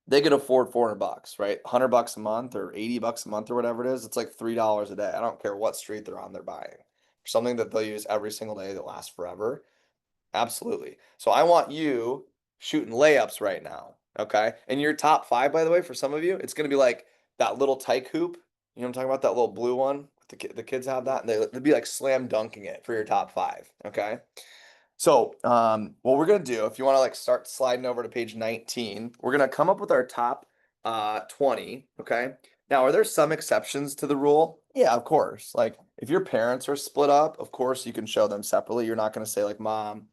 they could afford $400, right? $100 a month or $80 a month or whatever it is. It's like $3 a day. I don't care what street they're on, they're buying something that they'll use every single day that lasts forever. Absolutely. So I want you shooting layups right now. Okay. And your top five, by the way, for some of you, it's going to be like that little tyke hoop. You know what I'm talking about? That little blue one. The kids have that, and they'd be like slam dunking it for your top five. Okay. So, what we're gonna do, if you want to like start sliding over to page 19, we're gonna come up with our top 20. Okay. Now, are there some exceptions to the rule? Yeah, of course. Like if your parents are split up, of course you can show them separately. You're not gonna say like, Mom,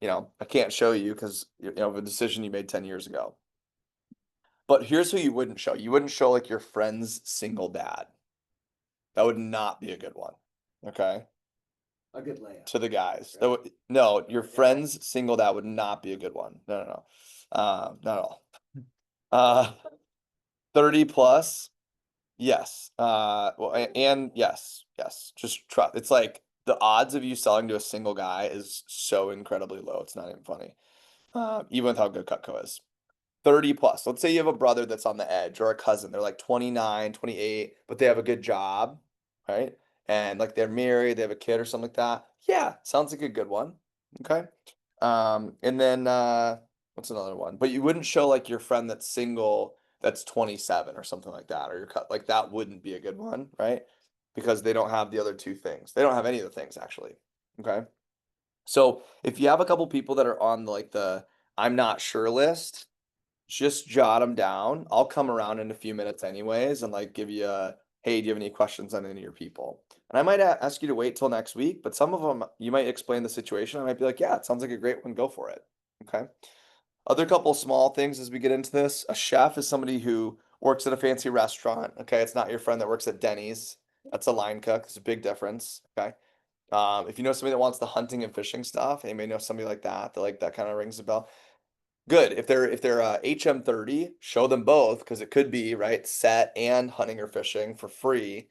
I can't show you because of a decision you made 10 years ago. But here's who you wouldn't show. You wouldn't show like your friend's single dad. That would not be a good one. Okay. A good layup. To the guys. Right. No, your friend's single dad would not be a good one. No, no, no. Not at all. 30 plus, yes. Well, and yes, yes. Just trust. It's like the odds of you selling to a single guy is so incredibly low. It's not even funny. Even with how good Cutco is. 30 plus. Let's say you have a brother that's on the edge or a cousin. They're like 29, 28, but they have a good job, right? And like they're married, they have a kid or something like that. Yeah, sounds like a good one. Okay. And then what's another one? But you wouldn't show like your friend that's single that's 27 or something like that, or your cut like that wouldn't be a good one, right? Because they don't have the other two things. They don't have any of the things actually. Okay. So if you have a couple people that are on like the I'm not sure list, just jot them down. I'll come around in a few minutes anyways and like give you a, hey, do you have any questions on any of your people? And I might ask you to wait till next week, but some of them you might explain the situation. I might be like, yeah, it sounds like a great one. Go for it. Okay. Other couple small things as we get into this. A chef is somebody who works at a fancy restaurant. Okay. It's not your friend that works at Denny's. That's a line cook. It's a big difference. Okay. If you know somebody that wants the hunting and fishing stuff, and you may know somebody like that like that kind of rings a bell. Good. If they're HM30, show them both because it could be right set and hunting or fishing for free.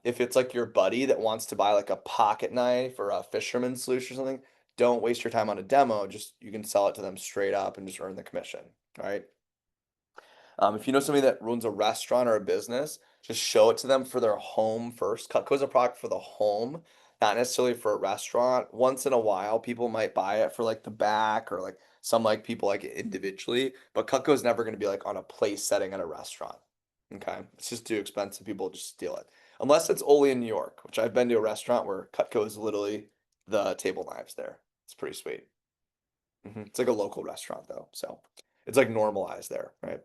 If it's like your buddy that wants to buy like a pocket knife or a fisherman's solution or something, don't waste your time on a demo. Just you can sell it to them straight up and just earn the commission. Right. If you know somebody that runs a restaurant or a business, just show it to them for their home first. Cutco's a product for the home, not necessarily for a restaurant. Once in a while, people might buy it for like the back or like some like people like it individually, but Cutco's never going to be like on a place setting at a restaurant. Okay, it's just too expensive. People just steal it. Unless it's only in New York, which I've been to a restaurant where Cutco is literally the table knives there. It's pretty sweet. It's like a local restaurant though, so it's like normalized there, right?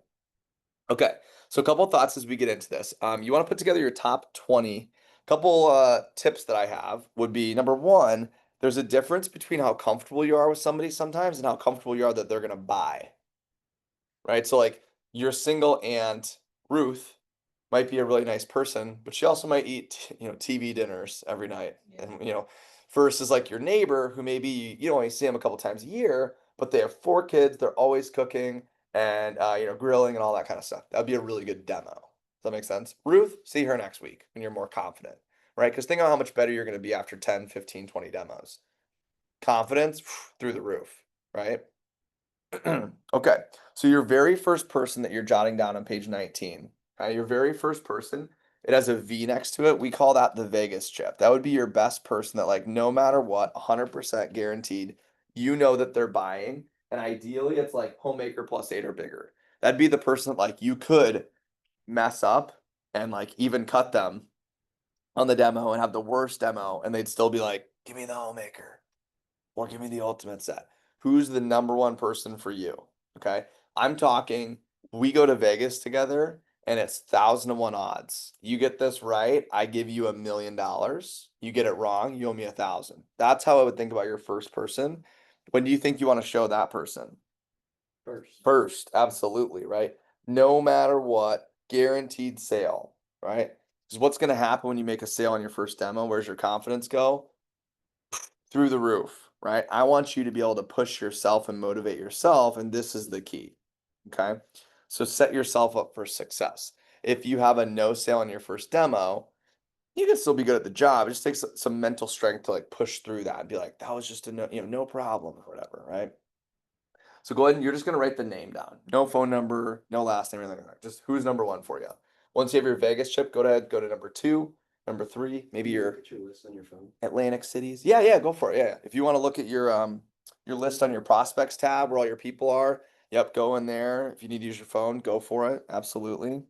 Okay, so a couple thoughts as we get into this. You want to put together your top 20. Couple tips that I have would be number one, there's a difference between how comfortable you are with somebody sometimes and how comfortable you are that they're gonna buy, right? So like your single aunt Ruth might be a really nice person, but she also might eat, TV dinners every night. Yeah. And, versus like your neighbor who maybe you only see them a couple times a year, but they have 4 kids, they're always cooking and, grilling and all that kind of stuff. That'd be a really good demo. Does that make sense? Ruth, see her next week when you're more confident, right? Because think about how much better you're going to be after 10, 15, 20 demos. Confidence through the roof, right? Okay, so your very first person that you're jotting down on page 19, your very first person, it has a V next to it. We call that the Vegas chip. That would be your best person that, like, no matter what, 100% guaranteed, you know that they're buying. And ideally, it's like homemaker plus 8 or bigger. That'd be the person that, like, you could mess up and, like, even cut them on the demo and have the worst demo, and they'd still be like, give me the homemaker or give me the ultimate set. Who's the number one person for you? Okay. I'm talking, we go to Vegas together and it's 1,000 to 1 odds. You get this right, I give you $1 million. You get it wrong, you owe me 1,000. That's how I would think about your first person. When do you think you want to show that person? First, absolutely, right? No matter what, guaranteed sale, right? Because what's going to happen when you make a sale on your first demo? Where's your confidence go? Through the roof, right? I want you to be able to push yourself and motivate yourself, and this is the key. Okay. So set yourself up for success. If you have a no sale on your first demo, you can still be good at the job. It just takes some mental strength to like push through that and be like, that was just a no, no problem or whatever, right? So go ahead and you're just gonna write the name down. No phone number, no last name, anything like that. Just who's number one for you. Once you have your Vegas chip, go ahead, go to number 2, number 3, maybe your Put your list on your phone. Atlantic cities. Yeah, go for it. Yeah. If you want to look at your list on your prospects tab where all your people are, yep, go in there. If you need to use your phone, go for it. Absolutely.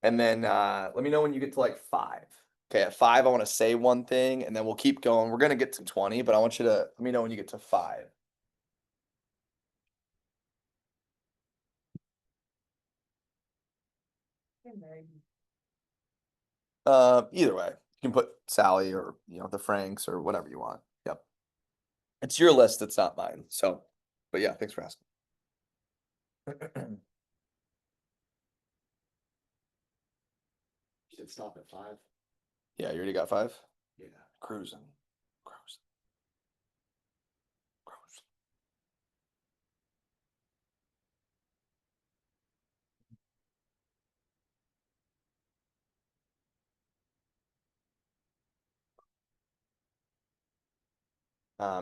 And then let me know when you get to like 5. Okay, at 5, I want to say one thing and then we'll keep going. We're gonna get to 20, but I want you to let me know when you get to 5. Either way. You can put Sally or the Franks or whatever you want. Yep. It's your list, it's not mine. So, but yeah, thanks for asking. You should stop at 5. Yeah, you already got 5? Yeah. Cruising.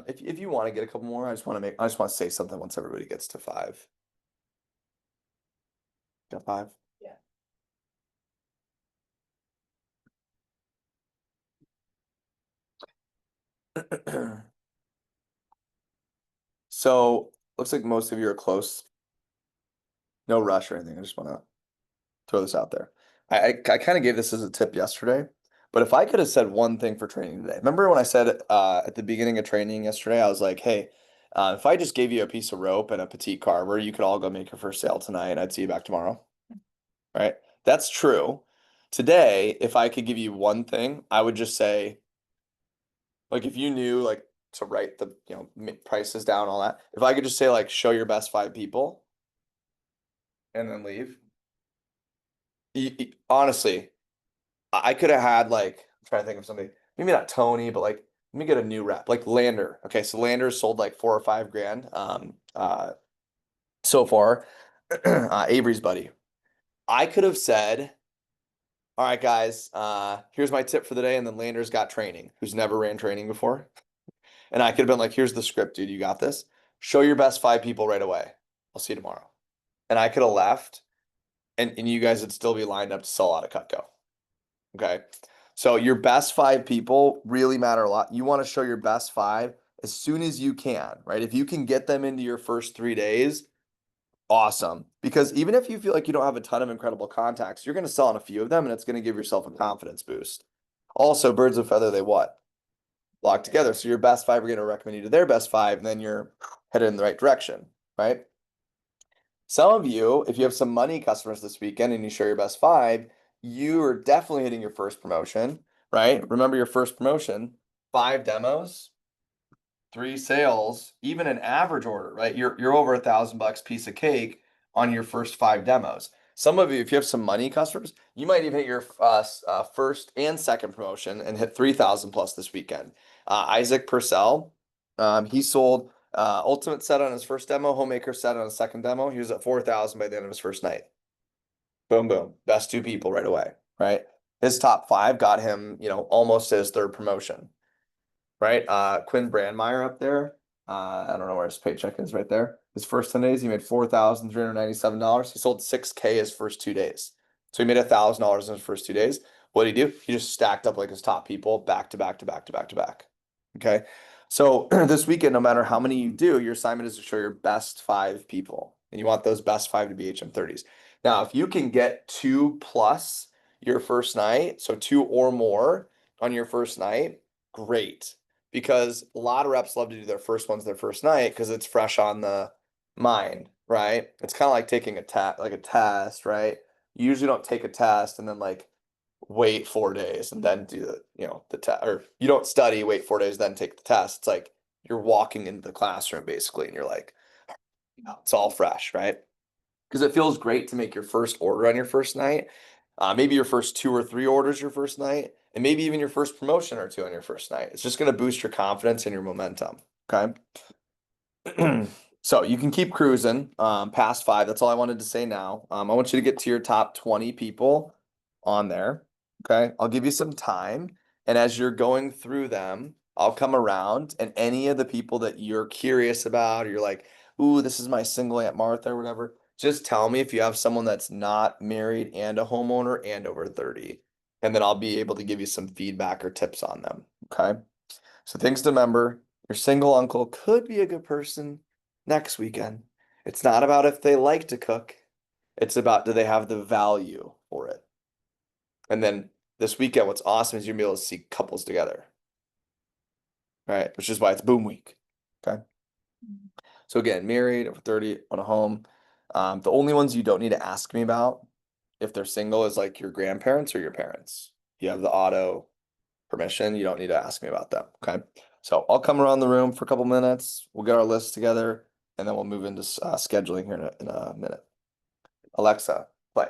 If you want to get a couple more, I just want to say something once everybody gets to 5. Got 5? Yeah. So looks like most of you are close. No rush or anything. I just want to throw this out there. I kind of gave this as a tip yesterday, but if I could have said one thing for training today, remember when I said at the beginning of training yesterday, I was like, hey, if I just gave you a piece of rope and a petite carver, you could all go make your first sale tonight and I'd see you back tomorrow. Right? That's true. Today, if I could give you one thing, I would just say, like, if you knew like to write the prices down, all that, if I could just say like show your best 5 people and then leave. Honestly, I could have had like, I'm trying to think of somebody, maybe not Tony, but like let me get a new rep, like Lander. Okay, so Lander sold like 4 or 5 grand so far. Avery's buddy. I could have said, all right, guys, here's my tip for the day, and then Lander's got training, who's never ran training before. And I could have been like, here's the script, dude, you got this. Show your best 5 people right away. I'll see you tomorrow. And I could have left and you guys would still be lined up to sell out of Cutco. Okay. So your best 5 people really matter a lot. You want to show your best 5 as soon as you can, right? If you can get them into your first 3 days, awesome. Because even if you feel like you don't have a ton of incredible contacts, you're going to sell on a few of them and it's going to give yourself a confidence boost. Also, birds of feather, they what? Flock together. So your best five are going to recommend you to their best five, and then you're headed in the right direction, right? Some of you, if you have some money customers this weekend and you share your best five, you are definitely hitting your first promotion, right? Remember your first promotion, 5 demos, 3 sales, even an average order, right? You're over $1,000 piece of cake on your first 5 demos. Some of you, if you have some money customers, you might even hit your first and second promotion and hit 3,000 plus this weekend. Isaac Purcell, he sold Ultimate set on his first demo, Homemaker set on his second demo. He was at 4,000 by the end of his first night. Boom, boom. Best 2 people right away, right? His top 5 got him, almost his third promotion, right? Quinn Brandmeier up there. I don't know where his paycheck is right there. His first 10 days, he made $4,397. He sold 6K his first 2 days. So he made $1,000 in his first 2 days. What did he do? He just stacked up like his top people back to back to back to back to back. Okay. So this weekend, no matter how many you do, your assignment is to show your best 5 people. And you want those best 5 to be HM30s. Now, if you can get 2 plus your first night, so 2 or more on your first night, great. Because a lot of reps love to do their first ones their first night because it's fresh on the mind, right? It's kind of like taking a test, right? You usually don't take a test and then like wait 4 days and then do the test, or you don't study, wait 4 days, then take the test. It's like you're walking into the classroom basically and you're like, it's all fresh, right? Because it feels great to make your first order on your first night. Maybe your first 2 or 3 orders your first night, and maybe even your first promotion or 2 on your first night. It's just going to boost your confidence and your momentum. Okay. So you can keep cruising past 5. That's all I wanted to say now. I want you to get to your top 20 people on there. Okay. I'll give you some time. And as you're going through them, I'll come around and any of the people that you're curious about, or you're like, ooh, this is my single Aunt Martha or whatever, just tell me if you have someone that's not married and a homeowner and over 30. And then I'll be able to give you some feedback or tips on them. Okay. So things to remember, your single uncle could be a good person next weekend. It's not about if they like to cook. It's about do they have the value for it. And then this weekend, what's awesome is you're gonna be able to see couples together. Right? Which is why it's boom week. Okay. So again, married over 30 on a home. The only ones you don't need to ask me about if they're single is like your grandparents or your parents. You have the auto permission. You don't need to ask me about them. Okay. So I'll come around the room for a couple minutes. We'll get our list together and then we'll move into scheduling here in a minute. Alexa, play.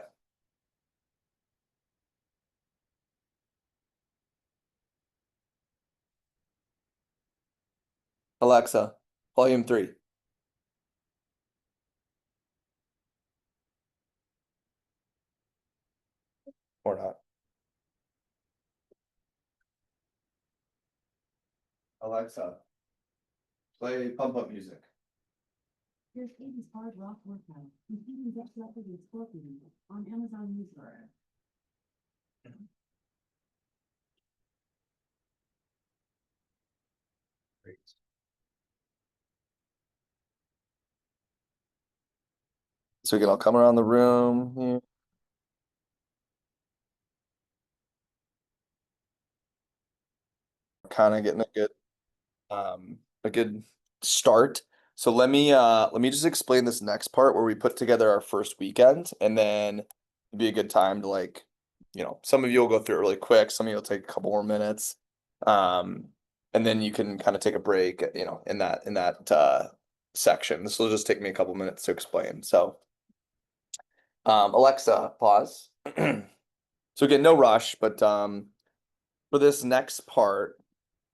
Alexa, volume 3. Or not. Alexa, play pump up music. Here's 80s hard rock workout, including Def Leppard and Scorpion on Amazon Music. Great. So again, I'll come around the room here. Kind of getting a good start. So let me just explain this next part where we put together our first weekend, and then it'd be a good time to like, some of you will go through it really quick, some of you will take a couple more minutes. And then you can kind of take a break, in that section. This will just take me a couple minutes to explain. So Alexa, pause. So again, no rush, but for this next part,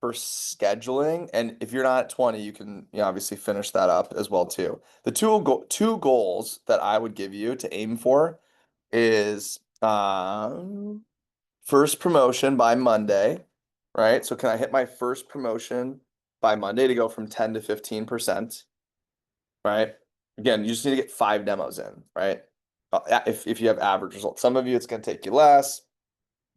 for scheduling, and if you're not at 20, you can obviously finish that up as well too. The two goals that I would give you to aim for is first promotion by Monday, right? So can I hit my first promotion by Monday to go from 10 to 15%, right? Again, you just need to get 5 demos in, right? If you have average results. Some of you, it's going to take you less,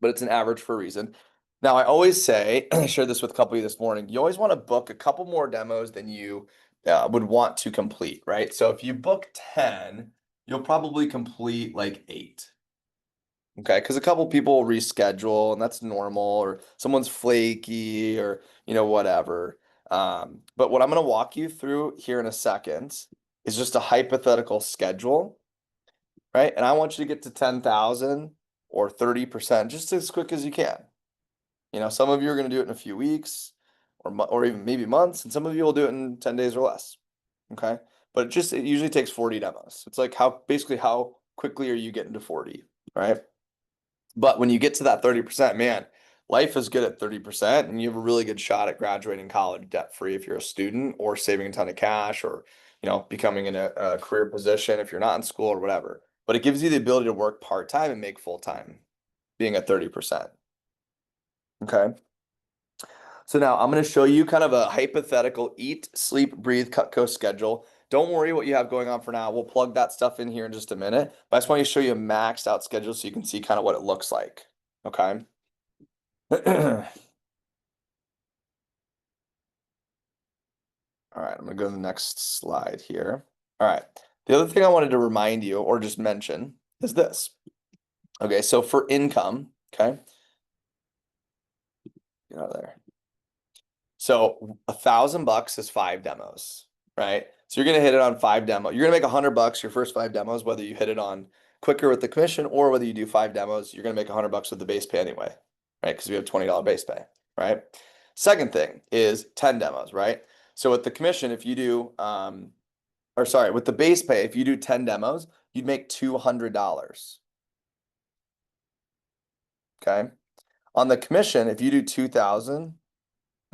but it's an average for a reason. Now, I always say, I shared this with a couple of you this morning, you always want to book a couple more demos than you would want to complete, right? So if you book 10, you'll probably complete like 8. Okay, because a couple people will reschedule and that's normal, or someone's flaky or whatever. But what I'm gonna walk you through here in a second is just a hypothetical schedule, right? And I want you to get to 10,000 or 30% just as quick as you can. Some of you are gonna do it in a few weeks or even maybe months, and some of you will do it in 10 days or less. Okay. But it usually takes 40 demos. It's like basically how quickly are you getting to 40, right? But when you get to that 30%, man, life is good at 30%, and you have a really good shot at graduating college debt free if you're a student, or saving a ton of cash, or becoming in a career position if you're not in school or whatever. But it gives you the ability to work part-time and make full-time, being at 30%. Okay. So now I'm going to show you kind of a hypothetical eat, sleep, breathe, Cutco schedule. Don't worry what you have going on for now. We'll plug that stuff in here in just a minute. But I just want to show you a maxed out schedule so you can see kind of what it looks like. Okay. All right, I'm going to go to the next slide here. All right. The other thing I wanted to remind you or just mention is this. Okay, so for income, okay. Get out of there. So $1,000 is 5 demos, right? So you're gonna hit it on 5 demos. You're gonna make $100 your first 5 demos, whether you hit it on quicker with the commission or whether you do 5 demos. You're gonna make $100 with the base pay anyway, right? Because we have $20 base pay, right? Second thing is 10 demos, right? So with the commission, if you do, with the base pay, if you do 10 demos, you'd make $200. Okay. On the commission, if you do 2,000.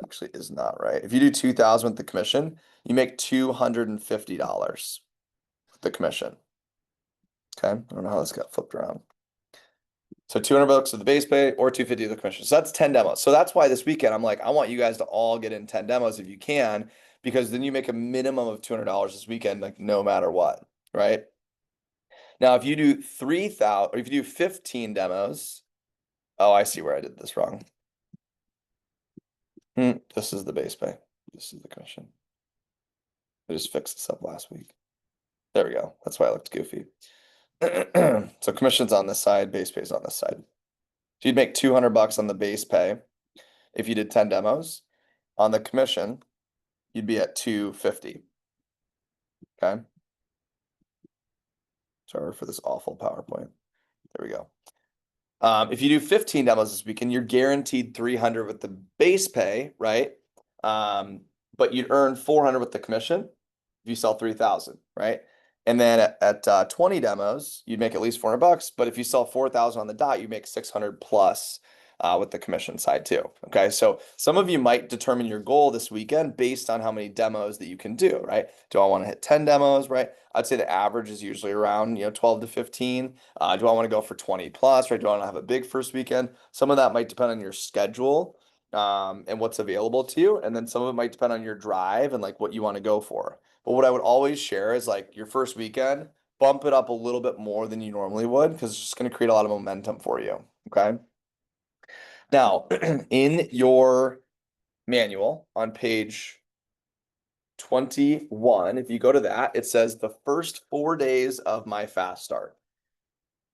Actually is not right. If you do 2,000 with the commission, you make $250 with the commission. Okay, I don't know how this got flipped around. So $200 with the base pay or $250 with the commission. So that's 10 demos. So that's why this weekend I'm like, I want you guys to all get in 10 demos if you can, because then you make a minimum of $200 this weekend, like no matter what, right? Now, if you do 3,000 or if you do 15 demos, oh, I see where I did this wrong. This is the base pay. This is the commission. I just fixed this up last week. There we go. That's why I looked goofy. So commission's on this side, base pay's on this side. So you'd make $200 on the base pay if you did 10 demos. On the commission, you'd be at $250. Okay. Sorry for this awful PowerPoint. There we go. If you do 15 demos this weekend, you're guaranteed 300 with the base pay, right? But you'd earn 400 with the commission if you sell 3,000, right? And then at 20 demos, you'd make at least $400. But if you sell 4,000 on the dot, you make 600 plus with the commission side too. Okay, so some of you might determine your goal this weekend based on how many demos that you can do, right? Do I want to hit 10 demos, right? I'd say the average is usually around 12 to 15. Do I want to go for 20 plus, right? Do I want to have a big first weekend? Some of that might depend on your schedule and what's available to you, and then some of it might depend on your drive and like what you want to go for. But what I would always share is like your first weekend, bump it up a little bit more than you normally would, because it's just going to create a lot of momentum for you. Okay. Now, in your manual on page 21, if you go to that, it says the first 4 days of my fast start.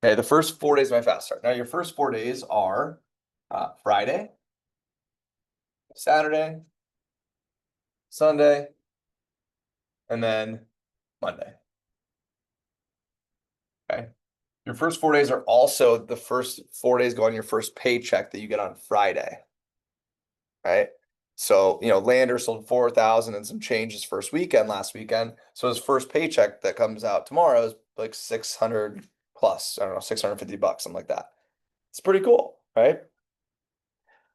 Okay, the first 4 days of my fast start. Now, your first 4 days are Friday, Saturday, Sunday, and then Monday. Okay. Your first 4 days are also the first 4 days go on your first paycheck that you get on Friday. Right. So, Lander sold 4,000 and some changes first weekend, last weekend. So his first paycheck that comes out tomorrow is like 600 plus, I don't know, $650, something like that. It's pretty cool, right?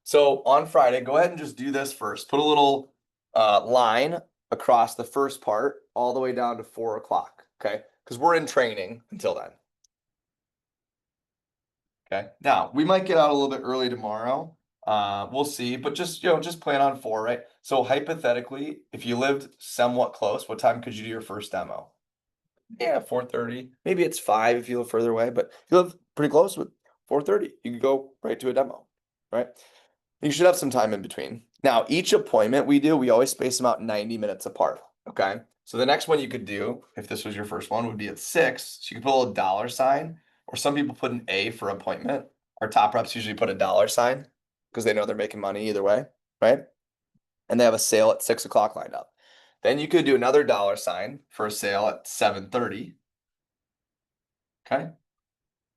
So on Friday, go ahead and just do this first. Put a little line across the first part all the way down to 4 o'clock. Okay. Because we're in training until then. Okay. Now we might get out a little bit early tomorrow. We'll see, but just plan on 4, right? So hypothetically, if you lived somewhat close, what time could you do your first demo? Yeah, 4:30. Maybe it's 5 if you live further away, but if you live pretty close, with 4:30, you can go right to a demo, right? You should have some time in between. Now, each appointment we always space them out 90 minutes apart. Okay, so the next one you could do, if this was your first one, would be at 6. So you could put a little dollar sign, or some people put an A for appointment. Our top reps usually put a dollar sign because they know they're making money either way, right? And they have a sale at 6 o'clock lined up. Then you could do another dollar sign for a sale at 7:30. Okay.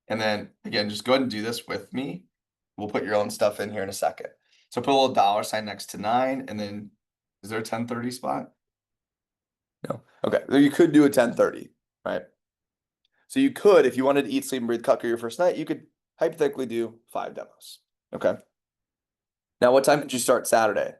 And then again, just go ahead and do this with me. We'll put your own stuff in here in a second. So put a little dollar sign next to 9, and then is there a 10:30 spot? No. Okay. So you could do a 10:30, right? So you could, if you wanted to eat, sleep, and breathe Cutco your first night, you could hypothetically do 5 demos. Okay. Now, what time did you start Saturday?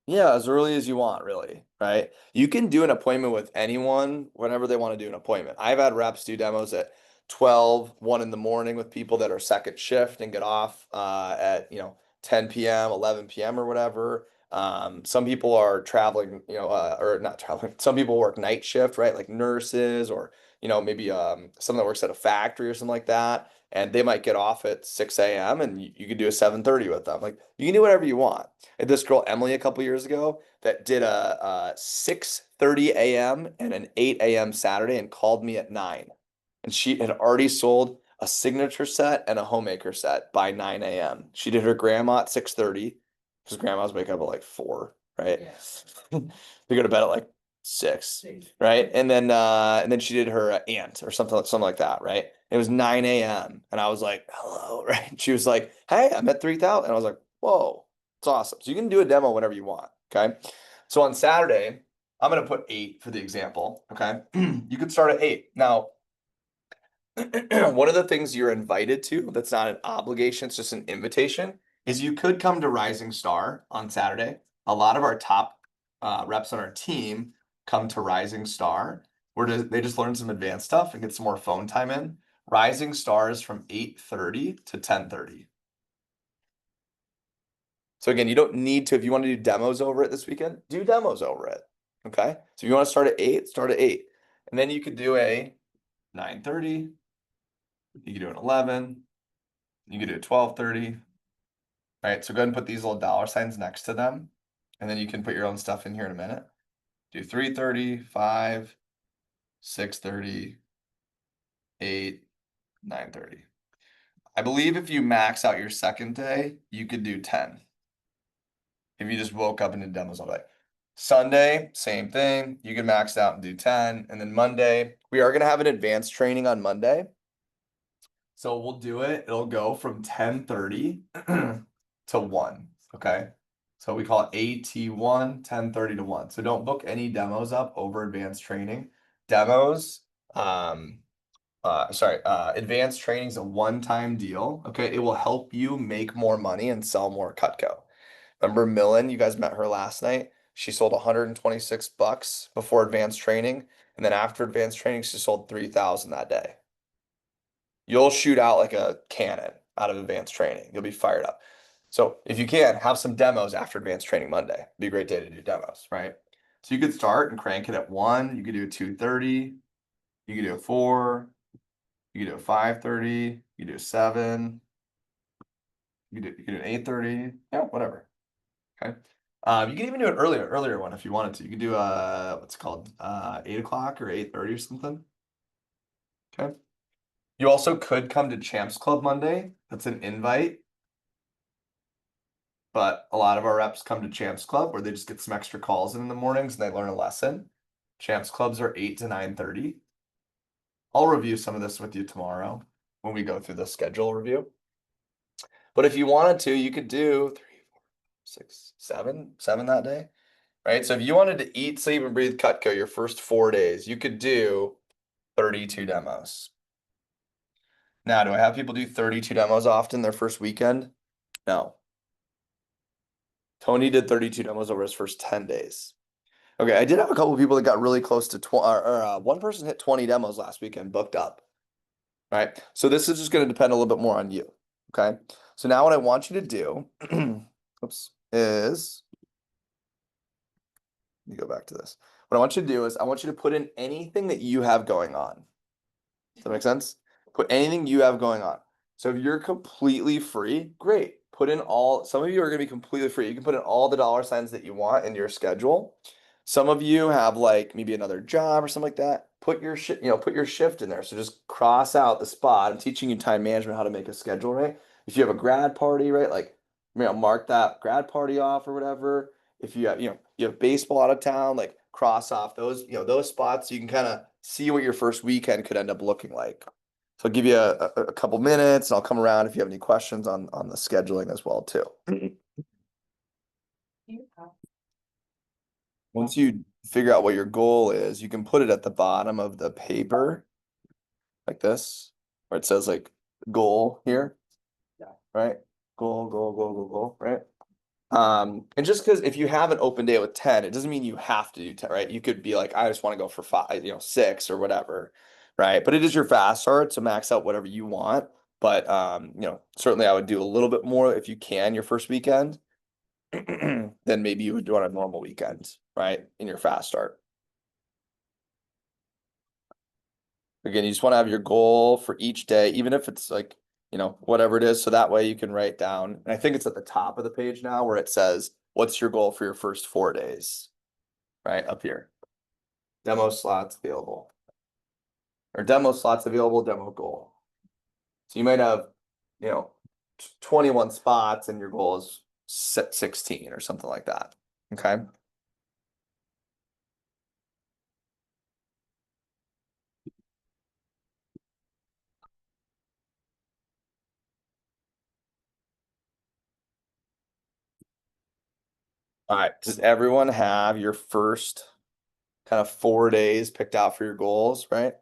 Yeah, as early as you want, really, right? You can do an appointment with anyone whenever they want to do an appointment. I've had reps do demos at 12, 1 in the morning with people that are second shift and get off at 10 p.m., 11 p.m. or whatever. Some people are traveling, or not traveling. Some people work night shift, right? Like nurses or maybe someone that works at a factory or something like that. And they might get off at 6 a.m. and you could do a 7:30 with them. Like you can do whatever you want. And this girl Emily a couple years ago that did a 6:30 a.m. and an 8 a.m. Saturday and called me at 9. And she had already sold a signature set and a homemaker set by 9 a.m. She did her grandma at 6:30 because grandmas wake up at like 4, right? Yeah. They go to bed at like 6, right? And then she did her aunt or something like that, right? It was 9 a.m. and I was like, hello, right? She was like, hey, I'm at 3,000. And I was like, whoa, it's awesome. So you can do a demo whenever you want. Okay. So on Saturday, I'm going to put 8 for the example. Okay. You could start at 8. Now, one of the things you're invited to, that's not an obligation, it's just an invitation, is you could come to Rising Star on Saturday. A lot of our top reps on our team come to Rising Star where they just learn some advanced stuff and get some more phone time in. Rising Star is from 8:30 to 10:30. So again, you don't need to, if you want to do demos over it this weekend, do demos over it. Okay. So if you want to start at 8, start at 8. And then you could do a 9:30. You could do an 11. You could do a 12:30. All right. So go ahead and put these little dollar signs next to them. And then you can put your own stuff in here in a minute. Do 3:30, 5, 6:30, 8, 9:30. I believe if you max out your second day, you could do 10. If you just woke up and did demos all day. Sunday, same thing. You can max out and do 10. And then Monday, we are going to have an advanced training on Monday. So we'll do it. It'll go from 10:30 to 1. Okay. So we call it AT1, 10:30 to 1. So don't book any demos up over advanced training. Demos, advanced training is a one-time deal. Okay. It will help you make more money and sell more Cutco. Remember Millen? You guys met her last night. She sold $126 before advanced training. And then after advanced training, she sold 3,000 that day. You'll shoot out like a cannon out of advanced training. You'll be fired up. So if you can, have some demos after advanced training Monday. Be a great day to do demos, right? So you could start and crank it at 1. You could do a 2:30. You could do a 4. You could do a 5:30. You could do a 7. You could do an 8:30. Yeah, whatever. Okay. You can even do an earlier one if you wanted to. You could do what's it called 8 o'clock or 8:30 or something. Okay. You also could come to Champs Club Monday. That's an invite. But a lot of our reps come to Champs Club where they just get some extra calls in the mornings and they learn a lesson. Champs Clubs are 8 to 9:30. I'll review some of this with you tomorrow when we go through the schedule review. But if you wanted to, you could do 3, 4, 6, 7 that day. Right? So if you wanted to eat, sleep, and breathe Cutco your first 4 days, you could do 32 demos. Now, do I have people do 32 demos often their first weekend? No. Tony did 32 demos over his first 10 days. Okay, I did have a couple of people that got really close to 20, one person hit 20 demos last weekend, booked up. All right, so this is just going to depend a little bit more on you. Okay, so now what I want you to do, is, let me go back to this. What I want you to do is I want you to put in anything that you have going on. Does that make sense? Put anything you have going on. So if you're completely free, great. Put in some of you are going to be completely free. You can put in all the dollar signs that you want in your schedule. Some of you have like maybe another job or something like that. Put your put your shift in there. So just cross out the spot. I'm teaching you time management, how to make a schedule, right? If you have a grad party, right? Like, mark that grad party off or whatever. If you have, you have baseball out of town, like cross off those, those spots so you can kind of see what your first weekend could end up looking like. So I'll give you a couple minutes and I'll come around if you have any questions on the scheduling as well too. Once you figure out what your goal is, you can put it at the bottom of the paper like this, where it says like goal here. Yeah. Right? Goal, right? And just because if you have an open day with 10, it doesn't mean you have to do 10, right? You could be like, I just want to go for 5, 6 or whatever, right? But it is your fast start, so max out whatever you want. But certainly I would do a little bit more if you can your first weekend than maybe you would do on a normal weekend, right? In your fast start. Again, you just want to have your goal for each day, even if it's like, whatever it is. So that way you can write down, and I think it's at the top of the page now where it says, what's your goal for your first 4 days? Right up here. Demo slots available. Or demo slots available, demo goal. So you might have, 21 spots and your goal is set 16 or something like that. Okay. All right. Does everyone have your first kind of 4 days picked out for your goals, right?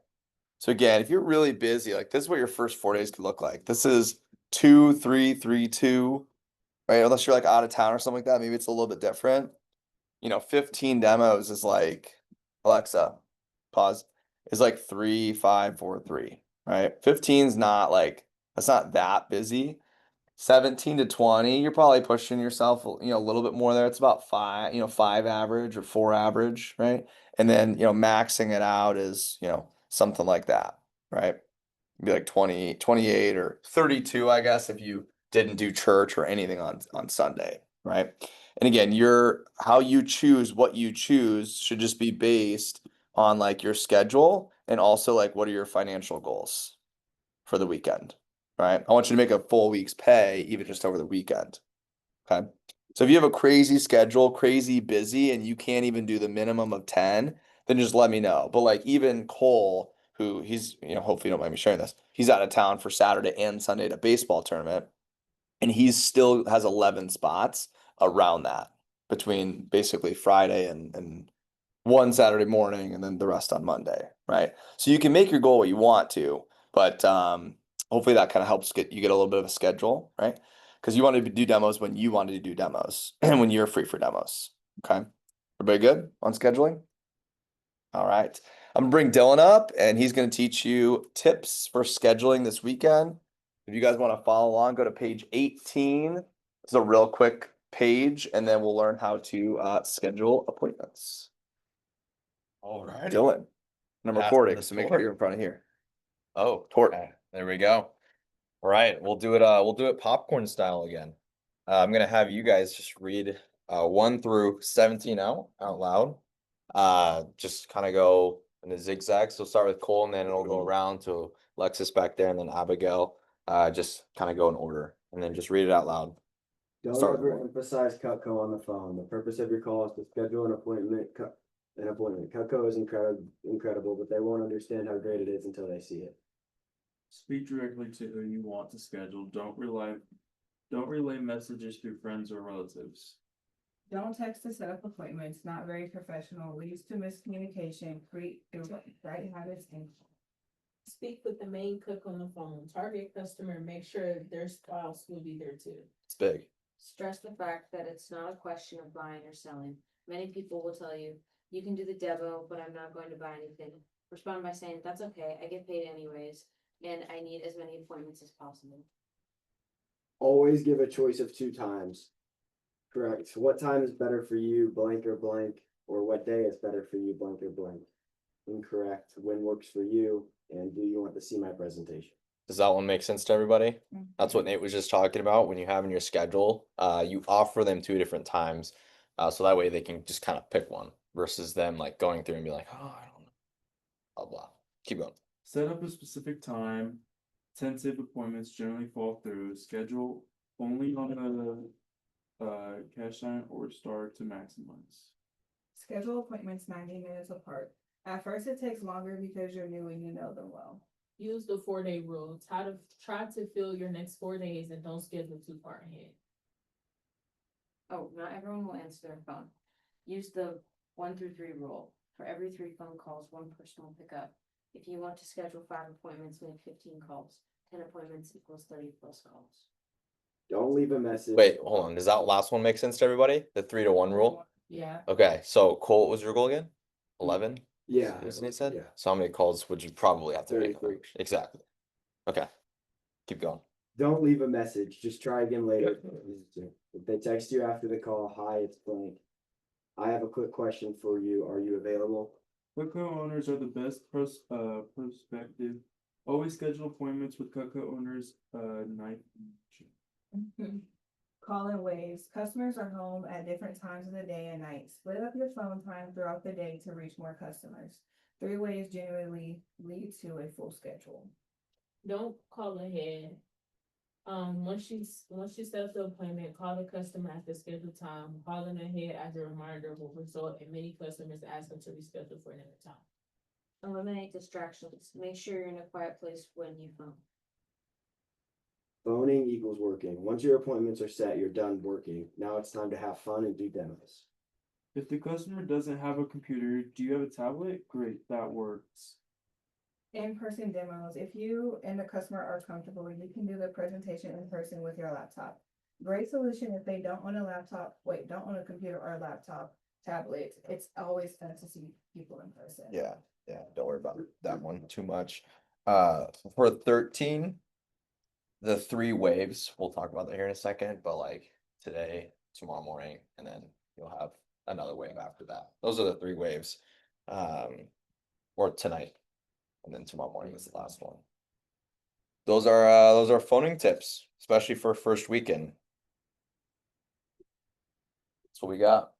So again, if you're really busy, like this is what your first 4 days could look like. This is 2, 3, 3, 2, right? Unless you're like out of town or something like that, maybe it's a little bit different. 15 demos is like, Alexa, pause, is like 3, 5, 4, 3, right? 15's not like, that's not that busy. 17 to 20, you're probably pushing yourself, a little bit more there. It's about 5, 5 average or 4 average, right? And then, maxing it out is, something like that, right? Be like 20, 28 or 32, I guess, if you didn't do church or anything on Sunday, right? And again, how you choose what you choose should just be based on like your schedule and also like what are your financial goals for the weekend, right? I want you to make a full week's pay even just over the weekend. Okay. So if you have a crazy schedule, crazy busy, and you can't even do the minimum of 10, then just let me know. But like even Cole, who he's, hopefully you don't mind me sharing this, he's out of town for Saturday and Sunday at a baseball tournament, and he still has 11 spots around that between basically Friday and one Saturday morning and then the rest on Monday, right? So you can make your goal what you want to, but hopefully that kind of helps get a little bit of a schedule, right? Because you wanted to do demos when you wanted to do demos and when you're free for demos. Okay. Everybody good on scheduling? All right. I'm gonna bring Dylan up and he's gonna teach you tips for scheduling this weekend. If you guys want to follow along, go to page 18. It's a real quick page, and then we'll learn how to schedule appointments. All right. Dylan, and I'm Pass recording, the so make sure torch. you're in front of here. Oh, Torch. okay. There we go. All right, we'll do it popcorn style again. I'm gonna have you guys just read 1 through 17 out loud. Just kind of go in a zigzag. So start with Cole and then it'll go around to Lexus back there and then Abigail. Just kind of go in order and then just read it out loud. Don't Start with ever Cole. emphasize Cutco on the phone. The purpose of your call is to schedule an appointment. Cutco is incredible, but they won't understand how great it is until they see it. Speak directly to who you want to schedule. Don't relay messages through friends or relatives. Don't text to set up appointments, not very professional, leads to miscommunication, create right habits and. Speak with the main cook on the phone, target customer, make sure their spouse will be there too. It's big. Stress the fact that it's not a question of buying or selling. Many people will tell you, you can do the demo, but I'm not going to buy anything. Respond by saying, that's okay, I get paid anyways, and I need as many appointments as possible. Always give a choice of 2 times. Correct. What time is better for you, blank or blank, or what day is better for you, blank or blank? Incorrect. When works for you, and do you want to see my presentation? Does that one make sense to everybody? That's what Nate was just talking about. When you have in your schedule, you offer them 2 different times. So that way they can just kind of pick one. versus them like going through and be like, oh, I don't know, blah, blah. Keep going. Set up a specific time. Tentative appointments generally fall through. Schedule only on the cash sign or star to maximize. Schedule appointments 90 minutes apart. At first, it takes longer because you're new and you know them well. Use the 4-day rule. Try to fill your next 4 days and don't schedule too far ahead. Oh, not everyone will answer their phone. Use the 1 through 3 rule. For every 3 phone calls, 1 person will pick up. If you want to schedule 5 appointments, make 15 calls. 10 appointments equals 30 plus calls. Don't leave a message. Wait, hold on. Does that last one make sense to everybody? The 3-to-1 rule? Yeah. Okay, so Cole, what was your goal again? 11? Yeah. Isn't it said? Yeah. So how many calls would you probably have to make? 33. Exactly. Okay. Keep going. Don't leave a message. Just try again later. If they text you after the call, hi, it's blank. I have a quick question for you. Are you available? Cutco owners are the best perspective. Always schedule appointments with Cutco owners, night. Call in waves. Customers are home at different times of the day and night. Split up your phone time throughout the day to reach more customers. 3 ways generally lead to a full schedule. Don't call ahead. Once you set up the appointment, call the customer at the scheduled time. Calling ahead as a reminder will result in many customers asking to reschedule for another time. Eliminate distractions. Make sure you're in a quiet place when you phone. Phoning equals working. Once your appointments are set, you're done working. Now it's time to have fun and do demos. If the customer doesn't have a computer, do you have a tablet? Great, that works. In-person demos. If you and the customer are comfortable, you can do the presentation in person with your laptop. Great solution if they don't own a computer or a laptop, tablet. It's always fun to see people in person. Yeah, don't worry about that one too much. For 13, the 3 waves, we'll talk about that here in a second, but like today, tomorrow morning, and then you'll have another wave after that. Those are the 3 waves. Or tonight, and then tomorrow morning is the last one. Those are phoning tips, especially for first weekend. That's what we got.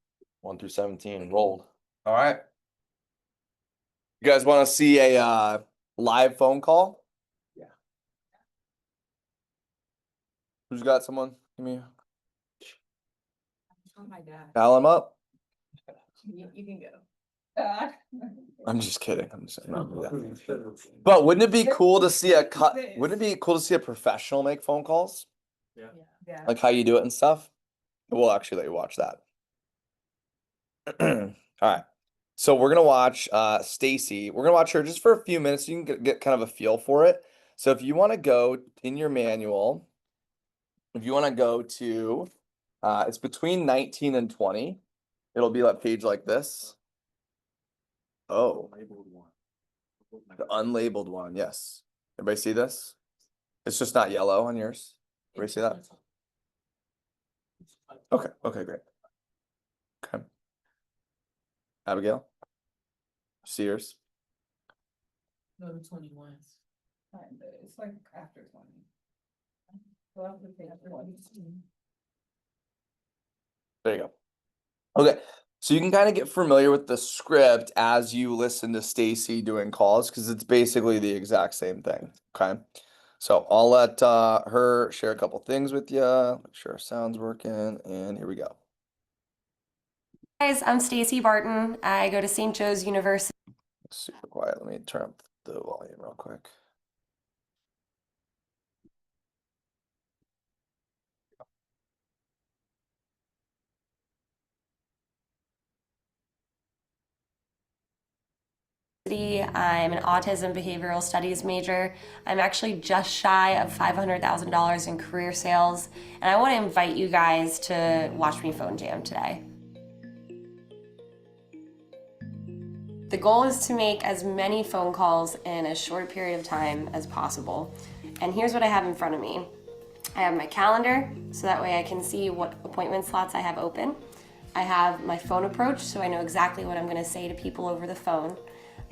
1 through 17 rolled. All right. You guys want to see a live phone call? Yeah. Who's got someone? Give me. Oh my God. Dial him up. You can go. I'm just kidding. I'm not doing that. But wouldn't it be cool to see wouldn't it be cool to see a professional make phone calls? Yeah. Like how you do it and stuff? We'll actually let you watch that. All right. So we're gonna watch Stacy. We're gonna watch her just for a few minutes. So you can get kind of a feel for it. So if you want to go in your manual, if you want to go to it's between 19 and 20. It'll be like page like this. Oh, the unlabeled one, yes. Everybody see this? It's just not yellow on yours. Everybody see that? Okay, great. Okay. Abigail? See yours? Go to 21s. It's like after 20. Well, we think after 20. There you go. Okay, so you can kind of get familiar with the script as you listen to Stacy doing calls because it's basically the exact same thing. Okay, so I'll let her share a couple things with you. Make sure our sound's working, and here we go. Guys, I'm Stacy Barton. I go to St. Joe's University. Super quiet. Let me turn up the volume real quick. I'm an autism behavioral studies major. I'm actually just shy of $500,000 in career sales, and I want to invite you guys to watch me phone jam today. The goal is to make as many phone calls in as short a period of time as possible. And here's what I have in front of me. I have my calendar, so that way I can see what appointment slots I have open. I have my phone approach, so I know exactly what I'm going to say to people over the phone.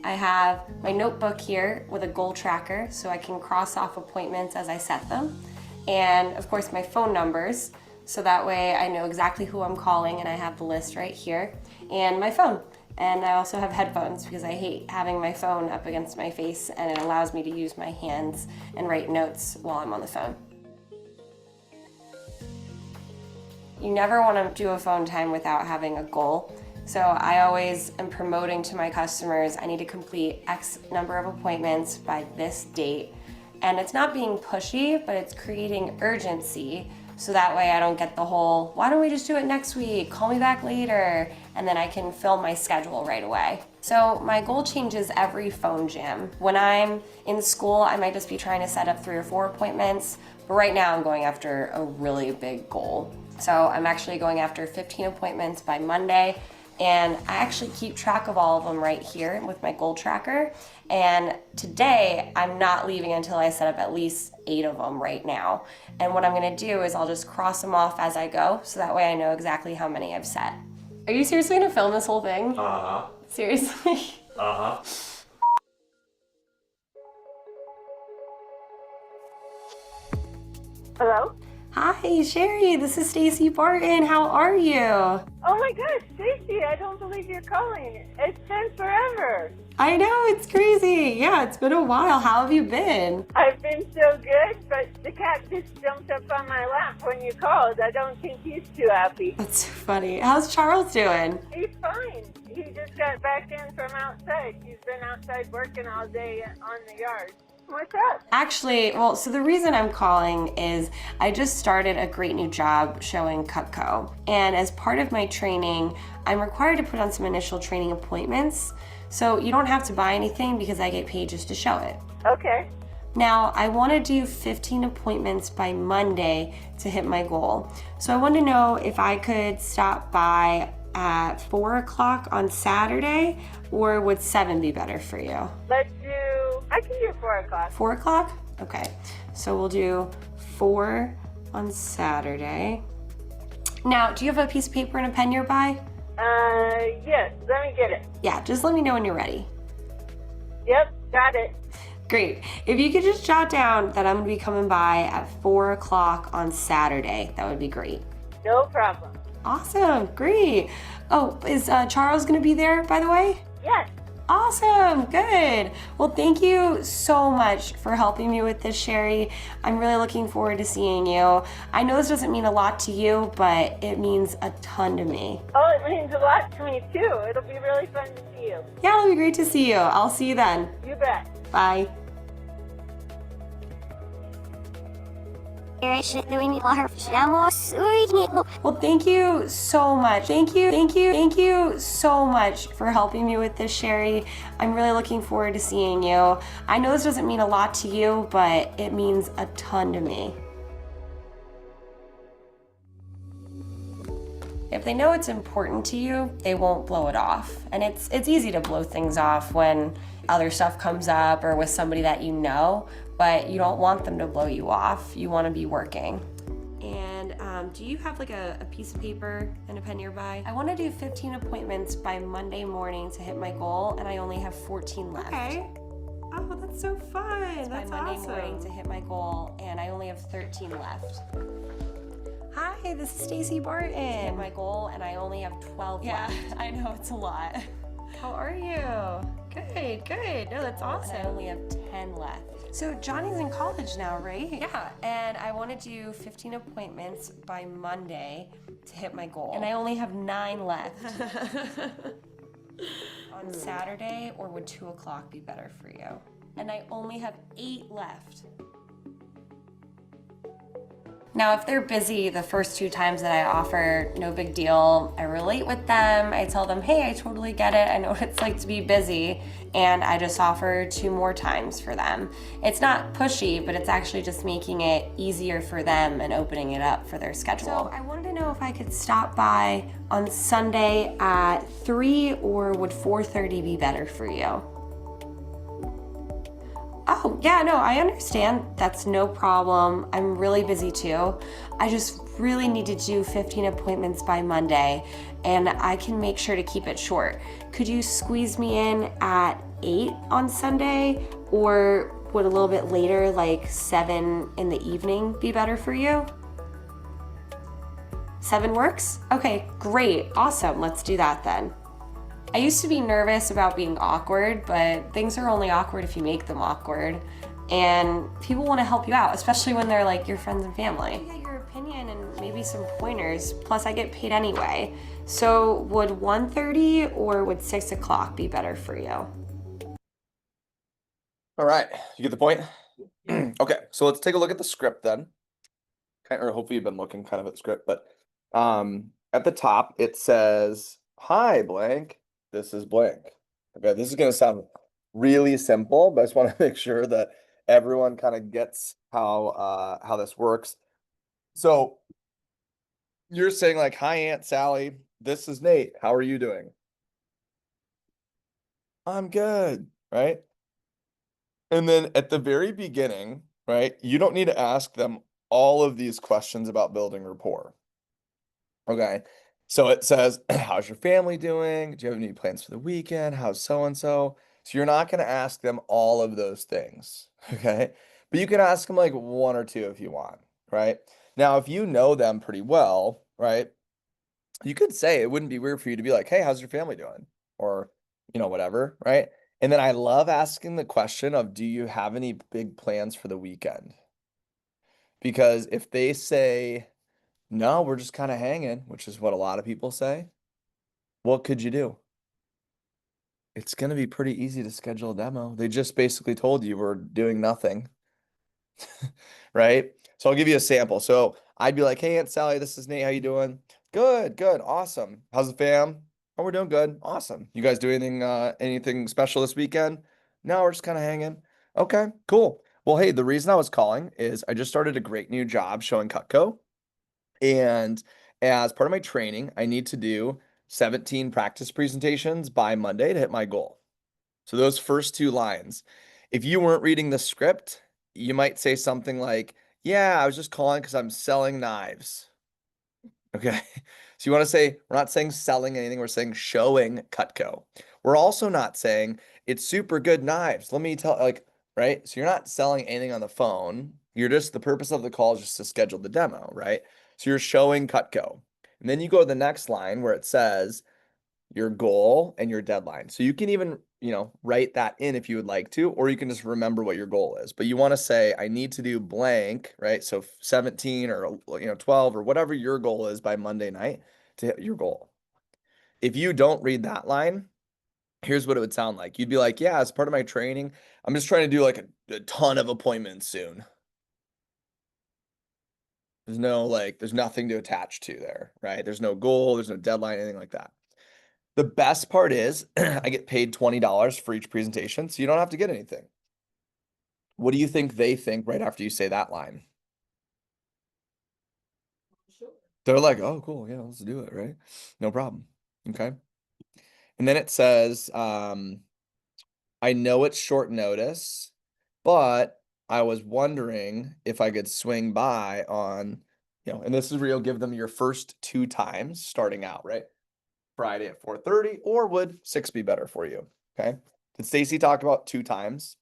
I have my notebook here with a goal tracker, so I can cross off appointments as I set them. And of course my phone numbers, so that way I know exactly who I'm calling and I have the list right here. And my phone. And I also have headphones because I hate having my phone up against my face, and it allows me to use my hands and write notes while I'm on the phone. You never want to do a phone time without having a goal. So I always am promoting to my customers, I need to complete X number of appointments by this date. And it's not being pushy, but it's creating urgency. So that way I don't get the whole, why don't we just do it next week? Call me back later. And then I can fill my schedule right away. So my goal changes every phone jam. When I'm in school, I might just be trying to set up 3 or 4 appointments. But right now I'm going after a really big goal. So I'm actually going after 15 appointments by Monday. And I actually keep track of all of them right here with my goal tracker. And today, I'm not leaving until I set up at least 8 of them right now. And what I'm gonna do is I'll just cross them off as I go, so that way I know exactly how many I've set. Are you seriously gonna film this whole thing? Uh-huh. Seriously? Uh-huh. Hello? Hi, Sherry, this is Stacy Barton. How are you? Oh my gosh, Stacy, I don't believe you're calling. It's been forever. I know, it's crazy. Yeah, it's been a while. How have you been? I've been so good, but the cat just jumped up on my lap when you called. I don't think he's too happy. That's so funny. How's Charles doing? He's fine. He just got back in from outside. He's been outside working all day on the yard. What's up? Actually, well, so the reason I'm calling is I just started a great new job showing Cutco. And as part of my training, I'm required to put on some initial training appointments. So you don't have to buy anything because I get paid just to show it. Okay. Now, I want to do 15 appointments by Monday to hit my goal. So I want to know if I could stop by at 4 o'clock on Saturday, or would 7 be better for you? I can do 4 o'clock. 4 o'clock? Okay, so we'll do 4 on Saturday. Now, do you have a piece of paper and a pen nearby? Yes, let me get it. Yeah, just let me know when you're ready. Yep, got it. Great. If you could just jot down that I'm gonna be coming by at 4 o'clock on Saturday, that would be great. No problem. Awesome, great. Oh, is Charles gonna be there, by the way? Yes. Awesome, good. Well, thank you so much for helping me with this, Sherry. I'm really looking forward to seeing you. I know this doesn't mean a lot to you, but it means a ton to me. Oh, it means a lot to me too. It'll be really fun to see you. Yeah, it'll be great to see you. I'll see you then. You bet. Bye. Well, thank you so much. Thank you so much for helping me with this, Sherry. I'm really looking forward to seeing you. I know this doesn't mean a lot to you, but it means a ton to me. If they know it's important to you, they won't blow it off. And it's easy to blow things off when other stuff comes up or with somebody that you know, but you don't want them to blow you off. You want to be working. And do you have like a piece of paper and a pen nearby? I want to do 15 appointments by Monday morning to hit my goal, and I only have 14 left. Okay. Oh, that's so fun. That's by Monday morning to hit my goal, and I only have 13 left. Hi, this is Stacy Barton. Hit my goal, and I only have 12 left. Yeah, I know, it's a lot. How are you? Good. No, that's awesome. And I only have 10 left. So Johnny's in college now, right? Yeah, and I want to do 15 appointments by Monday to hit my goal. And I only have 9 left. On Saturday, or would 2 o'clock be better for you? And I only have 8 left. Now, if they're busy the first 2 times that I offer, no big deal. I relate with them. I tell them, hey, I totally get it. I know what it's like to be busy. And I just offer 2 more times for them. It's not pushy, but it's actually just making it easier for them and opening it up for their schedule. So I wanted to know if I could stop by on Sunday at 3, or would 4:30 be better for you? Oh, yeah, no, I understand. That's no problem. I'm really busy too. I just really need to do 15 appointments by Monday, and I can make sure to keep it short. Could you squeeze me in at 8 on Sunday, or would a little bit later, like 7 in the evening, be better for you? 7 works? Okay, great, awesome. Let's do that then. I used to be nervous about being awkward, but things are only awkward if you make them awkward. And people want to help you out, especially when they're like your friends and family. Get your opinion and maybe some pointers. Plus, I get paid anyway. So, would 1:30 or would 6 o'clock be better for you? All right, you get the point? Okay, so let's take a look at the script then. Okay, or hopefully you've been looking kind of at the script, but at the top it says, "Hi, blank. This is blank." Okay, this is gonna sound really simple, but I just want to make sure that everyone kind of gets how this works. So you're saying like, "Hi, Aunt Sally. This is Nate. How are you doing?" "I'm good," right? And then at the very beginning, right, you don't need to ask them all of these questions about building rapport. Okay. So it says, "How's your family doing? Do you have any plans for the weekend? How's so and so?" So you're not going to ask them all of those things. Okay. But you can ask them like one or two if you want. Right. Now, if you know them pretty well, right, you could say it wouldn't be weird for you to be like, "Hey, how's your family doing?" Or, whatever. Right. And then I love asking the question of, "Do you have any big plans for the weekend?" Because if they say, "No, we're just kind of hanging," which is what a lot of people say, what could you do? It's going to be pretty easy to schedule a demo. They just basically told you we're doing nothing, right? So I'll give you a sample. So I'd be like, "Hey, Aunt Sally, this is Nate. How you doing?" "Good, good, awesome. How's the fam?" "Oh, we're doing good, awesome. You guys do anything special this weekend?" "No, we're just kind of hanging." "Okay, cool. Well, hey, the reason I was calling is I just started a great new job showing Cutco. And as part of my training, I need to do 17 practice presentations by Monday to hit my goal." So those first two lines, if you weren't reading the script, you might say something like, "Yeah, I was just calling because I'm selling knives." Okay. So you want to say, we're not saying selling anything, we're saying showing Cutco. We're also not saying it's super good knives. Let me tell, like, right? So you're not selling anything on the phone. You're just, the purpose of the call is just to schedule the demo, right? So you're showing Cutco. And then you go to the next line where it says your goal and your deadline. So you can even, write that in if you would like to, or you can just remember what your goal is. But you want to say, "I need to do blank," right? So 17 or 12 or whatever your goal is by Monday night to hit your goal. If you don't read that line, here's what it would sound like. You'd be like, "Yeah, as part of my training, I'm just trying to do like a ton of appointments soon." There's nothing to attach to there, right? There's no goal, there's no deadline, anything like that. The best part is I get paid $20 for each presentation, so you don't have to get anything. What do you think they think right after you say that line? Sure. They're like, "Oh, cool. Yeah, let's do it." Right? No problem. Okay. And then it says, "I know it's short notice, but I was wondering if I could swing by on, and this is where you'll give them your first two times starting out, right? Friday at 4:30, or would 6 be better for you? Okay. Did Stacy talk about two times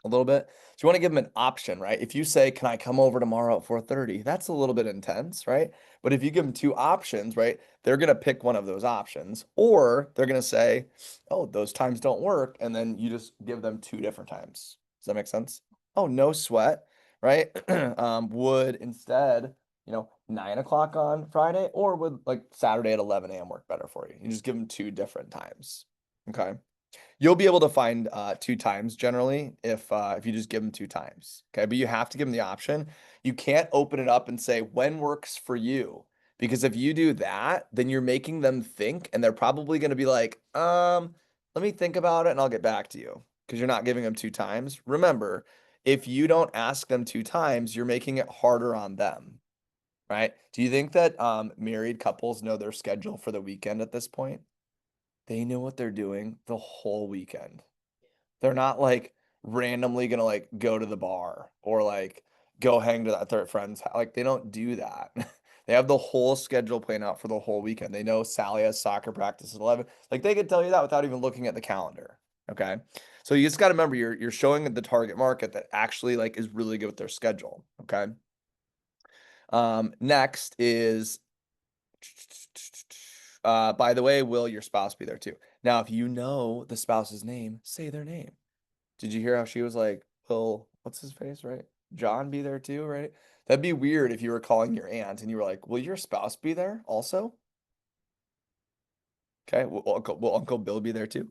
a little bit? So you want to give them an option, right? If you say, "Can I come over tomorrow at 4:30? That's a little bit intense, right? But if you give them two options, right, they're going to pick one of those options, or they're going to say, "Oh, those times don't work." And then you just give them two different times. Does that make sense? "Oh, no sweat," right? Would instead, 9 o'clock on Friday, or would like Saturday at 11 a.m. work better for you? You just give them two different times. Okay. You'll be able to find two times generally if you just give them two times. Okay, but you have to give them the option. You can't open it up and say, "When works for you?" Because if you do that, then you're making them think, and they're probably going to be like, let me think about it and I'll get back to you," because you're not giving them two times. Remember, if you don't ask them two times, you're making it harder on them, right? Do you think that married couples know their schedule for the weekend at this point? They know what they're doing the whole weekend. They're not like randomly gonna like go to the bar or like go hang to that their friend's house. Like they don't do that. They have the whole schedule planned out for the whole weekend. They know Sally has soccer practice at 11. Like they could tell you that without even looking at the calendar. Okay. So you just got to remember you're showing the target market that actually like is really good with their schedule. Okay. Next is By the way, will your spouse be there too? Now, if you know the spouse's name, say their name. Did you hear how she was like, will, what's his face, right? John be there too, right? That'd be weird if you were calling your aunt and you were like, will your spouse be there also? Okay, will Uncle Bill be there too?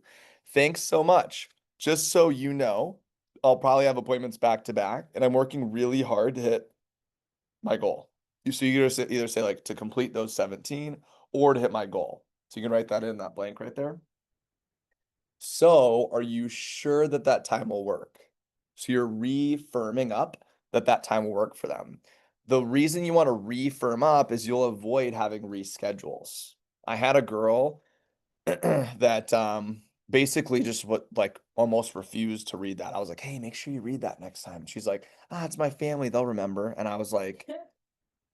Thanks so much. Just so you know, I'll probably have appointments back to back, and I'm working really hard to hit my goal. So you either say like to complete those 17 or to hit my goal. So you can write that in that blank right there. So are you sure that that time will work? So you're reaffirming up that that time will work for them. The reason you want to reaffirm up is you'll avoid having reschedules. I had a girl that basically just like almost refused to read that. I was like, hey, make sure you read that next time. She's like, it's my family, they'll remember. And I was like,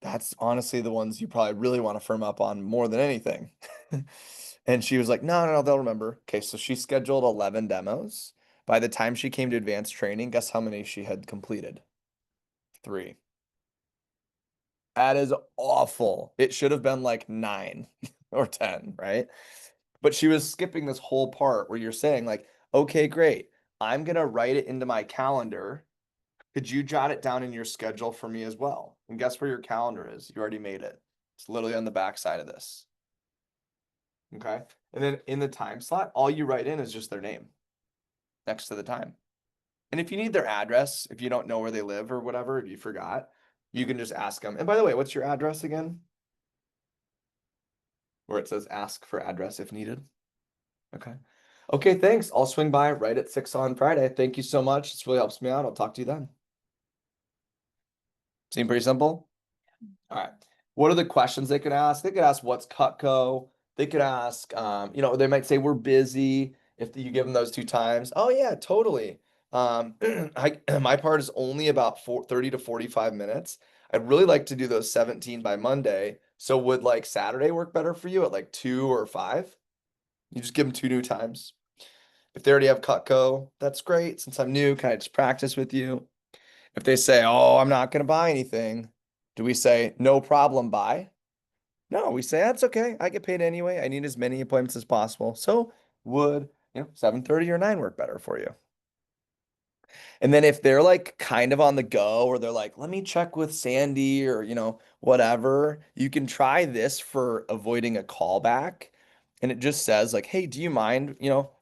that's honestly the ones you probably really want to firm up on more than anything. And she was like, no, they'll remember. Okay, so she scheduled 11 demos. By the time she came to advanced training, guess how many she had completed? 3. That is awful. It should have been like 9 or 10, right? But she was skipping this whole part where you're saying like, okay, great. I'm going to write it into my calendar. Could you jot it down in your schedule for me as well? And guess where your calendar is? You already made it. It's literally on the back side of this. Okay. And then in the time slot, all you write in is just their name next to the time. And if you need their address, if you don't know where they live or whatever, if you forgot, you can just ask them. And by the way, what's your address again? Where it says ask for address if needed. Okay. Okay, thanks. I'll swing by right at 6 on Friday. Thank you so much. This really helps me out. I'll talk to you then. Seem pretty simple? All right. What are the questions they could ask? They could ask, what's Cutco? They could ask, they might say, we're busy. If you give them those 2 times. Oh yeah, totally. My part is only about 30 to 45 minutes. I'd really like to do those 17 by Monday. So would like Saturday work better for you at like 2 or 5? You just give them 2 new times. If they already have Cutco, that's great. Since I'm new, can I just practice with you? If they say, oh, I'm not going to buy anything, do we say, no problem, buy? No, we say, that's okay. I get paid anyway. I need as many appointments as possible. So would, 7:30 or 9 work better for you? And then if they're like kind of on the go or they're like, let me check with Sandy or, whatever, you can try this for avoiding a callback. And it just says like, hey, do you mind,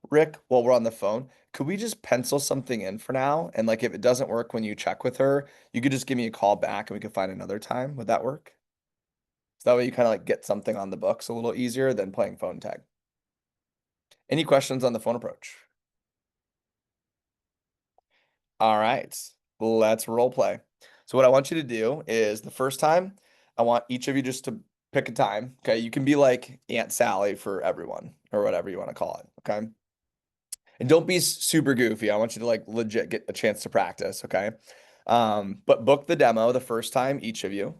Rick, while we're on the phone, could we just pencil something in for now? And like, if it doesn't work when you check with her, you could just give me a call back and we could find another time. Would that work? So that way you kind of like get something on the books a little easier than playing phone tag. Any questions on the phone approach? All right, let's role play. So what I want you to do is the first time, I want each of you just to pick a time. Okay, you can be like Aunt Sally for everyone or whatever you want to call it. Okay. And don't be super goofy. I want you to like legit get a chance to practice. Okay. But book the demo the first time, each of you.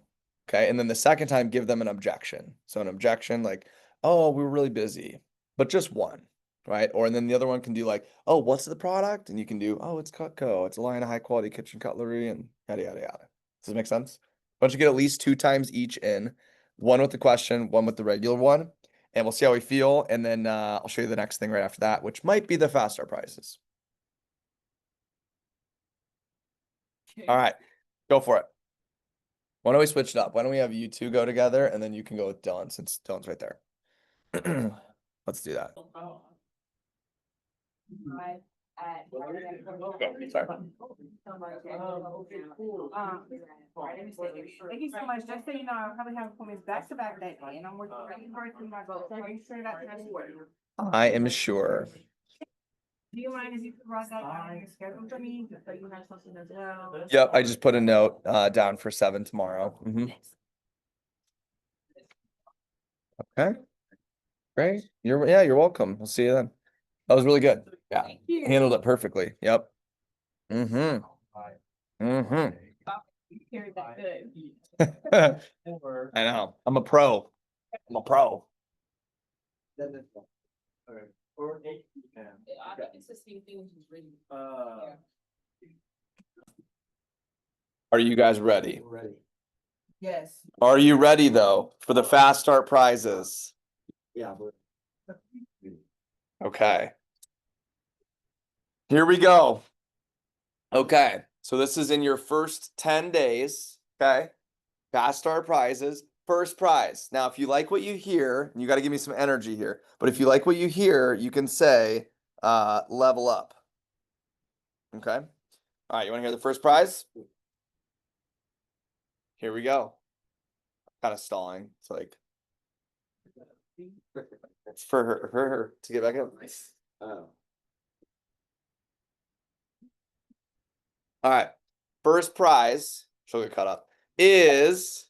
Okay. And then the second time, give them an objection. So an objection like, oh, we were really busy, but just one. Right. Or and then the other one can do like, oh, what's the product? And you can do, oh, it's Cutco. It's a line of high quality kitchen cutlery and yada, yada, yada. Does it make sense? Why don't you get at least 2 times each in, one with the question, one with the regular one, and we'll see how we feel. And then I'll show you the next thing right after that, which might be the fast start prizes. All right, go for it. Why don't we switch it up? Why don't we have you 2 go together and then you can go with Dylan since Dylan's right there. Let's do that. Right at. Sorry. Thank you so much. Just so you know, I probably have appointments back to back that day and I'm working really hard through my goals. Are you sure that's not important? I am sure. Do you mind if you could write that down on your schedule for me, just so you have something as well? Yep, I just put a note down for 7 tomorrow. Okay. Great. You're welcome. We'll see you then. That was really good. Yeah. Thank you. Handled it perfectly. Yep. You carried that good. I know. I'm a pro. Or 8 p.m. It's the same thing as reading. Are you guys ready? Ready. Yes. Are you ready though for the fast start prizes? Yeah, but Okay. Here we go. Okay, so this is in your first 10 days. Okay. Fast Start prizes. First prize. Now, if you like what you hear, and you got to give me some energy here, but if you like what you hear, you can say level up. Okay. All right, you want to hear the first prize? Here we go. Kind of stalling. It's like it's for her to get back up. oh, All right. First prize, she'll get cut up, is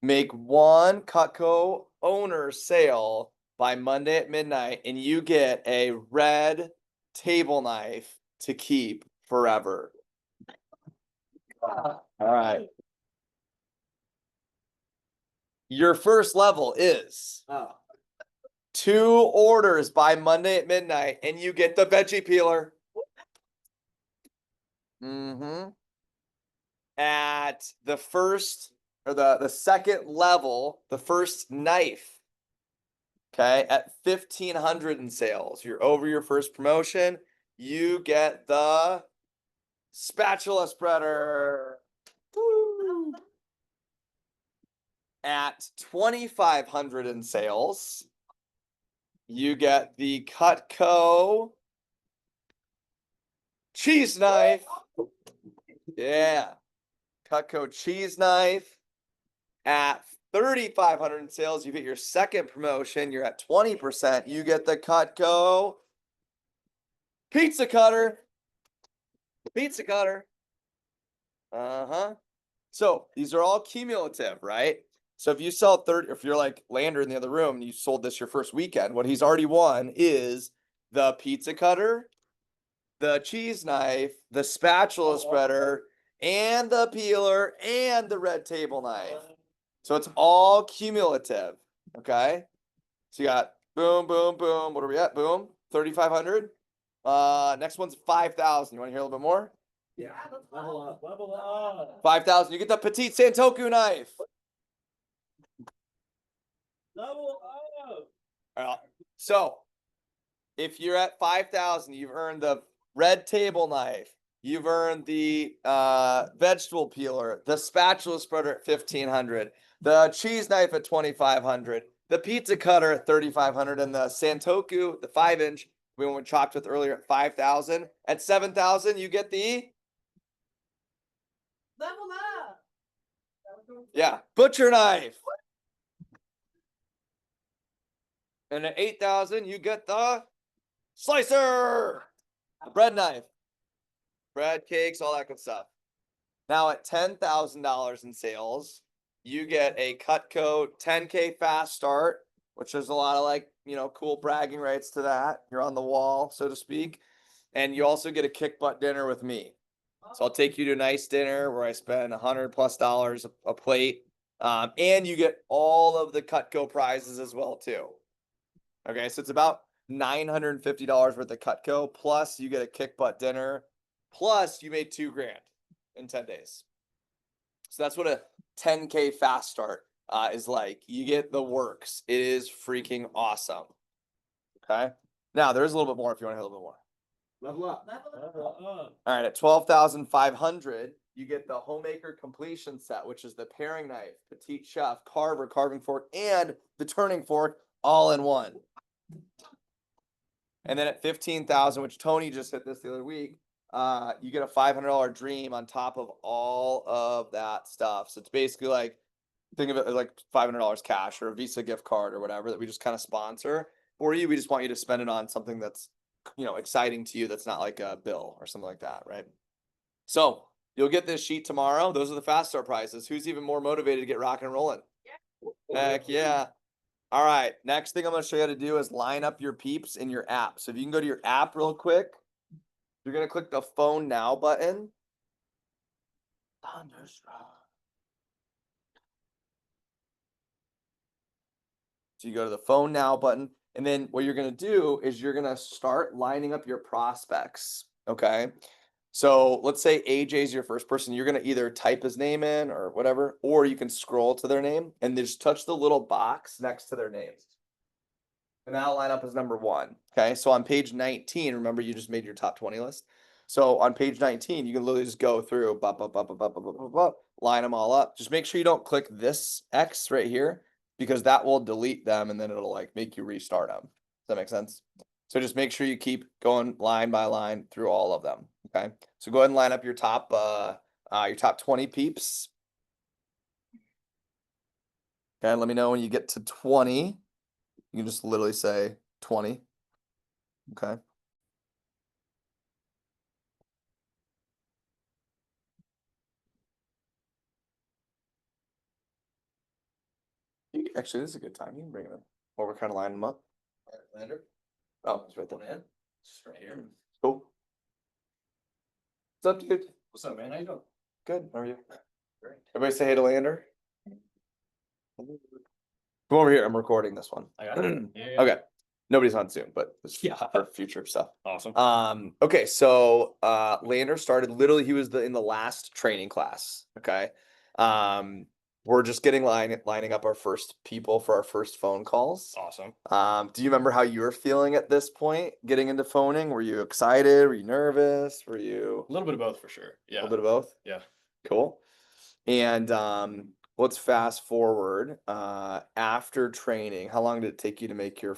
make one Cutco owner sale by Monday at midnight, and you get a red table knife to keep forever. All right. Your first level is oh, 2 orders by Monday at midnight, and you get the veggie peeler. Mm-hmm. At the first or the second level, the first knife. Okay, at 1,500 in sales, you're over your first promotion. You get the spatula spreader. Woo. At 2,500 in sales, you get the Cutco cheese knife. Yeah, Cutco cheese knife. At 3,500 in sales, you get your second promotion. You're at 20%. You get the Cutco pizza cutter. Pizza cutter. Uh-huh. So these are all cumulative, right? So if you sell 30, if you're like Lander in the other room and you sold this your first weekend, what he's already won is the pizza cutter, the cheese knife, the spatula spreader, and the peeler, and the red table knife. So it's all cumulative. Okay. So you got boom, boom, boom. What are we at? Boom. 3,500. Next one's 5,000. You want to hear a little bit more? yeah. Level up. 5,000. You get the petite Santoku knife. Level up. So if you're at 5,000, you've earned the red table knife. You've earned the vegetable peeler, the spatula spreader at 1,500, the cheese knife at 2,500, the pizza cutter at 3,500, and the Santoku, the 5-inch we went chopped with earlier at 5,000. At 7,000, you get the Level up. butcher knife. And at 8,000, you get the slicer, the bread knife, bread, cakes, all that good stuff. Now at $10,000 in sales, you get a Cutco 10K fast start, which there's a lot of like, cool bragging rights to that. You're on the wall, so to speak. And you also get a kick butt dinner with me. So I'll take you to a nice dinner where I spend $100+ a plate. And you get all of the Cutco prizes as well too. Okay, so it's about $950 worth of Cutco, plus you get a kick butt dinner, plus you made $2,000 in 10 days. So that's what a 10K fast start is like. You get the works. It is freaking awesome. Okay. Now there's a little bit more if you want to hear a little bit more. Level up. All right, at 12,500, you get the Homemaker completion set, which is the paring knife, petite chef, carver, carving fork, and the turning fork all in one. And then at 15,000, which Tony just hit this the other week, you get a $500 dream on top of all of that stuff. So it's basically like, think of it as like $500 cash or a Visa gift card or whatever that we just kind of sponsor for you. We just want you to spend it on something that's, exciting to you. That's not like a bill or something like that. Right. So you'll get this sheet tomorrow. Those are the fast start prices. Who's even more motivated to get rocking and rolling? Heck yeah. All right. Next thing I'm going to show you how to do is line up your peeps in your app. So if you can go to your app real quick, you're going to click the phone now button. Thunderstruck. So you go to the phone now button, and then what you're going to do is you're going to start lining up your prospects. Okay. So let's say AJ's your first person. You're gonna either type his name in or whatever, or you can scroll to their name and just touch the little box next to their name. And that'll line up as number 1. Okay, so on page 19, remember you just made your top 20 list. So on page 19, you can literally just go through, line them all up. Just make sure you don't click this X right here because that will delete them and then it'll like make you restart them. Does that make sense? So just make sure you keep going line by line through all of them. Okay, so go ahead and line up your top 20 peeps. Okay, let me know when you get to 20. You can just literally say 20. Okay. Actually, this is a good time. You can bring it in. Or we're kind of lining them up. Lander, Oh, it's right there. in, just right here. Cool. What's up, dude? What's up, man? How you doing? Good. How are you? Great. Everybody say hey to Lander. Come over here. I'm recording this one. I got it. Yeah. Okay. Nobody's on Zoom, but it's Yeah. for future stuff. Awesome. Okay, so Lander started literally he was in the last training class. Okay. We're just getting lining up our first people for our first phone calls. Awesome. Do you remember how you were feeling at this point getting into phoning? Were you excited? Were you nervous? Were you A little bit of both for sure. a little bit of both? Yeah. Cool. And let's fast forward. After training, how long did it take you to make your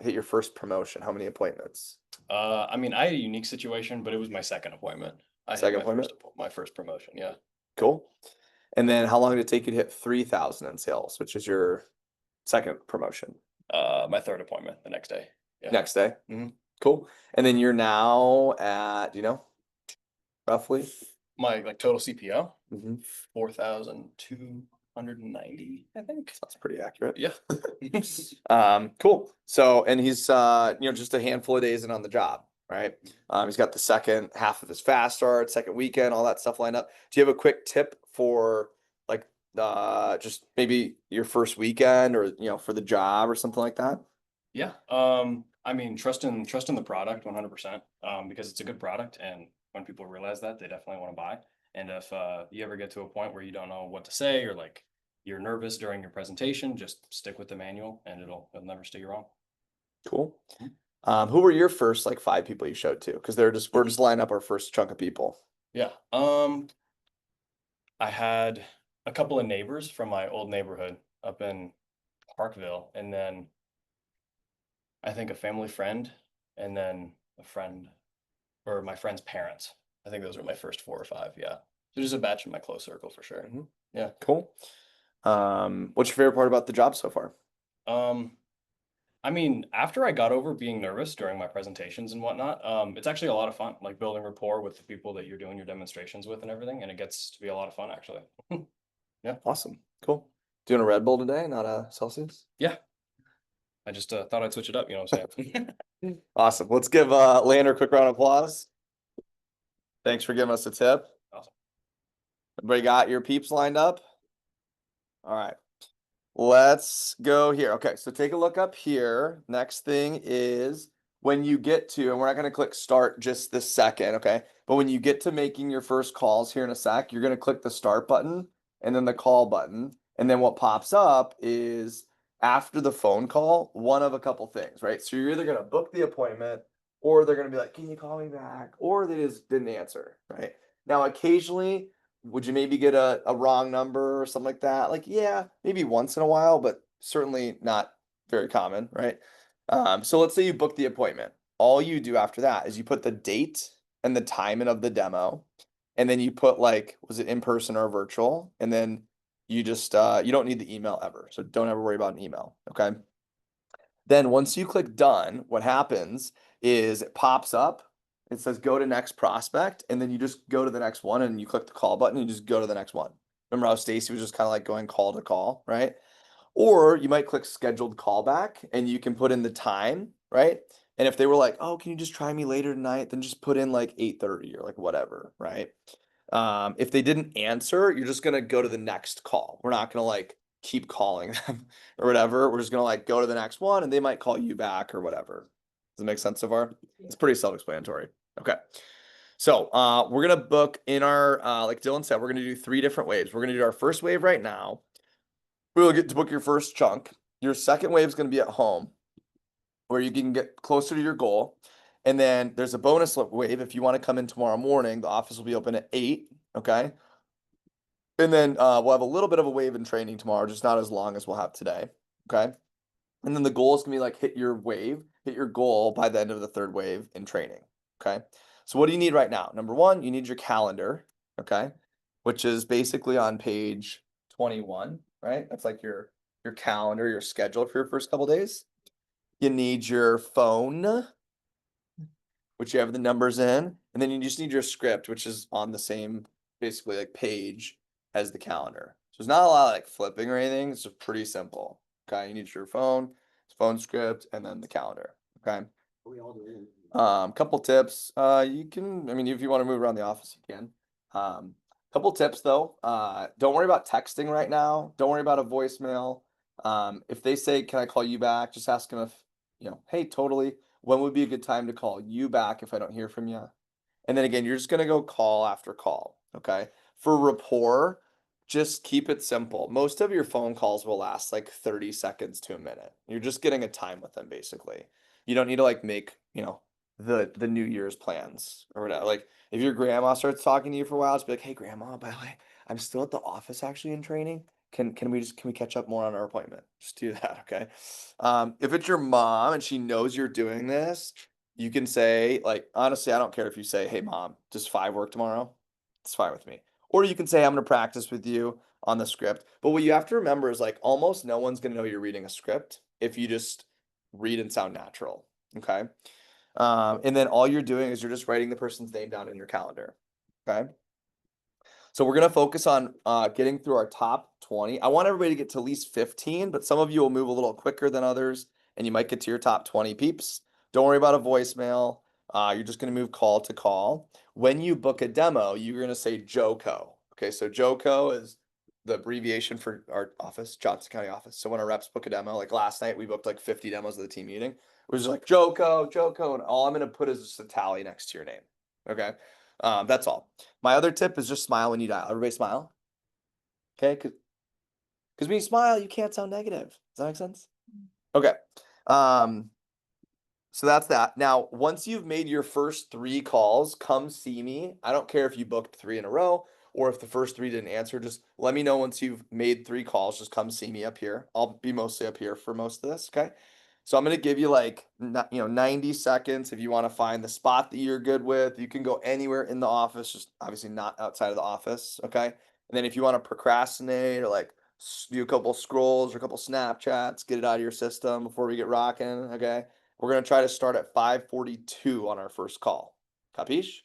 hit your first promotion? How many appointments? I mean, I had a unique situation, but it was my second appointment. I had Second my appointment? my first promotion. Yeah. Cool. And then how long did it take you to hit 3,000 in sales, which is your second promotion? My third appointment the next day. Yeah. Next day. Mhm. Cool. And then you're now at, roughly? My total CPO, Mm-hmm. 4,290, I think. That's pretty accurate. Yeah. Cool. So, and he's, just a handful of days in on the job, right? He's got the second half of his fast start, second weekend, all that stuff lined up. Do you have a quick tip for just maybe your first weekend or, for the job or something like that? Yeah. I mean, trust in the product 100%, because it's a good product, and when people realize that, they definitely want to buy. And if you ever get to a point where you don't know what to say or you're nervous during your presentation, just stick with the manual and it'll never steer you wrong. Cool. Who were your first 5 people you showed to? Because we're just lining up our first chunk of people. Yeah. I had a couple of neighbors from my old neighborhood up in Parkville, and then I think a family friend, and then a friend or my friend's parents. I think those were my first 4 or 5. Yeah. So just a batch in my close circle for sure. Mhm. Yeah. Cool. What's your favorite part about the job so far? I mean, after I got over being nervous during my presentations and whatnot, it's actually a lot of fun, building rapport with the people that you're doing your demonstrations with and everything. And it gets to be a lot of fun, actually. Awesome. Cool. Doing a Red Bull today, not a Celsius? Yeah. I just thought I'd switch it up, you know what I'm saying? Awesome. Let's give Lander a quick round of applause. Thanks for giving us a tip. Awesome. Everybody got your peeps lined up? All right. Let's go here. Okay, so take a look up here. Next thing is when you get to, and we're not going to click start just this second, okay? But when you get to making your first calls here in a sec, you're going to click the start button and then the call button. And then what pops up is after the phone call, one of a couple things, right? So you're either going to book the appointment or they're going to be like, can you call me back? Or they just didn't answer, right? Now, occasionally, would you maybe get a wrong number or something like that? Yeah, maybe once in a while, but certainly not very common, right? So let's say you book the appointment. All you do after that is you put the date and the timing of the demo, and then you put was it in person or virtual? And then you just, you don't need the email ever. So don't ever worry about an email, okay? Then once you click done, what happens is it pops up. It says go to next prospect, and then you just go to the next one and you click the call button and you just go to the next one. Remember how Stacy was just kind of going call to call, right? Or you might click scheduled callback and you can put in the time, right? And if they were like, oh, can you just try me later tonight? Then just put in 8:30 or whatever, right? If they didn't answer, you're just gonna go to the next call. We're not gonna keep calling them or whatever. We're just gonna go to the next one and they might call you back or whatever. Does it make sense so far? It's pretty self-explanatory. Okay. So we're gonna book in our like Dylan said, we're gonna do 3 different waves. We're gonna do our first wave right now. We'll get to book your first chunk. Your second wave is gonna be at home, where you can get closer to your goal. And then there's a bonus wave if you want to come in tomorrow morning. The office will be open at 8. Okay. And then we'll have a little bit of a wave in training tomorrow, just not as long as we'll have today. Okay. And then the goal is gonna be like hit your wave, hit your goal by the end of the 3rd wave in training. Okay. So what do you need right now? Number 1, you need your calendar. Okay. Which is basically on page 21, right? That's like your calendar, your schedule for your first couple days. You need your phone, which you have the numbers in, and then you just need your script, which is on the same basically like page as the calendar. So there's not a lot of like flipping or anything. It's just pretty simple. Okay, you need your phone script, and then the calendar. Okay. We all do. Couple tips. You can, I mean, if you want to move around the office, you can. Couple tips though. Don't worry about texting right now. Don't worry about a voicemail. If they say, "Can I call you back?" Just ask them if, hey, totally. When would be a good time to call you back if I don't hear from you? And then again, you're just gonna go call after call. Okay. For rapport, just keep it simple. Most of your phone calls will last like 30 seconds to a minute. You're just getting a time with them basically. You don't need to like make, the New Year's plans or whatever. Like if your grandma starts talking to you for a while, just be like, "Hey grandma, by the way, I'm still at the office actually in training. Can we catch up more on our appointment?" Just do that, okay? If it's your mom and she knows you're doing this, you can say, like, honestly, I don't care if you say, "Hey mom, does 5 work tomorrow?" It's fine with me. Or you can say, "I'm gonna practice with you on the script." But what you have to remember is like almost no one's gonna know you're reading a script if you just read and sound natural. Okay. And then all you're doing is you're just writing the person's name down in your calendar. Okay. So we're gonna focus on getting through our top 20. I want everybody to get to at least 15, but some of you will move a little quicker than others, and you might get to your top 20 peeps. Don't worry about a voicemail. You're just gonna move call to call. When you book a demo, you're gonna say JOCO. Okay, so JOCO is the abbreviation for our office, Johnson County office. So when our reps book a demo, like last night, we booked like 50 demos of the team meeting. It was just like JOCO, and all I'm gonna put is just a tally next to your name. Okay, that's all. My other tip is just smile when you dial. Everybody smile. Okay, because when you smile, you can't sound negative. Does that make sense? Okay. So that's that. Now, once you've made your first 3 calls, come see me. I don't care if you booked 3 in a row or if the first 3 didn't answer. Just let me know once you've made 3 calls. Just come see me up here. I'll be mostly up here for most of this. Okay. So I'm gonna give you like 90 seconds if you want to find the spot that you're good with. You can go anywhere in the office, just obviously not outside of the office. Okay. And then if you want to procrastinate or like do a couple scrolls or a couple Snapchats, get it out of your system before we get rocking. Okay. We're gonna try to start at 5:42 on our first call. Capiche?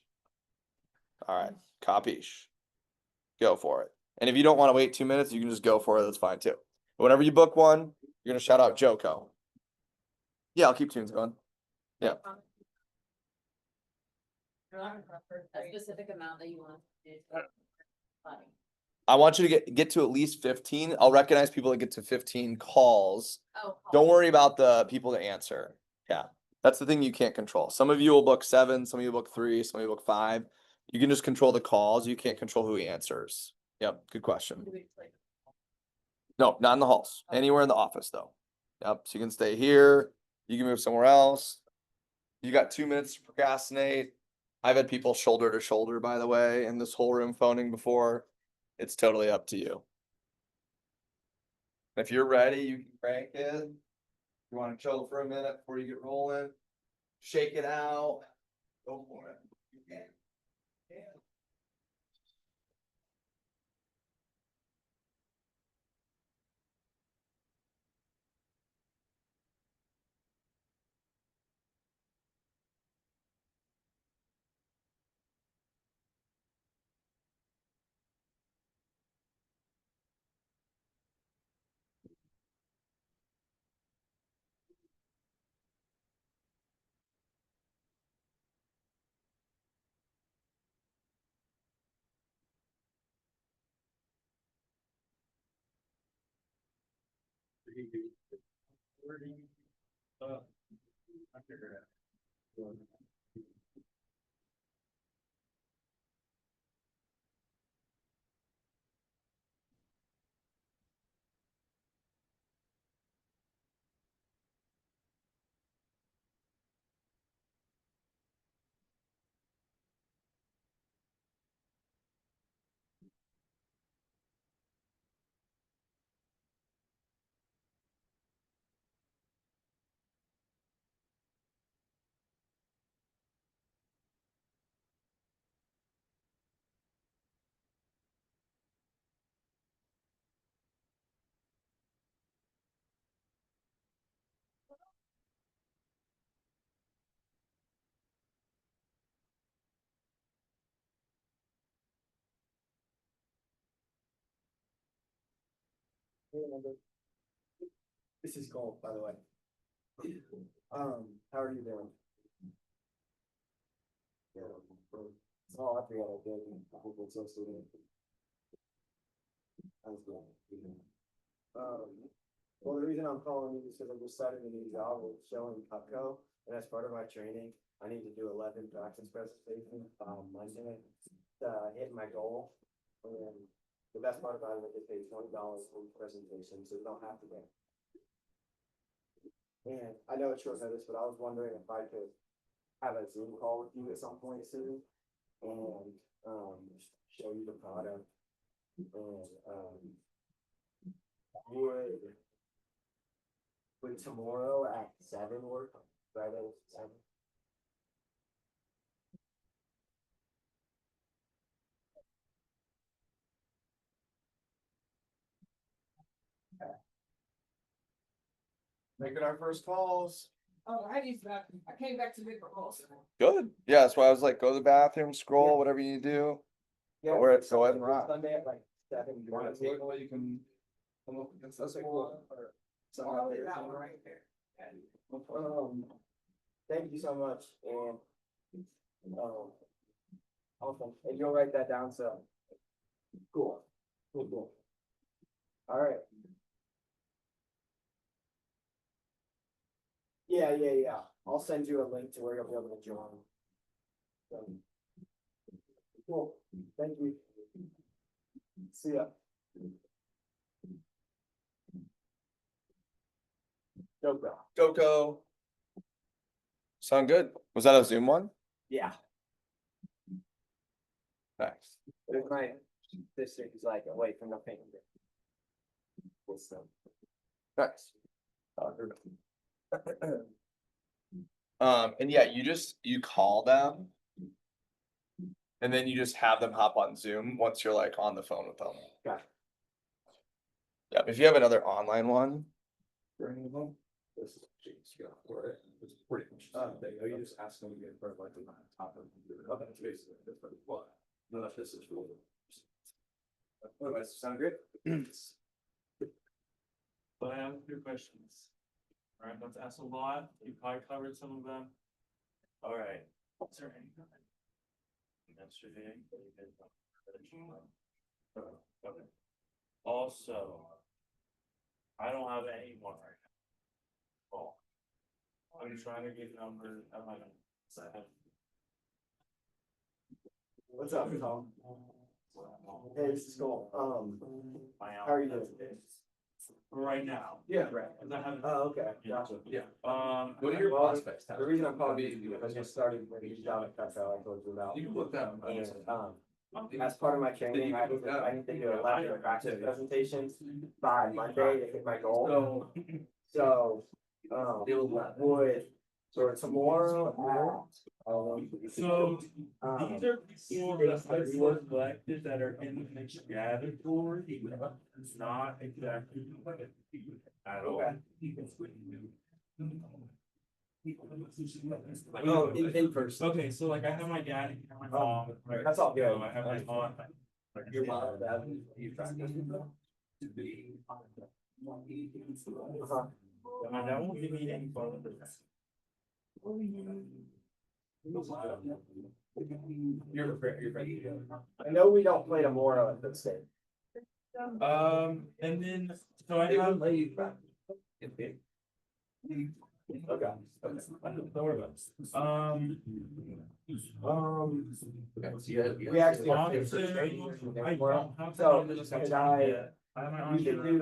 All right, capiche. Go for it. And if you don't want to wait 2 minutes, you can just go for it. That's fine too. But whenever you book one, you're gonna shout out JOCO. Yeah, I'll keep tunes going. Yeah. A specific amount that you want to do. I want you to get to at least 15. I'll recognize people that get to 15 calls. Oh. Don't worry about the people that answer. Yeah. That's the thing you can't control. Some of you will book 7, some of you will book 3, some of you will book 5. You can just control the calls. You can't control who answers. Yep, good question. No, not in the halls. Anywhere in the office though. Yep. So you can stay here. You can move somewhere else. You got 2 minutes to procrastinate. I've had people shoulder to shoulder, by the way, in this whole room phoning before. It's totally up to you. If you're ready, you can crank it. You want to chill for a minute before you get rolling. Shake it out. Go for it. You can. Yeah. This is Cole, by the way. How are you doing? Yeah. Oh, I forgot I did. I hope it's so soon. How's it going? Well, the reason I'm calling you is because I'm just starting a new job with showing Cutco, and as part of my training, I need to do 11 practice presentations on Monday to hit my goal. And the best part about it is they pay $20 for each presentation, so you don't have to go. And I know it's short notice, but I was wondering if I could have a Zoom call with you at some point soon and show you the product. And would tomorrow at 7 work? Friday at 7? Making our first calls. Oh, I came back to make a call. Good. Yeah, that's why I was like, go to the bathroom, scroll, whatever you do. Yeah, Go ahead and rock. Sunday at like 7. You want a table you can come up against us? Thank you so much, and awesome. And you'll write that down, so cool. All right. Yeah. I'll send you a link to where you'll be able to join. So, cool. Thank you. See ya. Coco. Sound good? Was that a Zoom one? Yeah. Nice. There's my sister who's like away from the family. Nice. And yeah, you call them. And then you just have them hop on Zoom once you're like on the phone with them. Got it. Yeah, if you have another online one. For any of them? This is James, yeah, for it. It's pretty much. You just ask them to get for like the top of the. Okay, basically, that's what. No, this is really. Otherwise, sound good? But I have a few questions. All right, let's ask a lot. You probably covered some of them. All right. Is there any? Yesterday. Okay. Also, I don't have anyone right now. Oh. I'm trying to get numbers. I'm not gonna. What's up, Tom? Hey, this is Cole. How are you doing? Right now. Yeah, right. Oh, okay, gotcha. Yeah. What are your prospects? The reason I'm calling you is because I just started a new job at Cutco, I told you about. You can look that. And, as part of my training, I need to do 11 practice presentations by Monday to hit my goal. So, would, or tomorrow at, So these are people that I selected that are in the mixed category, not exactly at all. Oh, in person. Okay, so like I have my dad and my mom. That's all good. I have my aunt. Your mom, dad, you practice with them? My dad won't give me any fun with this. You're I know we don't play tomorrow at the state. And then, so I have. Okay. Don't worry about it. We actually have to. I don't have. So, to- could I, I have my we aunt could here. do,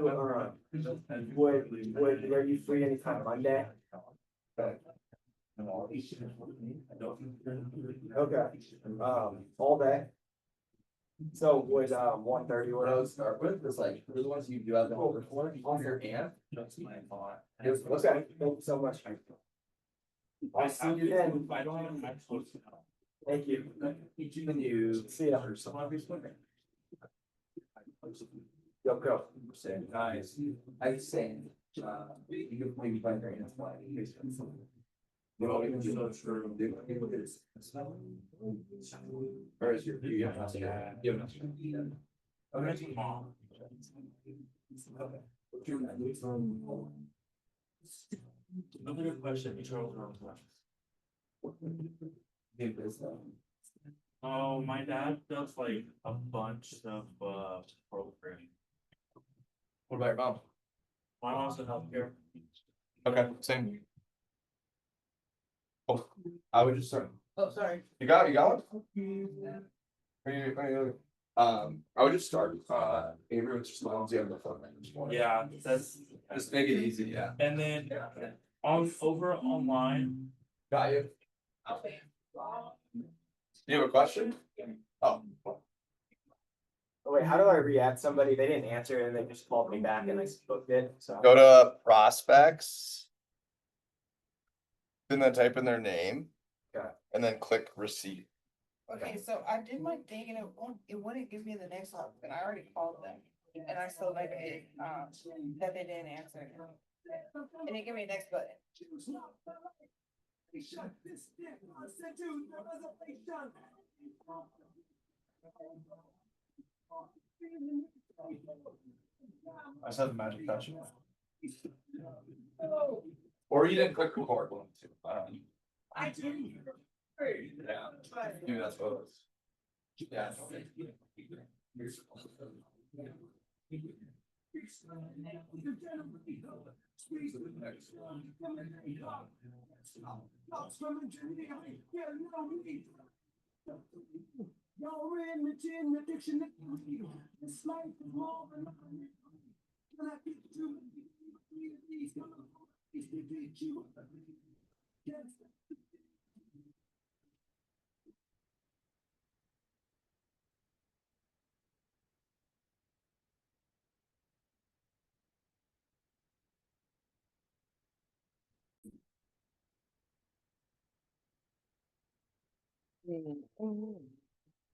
are you free anytime Monday? Okay, all day. So would, 1:30 or those start with, it's like, the ones you do have the whole report on your hand? That's my thought. Okay, thank you so much. I'll see you then. I don't have my close now. Thank you. Can you See ya. some of these women? Go. Guys, I saying, you can maybe find their hands wide. Well, it's so true. Or is your, you have nothing, you have nothing. Okay. Mom. Another good question, Charles Brown's question. Oh, my dad does like a bunch of programming. What about your mom? My mom's in healthcare. Okay, same. Oh, I would just start. Oh, sorry. You got one? I would just start, Avery was just on the phone. Yeah, that's, Just make it easy, yeah. and then over online, Got you. You have a question? Oh. Oh, wait, how do I re-add somebody? They didn't answer and they just called me back and I booked it, so. Go to prospects. And then type in their name. Okay. And then click receipt. Okay, so I did my thing and it wouldn't give me the next option. I already called them. And I still like it, that they didn't answer. And it gave me next button. I just have the magic touch. Or you didn't click record one too. I did. Yeah, maybe that's what it was. Yeah.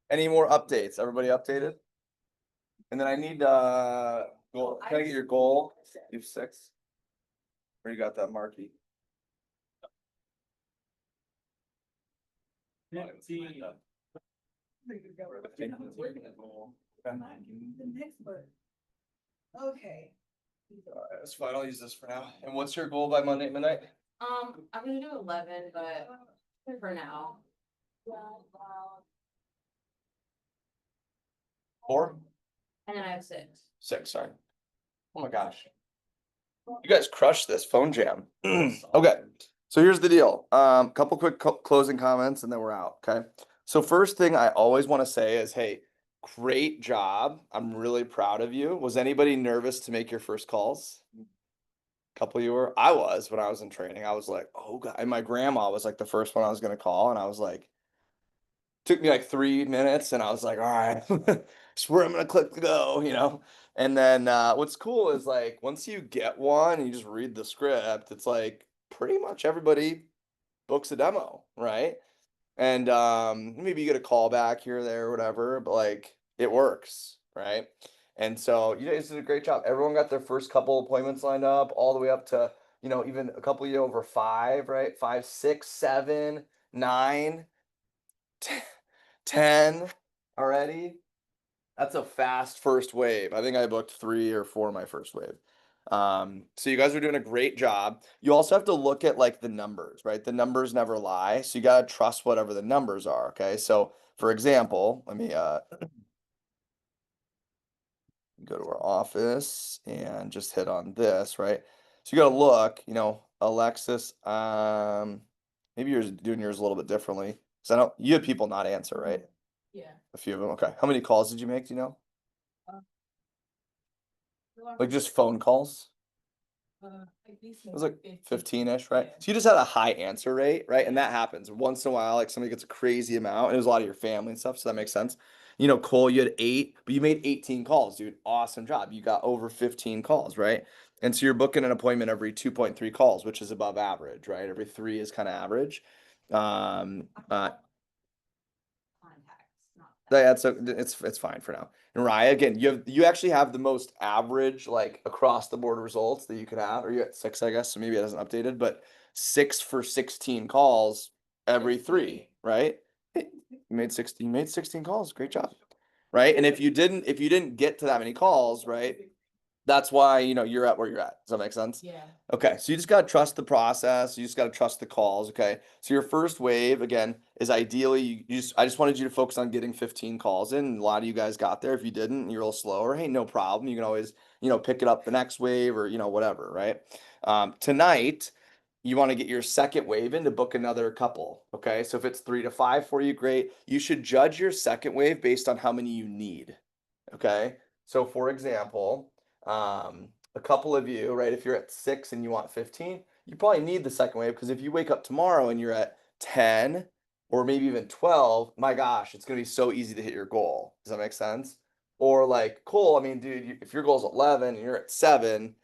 Any more updates? Everybody updated? And then I need, goal, can I get your goal? You have 6? Or you got that marquee? The next button. Okay. Alright, that's fine, I'll use this for now. And what's your goal by Monday at midnight? I'm gonna do 11, but for now. 4? And then I have 6. 6, sorry. Oh my gosh. You guys crushed this phone jam. Okay, so here's the deal. Couple quick closing comments and then we're out, okay? So first thing I always want to say is, hey, great job. I'm really proud of you. Was anybody nervous to make your first calls? Couple of you were? I was when I was in training. I was like, oh God. And my grandma was like the first one I was gonna call, and I was like, took me like 3 minutes, and I was like, all right, it's where I'm gonna click to go, you know. And then what's cool is like once you get one and you just read the script, it's like pretty much everybody books a demo, right? And maybe you get a call back here or there or whatever, but like it works, right? And so you guys did a great job. Everyone got their first couple appointments lined up, all the way up to, you know, even a couple of you over 5, right? 5, 6, 7, 9, 10 already. That's a fast first wave. I think I booked 3 or 4 my first wave. So you guys are doing a great job. You also have to look at like the numbers, right? The numbers never lie. So you got to trust whatever the numbers are. Okay. So for example, let me, go to our office and just hit on this, right? So you got to look, you know, Alexis, maybe you're doing yours a little bit differently. Cause I know you had people not answer, right? Yeah. A few of them. Okay. How many calls did you make? Do you know? Like just phone calls? It was like 15-ish, right? So you just had a high answer rate, right? And that happens once in a while, like somebody gets a crazy amount, and it was a lot of your family and stuff, so that makes sense. You know, Cole, you had 8, but you made 18 calls, dude. Awesome job. You got over 15 calls, right? And so you're booking an appointment every 2.3 calls, which is above average, right? Every 3 is kind of average. That's it's fine for now. And Raya, again, you actually have the most average like across the board results that you could have, or you at 6, I guess, so maybe it hasn't updated, but 6 for 16 calls every 3, right? You made 16 calls, great job. Right? And if you didn't get to that many calls, right? That's why, you're at where you're at. Does that make sense? Yeah. Okay, so you just gotta trust the process. You just gotta trust the calls. Okay, so your first wave again is ideally I just wanted you to focus on getting 15 calls in. And a lot of you guys got there. If you didn't, you're a little slower. Hey, no problem. You can always pick it up the next wave or whatever. Right. Tonight, you want to get your second wave in to book another couple. Okay, so if it's 3 to 5 for you, great. You should judge your second wave based on how many you need. Okay, so for example, a couple of you, right, if you're at 6 and you want 15, you probably need the second wave because if you wake up tomorrow and you're at 10 or maybe even 12, my gosh, it's gonna be so easy to hit your goal. Does that make sense? Or like Cole, I mean, dude, if your goal's 11 and you're at 7,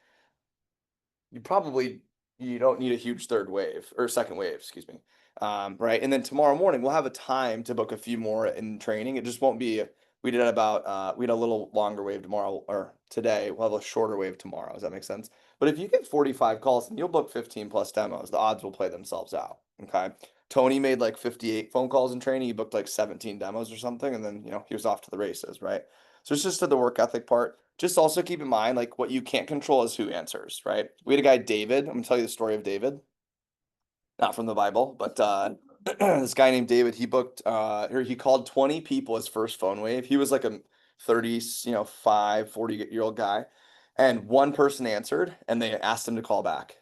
you don't need a huge third wave or second wave, excuse me. Right. And then tomorrow morning we'll have a time to book a few more in training. It just won't be. We had a little longer wave tomorrow or today. We'll have a shorter wave tomorrow. Does that make sense? But if you get 45 calls and you'll book 15 plus demos, the odds will play themselves out. Okay. Tony made like 58 phone calls in training. He booked like 17 demos or something, and then he was off to the races. Right. So it's just the work ethic part. Just also keep in mind, like what you can't control is who answers, right? We had a guy, David. I'm gonna tell you the story of David. Not from the Bible, but this guy named David, he booked or he called 20 people his first phone wave. He was like a 30, 40-year-old guy. And one person answered and they asked him to call back.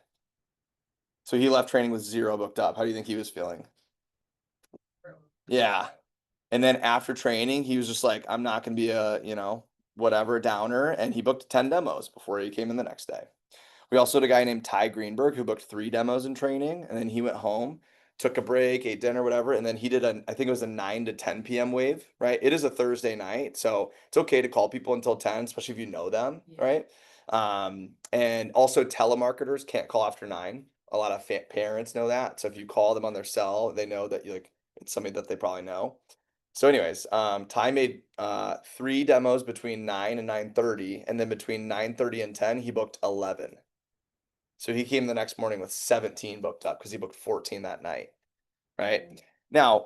So he left training with 0 booked up. How do you think he was feeling? Yeah. And then after training, he was just like, I'm not gonna be a, whatever downer, and he booked 10 demos before he came in the next day. We also had a guy named Ty Greenberg who booked 3 demos in training, and then he went home, took a break, ate dinner, whatever, and then he did I think it was a 9 to 10 p.m. wave, right? It is a Thursday night, so it's okay to call people until 10, especially if you know them, right? And also telemarketers can't call after 9. A lot of parents know that, so if you call them on their cell, they know that it's somebody that they probably know. So anyways, Ty made 3 demos between 9 and 9:30, and then between 9:30 and 10, he booked 11. So he came the next morning with 17 booked up because he booked 14 that night, right? Now,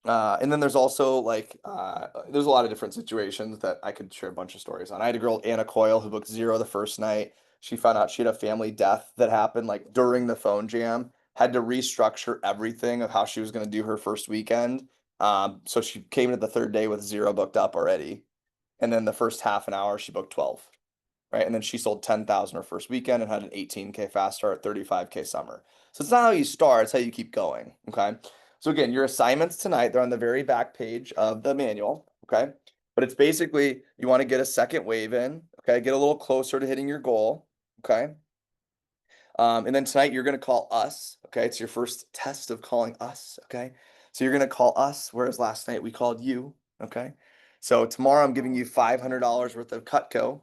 and then there's also there's a lot of different situations that I could share a bunch of stories on. I had a girl, Anna Coyle, who booked 0 the first night. She found out she had a family death that happened like during the phone jam, had to restructure everything of how she was going to do her first weekend. So she came into the third day with 0 booked up already. And then the first half an hour, she booked 12. Right. And then she sold 10,000 her first weekend and had an 18K fast start, 35K summer. So it's not how you start, it's how you keep going. Okay. So again, your assignments tonight, they're on the very back page of the manual. Okay. But it's basically you want to get a second wave in. Okay. Get a little closer to hitting your goal. Okay. And then tonight you're going to call us. Okay. It's your first test of calling us. Okay. So you're going to call us, whereas last night we called you. Okay. So tomorrow I'm giving you $500 worth of Cutco.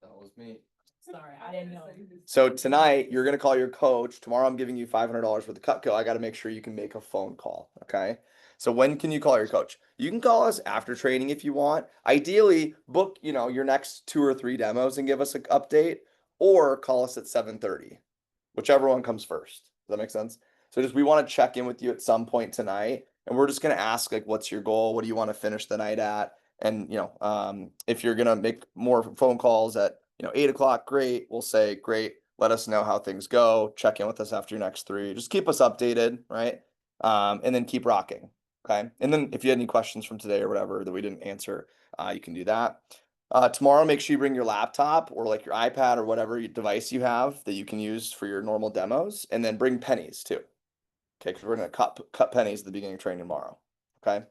That was me. Sorry, I didn't know. So tonight you're gonna call your coach. Tomorrow I'm giving you $500 worth of Cutco. I got to make sure you can make a phone call. Okay. So when can you call your coach? You can call us after training if you want. Ideally, book your next 2 or 3 demos and give us an update, or call us at 7:30, whichever one comes first. Does that make sense? So we want to check in with you at some point tonight, and we're just gonna ask what's your goal? What do you want to finish the night at? And if you're gonna make more phone calls at 8 o'clock, great. We'll say, great. Let us know how things go. Check in with us after your next 3. Just keep us updated, right? And then keep rocking. Okay. And then if you had any questions from today or whatever that we didn't answer, you can do that. Tomorrow, make sure you bring your laptop or your iPad or whatever device you have that you can use for your normal demos, and then bring pennies too. Okay. Because we're going to cut pennies at the beginning of training tomorrow. Okay.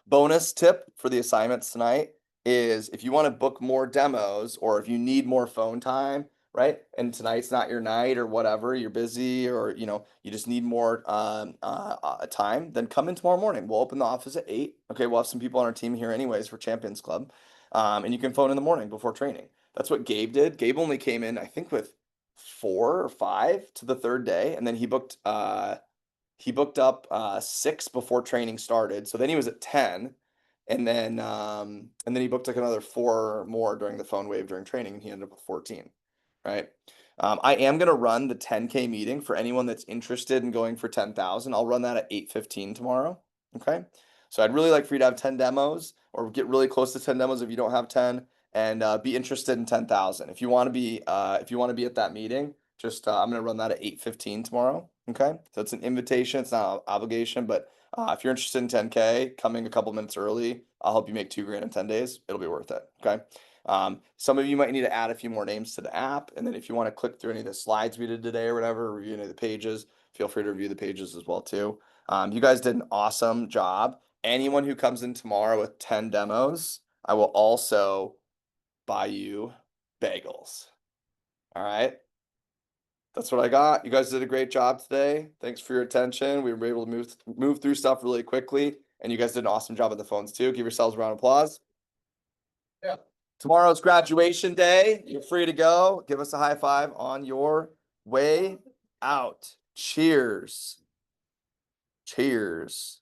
Bonus tip for the assignments tonight is if you want to book more demos or if you need more phone time, right? And tonight's not your night or whatever, you're busy or you just need more time, then come in tomorrow morning. We'll open the office at 8. Okay, we'll have some people on our team here anyways for Champions Club. And you can phone in the morning before training. That's what Gabe did. Gabe only came in, I think, with 4 or 5 to the third day, and then he booked up 6 before training started. So then he was at 10. And then he booked another 4 more during the phone wave during training, and he ended up with 14, right? I am going to run the 10K meeting for anyone that's interested in going for 10,000. I'll run that at 8:15 tomorrow. Okay. So I'd really like for you to have 10 demos or get really close to 10 demos if you don't have 10 and be interested in 10,000. If you want to be at that meeting, just I'm going to run that at 8:15 tomorrow. Okay. So it's an invitation. It's not an obligation, but if you're interested in 10K, coming a couple minutes early, I'll help you make $2,000 in 10 days. It'll be worth it. Okay. Some of you might need to add a few more names to the app. And then if you want to click through any of the slides we did today or whatever, review any of the pages, feel free to review the pages as well too. You guys did an awesome job. Anyone who comes in tomorrow with 10 demos, I will also buy you bagels. All right. That's what I got. You guys did a great job today. Thanks for your attention. We were able to move through stuff really quickly, and you guys did an awesome job at the phones too. Give yourselves a round of applause. Yeah. Tomorrow's graduation day. You're free to go. Give us a high five on your way out. Cheers. Cheers.